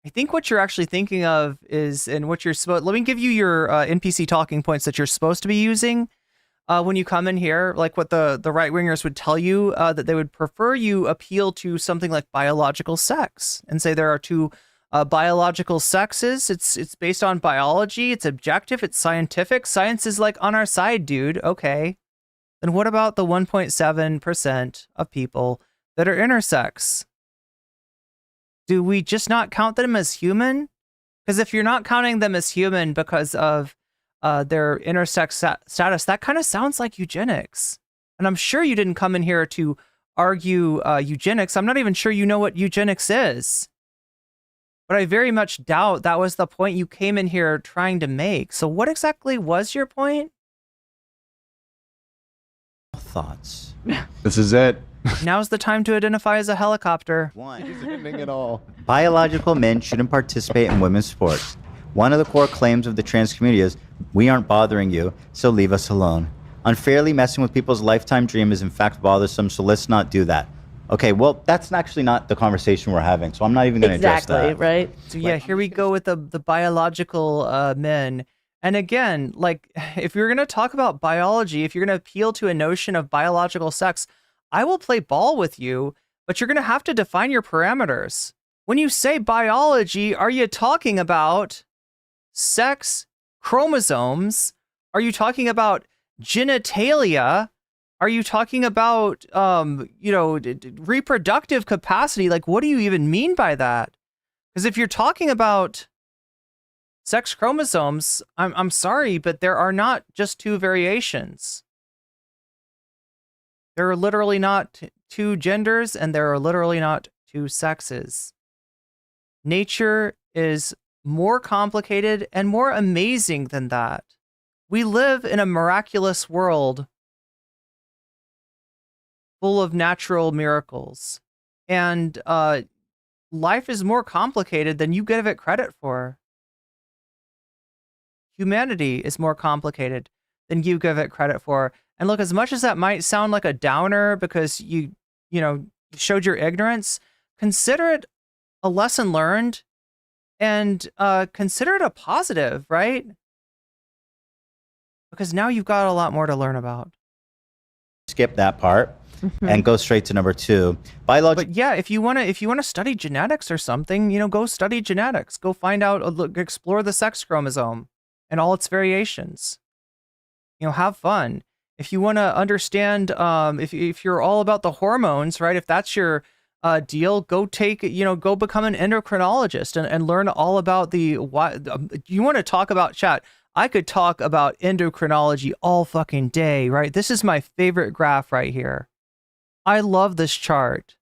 I think what you're actually thinking of is, and what you're supposed, let me give you your NPC talking points that you're supposed to be using when you come in here, like what the right-wingers would tell you, that they would prefer you appeal to something like biological sex and say there are 2 biological sexes. It's based on biology. It's objective. It's scientific. Science is like on our side, dude. Okay. Then what about the 1.7% of people that are intersex? Do we just not count them as human? Because if you're not counting them as human because of their intersex status, that kind of sounds like eugenics. And I'm sure you didn't come in here to argue eugenics. I'm not even sure you know what eugenics is. But I very much doubt that was the point you came in here trying to make. So what exactly was your point? Thoughts. This is it. Now's the time to identify as a helicopter. He's ending it all. Biological men shouldn't participate in women's sports. One of the core claims of the trans community is, we aren't bothering you, so leave us alone. Unfairly messing with people's lifetime dream is in fact bothersome, so let's not do that. Okay, well, that's actually not the conversation we're having, so I'm not even going to address that. Exactly, right? So yeah, here we go with the biological men. And again, like, if you're going to talk about biology, if you're going to appeal to a notion of biological sex, I will play ball with you, but you're going to have to define your parameters. When you say biology, are you talking about sex, chromosomes? Are you talking about genitalia? Are you talking about, reproductive capacity? Like, what do you even mean by that? Because if you're talking about sex chromosomes, I'm sorry, but there are not just 2 variations. There are literally not 2 genders, and there are literally not 2 sexes. Nature is more complicated and more amazing than that. We live in a miraculous world full of natural miracles. And life is more complicated than you give it credit for. Humanity is more complicated than you give it credit for. And look, as much as that might sound like a downer because you showed your ignorance, consider it a lesson learned and consider it a positive, right? Because now you've got a lot more to learn about. Skip that part and go straight to number 2. Biology. But yeah, if you wanna study genetics or something, go study genetics. Go find out, explore the sex chromosome and all its variations. Have fun. If you want to understand, if you're all about the hormones, right? If that's your deal, go become an endocrinologist and learn all about you want to talk about chat. I could talk about endocrinology all fucking day, right? This is my favorite graph right here. I love this chart.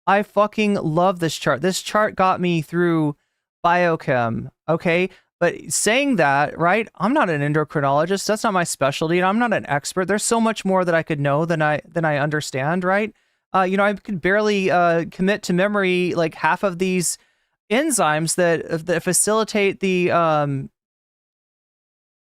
I fucking love this chart. This chart got me through biochem, okay? But saying that, right, I'm not an endocrinologist. That's not my specialty, and I'm not an expert. There's so much more that I could know than I understand, right? I could barely commit to memory like half of these enzymes that facilitate the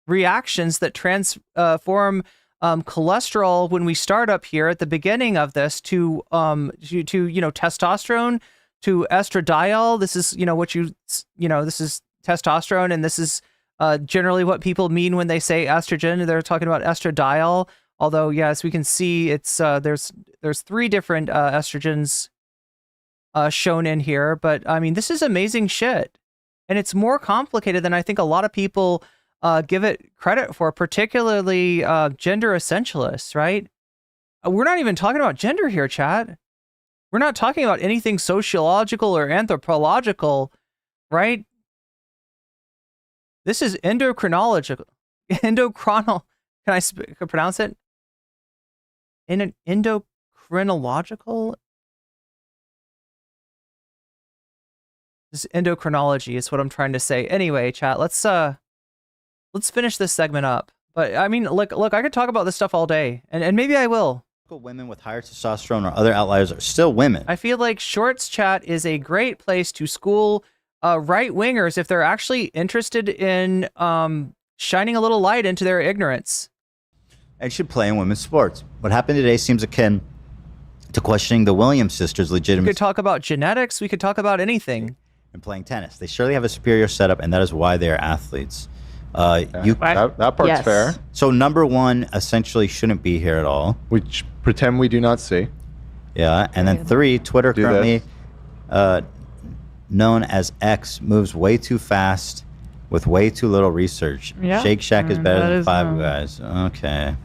reactions that transform cholesterol when we start up here at the beginning of this to testosterone, to estradiol. This is this is testosterone, and this is generally what people mean when they say estrogen. They're talking about estradiol. Although, yes, we can see it's there's 3 different estrogens shown in here. But I mean, this is amazing shit, and it's more complicated than I think a lot of people give it credit for, particularly gender essentialists, right? We're not even talking about gender here, chat. We're not talking about anything sociological or anthropological, right? This is endocrinological. Can I pronounce it? In an endocrinological? This is endocrinology is what I'm trying to say. Anyway, chat, let's finish this segment up. But I mean, look, I could talk about this stuff all day, and maybe I will. Women with higher testosterone or other outliers are still women. I feel like Shorts chat is a great place to school right-wingers if they're actually interested in shining a little light into their ignorance. And should play in women's sports. What happened today seems akin to questioning the Williams sisters' We legitimacy could talk about genetics. We could talk about anything. in playing tennis. They surely have a superior setup, and that is why they are athletes. That part's fair. So number one essentially shouldn't be here at all. We pretend we do not see. Yeah, and then 3, Twitter currently known as X moves way too fast with way too little research. Yeah. Shake Shack is better that than is, Five Guys. Okay.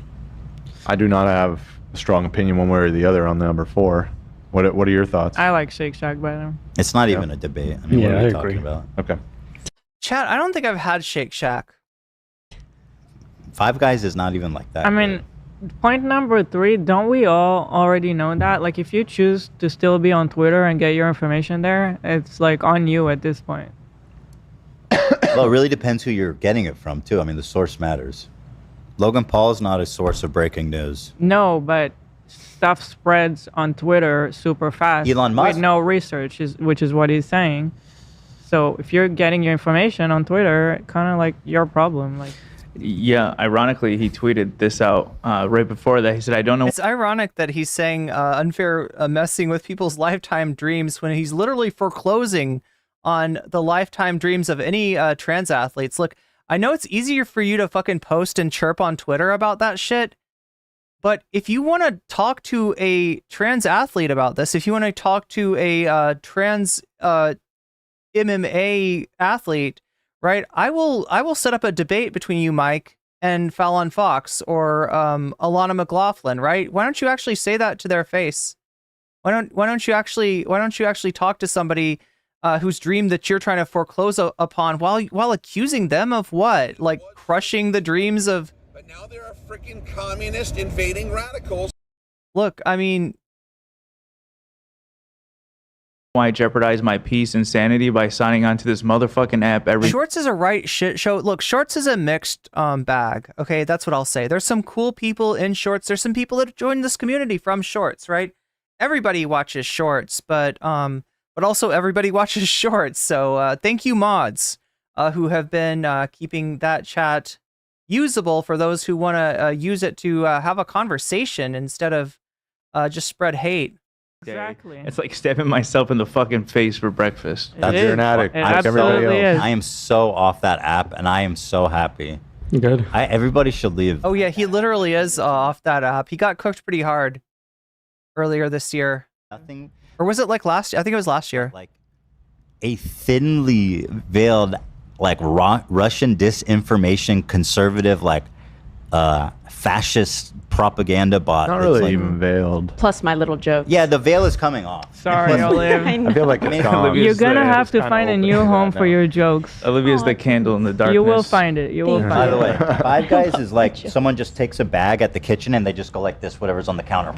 I do not have a strong opinion one way or the other on the number 4. What are your thoughts? I like Shake Shack better. It's not even a debate. I mean, what are we talking about? Okay. Chat, I don't think I've had Shake Shack. Five Guys is not even like that. I mean, point number 3, don't we all already know that? Like, if you choose to still be on Twitter and get your information there, it's like on you at this point. Well, it really depends who you're getting it from, too. I mean, the source matters. Logan Paul is not a source of breaking news. No, but stuff spreads on Twitter super fast. Elon Musk. With no research, which is what he's saying. So if you're getting your information on Twitter, kind of like your problem. Like, yeah, ironically, he tweeted this out right before that. He said, I don't know. It's ironic that he's saying unfair messing with people's lifetime dreams when he's literally foreclosing on the lifetime dreams of any trans athletes. Look, I know it's easier for you to fucking post and chirp on Twitter about that shit, but if you want to talk to a trans athlete about this, if you want to talk to a trans MMA athlete, right? I will set up a debate between you, Mike, and Fallon Fox or Alana McLaughlin, right? Why don't you actually say that to their face? Why don't you actually talk to somebody whose dream that you're trying to foreclose upon while accusing them of what? Like crushing the dreams of. But now there are freaking communist invading radicals. Look, I mean, Why jeopardize my peace and sanity by signing on to this motherfucking app every Shorts is a right shit show. Look, Shorts is a mixed bag. Okay, that's what I'll say. There's some cool people in Shorts. There's some people that have joined this community from Shorts, right? Everybody watches Shorts, but also everybody watches Shorts. So thank you, mods, who have been keeping that chat usable for those who want to use it to have a conversation instead of just spread hate. Exactly. It's like stabbing myself in the fucking face for breakfast. You're an addict. It Like everybody absolutely else. is. I am so off that app, and I am so happy. Good. Everybody should leave. Oh yeah, he literally is off that app. He got cooked pretty hard earlier this year. Nothing. Or was it like last year? I think it was last year. Like a thinly veiled, like Russian disinformation, conservative, like fascist propaganda bot. Not that's really like- even veiled. Plus my little joke. Yeah, the veil is coming off. Sorry, Olive. I feel like it's gone. You're gonna have to kinda find a open new to home that for now. your jokes. Olivia's the candle in the darkness. You will find it. You will Thank find By the it. way, Five Guys is like someone just takes a bag at the kitchen and they just go like this, whatever's on the counter.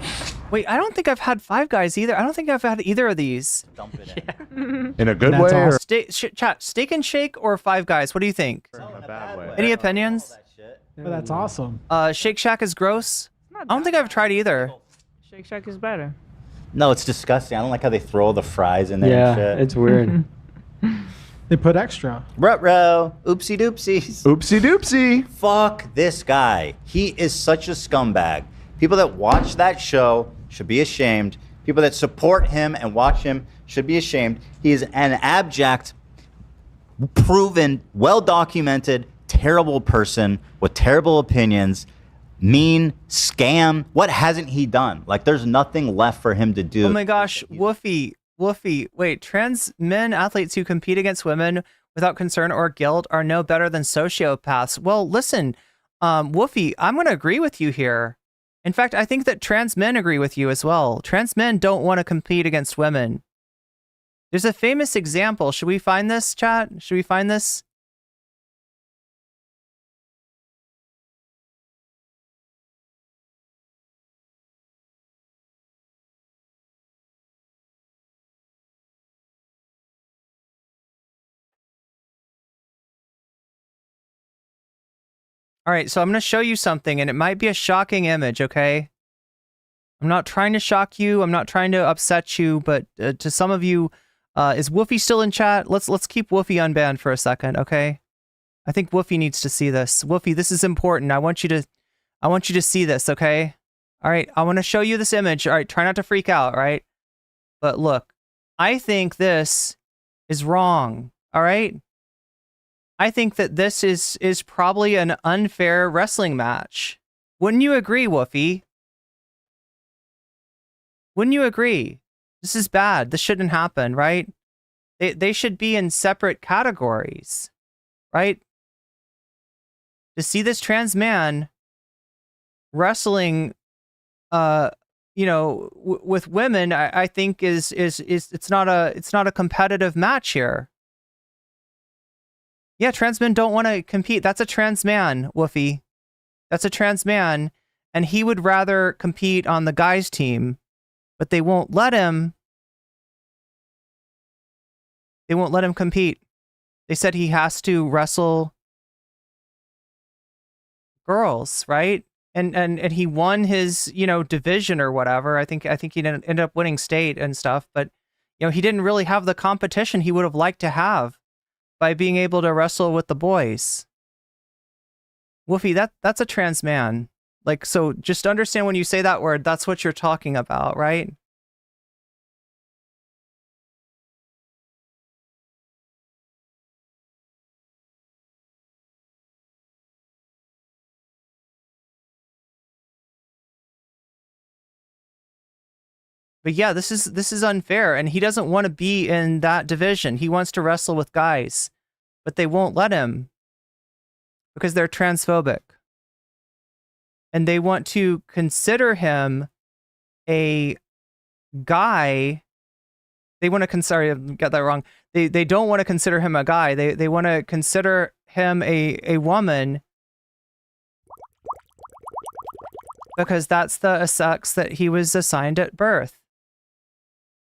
Wait, I don't think I've had Five Guys either. I don't think I've had either of these. Dump it in. In a good That's way or awesome. Chat, Steak and Shake or Five Guys? What do you think? in a bad way? Any opinions? But that's awesome. Shake Shack is gross. I don't think I've tried either. Shake Shack is better. No, it's disgusting. I don't like how they throw the fries in there Yeah, and shit. it's weird. They put extra. Ruh-roh. Oopsie doopsies. Oopsie doopsie. Fuck this guy. He is such a scumbag. People that watch that show should be ashamed. People that support him and watch him should be ashamed. He is an abject, proven, well-documented, terrible person with terrible opinions, mean, scam. What hasn't he done? Like, there's nothing left for him to do. Oh my gosh, Woofy. Wait, trans men athletes who compete against women without concern or guilt are no better than sociopaths. Well, listen, Woofy, I'm going to agree with you here. In fact, I think that trans men agree with you as well. Trans men don't want to compete against women. There's a famous example. Should we find this, chat? Should we find this? All right, so I'm going to show you something, and it might be a shocking image, okay? I'm not trying to shock you. I'm not trying to upset you, but to some of you, is Woofy still in chat? Let's keep Woofy unbanned for a second, okay? I think Woofy needs to see this. Woofy, this is important. I want you to see this, okay? All right, I want to show you this image. All right, try not to freak out, all right? But look, I think this is wrong, all right? I think that this is probably an unfair wrestling match. Wouldn't you agree, Woofy? Wouldn't you agree? This is bad. This shouldn't happen, right? They should be in separate categories, right? To see this trans man wrestling, with women, I think is it's not a competitive match here. Yeah, trans men don't want to compete. That's a trans man, Woofy. That's a trans man, and he would rather compete on the guys' team, but they won't let him. They won't let him compete. They said he has to wrestle girls, right? And he won his, division or whatever. I think he ended up winning state and stuff, but he didn't really have the competition he would have liked to have by being able to wrestle with the boys. Woofy, that's a trans man. Like, so just understand when you say that word, that's what you're talking about, right? But yeah, this is unfair, and he doesn't want to be in that division. He wants to wrestle with guys, but they won't let him because they're transphobic. And they want to consider him a guy. They want to consider, I got that wrong. They don't want to consider him a guy. They want to consider him a woman because that's the sex that he was assigned at birth.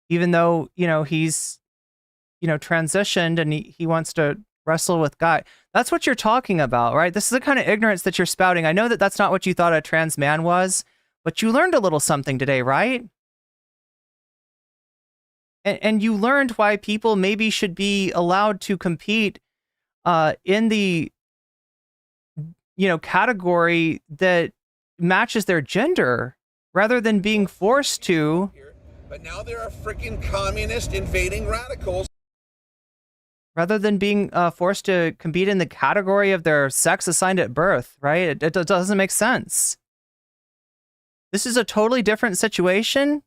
Even though, he's, transitioned and he wants to wrestle with guy. That's what you're talking about, right? This is the kind of ignorance that you're spouting. I know that that's not what you thought a trans man was, but you learned a little something today, right? And you learned why people maybe should be allowed to compete in the, category that matches their gender rather than being forced to. But now there are freaking communist invading radicals. Rather than being forced to compete in the category of their sex assigned at birth, right? It doesn't make sense. This is a totally different situation.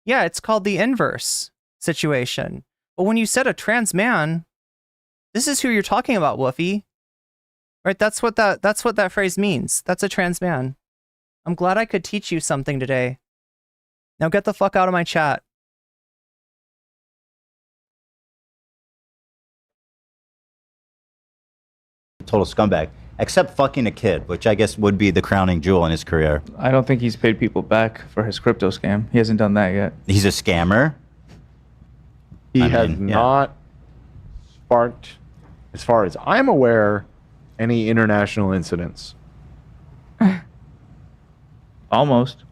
Yeah, it's called the inverse situation. But when you said a trans man, this is who you're talking about, Woofy. Right? That's what that phrase means. That's a trans man. I'm glad I could teach you something today. Now get the fuck out of my chat. Total scumbag. Except fucking a kid, which I guess would be the crowning jewel in his career. I don't think he's paid people back for his crypto scam. He hasn't done that yet. He's a scammer. He has not sparked, as far as I'm aware, any international incidents. Almost.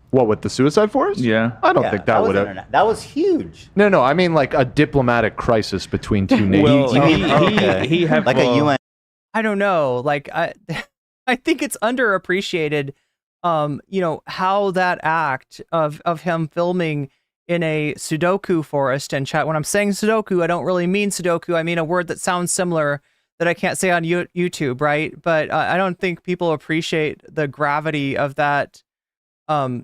What, with the suicide force? Yeah. I don't think that would have. That was huge. No, I mean like a diplomatic crisis between two nations. He had like a UN. I don't know. Like I think it's underappreciated. You know how that act of him filming in a Sudoku forest and chat. When I'm saying Sudoku, I don't really mean Sudoku. I mean a word that sounds similar that I can't say on YouTube, right? But I don't think people appreciate the gravity of that, of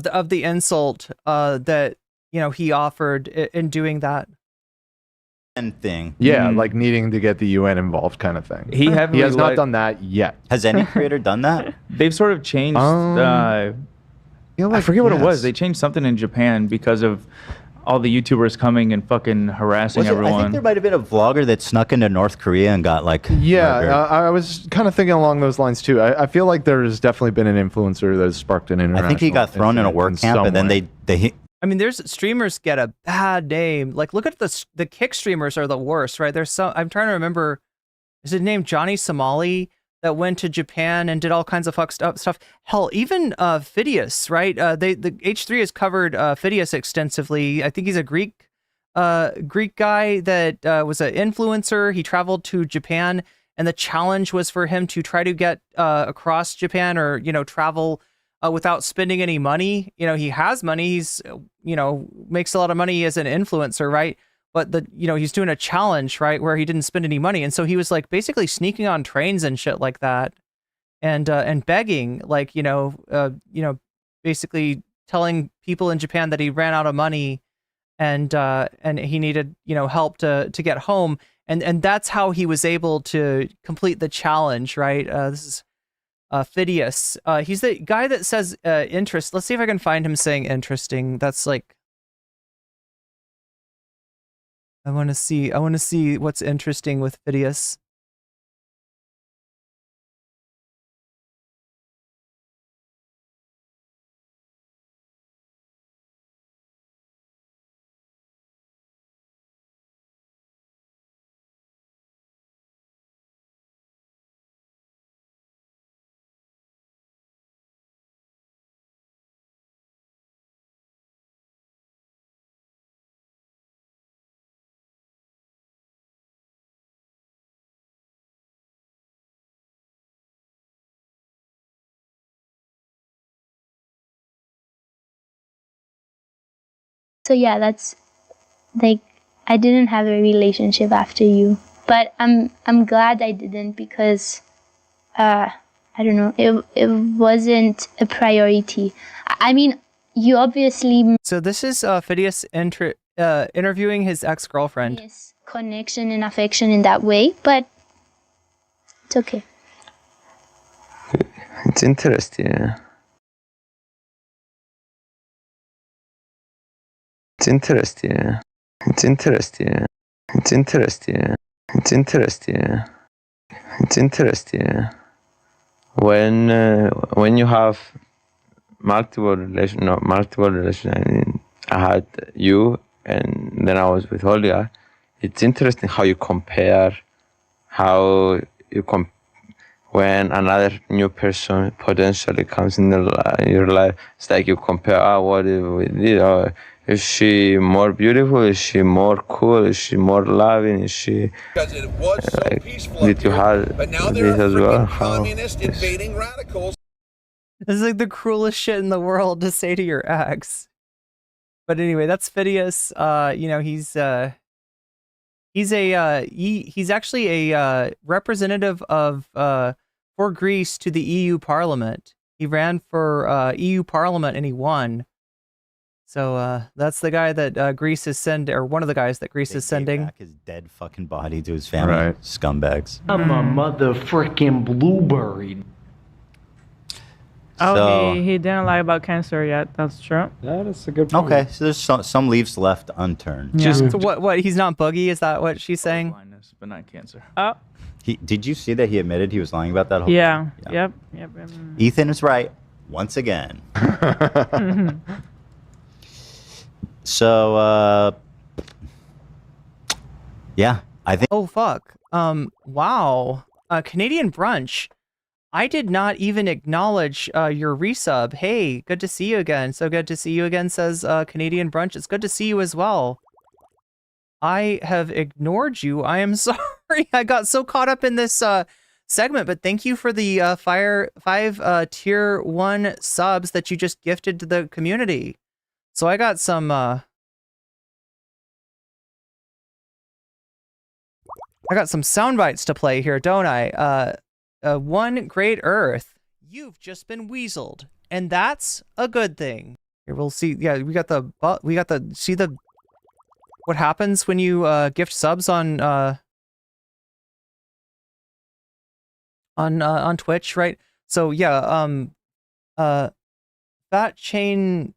the insult that he offered in doing that. Thing. Yeah, like needing to get the UN involved kind of thing. He has not done that yet. Has any creator done that? They've sort of changed. I forget what it was. They changed something in Japan because of all the YouTubers coming and fucking harassing everyone. I think there might have been a vlogger that snuck into North Korea and got like murdered. I was kind of thinking along those lines too. I feel like there's definitely been an influencer that has sparked an international. I think he got thrown in a work camp, and then they I mean, there's streamers get a bad name. Like, look at the kick streamers are the worst, right? There's some. I'm trying to remember. Is it named Johnny Somali that went to Japan and did all kinds of fucked up stuff? Hell, even Phidias, right? The H3 has covered Phidias extensively. I think he's a Greek guy that was an influencer. He traveled to Japan, and the challenge was for him to try to get across Japan or travel. Without spending any money. He has money. He's, makes a lot of money as an influencer, right? But he's doing a challenge, right, where he didn't spend any money, and so he was like basically sneaking on trains and shit like that, and begging, like basically telling people in Japan that he ran out of money, and he needed help to get home, and that's how he was able to complete the challenge, right? This is. Phidias. He's the guy that says interest. Let's see if I can find him saying interesting. That's like I want to see what's interesting with Phidias. So yeah, that's like I didn't have a relationship after you, but I'm glad I didn't because I don't know, it wasn't a priority. I mean, you obviously. So this is Phidias interviewing his ex-girlfriend. Yes, connection and affection in that way, but it's okay. It's interesting. It's interesting. It's interesting. It's interesting. It's interesting. It's interesting. When you have multiple relations, I mean, I had you, and then I was with Olga. It's interesting how you compare, when another new person potentially comes in your life. It's like you compare, what we did, or is she more beautiful? Is she more cool? Is she more loving? Is she? Because it was so peaceful Did you have but now there this are as well? freaking communist invading radicals. This is like the cruelest shit in the world to say to your ex. But anyway, that's Phidias. He's actually a representative of for Greece to the EU Parliament. He ran for EU Parliament and he won. So that's the guy that Greece is sending, or one of the guys that Greece is sending. Back his dead fucking body to his family. Scumbags. I'm a motherfucking blueberry. Oh, So- he didn't lie about cancer yet. That's true. That is a good Okay, so there's some leaves left unturned. So what? He's not Boogie? Is that what she's saying? Blindness, but not cancer. Oh. Did you see that he admitted he was lying about that whole Yeah. thing? Yep. Yep. Ethan is right once again. So, yeah, I think. Oh fuck. Wow. Canadian brunch. I did not even acknowledge your resub. Hey, good to see you again. So good to see you again, says Canadian brunch. It's good to see you as well. I have ignored you. I am sorry. I got so caught up in this segment, but thank you for the five tier 1 subs that you just gifted to the community. So I got some sound bites to play here, don't I? One Great Earth. You've just been weaseled, and that's a good thing. Here we'll see. Yeah, we got the see the what happens when you gift subs on Twitch, right? So yeah, fat chain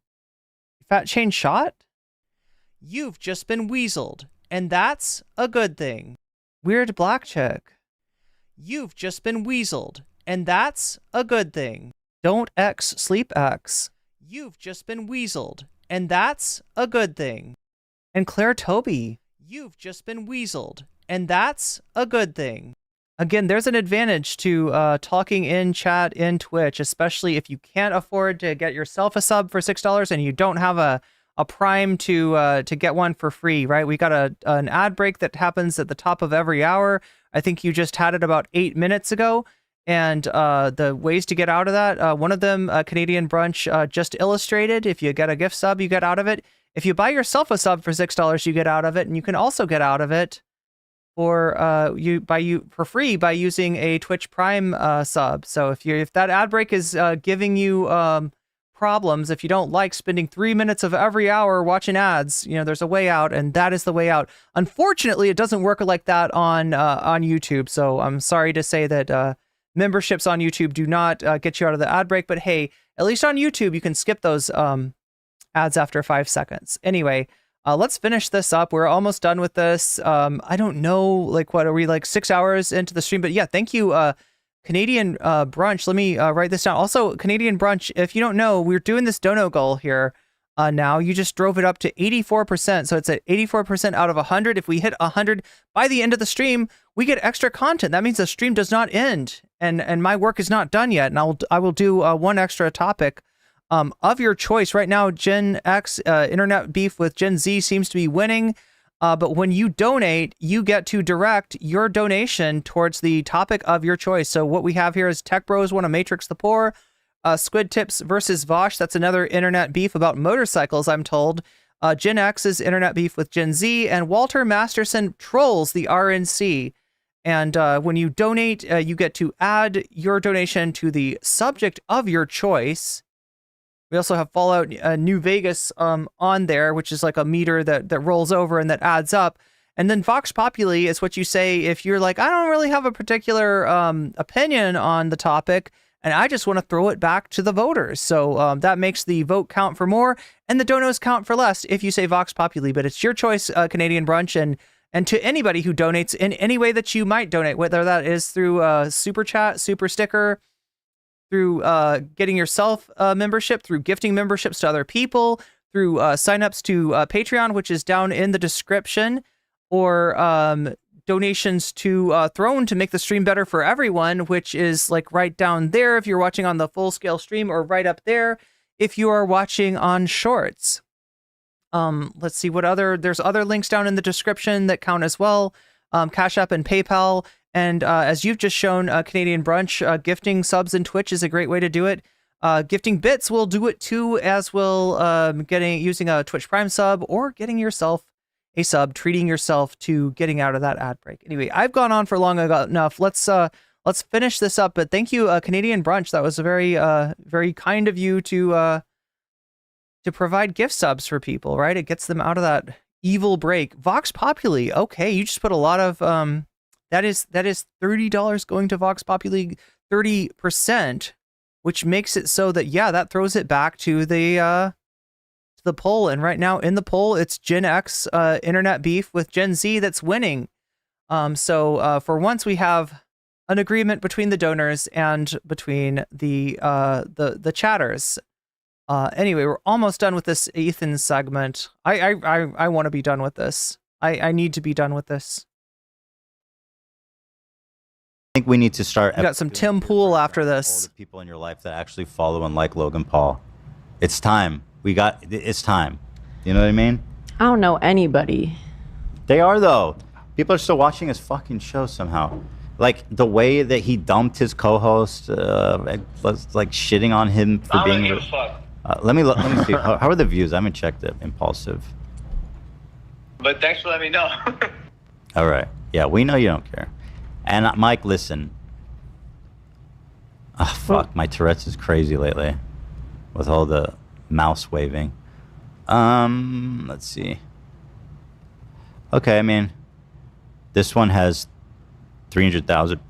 shot. You've just been weaseled, and that's a good thing. Weird black chick. You've just been weaseled, and that's a good thing. Don't X sleep X. You've just been weaseled, and that's a good thing. And Claire Toby, you've just been weaseled, and that's a good thing. Again, there's an advantage to talking in chat in Twitch, especially if you can't afford to get yourself a sub for $6 and you don't have a Prime to get one for free, right? We got an ad break that happens at the top of every hour. I think you just had it about 8 minutes ago. And the ways to get out of that, one of them, Canadian Brunch, just illustrated. If you get a gift sub, you get out of it. If you buy yourself a sub for $6, you get out of it, and you can also get out of it for for free by using a Twitch Prime sub. So if that ad break is giving you problems, if you don't like spending 3 minutes of every hour watching ads, there's a way out, and that is the way out. Unfortunately, it doesn't work like that on YouTube. So I'm sorry to say that memberships on YouTube do not get you out of the ad break. But hey, at least on YouTube, you can skip those ads after 5 seconds. Anyway, let's finish this up. We're almost done with this. I don't know, what are we, 6 hours into the stream? But yeah, thank you, Canadian Brunch. Let me write this down. Also, Canadian Brunch, if you don't know, we're doing this dono goal here now. You just drove it up to 84%. So it's at 84% out of 100. If we hit 100 by the end of the stream, we get extra content. That means the stream does not end. And my work is not done yet. And I will do one extra topic of your choice. Right now, Gen X, internet beef with Gen Z seems to be winning. But when you donate, you get to direct your donation towards the topic of your choice. So what we have here is Tech Bros want to Matrix the Poor, Squid Tips versus Vosh. That's another internet beef about motorcycles, I'm told. Gen X's internet beef with Gen Z, and Walter Masterson trolls the RNC. And when you donate, you get to add your donation to the subject of your choice. We also have Fallout New Vegas on there, which is like a meter that rolls over and that adds up. And then Vox Populi is what you say if you're like, I don't really have a particular opinion on the topic, and I just want to throw it back to the voters. So that makes the vote count for more and the donos count for less if you say Vox Populi. But it's your choice, Canadian Brunch, and to anybody who donates in any way that you might donate, whether that is through super chat, super sticker, through getting yourself membership, through gifting memberships to other people, through signups to Patreon, which is down in the description, or donations to Throne to make the stream better for everyone, which is right down there if you're watching on the full scale stream, or right up there if you are watching on Shorts. Let's see what there's other links down in the description that count as well. CashApp and PayPal. And as you've just shown, Canadian Brunch, gifting subs in Twitch is a great way to do it. Gifting bits will do it too, as will using a Twitch Prime sub, or getting yourself a sub, treating yourself to getting out of that ad break. Anyway, I've gone on for long enough. Let's finish this up. But thank you, Canadian Brunch. That was a very kind of you to to provide gift subs for people, right? It gets them out of that evil break. Vox Populi. Okay, you just put a lot of that is $30 going to Vox Populi, 30%, which makes it so that that throws it back to the poll. And right now in the poll, it's Gen X internet beef with Gen Z that's winning. So for once, we have an agreement between the donors and between the chatters. Anyway, we're almost done with this Ethan segment. I want to be done with this. I need to be done with this. I think we need to start. We got some Tim Pool after this. All the people in your life that actually follow and like Logan Paul. It's time. It's time. You know what I mean? I don't know anybody. They are, though. People are still watching his fucking show somehow. Like the way that he dumped his co-host, like shitting on him for being. Let me see. How are the views? I haven't checked it. Impulsive. But thanks for letting me know. All right. Yeah, we know you don't care. And Mike, listen. Oh, fuck. My Tourette's is crazy lately with all the mouse waving. Let's see. Okay, I mean, this one has 300,000.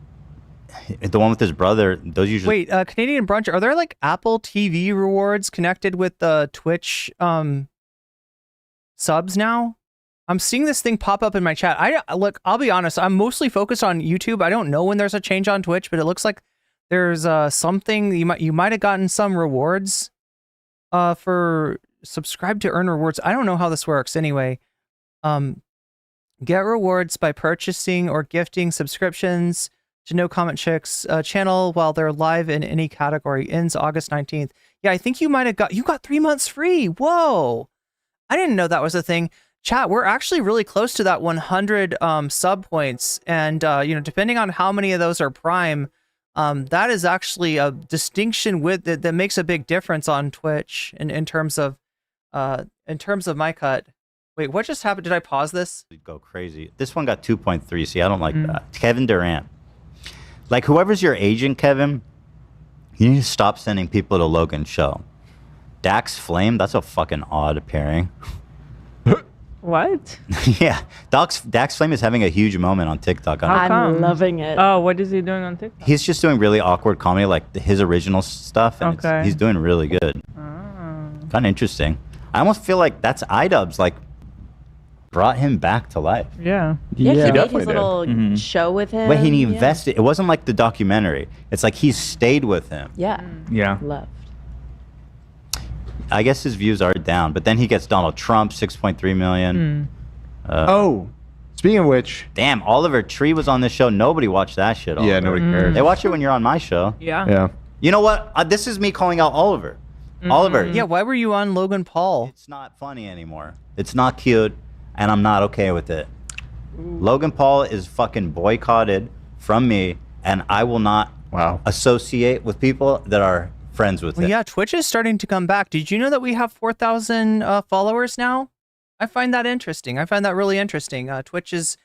The one with his brother, those usually. Wait, Canadian Brunch, are there like Apple TV rewards connected with the Twitch subs now? I'm seeing this thing pop up in my chat. Look, I'll be honest, I'm mostly focused on YouTube. I don't know when there's a change on Twitch, but it looks like there's something you might have gotten some rewards for subscribe to earn rewards. I don't know how this works anyway. Get rewards by purchasing or gifting subscriptions to nocommentchick's channel while they're live in any category. Ends August 19th. Yeah, I think you got 3 months free. Whoa. I didn't know that was a thing. Chat, we're actually really close to that 100 sub points. And, depending on how many of those are Prime, that is actually a distinction with that makes a big difference on Twitch in terms of my cut. Wait, what just happened? Did I pause this? Go crazy. This one got 2.3. See, I don't like that. Kevin Durant. Like, whoever's your agent, Kevin, you need to stop sending people to Logan's show. Dax Flame, that's a fucking odd pairing. What? Yeah, Dax Flame is having a huge moment on TikTok. I'm loving it. Oh, what is he doing on TikTok? He's just doing really awkward comedy, like his original stuff, and he's doing really good. Kind of interesting. I almost feel like that's iDubbbz, like, brought him back to life. Yeah. Yeah, he made his little show with him. But he invested. It wasn't like the documentary. It's like he stayed with him. Yeah. Yeah. Loved. I guess his views are down, but then he gets Donald Trump, 6.3 million. Speaking of which, damn, Oliver Tree was on this show. Nobody watched that shit. Yeah, nobody cares. They watch it when you're on my show. Yeah. Yeah. You know what? This is me calling out Oliver. Oliver. Yeah, why were you on Logan Paul? It's not funny anymore. It's not cute, and I'm not okay with it. Logan Paul is fucking boycotted from me, and I will not associate with people that are friends with him. Yeah, Twitch is starting to come back. Did you know that we have 4,000 followers now? I find that interesting. I find that really interesting. Twitch is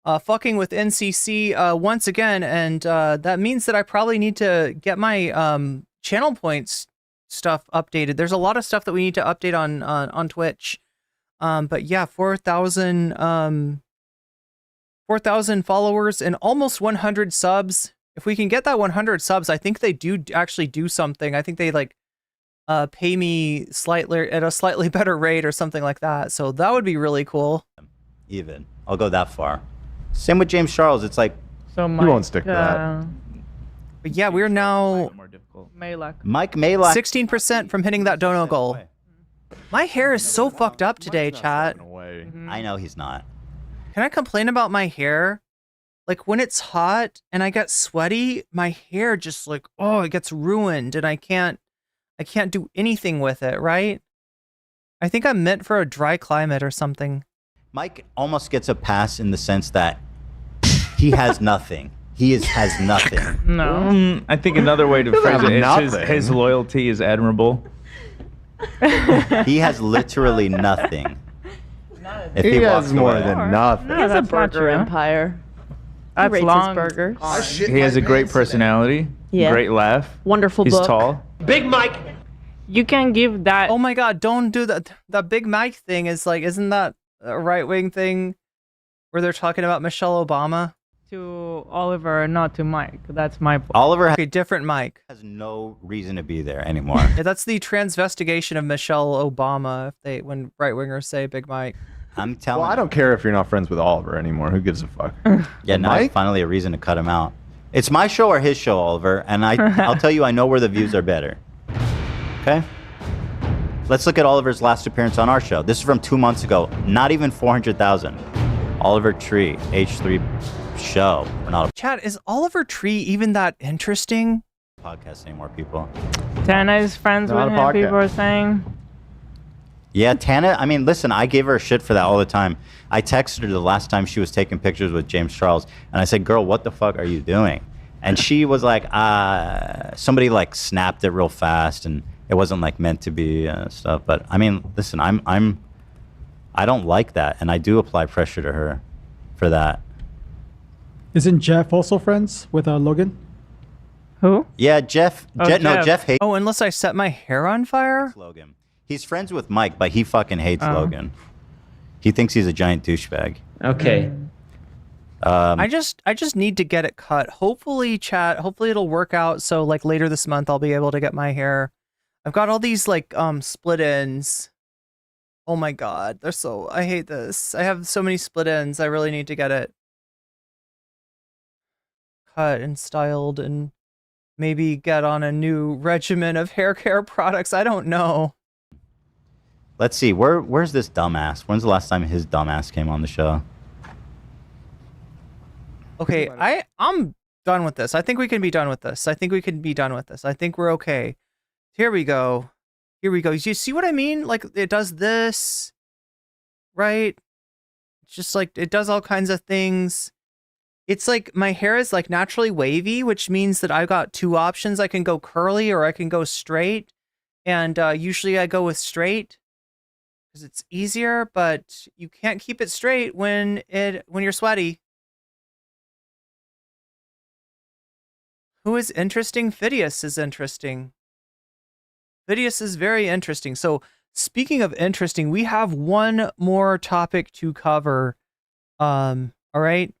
fucking with NCC once again, and that means that I probably need to get my channel points stuff updated. There's a lot of stuff that we need to update on Twitch. But yeah, 4,000 followers and almost 100 subs. If we can get that 100 subs, I think they do actually do something. I think they like pay me slightly at a slightly better rate or something like that. So that would be really cool. Even I'll go that far. Same with James Charles. It's like so Mike, won't stick to that. But yeah, we're now Mike Malak 16% from hitting that dono goal. My hair is so fucked up today, chat. I know he's not. Can I complain about my hair? Like when it's hot and I get sweaty, my hair just like, it gets ruined and I can't do anything with it, right? I think I'm meant for a dry climate or something. Mike almost gets a pass in the sense that he has nothing. Has nothing. No. I think another way to phrase it is his loyalty is admirable. He has literally nothing. If he has more than nothing. He has a burger empire. He rates his burgers. He has a great personality. Yeah. Great laugh. Wonderful He's book. tall. Big Mike. You can give that. Oh my God! Don't do that. That Big Mike thing is like, isn't that a right wing thing where they're talking about Michelle Obama? To Oliver, not to Mike. That's my point. Oliver Okay, different Mike. has no reason to be there anymore. Yeah, that's the transvestigation of Michelle Obama. When right wingers say Big Mike. I'm telling. Well, I don't care if you're not friends with Oliver anymore. Who gives a fuck? Yeah, now Mike? finally a reason to cut him out. It's my show or his show, Oliver, and I'll tell you, I know where the views are better. Okay? Let's look at Oliver's last appearance on our show. This is from 2 months ago. Not even 400,000. Oliver Tree, H3 show. We're not a Chat, is Oliver Tree even that interesting? podcast anymore, people. Tana is friends Not with a him, podcast. people are saying. Yeah, Tana, I mean, listen, I gave her shit for that all the time. I texted her the last time she was taking pictures with James Charles, and I said, girl, what the fuck are you doing? And she was like, somebody like snapped it real fast, and it wasn't like meant to be stuff. But I mean, listen, I don't like that, and I do apply pressure to her for that. Isn't Jeff also friends with Logan? Who? Yeah, Jeff. Oh, No, Jeff hates Oh, unless I set my hair on fire? Logan. He's friends with Mike, but he fucking hates Oh. Logan. He thinks he's a giant douchebag. Okay. I just need to get it cut. Hopefully, chat. Hopefully, it'll work out. So, like later this month, I'll be able to get my hair. I've got all these like split ends. Oh my God, they're so. I hate this. I have so many split ends. I really need to get it cut and styled, and maybe get on a new regimen of hair care products. I don't know. Let's see. Where's this dumbass? When's the last time his dumbass came on the show? Okay, I'm done with this. I think we can be done with this. I think we can be done with this. I think we're okay. Here we go. Here we go. You see what I mean? Like it does this, right? It's just like it does all kinds of things. It's like my hair is like naturally wavy, which means that I've got two options. I can go curly or I can go straight. And usually I go with straight because it's easier, but you can't keep it straight when you're sweaty. Who is interesting? Phidias is interesting. Phidias is very interesting. So speaking of interesting, we have one more topic to cover. All right.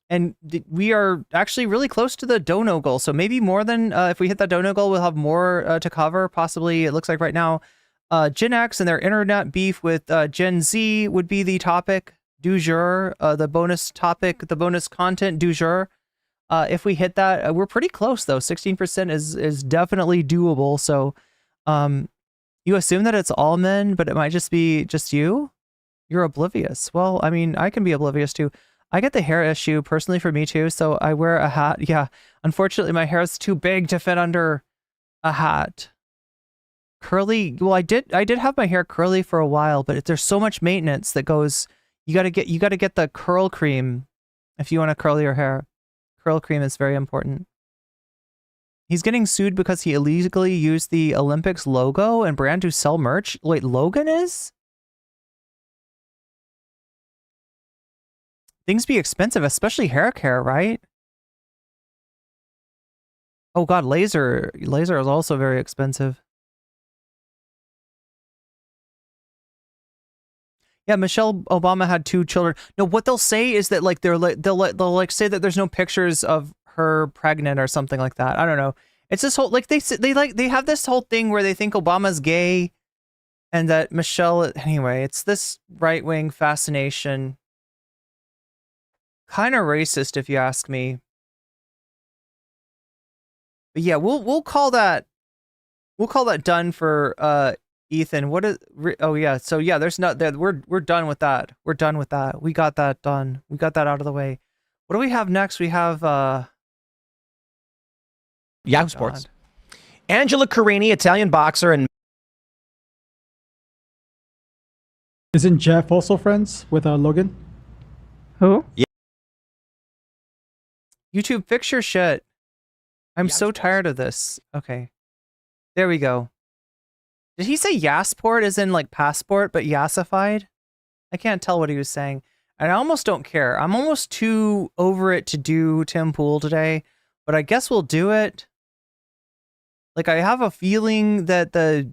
And we are actually really close to the dono goal. So maybe more than, if we hit that dono goal, we'll have more to cover. Possibly, it looks like right now, Gen X and their internet beef with Gen Z would be the topic du jour, the bonus topic, the bonus content du jour. If we hit that, we're pretty close though. 16% is definitely doable. So you assume that it's all men, but it might just be just you? You're oblivious. Well, I mean, I can be oblivious too. I get the hair issue personally for me too, so I wear a hat. Yeah, unfortunately, my hair is too big to fit under a hat. Curly. Well, I did have my hair curly for a while, but there's so much maintenance that goes. You gotta get the curl cream if you want to curl your hair. Curl cream is very important. He's getting sued because he illegally used the Olympics logo and brand to sell merch. Wait, Logan is? Things be expensive, especially hair care, right? Oh God, laser is also very expensive. Yeah, Michelle Obama had 2 children. No, what they'll say is that like they'll like say that there's no pictures of her pregnant or something like that. I don't know. It's this whole like they have this whole thing where they think Obama's gay, and that Michelle. Anyway, it's this right wing fascination. Kind of racist, if you ask me. But yeah, we'll call that done for Ethan. What is? Oh yeah, so yeah, there's not that. We're done with that. We're done with that. We got that done. We got that out of the way. What do we have next? We have Yahoo Sports. Angela Carini, Italian boxer, and Isn't Jeff also friends with Logan? Who? Yeah. YouTube, fix your shit. I'm so tired of this. Okay. There we go. Did he say Yassport as in like passport, but yassified? I can't tell what he was saying. And I almost don't care. I'm almost too over it to do Tim Pool today, but I guess we'll do it. Like, I have a feeling that the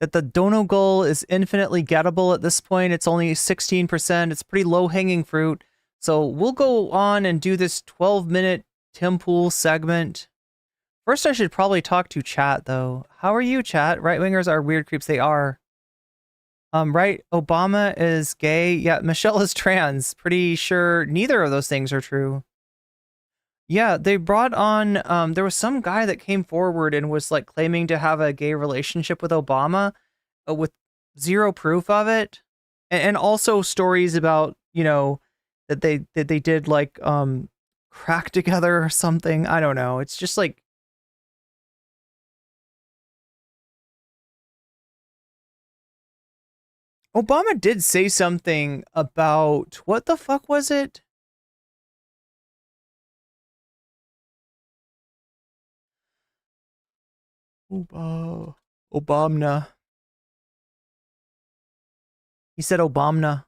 that the dono goal is infinitely gettable at this point. It's only 16%. It's pretty low-hanging fruit. So we'll go on and do this 12-minute Tim Pool segment. First, I should probably talk to chat, though. How are you, chat? Right-wingers are weird creeps. They are. Right, Obama is gay. Yeah, Michelle is trans. Pretty sure neither of those things are true. Yeah, they brought on, there was some guy that came forward and was like claiming to have a gay relationship with Obama with zero proof of it. And also stories about, you know, that they did like crack together or something. I don't know. It's just like, Obama did say something about, what the fuck was it? Obama. He said Obama.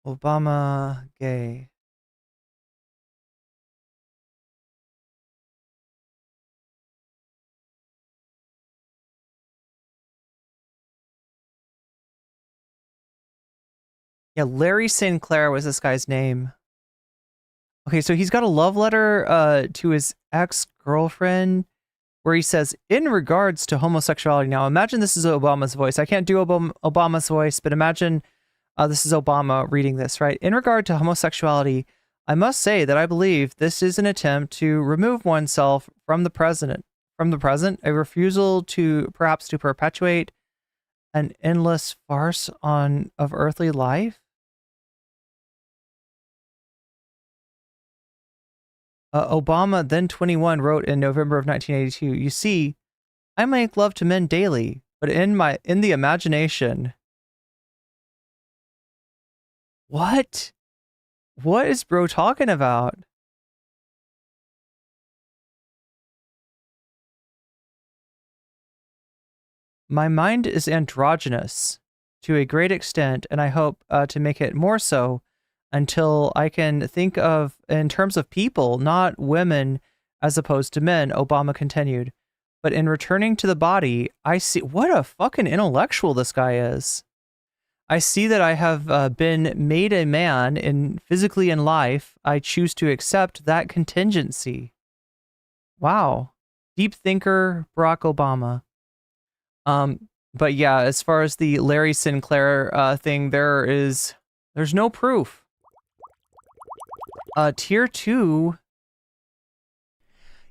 Obama gay. Yeah, Larry Sinclair was this guy's name. Okay, so he's got a love letter to his ex-girlfriend where he says, in regards to homosexuality. Now, imagine this is Obama's voice. I can't do Obama's voice, but imagine this is Obama reading this, right? In regard to homosexuality, I must say that I believe this is an attempt to remove oneself from the present, a refusal to perhaps to perpetuate an endless farce of earthly life. Obama, then 21, wrote in November of 1982, "You see, I make love to men daily, but in the imagination." What? What is bro talking about? My mind is androgynous to a great extent, and I hope to make it more so until I can think of in terms of people, not women as opposed to men, Obama continued. But in returning to the body, I see what a fucking intellectual this guy is. I see that I have been made a man physically in life. I choose to accept that contingency. Wow. Deep thinker, Barack Obama. But yeah, as far as the Larry Sinclair thing, there's no proof. Tier 2.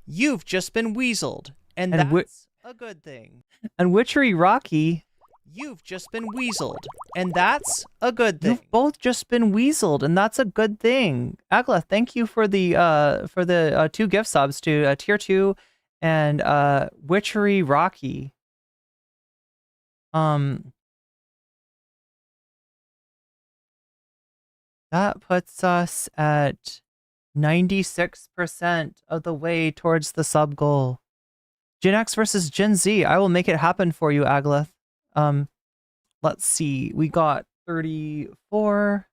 You've just been weaseled, and that's a good thing. And Witchery Rocky, you've just been weaseled, and that's a good thing. You've both just been weaseled, and that's a good thing. Agla, thank you for the 2 gift subs to Tier 2 and Witchery Rocky. That puts us at 96% of the way towards the sub goal. Gen X versus Gen Z. I will make it happen for you, Aglith. Let's see. We got 34.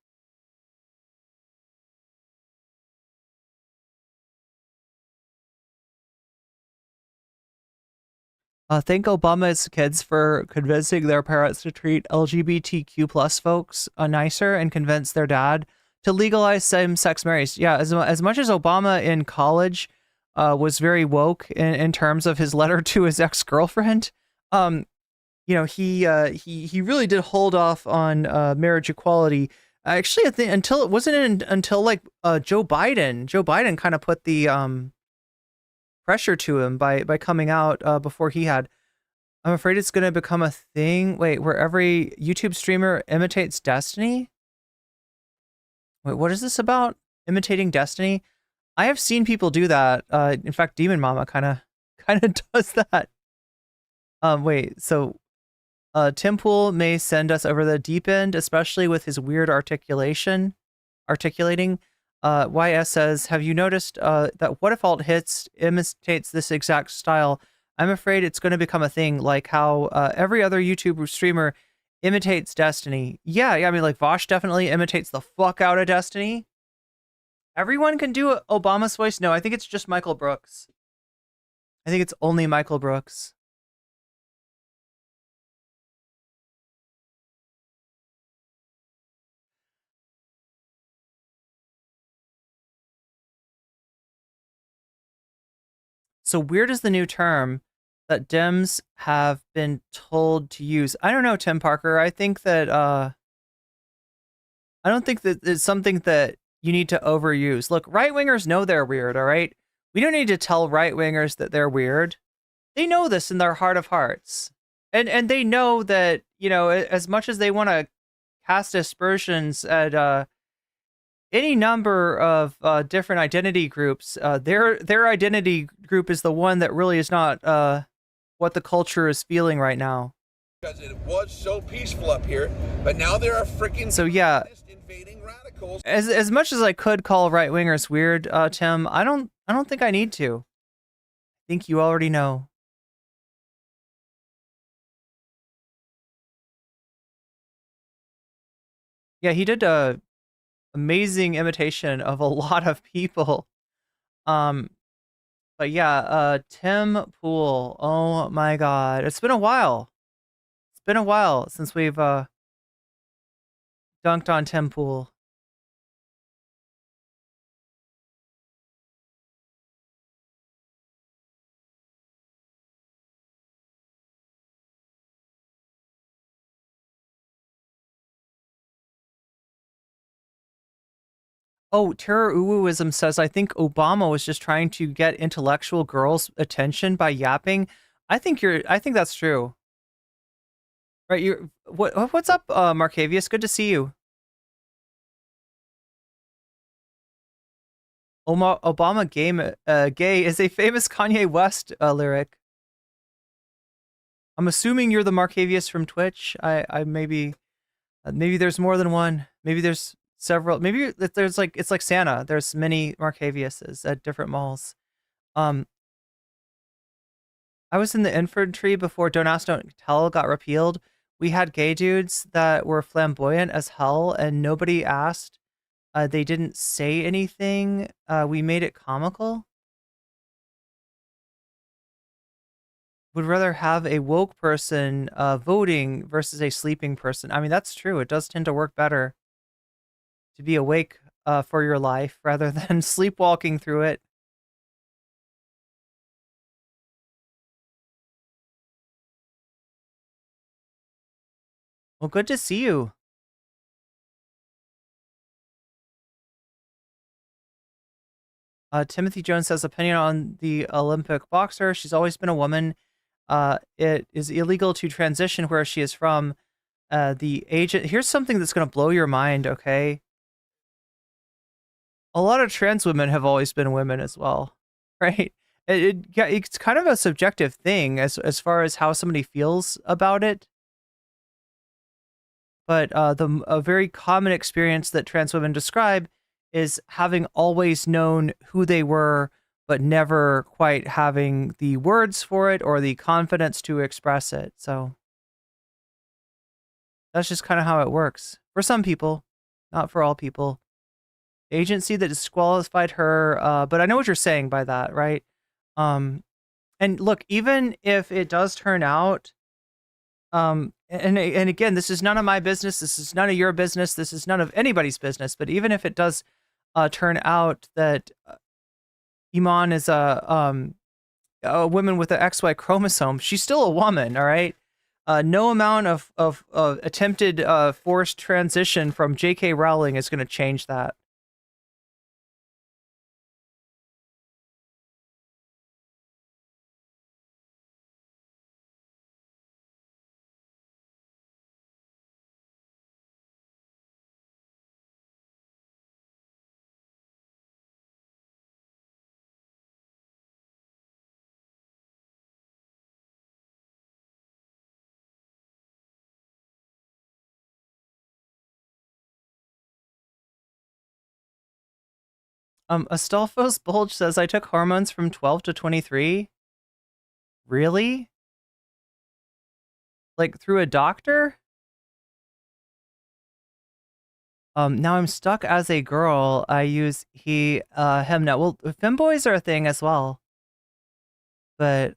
Thank Obama's kids for convincing their parents to treat LGBTQ plus folks nicer and convince their dad to legalize same-sex marriage. Yeah, as much as Obama in college was very woke in terms of his letter to his ex-girlfriend, you know, he really did hold off on marriage equality. Actually, I think until Joe Biden kind of put the pressure to him by coming out before he had. I'm afraid it's going to become a thing. Wait, where every YouTube streamer imitates Destiny? Wait, what is this about? Imitating Destiny? I have seen people do that. In fact, Demon Mama kind of does that. Wait, so Tim Pool may send us over the deep end, especially with his weird articulating. YS says, have you noticed that what if alt hits imitates this exact style? I'm afraid it's going to become a thing, like how every other YouTube streamer imitates Destiny. Yeah, I mean, like Vosh definitely imitates the fuck out of Destiny. Everyone can do Obama's voice. No, I think it's just Michael Brooks. I think it's only Michael Brooks. So weird is the new term that Dems have been told to use. I don't know, Tim Parker. I think that I don't think that it's something that you need to overuse. Look, right-wingers know they're weird, all right? We don't need to tell right-wingers that they're weird. They know this in their heart of hearts. And they know that, you know, as much as they want to cast aspersions at any number of different identity groups, their identity group is the one that really is not what the culture is feeling right now. Because it was so peaceful up here, but now there are freaking So yeah, invading radicals. as much as I could call right wingers weird, Tim, I don't think I need to. I think you already know. Yeah, he did a amazing imitation of a lot of people. But yeah, Tim Pool. Oh my God, it's been a while. It's been a while since we've dunked on Tim Pool. Oh, Terror Uwuism says, I think Obama was just trying to get intellectual girls' attention by yapping. I think that's true. Right, what's up, Marcavius? Good to see you. Obama gay is a famous Kanye West lyric. I'm assuming you're the Marcavius from Twitch. I maybe there's more than one. Maybe there's several. Maybe there's like, it's like Santa. There's many Marcaviuses at different malls. I was in the infantry before Don't Ask, Don't Tell got repealed. We had gay dudes that were flamboyant as hell, and nobody asked. They didn't say anything. We made it comical. Would rather have a woke person voting versus a sleeping person. I mean, that's true. It does tend to work better to be awake for your life rather than sleepwalking through it. Well, good to see you. Timothy Jones says, opinion on the Olympic boxer. She's always been a woman. It is illegal to transition where she is from. The agent. Here's something that's going to blow your mind, okay? A lot of trans women have always been women as well, right? It's kind of a subjective thing as far as how somebody feels about it. But a very common experience that trans women describe is having always known who they were, but never quite having the words for it or the confidence to express it. So that's just kind of how it works for some people, not for all people. The agency that disqualified her, but I know what you're saying by that, right? And look, even if it does turn out, and again, this is none of my business. This is none of your business. This is none of anybody's business. But even if it does turn out that Iman is a woman with an XY chromosome, she's still a woman, all right? No amount of attempted forced transition from J.K. Rowling is going to change that. Astolfo's Bulge says, I took hormones from 12 to 23. Really? Like through a doctor? Now I'm stuck as a girl. I use he, him now. Well, femboys are a thing as well. But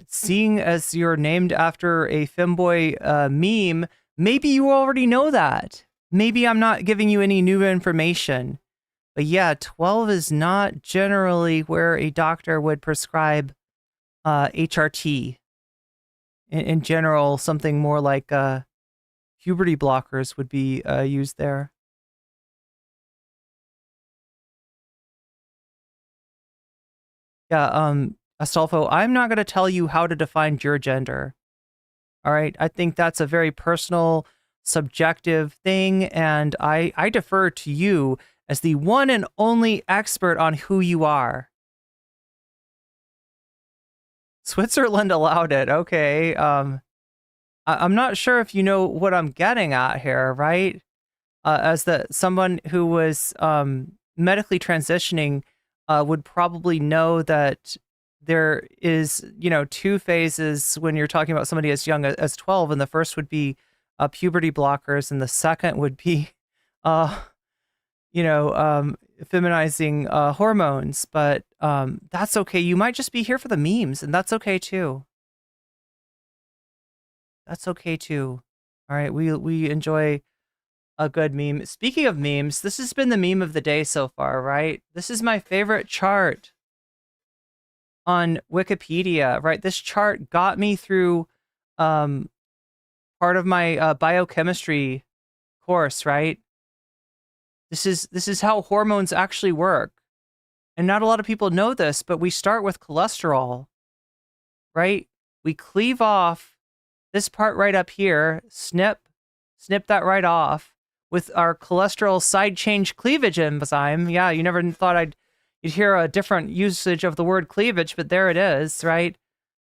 seeing as you're named after a femboy meme, maybe you already know that. Maybe I'm not giving you any new information. But yeah, 12 is not generally where a doctor would prescribe HRT. In general, something more like puberty blockers would be used there. Yeah, Astolfo, I'm not going to tell you how to define your gender. All right, I think that's a very personal, subjective thing, and I defer to you as the one and only expert on who you are. Switzerland allowed it. Okay. I'm not sure if you know what I'm getting at here, right? As someone who was medically transitioning would probably know that there is, two phases when you're talking about somebody as young as 12, and the first would be puberty blockers, and the second would be, feminizing hormones. But that's okay. You might just be here for the memes, and that's okay too. That's okay too. All right, we enjoy a good meme. Speaking of memes, this has been the meme of the day so far, right? This is my favorite chart on Wikipedia, right? This chart got me through part of my biochemistry course, right? This is how hormones actually work. And not a lot of people know this, but we start with cholesterol, right? We cleave off this part right up here, snip that right off with our cholesterol side change cleavage enzyme. Yeah, you never thought you'd hear a different usage of the word cleavage, but there it is, right?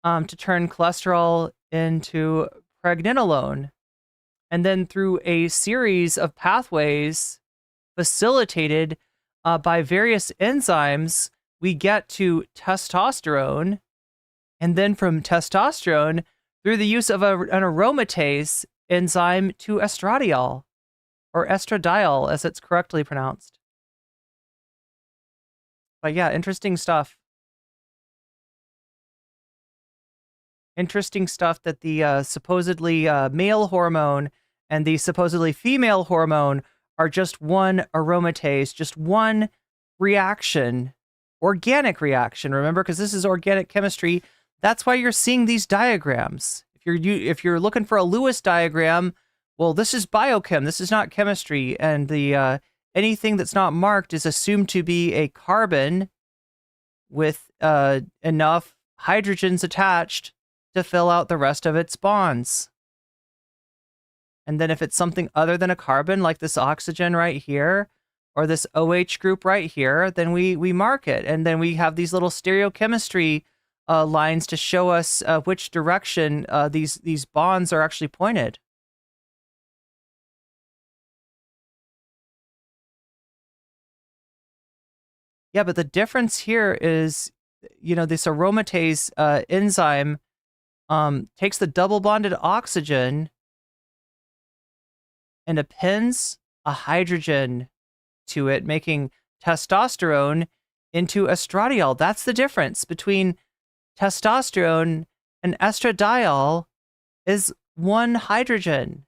To turn cholesterol into pregnenolone. And then through a series of pathways facilitated by various enzymes, we get to testosterone. And then from testosterone, through the use of an aromatase enzyme, to estradiol, or estradiol, as it's correctly pronounced. But yeah, interesting stuff. Interesting stuff that the supposedly male hormone and the supposedly female hormone are just one aromatase, just one reaction, organic reaction. Remember, because this is organic chemistry. That's why you're seeing these diagrams. If you're looking for a Lewis diagram, well, this is biochem. This is not chemistry, and the anything that's not marked is assumed to be a carbon with enough hydrogens attached to fill out the rest of its bonds. And then if it's something other than a carbon, like this oxygen right here, or this OH group right here, then we mark it. And then we have these little stereochemistry lines to show us which direction these bonds are actually pointed. Yeah, but the difference here is, this aromatase enzyme takes the double bonded oxygen and appends a hydrogen to it, making testosterone into estradiol. That's the difference between testosterone and estradiol, is one hydrogen.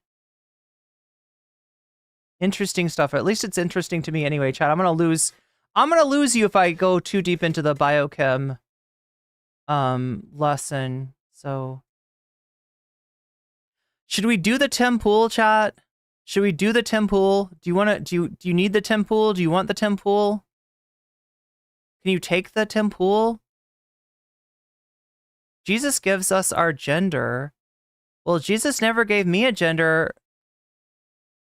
Interesting stuff. Or at least it's interesting to me anyway, Chad. I'm gonna lose you if I go too deep into the biochem lesson. So should we do the Tim Pool, chat? Should we do the Tim Pool? Do you need the Tim Pool? Do you want the Tim Pool? Can you take the Tim Pool? Jesus gives us our gender. Well, Jesus never gave me a gender.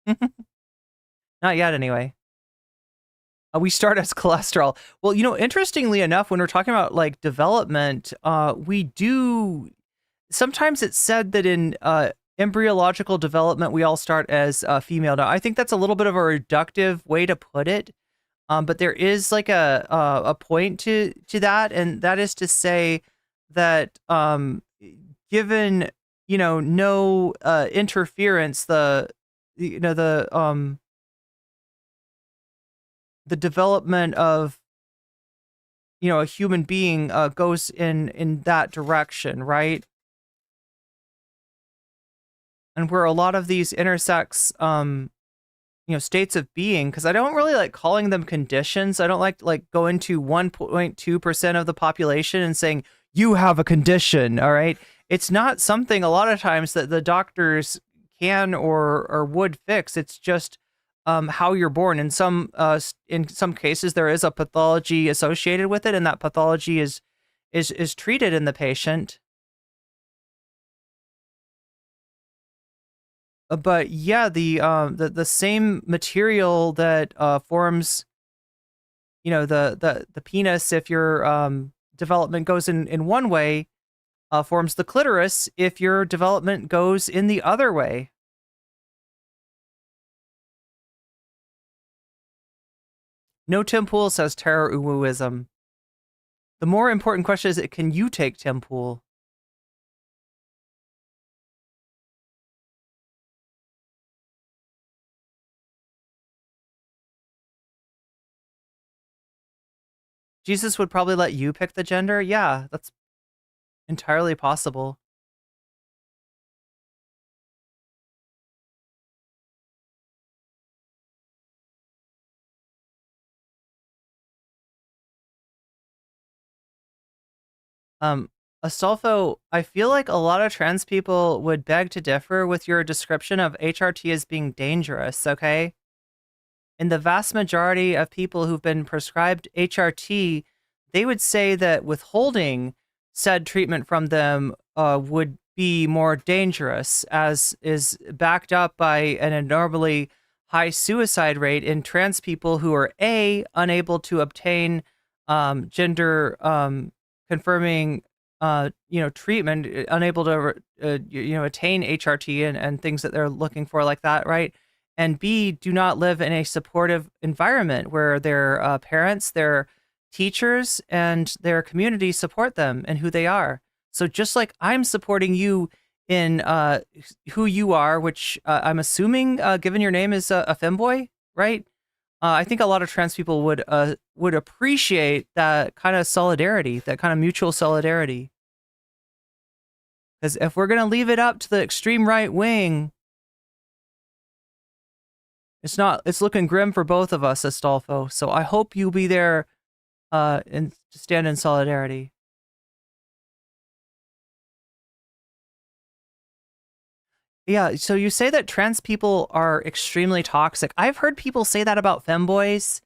Not yet, anyway. We start as cholesterol. Well, interestingly enough, when we're talking about like development, we do. Sometimes it's said that in embryological development, we all start as female. Now, I think that's a little bit of a reductive way to put it, but there is like a point to that, and that is to say that given no interference, the the development of, you know, a human being goes in that direction, right? And where a lot of these intersex, you know, states of being, because I don't really like calling them conditions. I don't like going to 1.2% of the population and saying you have a condition. All right, it's not something a lot of times that the doctors can or would fix. It's just how you're born. In some cases, there is a pathology associated with it, and that pathology is treated in the patient. But yeah, the same material that forms, you know, the penis, if your development goes in one way, forms the clitoris if your development goes in the other way. No Tim Pool says terror uwuism. The more important question is, can you take Tim Pool? Jesus would probably let you pick the gender? Yeah, that's entirely possible. Astolfo, I feel like a lot of trans people would beg to differ with your description of HRT as being dangerous, okay? In the vast majority of people who've been prescribed HRT, they would say that withholding said treatment from them would be more dangerous, as is backed up by an abnormally high suicide rate in trans people who are unable to obtain gender confirming treatment, unable to attain HRT and things that they're looking for like that, right? And B, do not live in a supportive environment where their parents, their teachers, and their community support them and who they are. So just like I'm supporting you in who you are, which I'm assuming, given your name is a femboy, right? I think a lot of trans people would appreciate that kind of solidarity, that kind of mutual solidarity. Because if we're going to leave it up to the extreme right wing, it's looking grim for both of us, Astolfo. So I hope you'll be there and to stand in solidarity. Yeah, so you say that trans people are extremely toxic. I've heard people say that about femboys,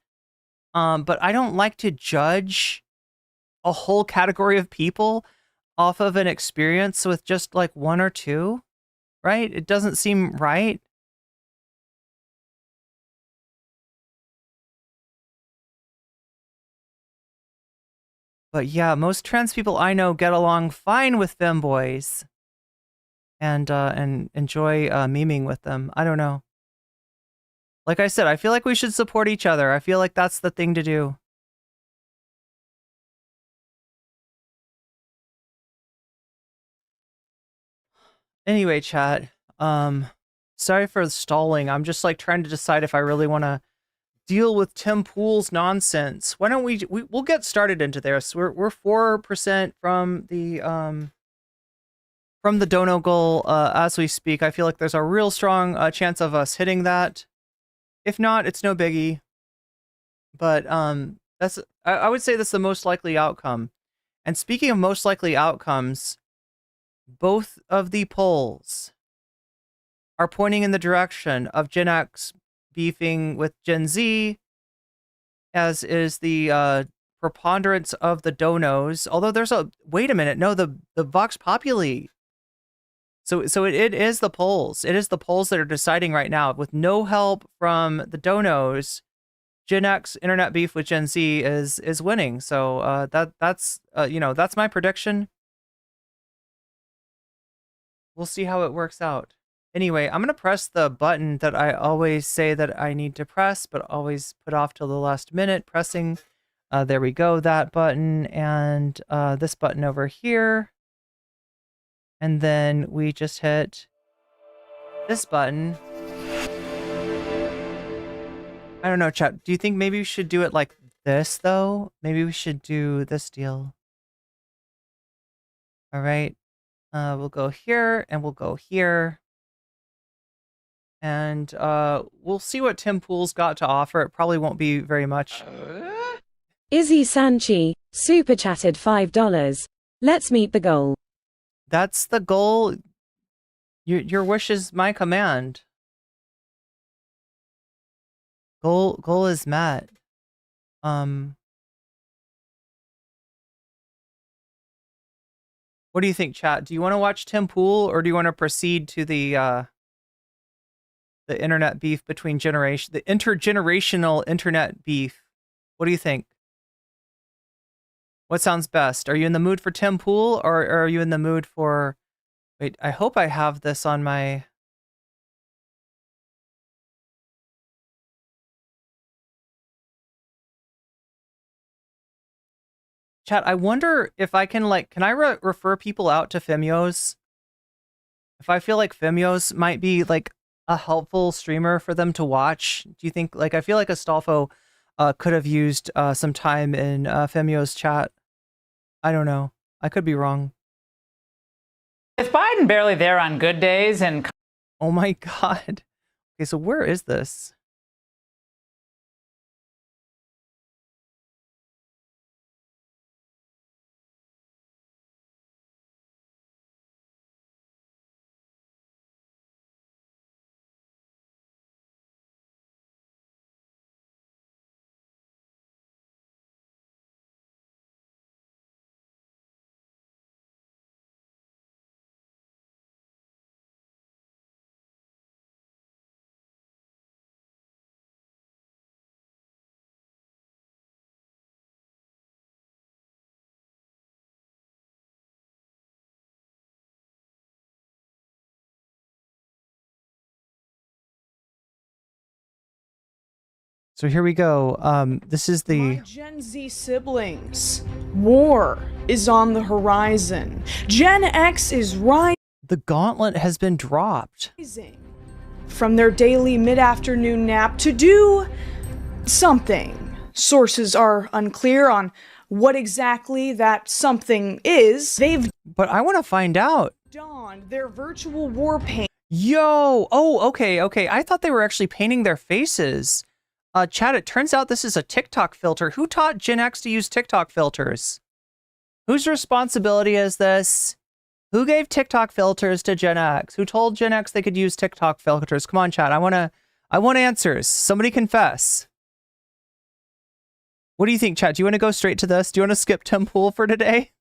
but I don't like to judge a whole category of people off of an experience with just like one or two, right? It doesn't seem right. But yeah, most trans people I know get along fine with femboys and enjoy memeing with them. I don't know. Like I said, I feel like we should support each other. I feel like that's the thing to do. Anyway, chat. Sorry for stalling. I'm just like trying to decide if I really want to deal with Tim Pool's nonsense. Why don't we'll get started into this. We're 4% from the dono goal as we speak. I feel like there's a real strong chance of us hitting that. If not, it's no biggie. But I would say that's the most likely outcome. And speaking of most likely outcomes, both of the polls are pointing in the direction of Gen X beefing with Gen Z, as is the preponderance of the donos. Although there's wait a minute, no, the Vox Populi. So it is the polls. It is the polls that are deciding right now. With no help from the donos, Gen X internet beef with Gen Z is winning. So that's my prediction. We'll see how it works out. Anyway, I'm going to press the button that I always say that I need to press, but always put off till the last minute. Pressing, there we go, that button, and this button over here. And then we just hit this button. I don't know, chat. Do you think maybe we should do it like this, though? Maybe we should do this deal. All right. We'll go here, and we'll go here. And we'll see what Tim Pool's got to offer. It probably won't be very much. Izzy Sanchi, super chatted $5. Let's meet the goal. That's the goal. Your wish is my command. Goal is met. What do you think, chat? Do you want to watch Tim Pool, or do you want to proceed to the internet beef between the intergenerational internet beef? What do you think? What sounds best? Are you in the mood for Tim Pool, or are you in the mood for... Wait, I hope I have this on my... Chat, I wonder if I can, like, can I refer people out to Femios? If I feel like Femios might be, like, a helpful streamer for them to watch. Do you think, like, I feel like Astolfo could have used some time in Femios chat. I don't know. I could be wrong. With Biden barely there on good days and... Oh my God. Okay, so where is this? So here we go. This is the... Gen Z siblings. War is on the horizon. Gen X is rising. The gauntlet has been dropped. From their daily mid-afternoon nap to do something. Sources are unclear on what exactly that something is. But I want to find out. Donned their virtual war paint. Yo! Oh, okay. I thought they were actually painting their faces. Chat, it turns out this is a TikTok filter. Who taught Gen X to use TikTok filters? Whose responsibility is this? Who gave TikTok filters to Gen X? Who told Gen X they could use TikTok filters? Come on, chat. I want answers. Somebody confess. What do you think, chat? Do you want to go straight to this? Do you want to skip Tim Pool for today?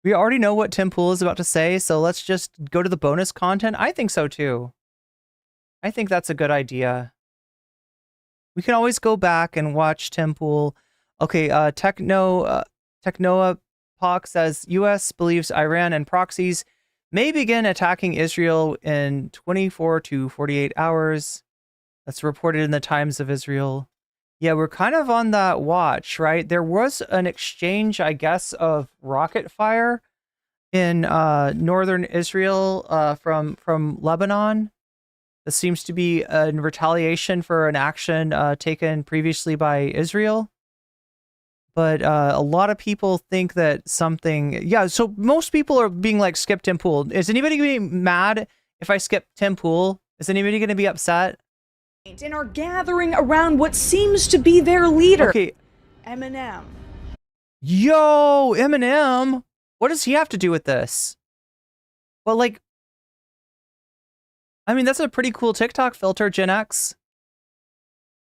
We already know what Tim Pool is about to say, so let's just go to the bonus content. I think so too. I think that's a good idea. We can always go back and watch Tim Pool. Okay, Technoa Pock says, U.S. believes Iran and proxies may begin attacking Israel in 24 to 48 hours. That's reported in the Times of Israel. Yeah, we're kind of on that watch, right? There was an exchange, I guess, of rocket fire in northern Israel from Lebanon. This seems to be in retaliation for an action taken previously by Israel. But a lot of people think that something... Yeah, so most people are being like, skip Tim Pool. Is anybody going to be mad if I skip Tim Pool? Is anybody going to be upset? And are gathering around what seems to be their leader. Okay. Eminem. Yo, Eminem. What does he have to do with this? Well, like... I mean, that's a pretty cool TikTok filter, Gen X.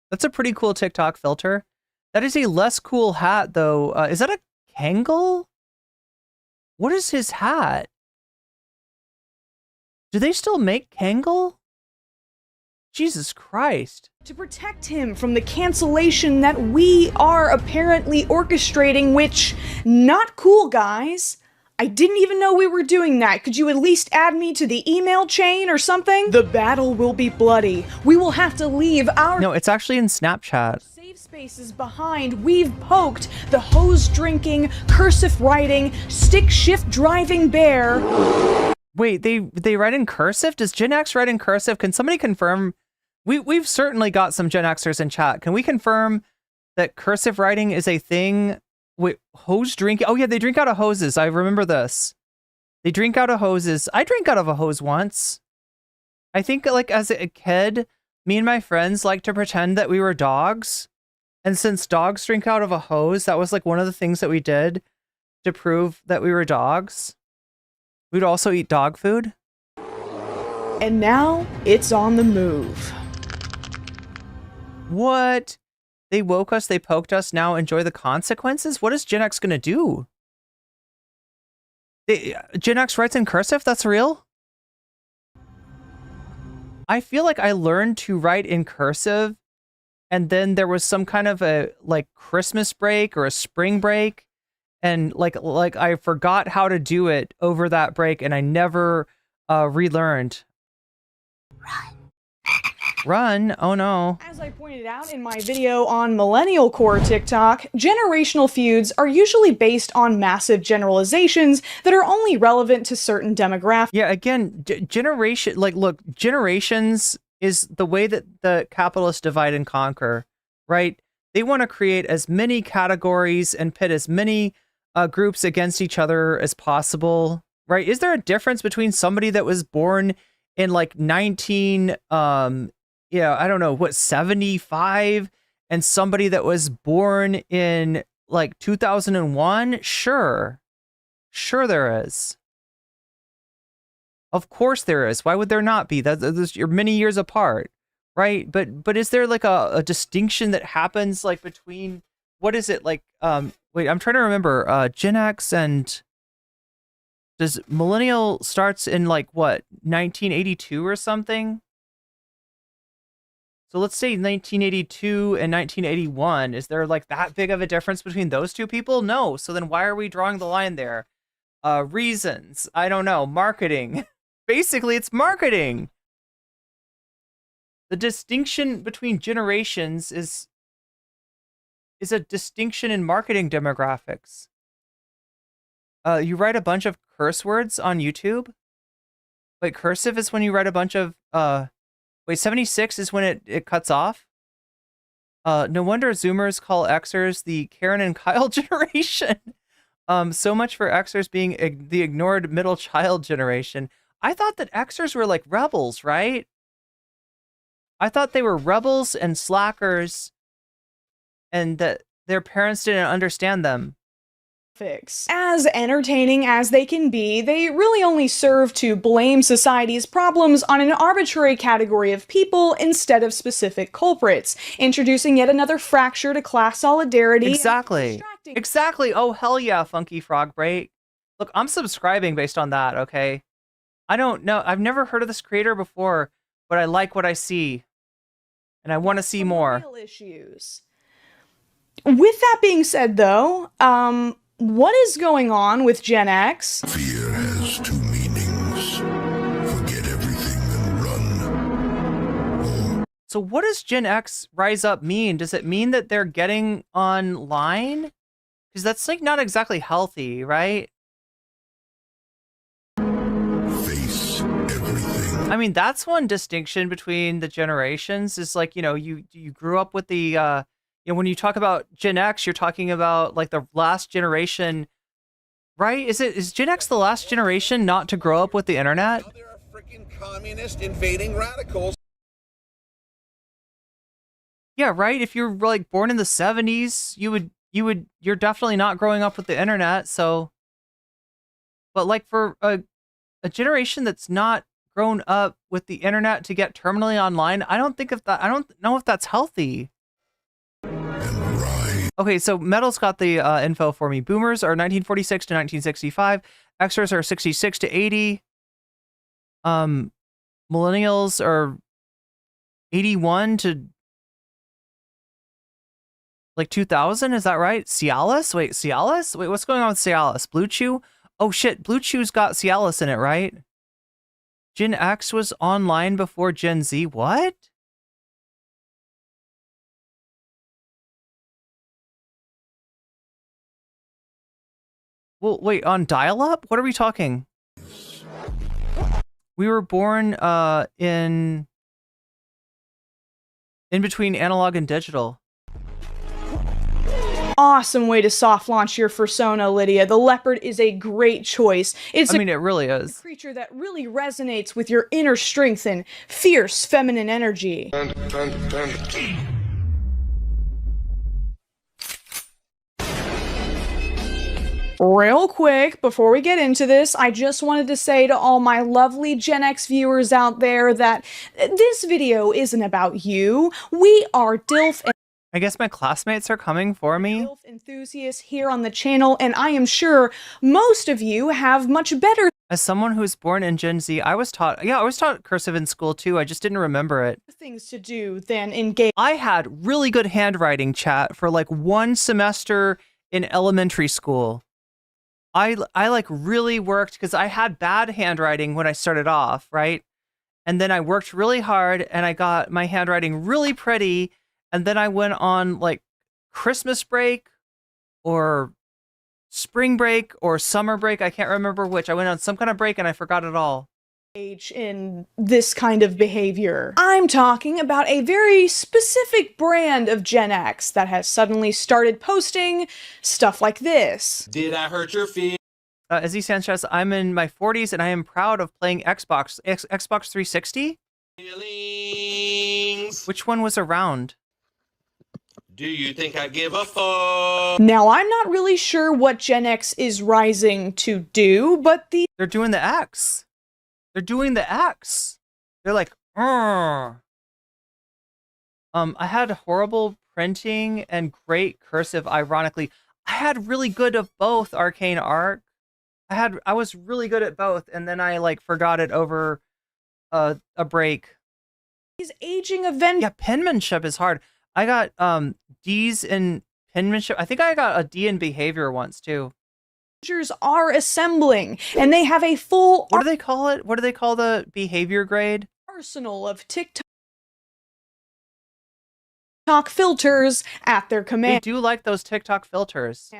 That's a pretty cool TikTok filter. That is a less cool hat, though. Is that a Kangol? What is his hat? Do they still make Kangol? Jesus Christ. To protect him from the cancellation that we are apparently orchestrating, which, not cool, guys. I didn't even know we were doing that. Could you at least add me to the email chain or something? The battle will be bloody. We will have to leave our... No, it's actually in Snapchat. Safe spaces behind. We've poked the hose-drinking, cursive-writing, stick-shift-driving bear. Wait, they write in cursive? Does Gen X write in cursive? Can somebody confirm We've certainly got some Gen Xers in chat. Can we confirm that cursive writing is a thing? Wait, hose drink? Oh yeah, they drink out of hoses. I remember this. They drink out of hoses. I drank out of a hose once. I think like as a kid, me and my friends liked to pretend that we were dogs. And since dogs drink out of a hose, that was like one of the things that we did to prove that we were dogs. We'd also eat dog food. And now it's on the move. What? They woke us, they poked us, now enjoy the consequences? What is Gen X gonna do? Gen X writes in cursive? That's real? I feel like I learned to write in cursive, and then there was some kind of a like Christmas break or a spring break, and like I forgot how to do it over that break, and I never relearned. Run? Oh no. As I pointed out in my video on Millennial Core TikTok, generational feuds are usually based on massive generalizations that are only relevant to certain demographics. Yeah, again, generation, like, look, generations is the way that the capitalists divide and conquer, right? They want to create as many categories and pit as many groups against each other as possible, right? Is there a difference between somebody that was born in like 75 and somebody that was born in like 2001? Sure there is. Of course there is. Why would there not be? You're many years apart, right? But is there like a distinction that happens like between, what is it like? Wait, I'm trying to remember. Gen X and does millennial starts in like what, 1982 or something? So let's say 1982 and 1981. Is there like that big of a difference between those two people? No. So then why are we drawing the line there? Reasons. I don't know. Marketing. Basically, it's marketing. The distinction between generations is a distinction in marketing demographics. You write a bunch of curse words on YouTube. Wait, cursive is when you write a bunch of wait, 76 is when it cuts off. No wonder Zoomers call Xers the Karen and Kyle generation. So much for Xers being the ignored middle child generation. I thought that Xers were like rebels, right? I thought they were rebels and slackers, and that their parents didn't understand them. As entertaining as they can be, they really only serve to blame society's problems on an arbitrary category of people instead of specific culprits, introducing yet another fracture to class solidarity. Exactly. Exactly. Oh, hell yeah, Funky Frog Break. Look, I'm subscribing based on that, okay? I don't know. I've never heard of this creator before, but I like what I see. And I want to see more. Issues. With that being said, though, what is going on with Gen X? Fear has two meanings. Forget everything and run. So what does Gen X rise up mean? Does it mean that they're getting online? Because that's like not exactly healthy, right? Face everything. I mean, that's one distinction between the generations is like, you know, you grew up with the you know, when you talk about Gen X, you're talking about like the last generation, right? Is Gen X the last generation not to grow up with the internet? Now there are freaking communist invading radicals. Yeah, right. If you're like born in the 70s, you're definitely not growing up with the internet. So, but like for a generation that's not grown up with the internet to get terminally online, I don't know if that's healthy. Okay, so Metal's got the info for me. Boomers are 1946 to 1965. Xers are 66 to 80. Millennials are 81 to like 2000. Is that right? Cialis? Wait, Cialis? Wait, what's going on with Cialis? Blue Chew? Oh shit, Blue Chew's got Cialis in it, right? Gen X was online before Gen Z. What? Well, wait, on dial-up? What are we talking? We were born in In between analog and digital. Awesome way to soft launch your fursona, Lydia. The leopard is a great choice. It's I mean, it really is. a creature that really resonates with your inner strength and fierce feminine energy. Real quick, before we get into this, I just wanted to say to all my lovely Gen X viewers out there that this video isn't about you. We are DILF and I guess my classmates are coming for me. DILF enthusiasts here on the channel, and I am sure most of you have much better As someone who was born in Gen Z, I was taught cursive in school too. I just didn't remember it. things to do than engage. I had really good handwriting, chat, for like 1 semester in elementary school. I like really worked because I had bad handwriting when I started off, right? And then I worked really hard and I got my handwriting really pretty. And then I went on like Christmas break or spring break or summer break. I can't remember which. I went on some kind of break and I forgot it all. In this kind of behavior. I'm talking about a very specific brand of Gen X that has suddenly started posting stuff like this. Did I hurt your feelings? Izzy Sanchez, I'm in my 40s and I am proud of playing Xbox 360. Which one was around? Do you think I give a fuck? Now, I'm not really sure what Gen X is rising to do, but they're doing the X. They're doing the X. They're like, I had horrible printing and great cursive, ironically. I had really good of both, Arcane Arc. I was really good at both, and then I like forgot it over a break. These aging event. Yeah, penmanship is hard. I got D's in penmanship. I think I got a D in behavior once too. Are assembling, and they have a full. What do they call it? What do they call the behavior grade? Arsenal of TikTok filters at their command. They do like those TikTok filters.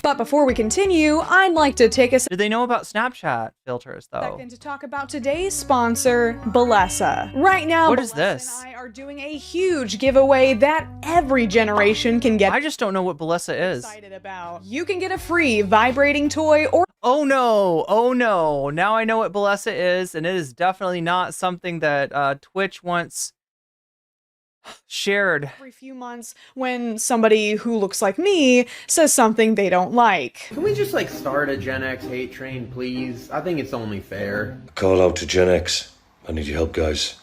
But before we continue, I'd like to take a Do they know about Snapchat filters though? second to talk about today's sponsor, Bellessa. Right now, What is Bellessa this? and I are doing a huge giveaway that every generation can get. I just don't know what Bellessa is. Excited about. You can get a free vibrating toy or. Oh no! Oh no! Now I know what Bellessa is, and it is definitely not something that Twitch wants shared. Every few months when somebody who looks like me says something they don't like. Can we just like start a Gen X hate train, please? I think it's only fair. Call out to Gen X. I need your help, guys.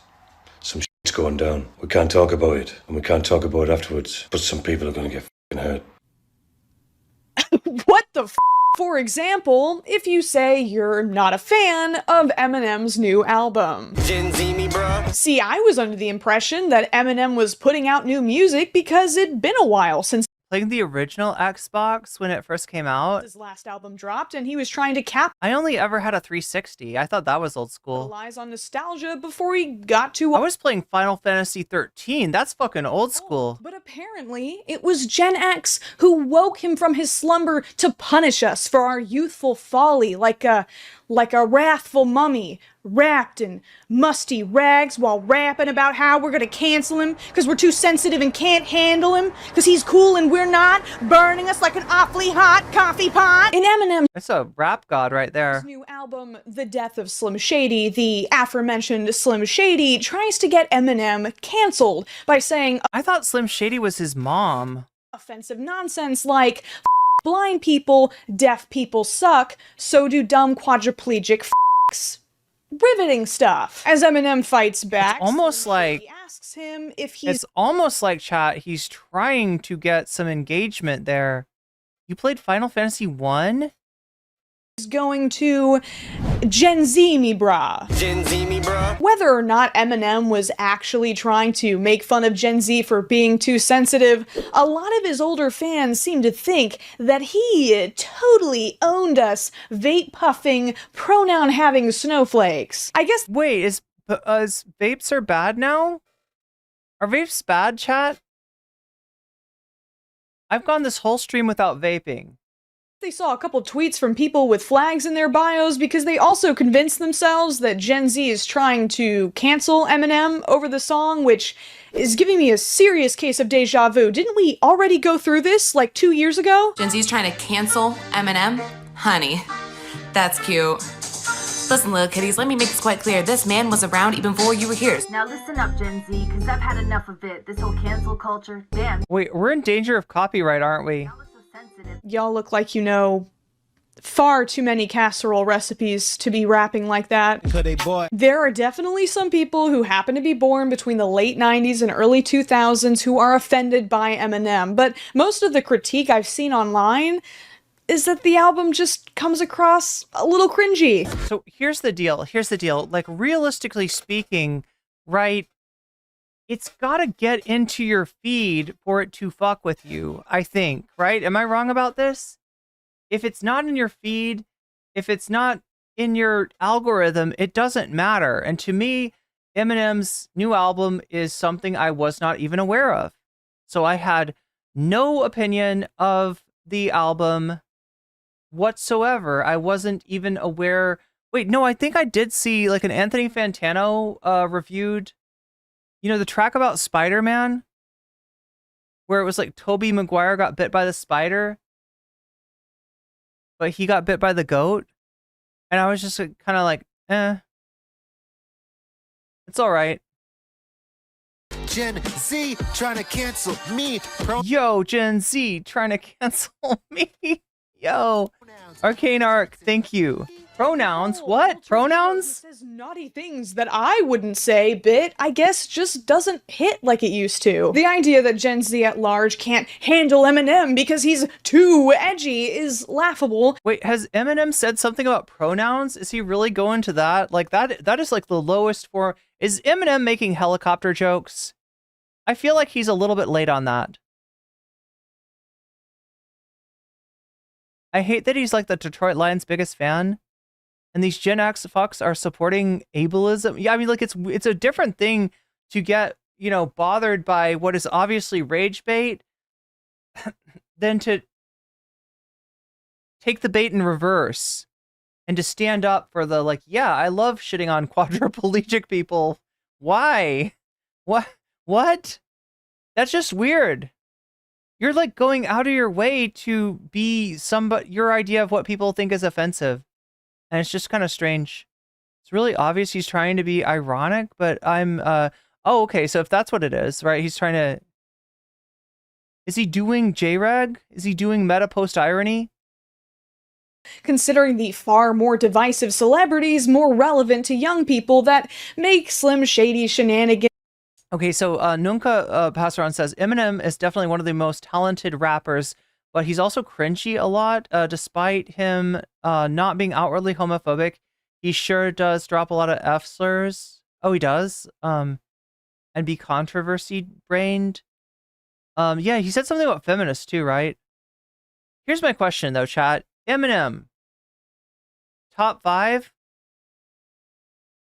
Some shit's going down. We can't talk about it, and we can't talk about it afterwards, but some people are gonna get f***ing hurt. What the f? For example, if you say you're not a fan of Eminem's new album. Gen Z me, bruh. See, I was under the impression that Eminem was putting out new music because it'd been a while since Playing the original Xbox when it first came out. his last album dropped, and he was trying to capitalize I only ever had a 360. I thought that was old school. on nostalgia before he got to. I was playing Final Fantasy 13. That's fucking old school. But apparently, it was Gen X who woke him from his slumber to punish us for our youthful folly, like a wrathful mummy wrapped in musty rags while rapping about how we're gonna cancel him because we're too sensitive and can't handle him because he's cool and we're not, burning us like an awfully hot coffee pot. In Eminem's It's a rap god right there. new album, The Death of Slim Shady, the aforementioned Slim Shady tries to get Eminem canceled by saying I thought Slim Shady was his mom. offensive nonsense like blind people, deaf people suck, so do dumb quadriplegic f***s. Riveting stuff. As Eminem fights back, Almost like he asks him if he's it's almost like chat. He's trying to get some engagement there. You played Final Fantasy 1? going to Gen Z me brah. Gen Z me, bruh. Whether or not Eminem was actually trying to make fun of Gen Z for being too sensitive, a lot of his older fans seem to think that he totally owned us vape-puffing, pronoun-having snowflakes. I guess- Wait, is vapes are bad now? Are vapes bad, chat? I've gone this whole stream without vaping. They saw a couple tweets from people with flags in their bios because they also convinced themselves that Gen Z is trying to cancel Eminem over the song, which is giving me a serious case of deja vu. Didn't we already go through this like 2 years ago? Gen Z's trying to cancel Eminem? Honey, that's cute. Listen, little kitties, let me make this quite clear. This man was around even before you were here. Now listen up, Gen Z, because I've had enough of it. This whole cancel culture. Damn. Wait, we're in danger of copyright, aren't we? Y'all look like you know far too many casserole recipes to be rapping like that. There are definitely some people who happen to be born between the late 90s and early 2000s who are offended by Eminem, but most of the critique I've seen online is that the album just comes across a little cringy. So here's the deal. Like, realistically speaking, right, it's got to get into your feed for it to fuck with you, I think, right? Am I wrong about this? If it's not in your feed, if it's not in your algorithm, it doesn't matter. And to me, Eminem's new album is something I was not even aware of. So I had no opinion of the album whatsoever. I wasn't even aware. Wait, no, I think I did see like an Anthony Fantano reviewed, you know, the track about Spider-Man, where it was like Tobey Maguire got bit by the spider, but he got bit by the goat. And I was just kind of like, it's all right. Gen Z trying to cancel me. Yo, Gen Z trying to cancel me. Yo, Arcane Arc, thank you. Pronouns? What? Pronouns? It says naughty things that I wouldn't say, but I guess just doesn't hit like it used to. The idea that Gen Z at large can't handle Eminem because he's too edgy is laughable. Wait, has Eminem said something about pronouns? Is he really going to that? Like, that is like the lowest form. Is Eminem making helicopter jokes? I feel like he's a little bit late on that. I hate that he's like the Detroit Lions' biggest fan. And these Gen X fucks are supporting ableism. Yeah, I mean, like, it's a different thing to get, you know, bothered by what is obviously rage bait than to take the bait in reverse and to stand up for the, like, yeah, I love shitting on quadriplegic people. Why? What? That's just weird. You're like going out of your way to be your idea of what people think is offensive. And it's just kind of strange. It's really obvious he's trying to be ironic, but oh, okay, so if that's what it is, right? He's trying to... Is he doing J-Rag? Is he doing meta post-irony? Considering the far more divisive celebrities more relevant to young people that make Slim Shady shenanigans. Okay, so Nunca Passaron says, Eminem is definitely one of the most talented rappers, but he's also cringy a lot. Despite him not being outwardly homophobic, he sure does drop a lot of F slurs. Oh, he does? And be controversy-brained. Yeah, he said something about feminists too, right? Here's my question, though, chat. Eminem, top 5?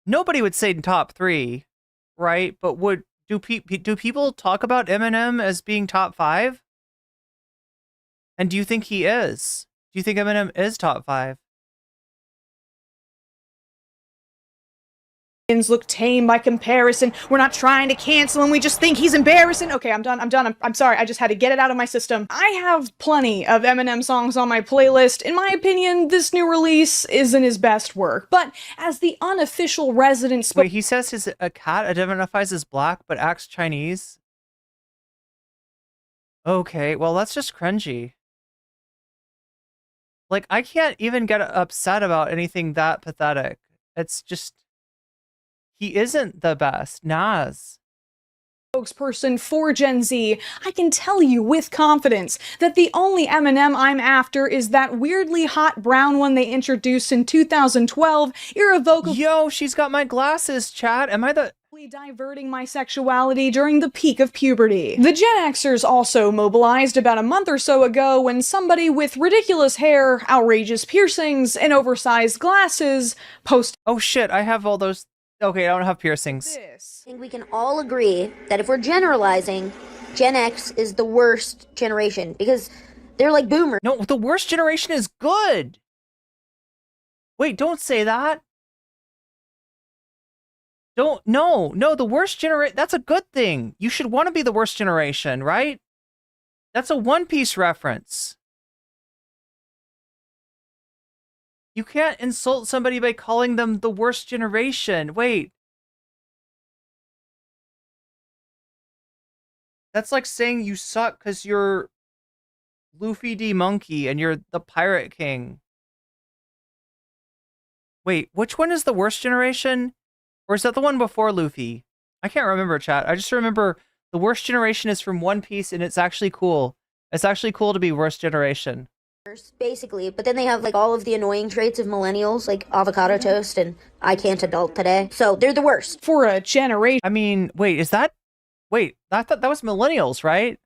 Nobody would say top 3, right? But do people talk about Eminem as being top 5? And do you think he is? Do you think Eminem is top 5? Look tame by comparison. We're not trying to cancel him, we just think he's embarrassing. Okay, I'm done. I'm sorry, I just had to get it out of my system. I have plenty of Eminem songs on my playlist. In my opinion, this new release isn't his best work, but as the unofficial resident... Wait, he says his cat identifies as black but acts Chinese? Okay, well, that's just cringy. Like, I can't even get upset about anything that pathetic. It's just... He isn't the best. Nas. Spokesperson for Gen Z, I can tell you with confidence that the only Eminem I'm after is that weirdly hot brown one they introduced in 2012, irrevocably... Yo, she's got my glasses, chat. Am I the... diverting my sexuality during the peak of puberty. The Gen Xers also mobilized about a month or so ago when somebody with ridiculous hair, outrageous piercings, and oversized glasses posted... Oh shit, I have all those... Okay, I don't have piercings. I think we can all agree that if we're generalizing, Gen X is the worst generation because They're like boomers. No, the worst generation is good. Wait, don't say that. No, the worst generation, that's a good thing. You should want to be the worst generation, right? That's a One Piece reference. You can't insult somebody by calling them the worst generation. Wait. That's like saying you suck because you're Luffy D. Monkey and you're the Pirate King. Wait, which one is the worst generation? Or is that the one before Luffy? I can't remember, chat. I just remember the worst generation is from One Piece and it's actually cool. It's actually cool to be worst generation. Basically, but then they have like all of the annoying traits of millennials, like avocado toast and I can't adult today. So they're the worst. For a generation. I mean, wait, is that... Wait, I thought that was millennials, right?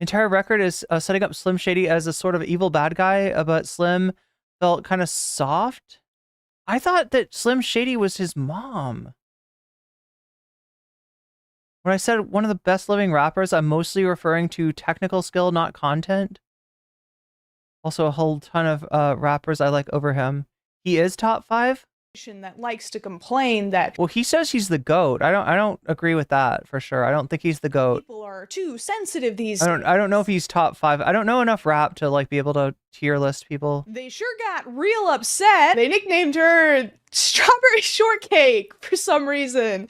Entire record is setting up Slim Shady as a sort of evil bad guy, but Slim felt kind of soft. I thought that Slim Shady was his mom. When I said one of the best living rappers, I'm mostly referring to technical skill, not content. Also, a whole ton of rappers I like over him. He is top 5. That likes to complain that Well, he says he's the GOAT. I don't agree with that for sure. I don't think he's the GOAT. people are too sensitive these I days. don't know if he's top 5. I don't know enough rap to like be able to tier list people. They sure got real upset. They nicknamed her Strawberry Shortcake for some reason.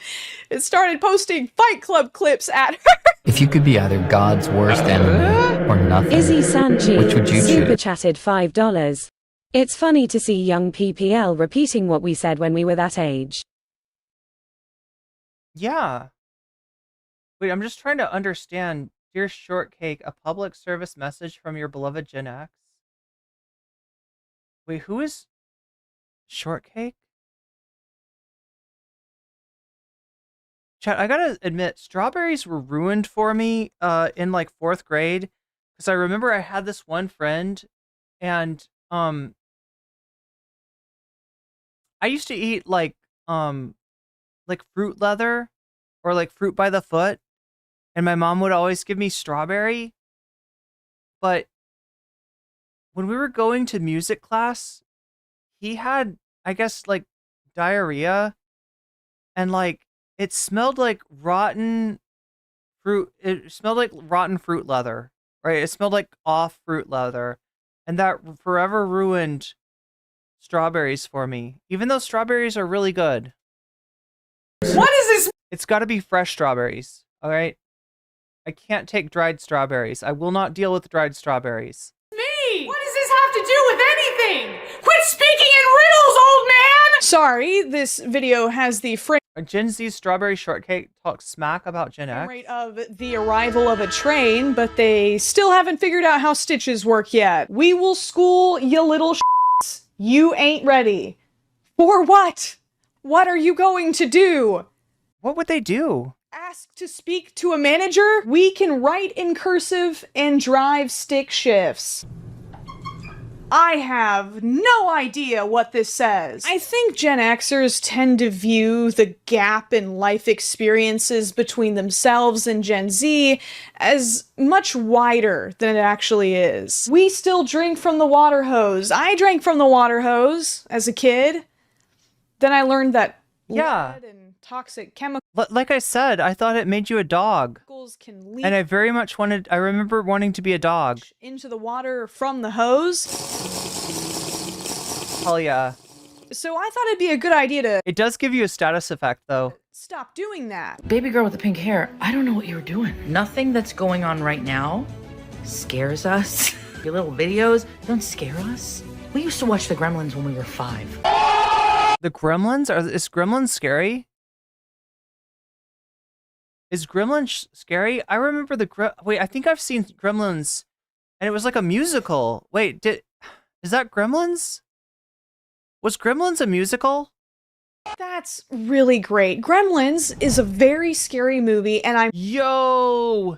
It started posting Fight Club clips at her. If you could be either God's worst enemy or nothing, Izzy Sanji which would you super choose? chatted $5. It's funny to see young PPL repeating what we said when we were that age. Yeah. Wait, I'm just trying to understand. Dear Shortcake, a public service message from your beloved Gen X. Wait, who is Shortcake? Chat, I gotta admit, strawberries were ruined for me in like 4th grade. Because I remember I had this one friend and I used to eat like fruit leather or like fruit by the foot, and my mom would always give me strawberry. But when we were going to music class, he had, I guess, like diarrhea, and like it smelled like rotten fruit. It smelled like rotten fruit leather, right? It smelled like off fruit leather, and that forever ruined strawberries for me, even though strawberries are really good. What is this? It's got to be fresh strawberries, all right? I can't take dried strawberries. I will not deal with dried strawberries. Me! What does this have to do with anything? Quit speaking in riddles, old man! Sorry, this video has the frame Gen Z strawberry shortcake talks smack about Gen X. rate of the arrival of a train, but they still haven't figured out how stitches work yet. We will school you little shits. You ain't ready. For what? What are you going to do? What would they do? Ask to speak to a manager? We can write in cursive and drive stick shifts. I have no idea what this says. I think Gen Xers tend to view the gap in life experiences between themselves and Gen Z as much wider than it actually is. We still drink from the water hose. I drank from the water hose as a kid. Then I learned that lead and toxic chemicals Like I said, I thought it made you a dog. can leak And I very much wanted, I remember wanting to be a dog. into the water from the hose. Hell yeah. So I thought it'd be a good idea to It does give you a status effect though. stop doing that. Baby girl with the pink hair, I don't know what you were doing. Nothing that's going on right now scares us. Your little videos don't scare us. We used to watch the Gremlins when we were 5. The Gremlins? Is Gremlins scary? Is Gremlins scary? I remember wait, I think I've seen Gremlins and it was like a musical. Wait, is that Gremlins? Was Gremlins a musical? That's really great. Gremlins is a very scary movie, and I'm Yo!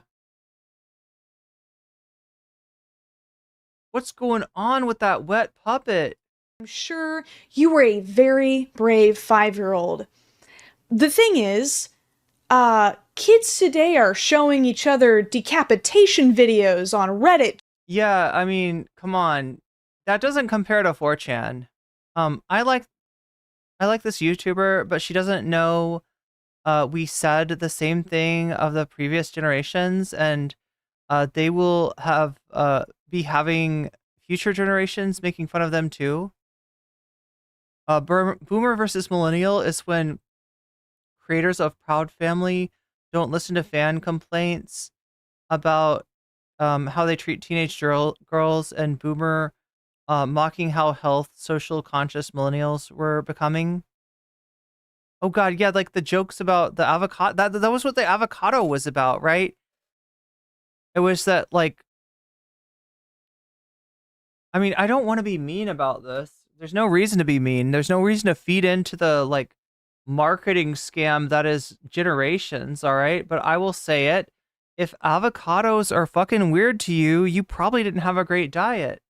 What's going on with that wet puppet? sure you were a very brave 5-year-old. The thing is, Kids today are showing each other decapitation videos on Reddit. Yeah, I mean, come on. That doesn't compare to 4chan. I like this YouTuber, but she doesn't know we said the same thing of the previous generations, and they will have be having future generations making fun of them too. Boomer versus millennial is when creators of Proud Family don't listen to fan complaints about how they treat teenage girls, and Boomer mocking how health social conscious millennials were becoming. Oh god, yeah, like the jokes about the avocado. That was what the avocado was about, right? It was that, like, I mean, I don't want to be mean about this. There's no reason to be mean. There's no reason to feed into the, like, marketing scam that is generations, all right? But I will say it. If avocados are fucking weird to you, you probably didn't have a great diet.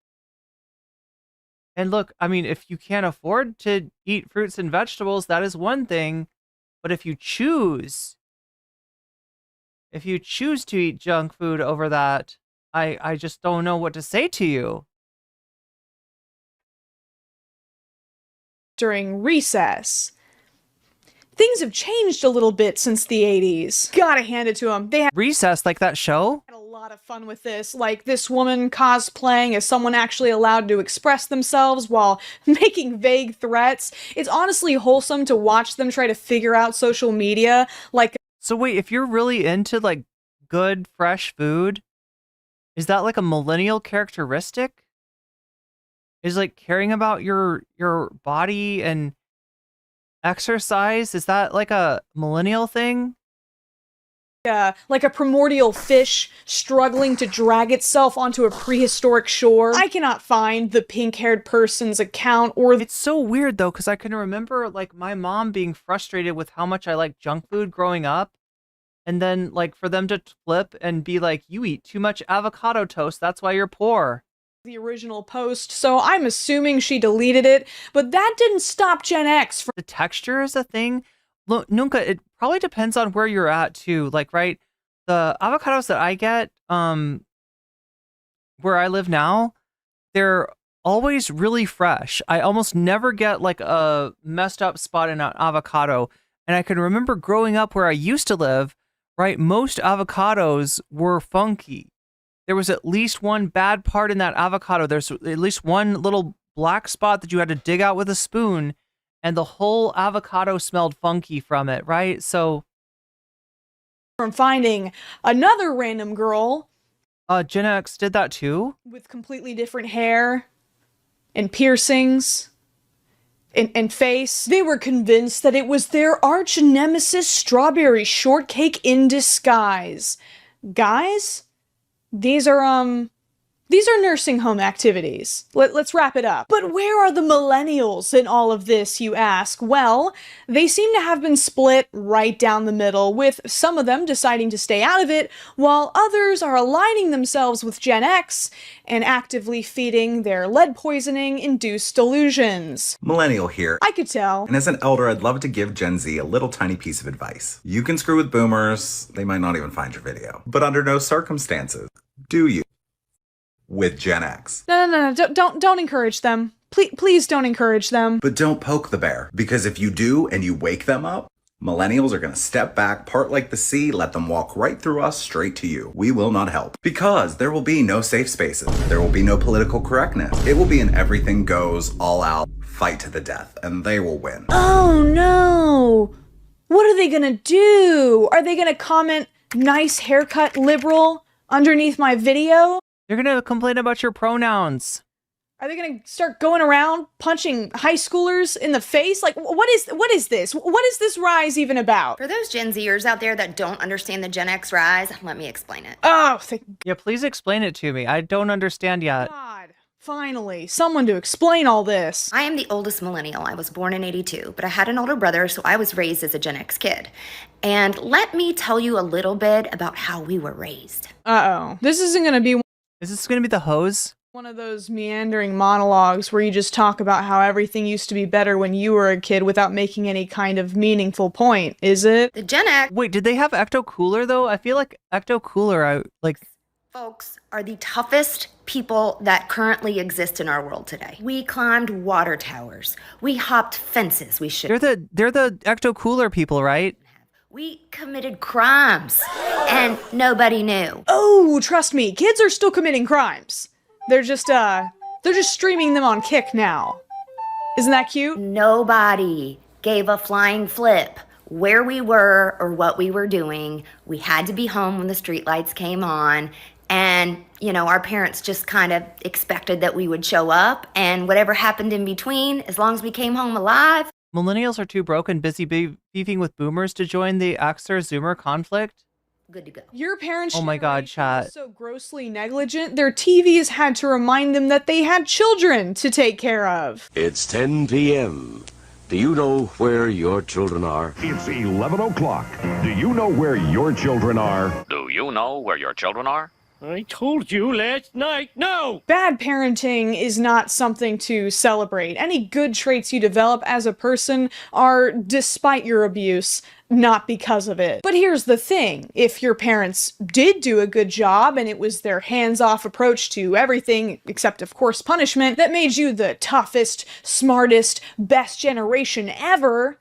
And look, I mean, if you can't afford to eat fruits and vegetables, that is one thing. But if you choose to eat junk food over that, I just don't know what to say to you. During recess. Things have changed a little bit since the 80s. Gotta hand it to them. They had Recess, like that show? a lot of fun with this. Like this woman cosplaying as someone actually allowed to express themselves while making vague threats. It's honestly wholesome to watch them try to figure out social media. Like, so wait, if you're really into like good, fresh food, is that like a millennial characteristic? Is like caring about your body and exercise, is that like a millennial thing? Like a primordial fish struggling to drag itself onto a prehistoric shore. I cannot find the pink-haired person's account or... It's so weird though, because I can remember like my mom being frustrated with how much I like junk food growing up. And then like for them to flip and be like, you eat too much avocado toast, that's why you're poor. The original post, so I'm assuming she deleted it, but that didn't stop Gen X from... The texture is a thing. Look, Nunca, it probably depends on where you're at too. Like, right, the avocados that I get where I live now, they're always really fresh. I almost never get like a messed up spot in an avocado. And I can remember growing up where I used to live, right, most avocados were funky. There was at least one bad part in that avocado. There's at least one little black spot that you had to dig out with a spoon, and the whole avocado smelled funky from it, right? So, from finding another random girl. Gen X did that too? With completely different hair and piercings and face. They were convinced that it was their arch nemesis strawberry shortcake in disguise. Guys? These are nursing home activities. Let's wrap it up. But where are the millennials in all of this, you ask? Well, they seem to have been split right down the middle, with some of them deciding to stay out of it, while others are aligning themselves with Gen X and actively feeding their lead poisoning-induced delusions. Millennial here. I could tell. And as an elder, I'd love to give Gen Z a little tiny piece of advice. You can screw with boomers, they might not even find your video. But under no circumstances do you with Gen X. No, don't encourage them. Please don't encourage them. But don't poke the bear, because if you do and you wake them up, millennials are gonna step back, part like the sea, let them walk right through us straight to you. We will not help. Because there will be no safe spaces. There will be no political correctness. It will be an everything goes, all out, fight to the death, and they will win. Oh no! What are they gonna do? Are they gonna comment, nice haircut, liberal, underneath my video? They're gonna complain about your pronouns. Are they gonna start going around punching high schoolers in the face? Like, what is this? What is this rise even about? For those Gen Zers out there that don't understand the Gen X rise, let me explain it. Oh, yeah, please explain it to me. I don't understand yet. God, finally, someone to explain all this. I am the oldest millennial. I was born in '82, but I had an older brother, so I was raised as a Gen X kid. And let me tell you a little bit about how we were raised. Uh-oh. This isn't gonna be... Is this gonna be the hose? One of those meandering monologues where you just talk about how everything used to be better when you were a kid without making any kind of meaningful point, is it? The Gen X Wait, did they have Ecto Cooler though? I feel like Ecto Cooler, folks are the toughest people that currently exist in our world today. We climbed water towers. We hopped fences. They're the Ecto Cooler people, right? We committed crimes and nobody knew. Oh, trust me, kids are still committing crimes. They're just streaming them on Kick now. Isn't that cute? Nobody gave a flying flip where we were or what we were doing. We had to be home when the streetlights came on. And, you know, our parents just kind of expected that we would show up. And whatever happened in between, as long as we came home alive. Millennials are too broke and busy beefing with boomers to join the Xer-Zoomer conflict? Good to go. Your parents' Oh my god, chat. so grossly negligent, their TVs had to remind them that they had children to take care of. It's 10 p.m. Do you know where your children are? It's 11 o'clock. Do you know where your children are? Do you know where your children are? I told you last night, no! Bad parenting is not something to celebrate. Any good traits you develop as a person are despite your abuse, not because of it. But here's the thing, if your parents did do a good job and it was their hands-off approach to everything, except of course punishment, that made you the toughest, smartest, best generation ever,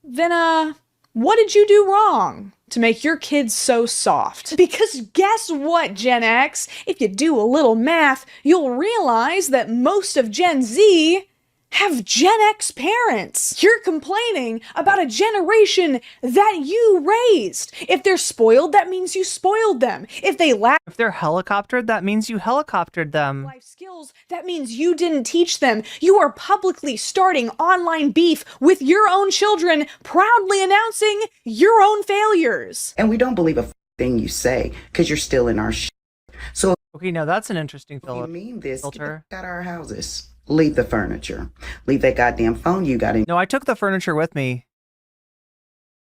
then what did you do wrong to make your kids so soft? Because guess what, Gen X? If you do a little math, you'll realize that most of Gen Z have Gen X parents. You're complaining about a generation that you raised. If they're spoiled, that means you spoiled them. If they lack If they're helicoptered, that means you helicoptered them. life skills, that means you didn't teach them. You are publicly starting online beef with your own children, proudly announcing your own failures. And we don't believe a thing you say because you're still in our So Okay, now that's an interesting you mean this? filter. Get out our houses. Leave the furniture. Leave that goddamn phone you got in. No, I took the furniture with me.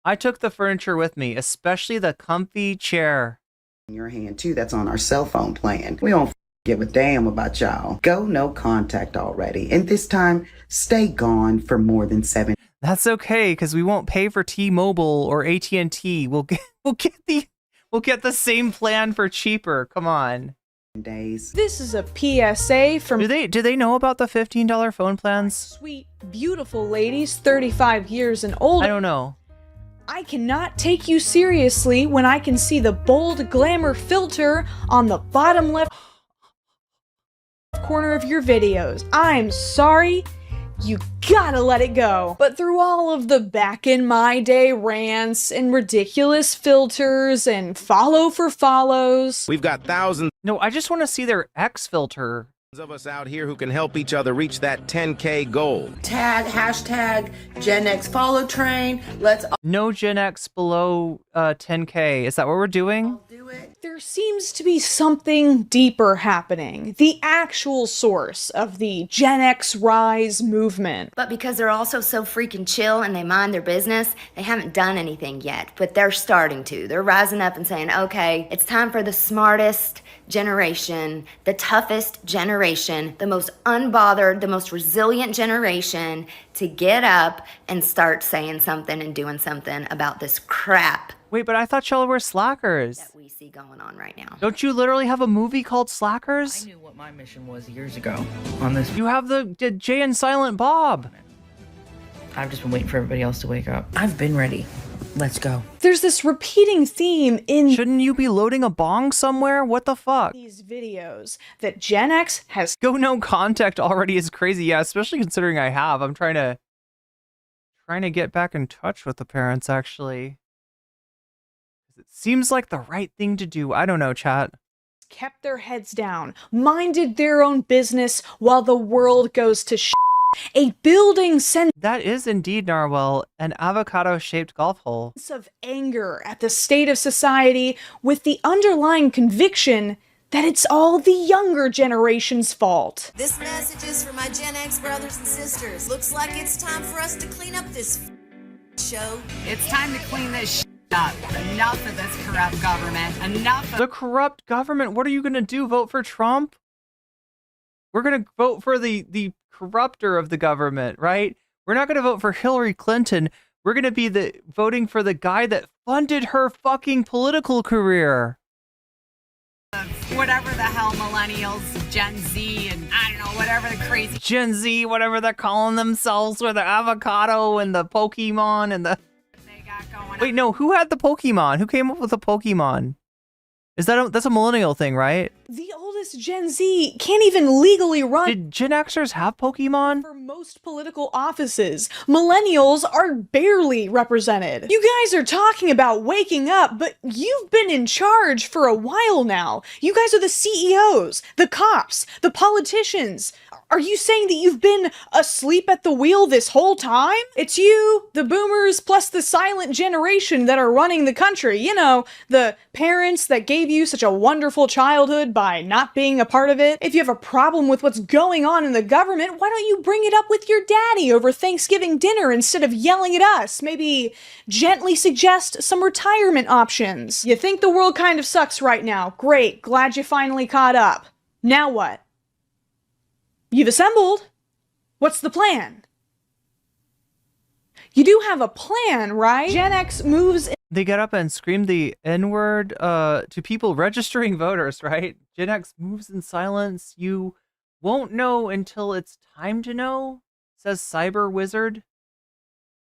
Especially the comfy chair. In your hand too. That's on our cell phone plan. We don't give a damn about y'all. Go no contact already. And this time, stay gone for more than 7. That's okay, because we won't pay for T-Mobile or AT&T. We'll get the same plan for cheaper. Come on. Days. This is a PSA from Do they know about the $15 phone plans? sweet, beautiful ladies 35 years and older. I don't know. I cannot take you seriously when I can see the bold glamour filter on the bottom left corner of your videos. I'm sorry. You gotta let it go. But through all of the back in my day rants and ridiculous filters and follow for follows. We've got thousands No, I just want to see their X filter. of us out here who can help each other reach that 10K goal. Hashtag Gen X follow train. Let's No Gen X below 10K. Is that what we're doing? There seems to be something deeper happening. The actual source of the Gen X rise movement. But because they're also so freaking chill and they mind their business, they haven't done anything yet. But they're starting to. They're rising up and saying, okay, it's time for the smartest generation, the toughest generation, the most unbothered, the most resilient generation to get up and start saying something and doing something about this crap. Wait, but I thought y'all were slackers. That we see going on right now. Don't you literally have a movie called Slackers? I knew what my mission was years ago on this. You have the Jay and Silent Bob. I've just been waiting for everybody else to wake up. I've been ready. Let's go. There's this repeating theme in Shouldn't you be loading a bong somewhere? What the fuck? these videos that Gen X has Go no contact already is crazy. Yeah, especially considering I have. I'm trying to get back in touch with the parents actually. It seems like the right thing to do. I don't know, chat. kept their heads down, minded their own business while the world goes to shit. A building sense That is indeed, Narwhal, an avocado-shaped golf hole. of anger at the state of society with the underlying conviction that it's all the younger generation's fault. This message is for my Gen X brothers and sisters. Looks like it's time for us to clean up this show. It's time to clean this up. Enough of this corrupt government. Enough of The corrupt government. What are you gonna do? Vote for Trump? We're going to vote for the corrupter of the government, right? We're not going to vote for Hillary Clinton. We're going to be voting for the guy that funded her fucking political career. Whatever the hell millennials, Gen Z, and I don't know, whatever the crazy Gen Z, whatever they're calling themselves, with the avocado and the Pokemon and the... they got going Wait, no, who had the Pokemon? Who came up with the Pokemon? That's a millennial thing, right? The oldest Gen Z can't even legally run. Did Gen Xers have Pokemon? For most political offices, millennials are barely represented. You guys are talking about waking up, but you've been in charge for a while now. You guys are the CEOs, the cops, the politicians. Are you saying that you've been asleep at the wheel this whole time? It's you, the boomers, plus the silent generation that are running the country. You know, the parents that gave you such a wonderful childhood by not being a part of it. If you have a problem with what's going on in the government, why don't you bring it up with your daddy over Thanksgiving dinner instead of yelling at us? Maybe gently suggest some retirement options. You think the world kind of sucks right now. Great, glad you finally caught up. Now what? You've assembled. What's the plan? You do have a plan, right? Gen X moves in. They get up and scream the N-word to people registering voters, right? Gen X moves in silence. You won't know until it's time to know, says Cyber Wizard.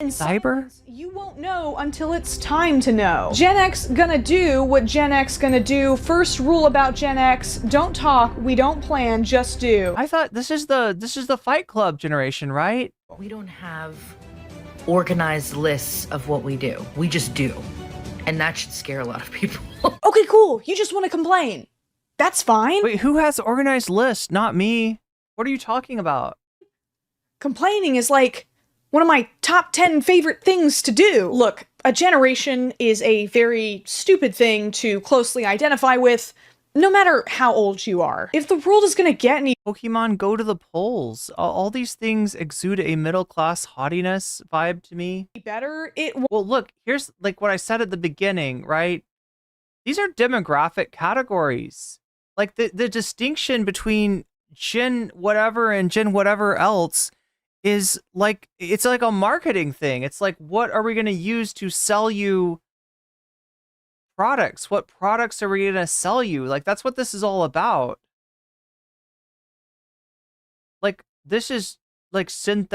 Cyber? You won't know until it's time to know. Gen X gonna do what Gen X gonna do. First rule about Gen X, don't talk, we don't plan, just do. I thought this is the Fight Club generation, right? We don't have organized lists of what we do. We just do. And that should scare a lot of people. Okay, cool. You just want to complain. That's fine. Wait, who has organized lists? Not me. What are you talking about? Complaining is like one of my top 10 favorite things to do. Look, a generation is a very stupid thing to closely identify with, no matter how old you are. If the world is gonna get any— Pokemon go to the polls. All these things exude a middle-class haughtiness vibe to me. Better, well, look, here's like what I said at the beginning, right? These are demographic categories. Like the distinction between Gen whatever and Gen whatever else is like, it's like a marketing thing. It's like, what are we going to use to sell you products? What products are we going to sell you? Like, that's what this is all about. Like, this is like synthetic